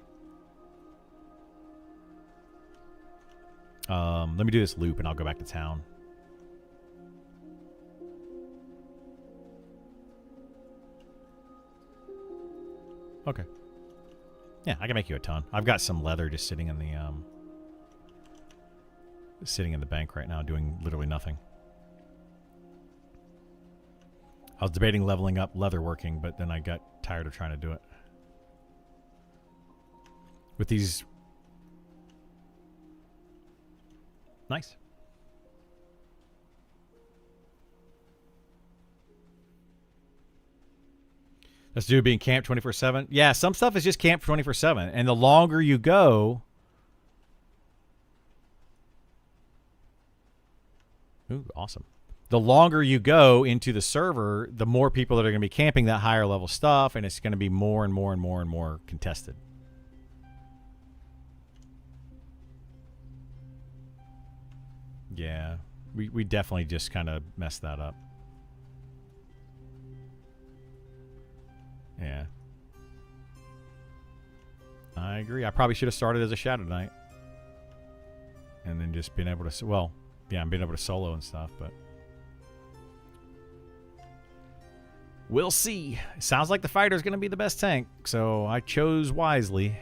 Let me do this loop, and I'll go back to town. Okay. Yeah, I can make you a ton. I've got some leather just sitting in the bank right now, doing literally nothing. I was debating leveling up leatherworking, but then I got tired of trying to do it. With these... Nice. Let's do being camped 24/7. Yeah, some stuff is just camped 24/7, and the longer you go... Ooh, awesome. The longer you go into the server, the more people that are going to be camping that higher level stuff, and it's going to be more and more and more and more contested. Yeah, we definitely just kind of messed that up. Yeah. I agree. I probably should have started as a Shadow Knight. And then just been able to... Well, yeah, I'm being able to solo and stuff, but... We'll see. It sounds like the fighter's going to be the best tank, so I chose wisely.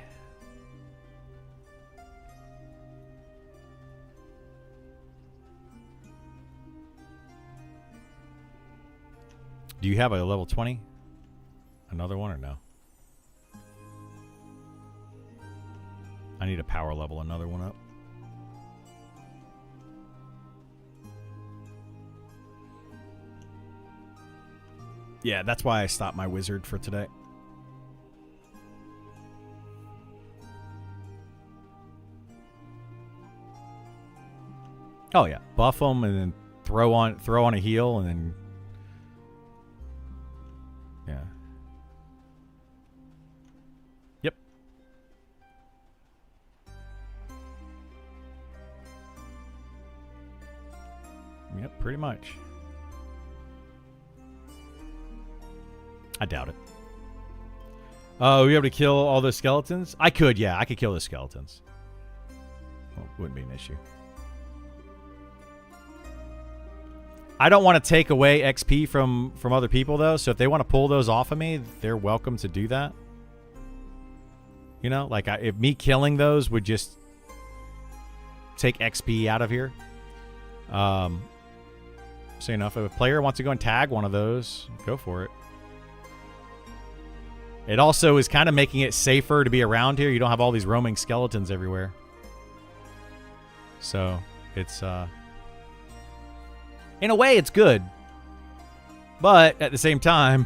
Do you have a level 20? Another one or no? I need a power level another one up. Yeah, that's why I stopped my wizard for today. Oh yeah, buff them and then throw on a heal and then yeah. Yep. Yep, pretty much. I doubt it. Oh, were you able to kill all those skeletons? I could, yeah. I could kill the skeletons. Well, wouldn't be an issue. I don't want to take away XP from other people, though. So if they want to pull those off of me, they're welcome to do that. You know, like if me killing those would just take XP out of here. So, you know, if a player wants to go and tag one of those, go for it. It also is kind of making it safer to be around here. You don't have all these roaming skeletons everywhere. So, it's, in a way, it's good. But, at the same time,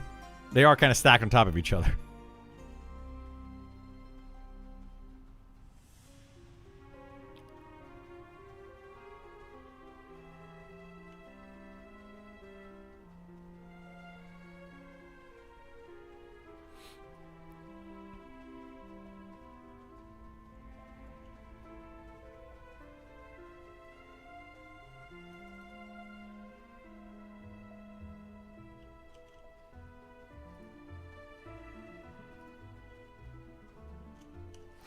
they are kind of stacked on top of each other.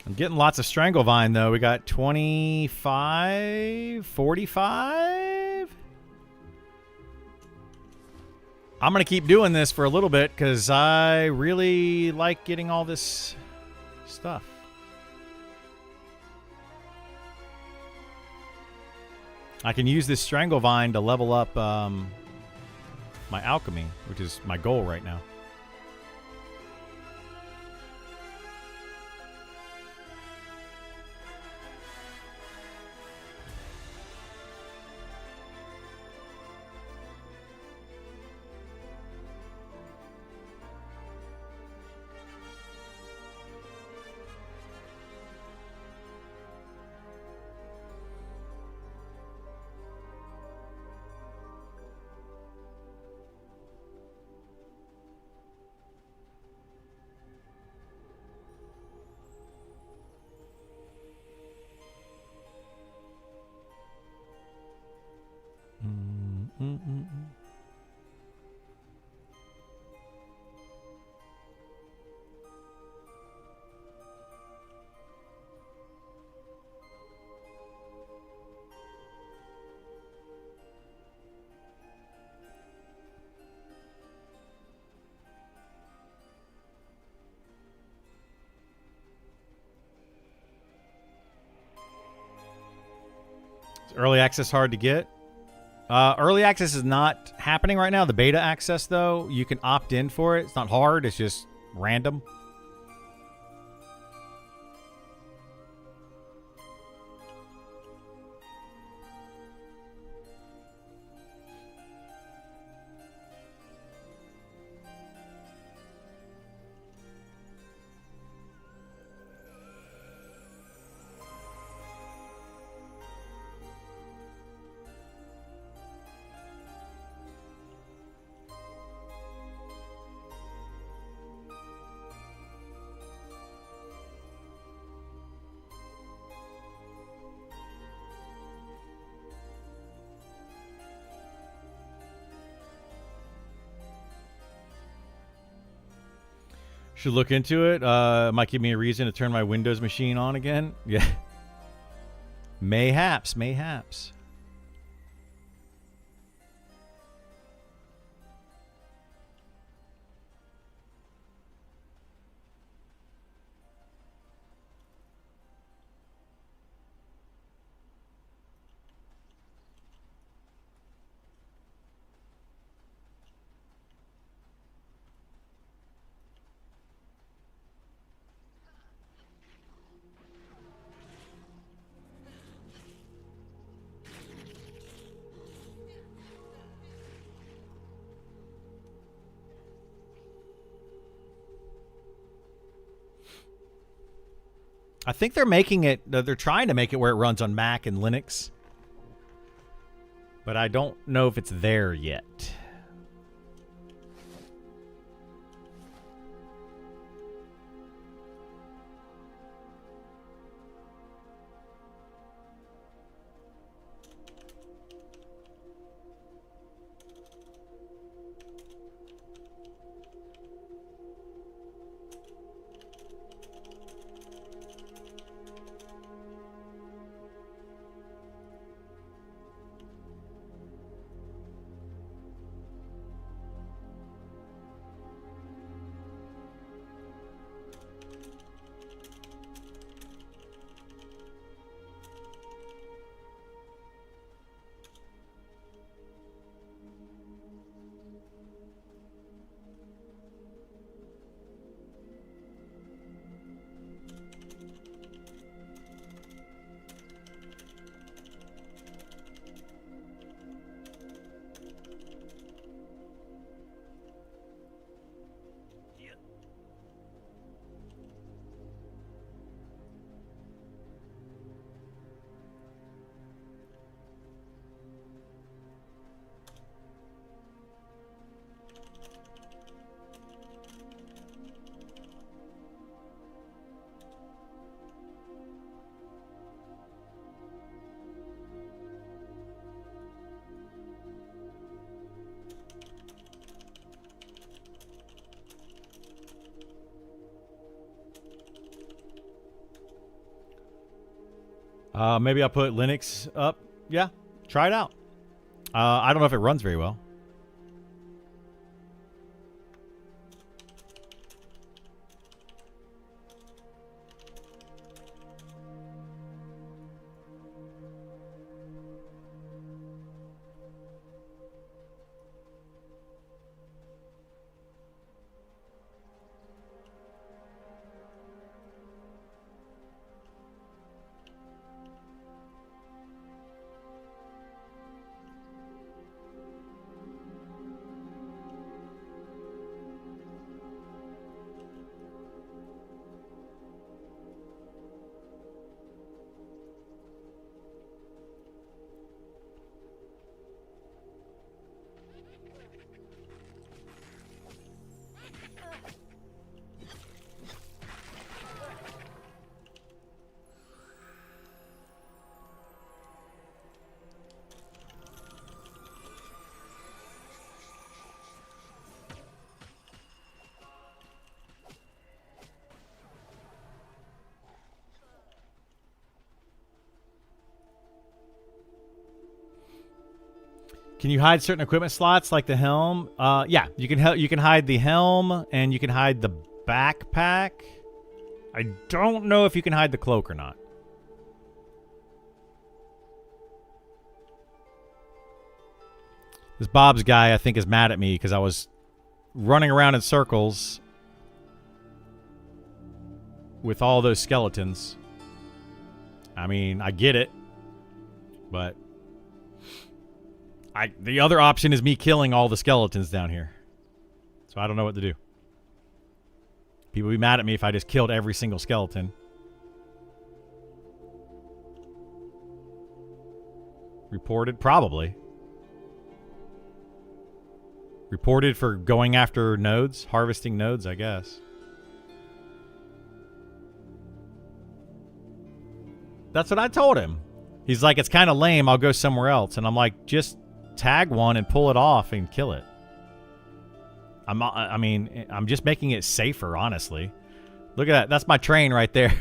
I'm getting lots of Stranglevine, though. We got 25, 45. I'm going to keep doing this for a little bit because I really like getting all this stuff. I can use this Stranglevine to level up my alchemy, which is my goal right now. Early access hard to get. Early access is not happening right now. The beta access, though, you can opt in for it. It's not hard. It's just random. Should look into it. Might give me a reason to turn my Windows machine on again. Yeah. Mayhaps, mayhaps. I think they're making it, they're trying to make it where it runs on Mac and Linux. But I don't know if it's there yet. Maybe I'll put Linux up. Yeah, try it out. I don't know if it runs very well. Can you hide certain equipment slots like the helm? Yeah, you can hide the helm and you can hide the backpack. I don't know if you can hide the cloak or not. This Bob's guy, I think, is mad at me because I was running around in circles with all those skeletons. I mean, I get it, but the other option is me killing all the skeletons down here. So I don't know what to do. People be mad at me if I just killed every single skeleton. Reported? Probably. Reported for going after nodes, harvesting nodes, I guess. That's what I told him. He's like, it's kind of lame, I'll go somewhere else. And I'm like, just tag one and pull it off and kill it. I mean, I'm just making it safer, honestly. Look at that. That's my train right there.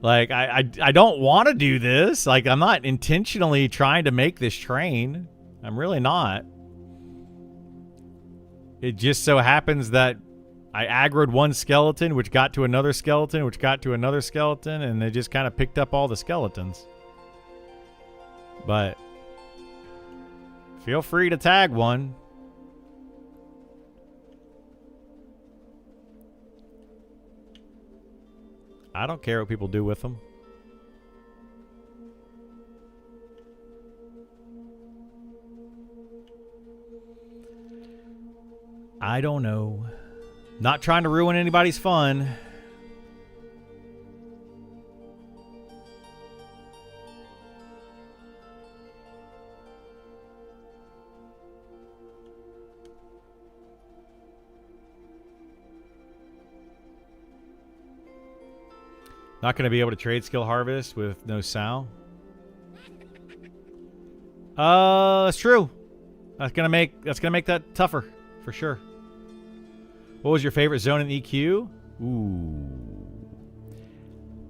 Like, I don't want to do this. Like, I'm not intentionally trying to make this train. I'm really not. It just so happens that I aggroed one skeleton, which got to another skeleton, which got to another skeleton, and they just kind of picked up all the skeletons. But feel free to tag one. I don't care what people do with them. I don't know. Not trying to ruin anybody's fun. Not going to be able to trade skill harvest with no Sal. That's true. That's gonna make that tougher for sure. What was your favorite zone in EQ? Ooh,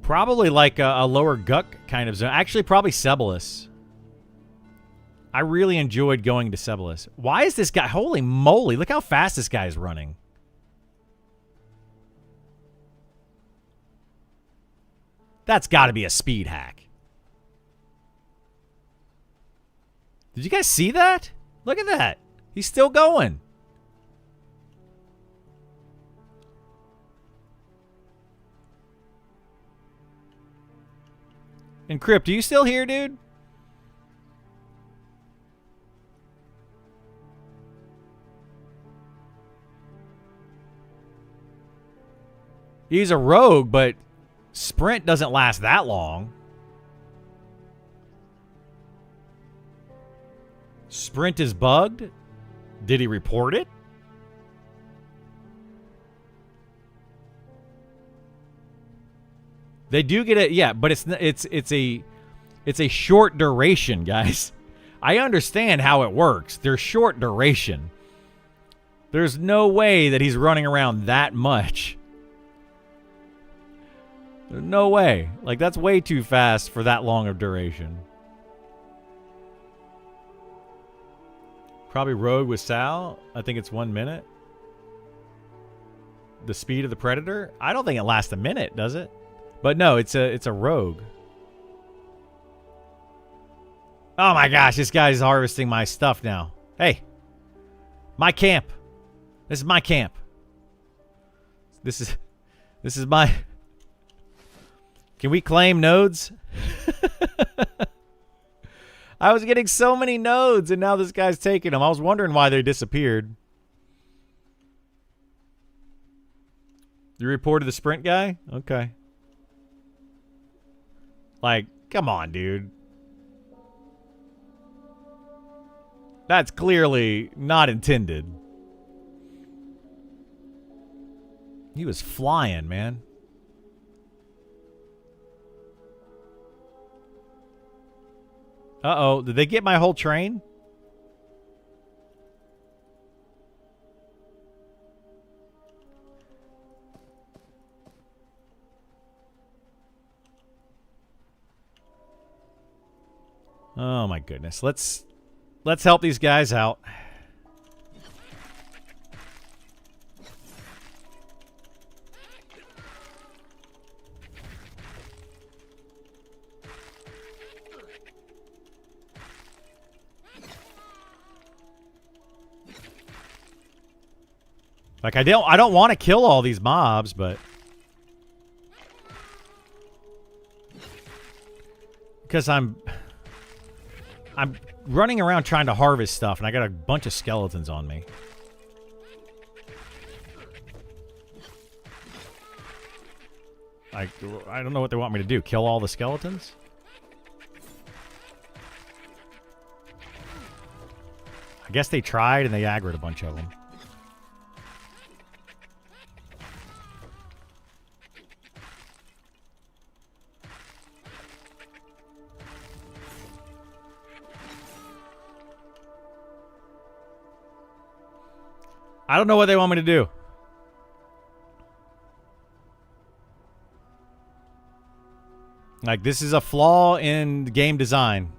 probably like a lower Guck kind of zone. Actually, probably Cebalus. I really enjoyed going to Cebalus. Why is this guy? Holy moly! Look how fast this guy is running. That's got to be a speed hack. Did you guys see that? Look at that. He's still going. And Crypt, are you still here, dude? He's a rogue, but sprint doesn't last that long. Sprint is bugged? Did he report it? They do get it, yeah, but it's a short duration, guys. I understand how it works. They're short duration. There's no way that he's running around that much. There's no way. Like, that's way too fast for that long of duration. Probably rogue with Sal. I think it's 1 minute. The speed of the Predator? I don't think it lasts a minute, does it? But no, it's a rogue. Oh my gosh, this guy's harvesting my stuff now. Hey. My camp. This is my camp. This is my... Can we claim nodes? I was getting so many nodes, and now this guy's taking them. I was wondering why they disappeared. You reported the sprint guy? Okay. Like, come on, dude. That's clearly not intended. He was flying, man. Uh-oh, did they get my whole train? Oh my goodness. Let's help these guys out. Like, I don't want to kill all these mobs, but... Because I'm running around trying to harvest stuff, and I got a bunch of skeletons on me. I don't know what they want me to do. Kill all the skeletons? I guess they tried, and they aggroed a bunch of them. I don't know what they want me to do. Like, this is a flaw in game design.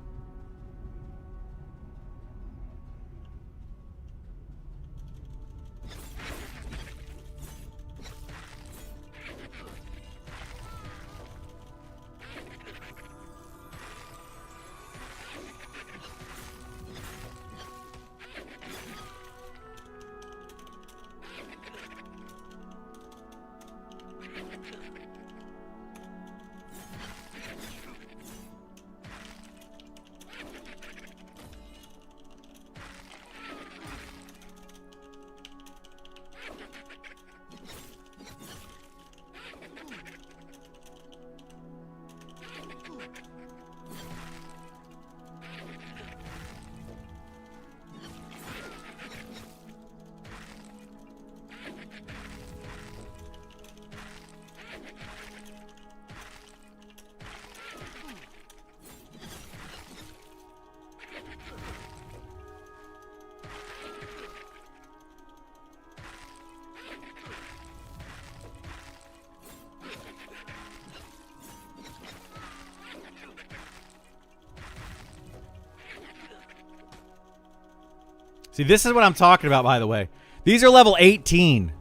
See, this is what I'm talking about, by the way. These are level 18.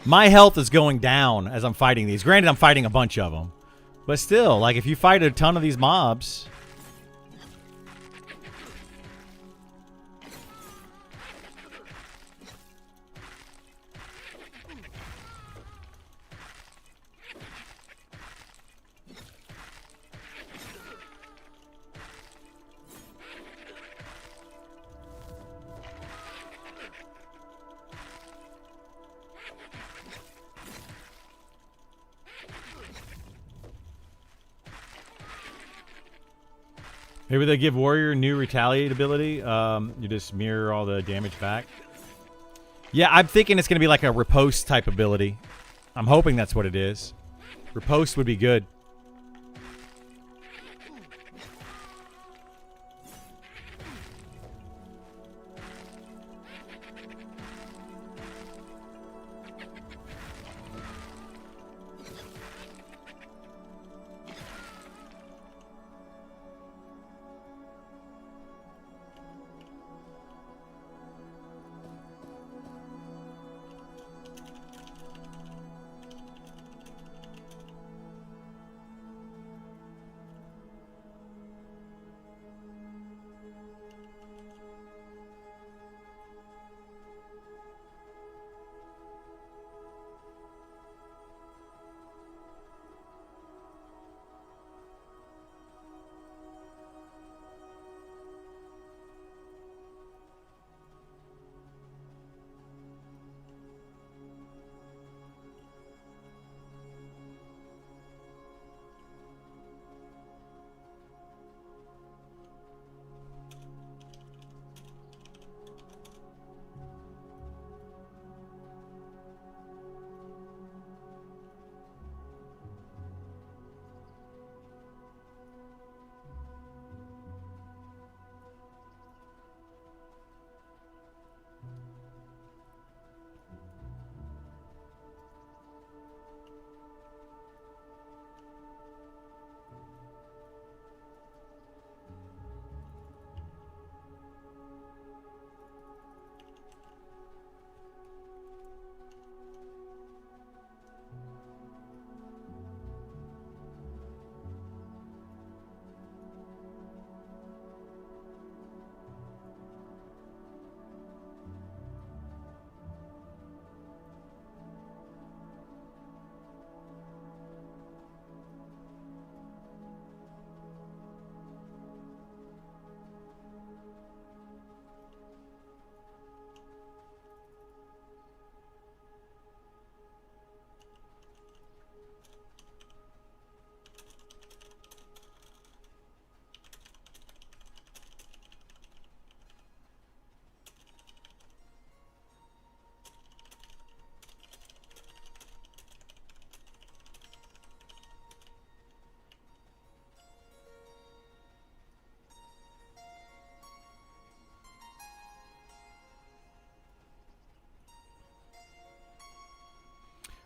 My health is going down as I'm fighting these. Granted, I'm fighting a bunch of them. But still, like, if you fight a ton of these mobs... Maybe they give Warrior new retaliate ability. You just mirror all the damage back. Yeah, I'm thinking it's going to be like a riposte type ability. I'm hoping that's what it is. Riposte would be good.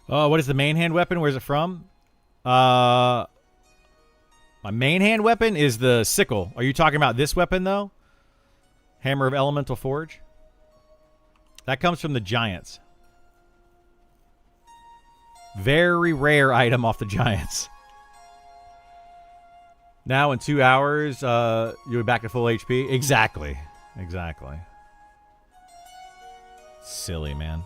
What is the main hand weapon? Where's it from? My main hand weapon is the sickle. Are you talking about this weapon, though? Hammer of Elemental Forge? That comes from the Giants. Very rare item off the Giants. Now in 2 hours, you'll be back to full HP? Exactly. Exactly. Silly, man.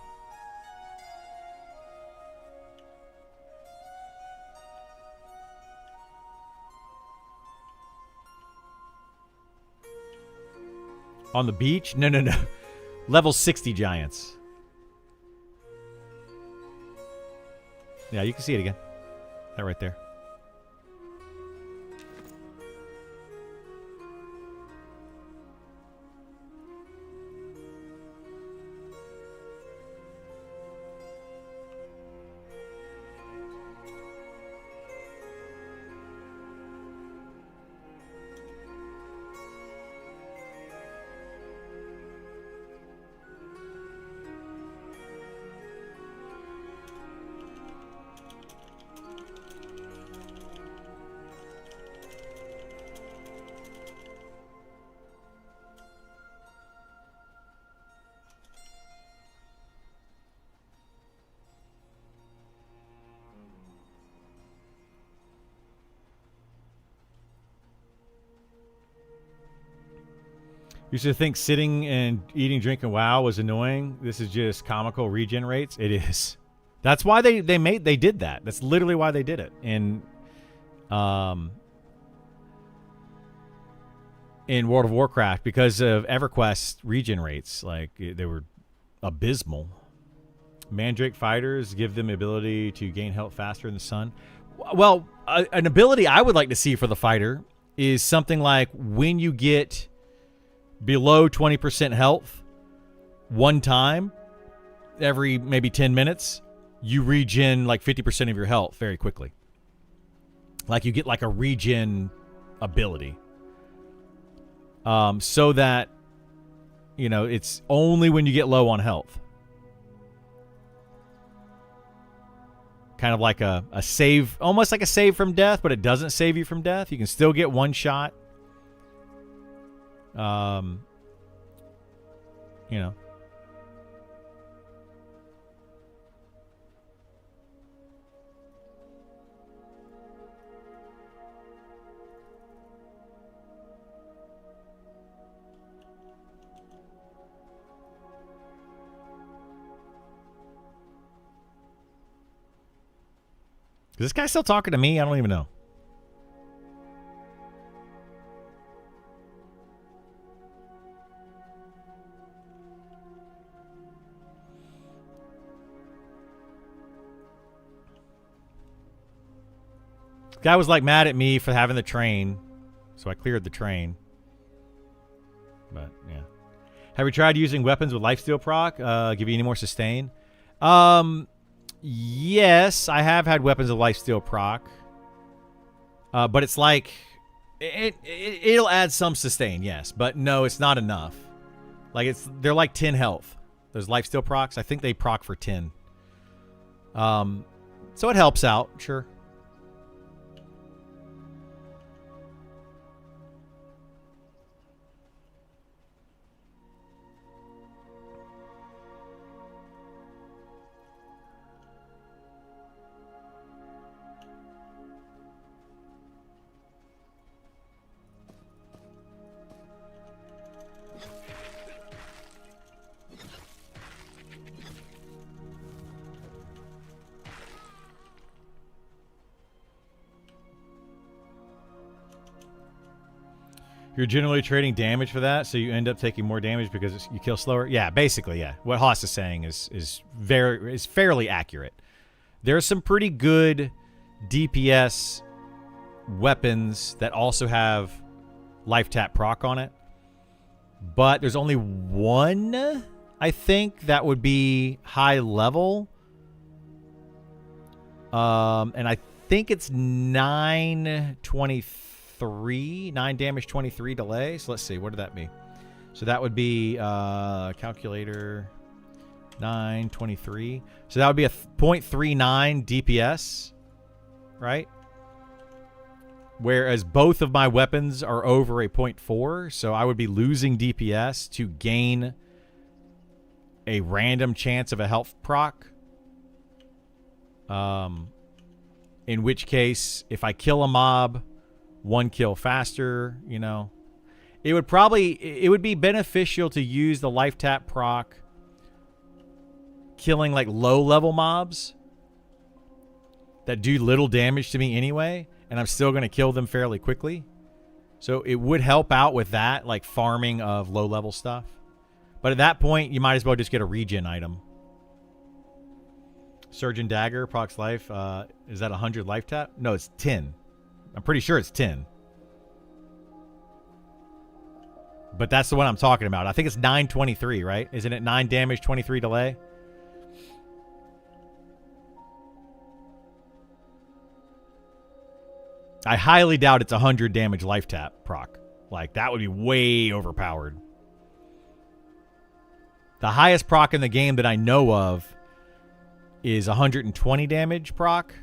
On the beach? No, no, no. Level 60 Giants. Yeah, you can see it again. That right there. Used to think sitting and eating, drinking WoW was annoying. This is just comical regen rates. It is. That's why they did that. That's literally why they did it. In World of Warcraft, because of EverQuest regen rates, like they were abysmal. Mandrake fighters give them ability to gain health faster in the sun. Well, an ability I would like to see for the fighter is something like when you get below 20% health one time every maybe 10 minutes, you regen like 50% of your health very quickly. Like you get like a regen ability. So that, you know, it's only when you get low on health. Kind of like a save, almost like a save from death, but it doesn't save you from death. You can still get one shot. You know. Is this guy still talking to me? I don't even know. Guy was like mad at me for having the train, so I cleared the train. But yeah, have you tried using weapons with lifesteal proc? Give you any more sustain? Yes, I have had weapons with lifesteal proc. But it's like it'll add some sustain, yes, but no, it's not enough. Like they're like 10 health. Those lifesteal procs, I think they proc for 10. So it helps out, sure. You're generally trading damage for that, so you end up taking more damage because you kill slower. Yeah, basically, yeah. What Haas is saying is fairly accurate. There's some pretty good DPS weapons that also have life tap proc on it, but there's only one, I think, that would be high level. And I think it's 923. 9 damage, 23 delay. So let's see, what did that be? So that would be calculator 923. So that would be a 0.39 DPS, right? Whereas both of my weapons are over a 0.4, so I would be losing DPS to gain a random chance of a health proc. In which case, if I kill a mob, one kill faster, you know. It would be beneficial to use the life tap proc killing like low level mobs that do little damage to me anyway, and I'm still going to kill them fairly quickly. So it would help out with that, like farming of low level stuff. But at that point, you might as well just get a regen item. Surgeon Dagger, procs life. Is that 100 life tap? No, it's 10. I'm pretty sure it's 10. But that's the one I'm talking about. I think it's 923, right? Isn't it 9 damage, 23 delay? I highly doubt it's 100 damage life tap proc. Like, that would be way overpowered. The highest proc in the game that I know of is 120 damage proc.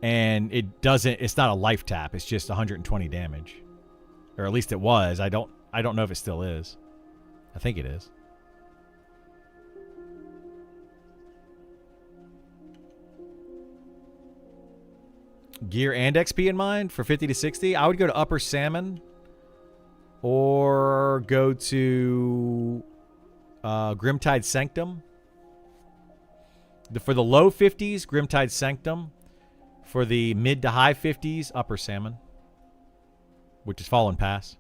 And it's not a life tap. It's just 120 damage. Or at least it was. I don't know if it still is. I think it is. Gear and XP in mind for 50 to 60. I would go to Upper Salmon or go to Grimtide Sanctum. For the low 50s, Grimtide Sanctum. For the mid to high 50s, Upper Salmon, which is Fallen Pass.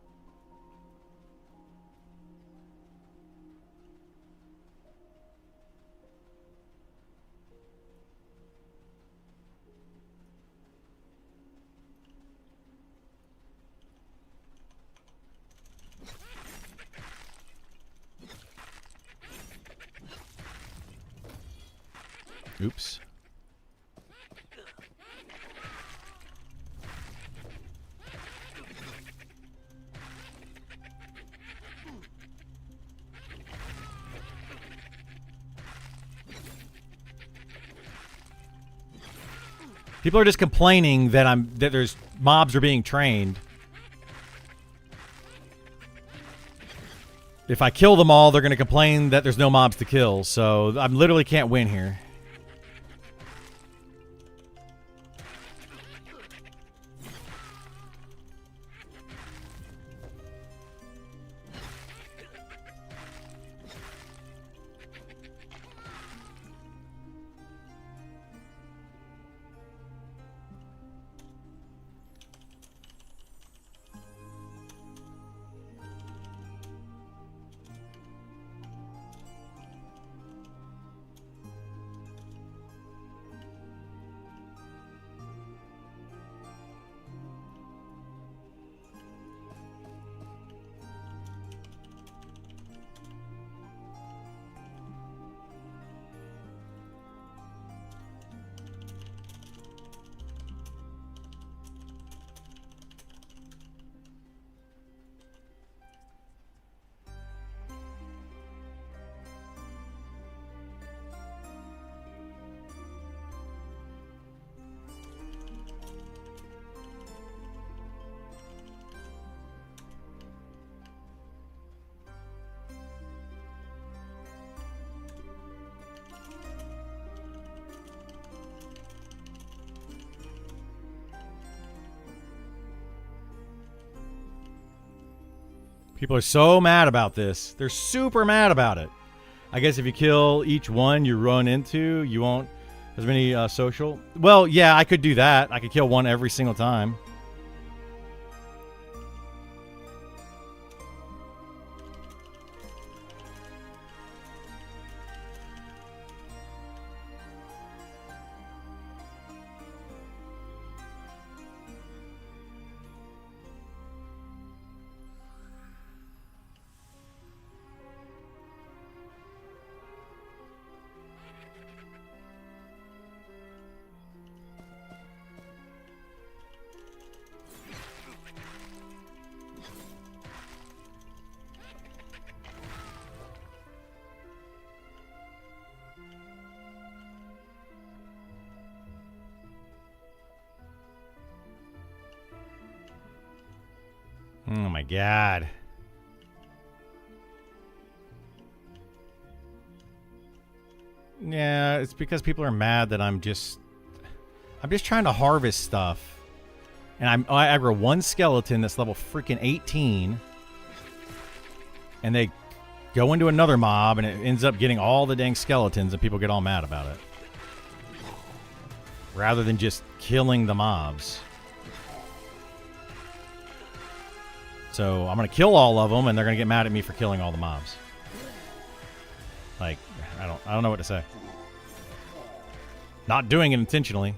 Oops. People are just complaining that there's mobs are being trained. If I kill them all, they're going to complain that there's no mobs to kill. So I literally can't win here. People are so mad about this. They're super mad about it. I guess if you kill each one you run into, you won't as many social. Well, yeah, I could do that. I could kill one every single time. Oh my god. Yeah, it's because people are mad that I'm just trying to harvest stuff. And I aggro one skeleton that's level freaking 18. And they go into another mob and it ends up getting all the dang skeletons and people get all mad about it. Rather than just killing the mobs. So I'm going to kill all of them and they're going to get mad at me for killing all the mobs. Like, I don't know what to say. Not doing it intentionally.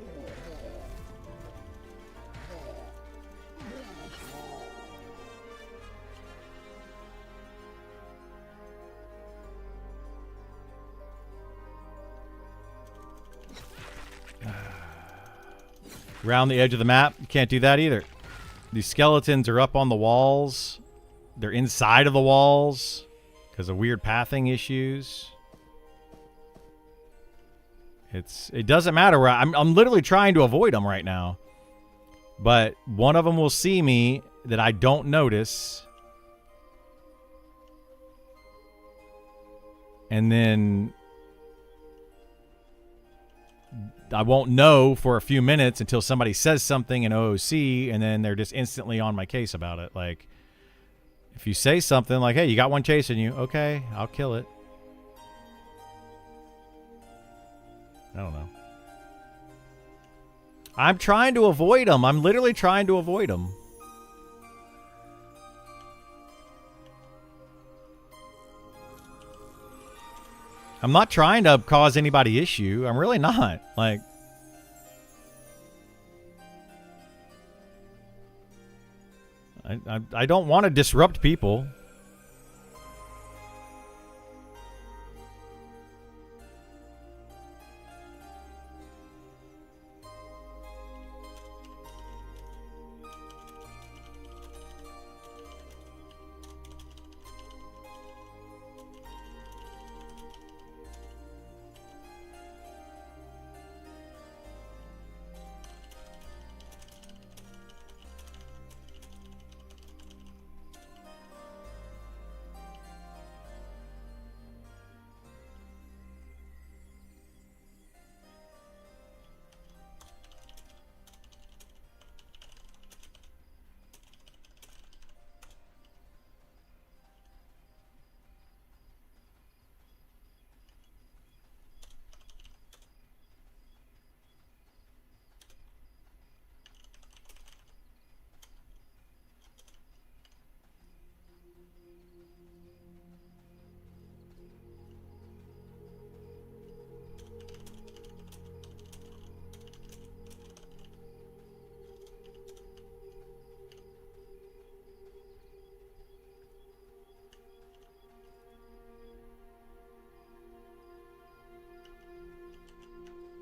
Around the edge of the map, you can't do that either. These skeletons are up on the walls. They're inside of the walls because of weird pathing issues. It doesn't matter where I'm literally trying to avoid them right now. But one of them will see me that I don't notice. And then I won't know for a few minutes until somebody says something in OOC, and then they're just instantly on my case about it. Like, if you say something like, hey, you got one chasing you. Okay, I'll kill it. I don't know. I'm trying to avoid them. I'm literally trying to avoid them. I'm not trying to cause anybody issue. I'm really not. Like, I don't want to disrupt people.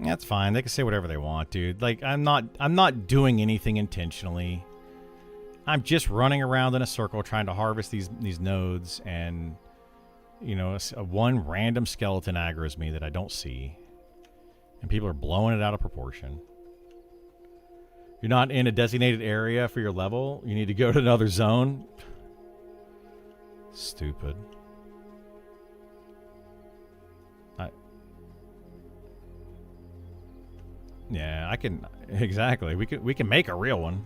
That's fine. They can say whatever they want, dude. Like, I'm not doing anything intentionally. I'm just running around in a circle trying to harvest these nodes, and you know, one random skeleton aggro's me that I don't see, and people are blowing it out of proportion. You're not in a designated area for your level. You need to go to another zone. Stupid. Yeah, I can exactly. We can make a real one.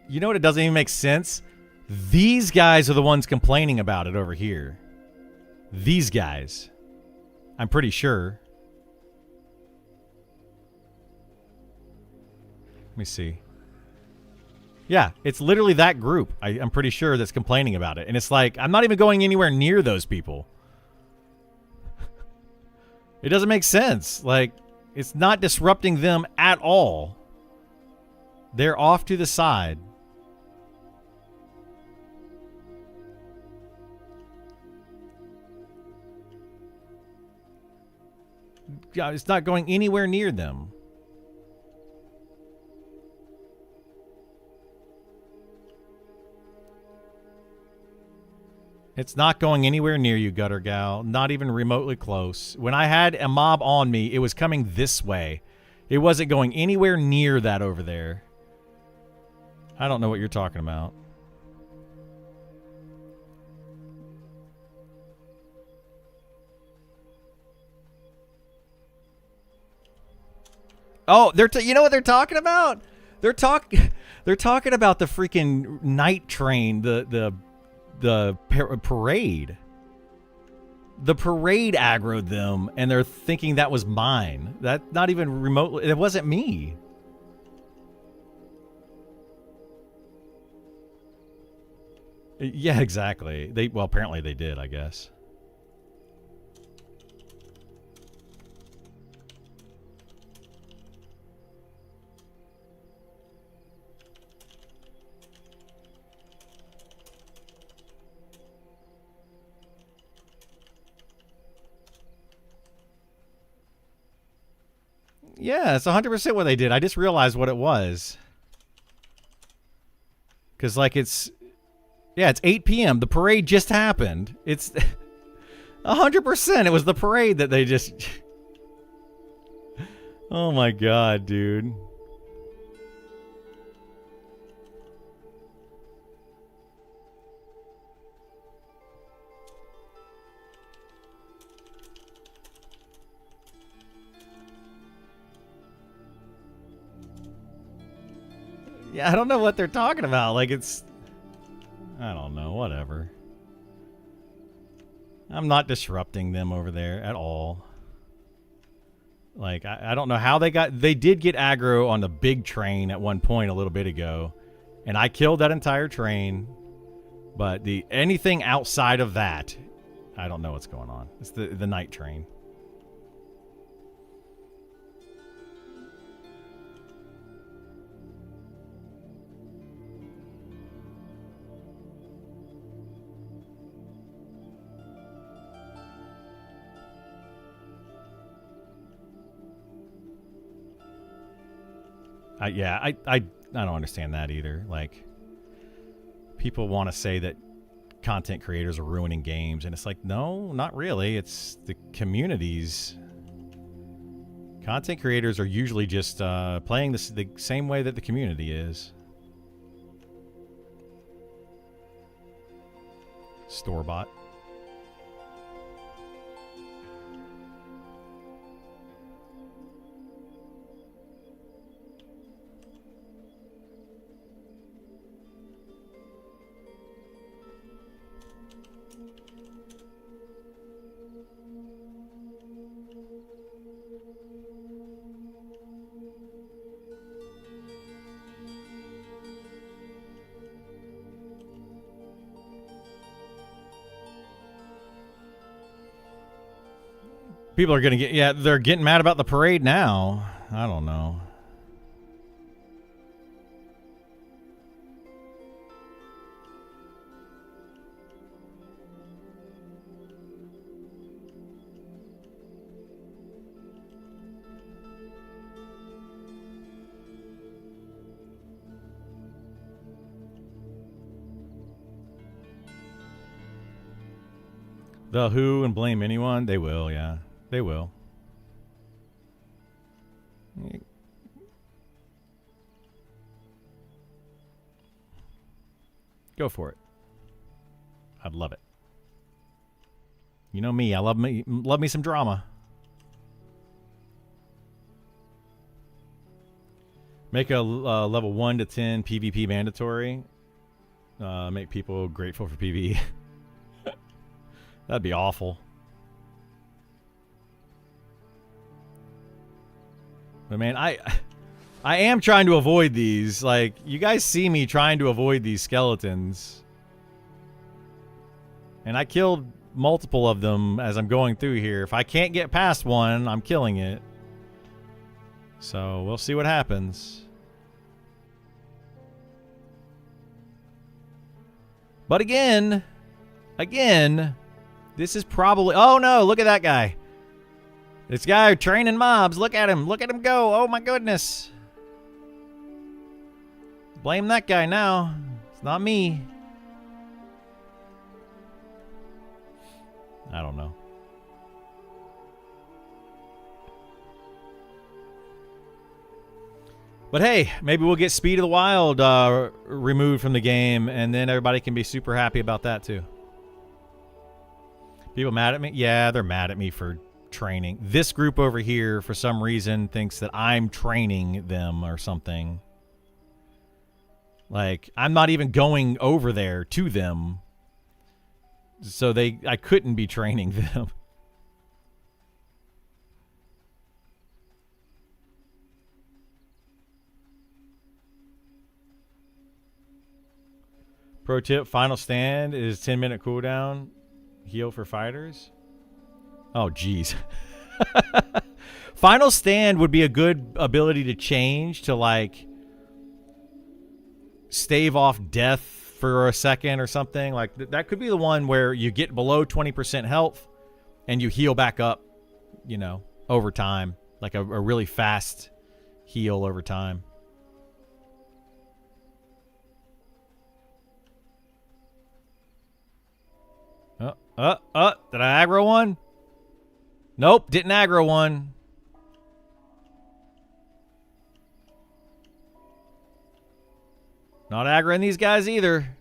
You know what? It doesn't even make sense. These guys are the ones complaining about it over here. These guys. I'm pretty sure. Let me see. Yeah, it's literally that group. I'm pretty sure that's complaining about it. And it's like, I'm not even going anywhere near those people. It doesn't make sense. Like, it's not disrupting them at all. They're off to the side. It's not going anywhere near them. It's not going anywhere near you, Gutter Gal. Not even remotely close. When I had a mob on me, it was coming this way. It wasn't going anywhere near that over there. I don't know what you're talking about. Oh, you know what they're talking about? They're talking about the freaking night train, the parade. The parade aggroed them, and they're thinking that was mine. That not even remotely. It wasn't me. Yeah, exactly. Well, apparently they did, I guess. Yeah, it's 100% what they did. I just realized what it was. Because, like, it's 8 p.m. The parade just happened. It's 100%. It was the parade that they just... Oh, my God, dude. Yeah, I don't know what they're talking about. Like, it's... I don't know. Whatever. I'm not disrupting them over there at all. Like, I don't know how they got... They did get aggro on the big train at one point a little bit ago. And I killed that entire train. But anything outside of that, I don't know what's going on. It's the night train. I don't understand that either. Like, people want to say that content creators are ruining games, and it's like, no, not really. It's the communities. Content creators are usually just playing the same way that the community is. Store-bought. People are going to get... they're getting mad about the parade now. I don't know. The who and blame anyone? They will, yeah. They will. Go for it. I'd love it. You know me. I love me some drama. Make a level 1 to 10 PvP mandatory. Make people grateful for PvE. That'd be awful. But man, I am trying to avoid these. Like, you guys see me trying to avoid these skeletons. And I killed multiple of them as I'm going through here. If I can't get past one, I'm killing it. So, we'll see what happens. But again, this is probably... Oh no, look at that guy. This guy training mobs. Look at him. Look at him go. Oh my goodness. Blame that guy now. It's not me. I don't know. But hey, maybe we'll get Speed of the Wild removed from the game, and then everybody can be super happy about that too. People mad at me? Yeah, they're mad at me for training. This group over here, for some reason, thinks that I'm training them or something. Like, I'm not even going over there to them. So I couldn't be training them. Pro tip, final stand is 10-minute cooldown. Heal for fighters. Oh, geez. Final stand would be a good ability to change to, like, stave off death for a second or something. Like, that could be the one where you get below 20% health and you heal back up, you know, over time. Like a really fast heal over time. Did I aggro one? Nope, didn't aggro one. Not aggroing these guys either.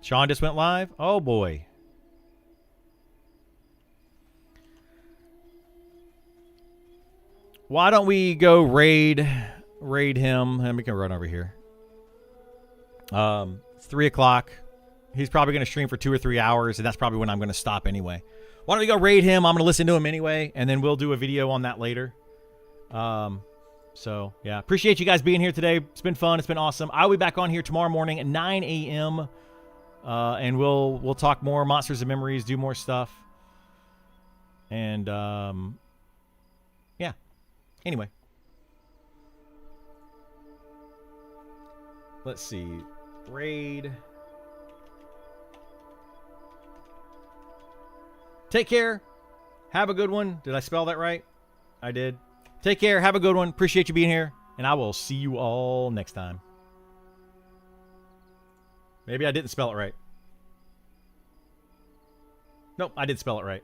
Sean just went live? Oh boy. Why don't we go raid him, and we can run over here. 3 o'clock. He's probably going to stream for 2 or 3 hours, and that's probably when I'm going to stop anyway. Why don't we go raid him? I'm going to listen to him anyway, and then we'll do a video on that later. So, yeah. Appreciate you guys being here today. It's been fun. It's been awesome. I'll be back on here tomorrow morning at 9 a.m., and we'll talk more Monsters and Memories, do more stuff. And, yeah. Anyway. Let's see. Raid. Take care. Have a good one. Did I spell that right? I did. Take care. Have a good one. Appreciate you being here. And I will see you all next time. Maybe I didn't spell it right. Nope, I did spell it right.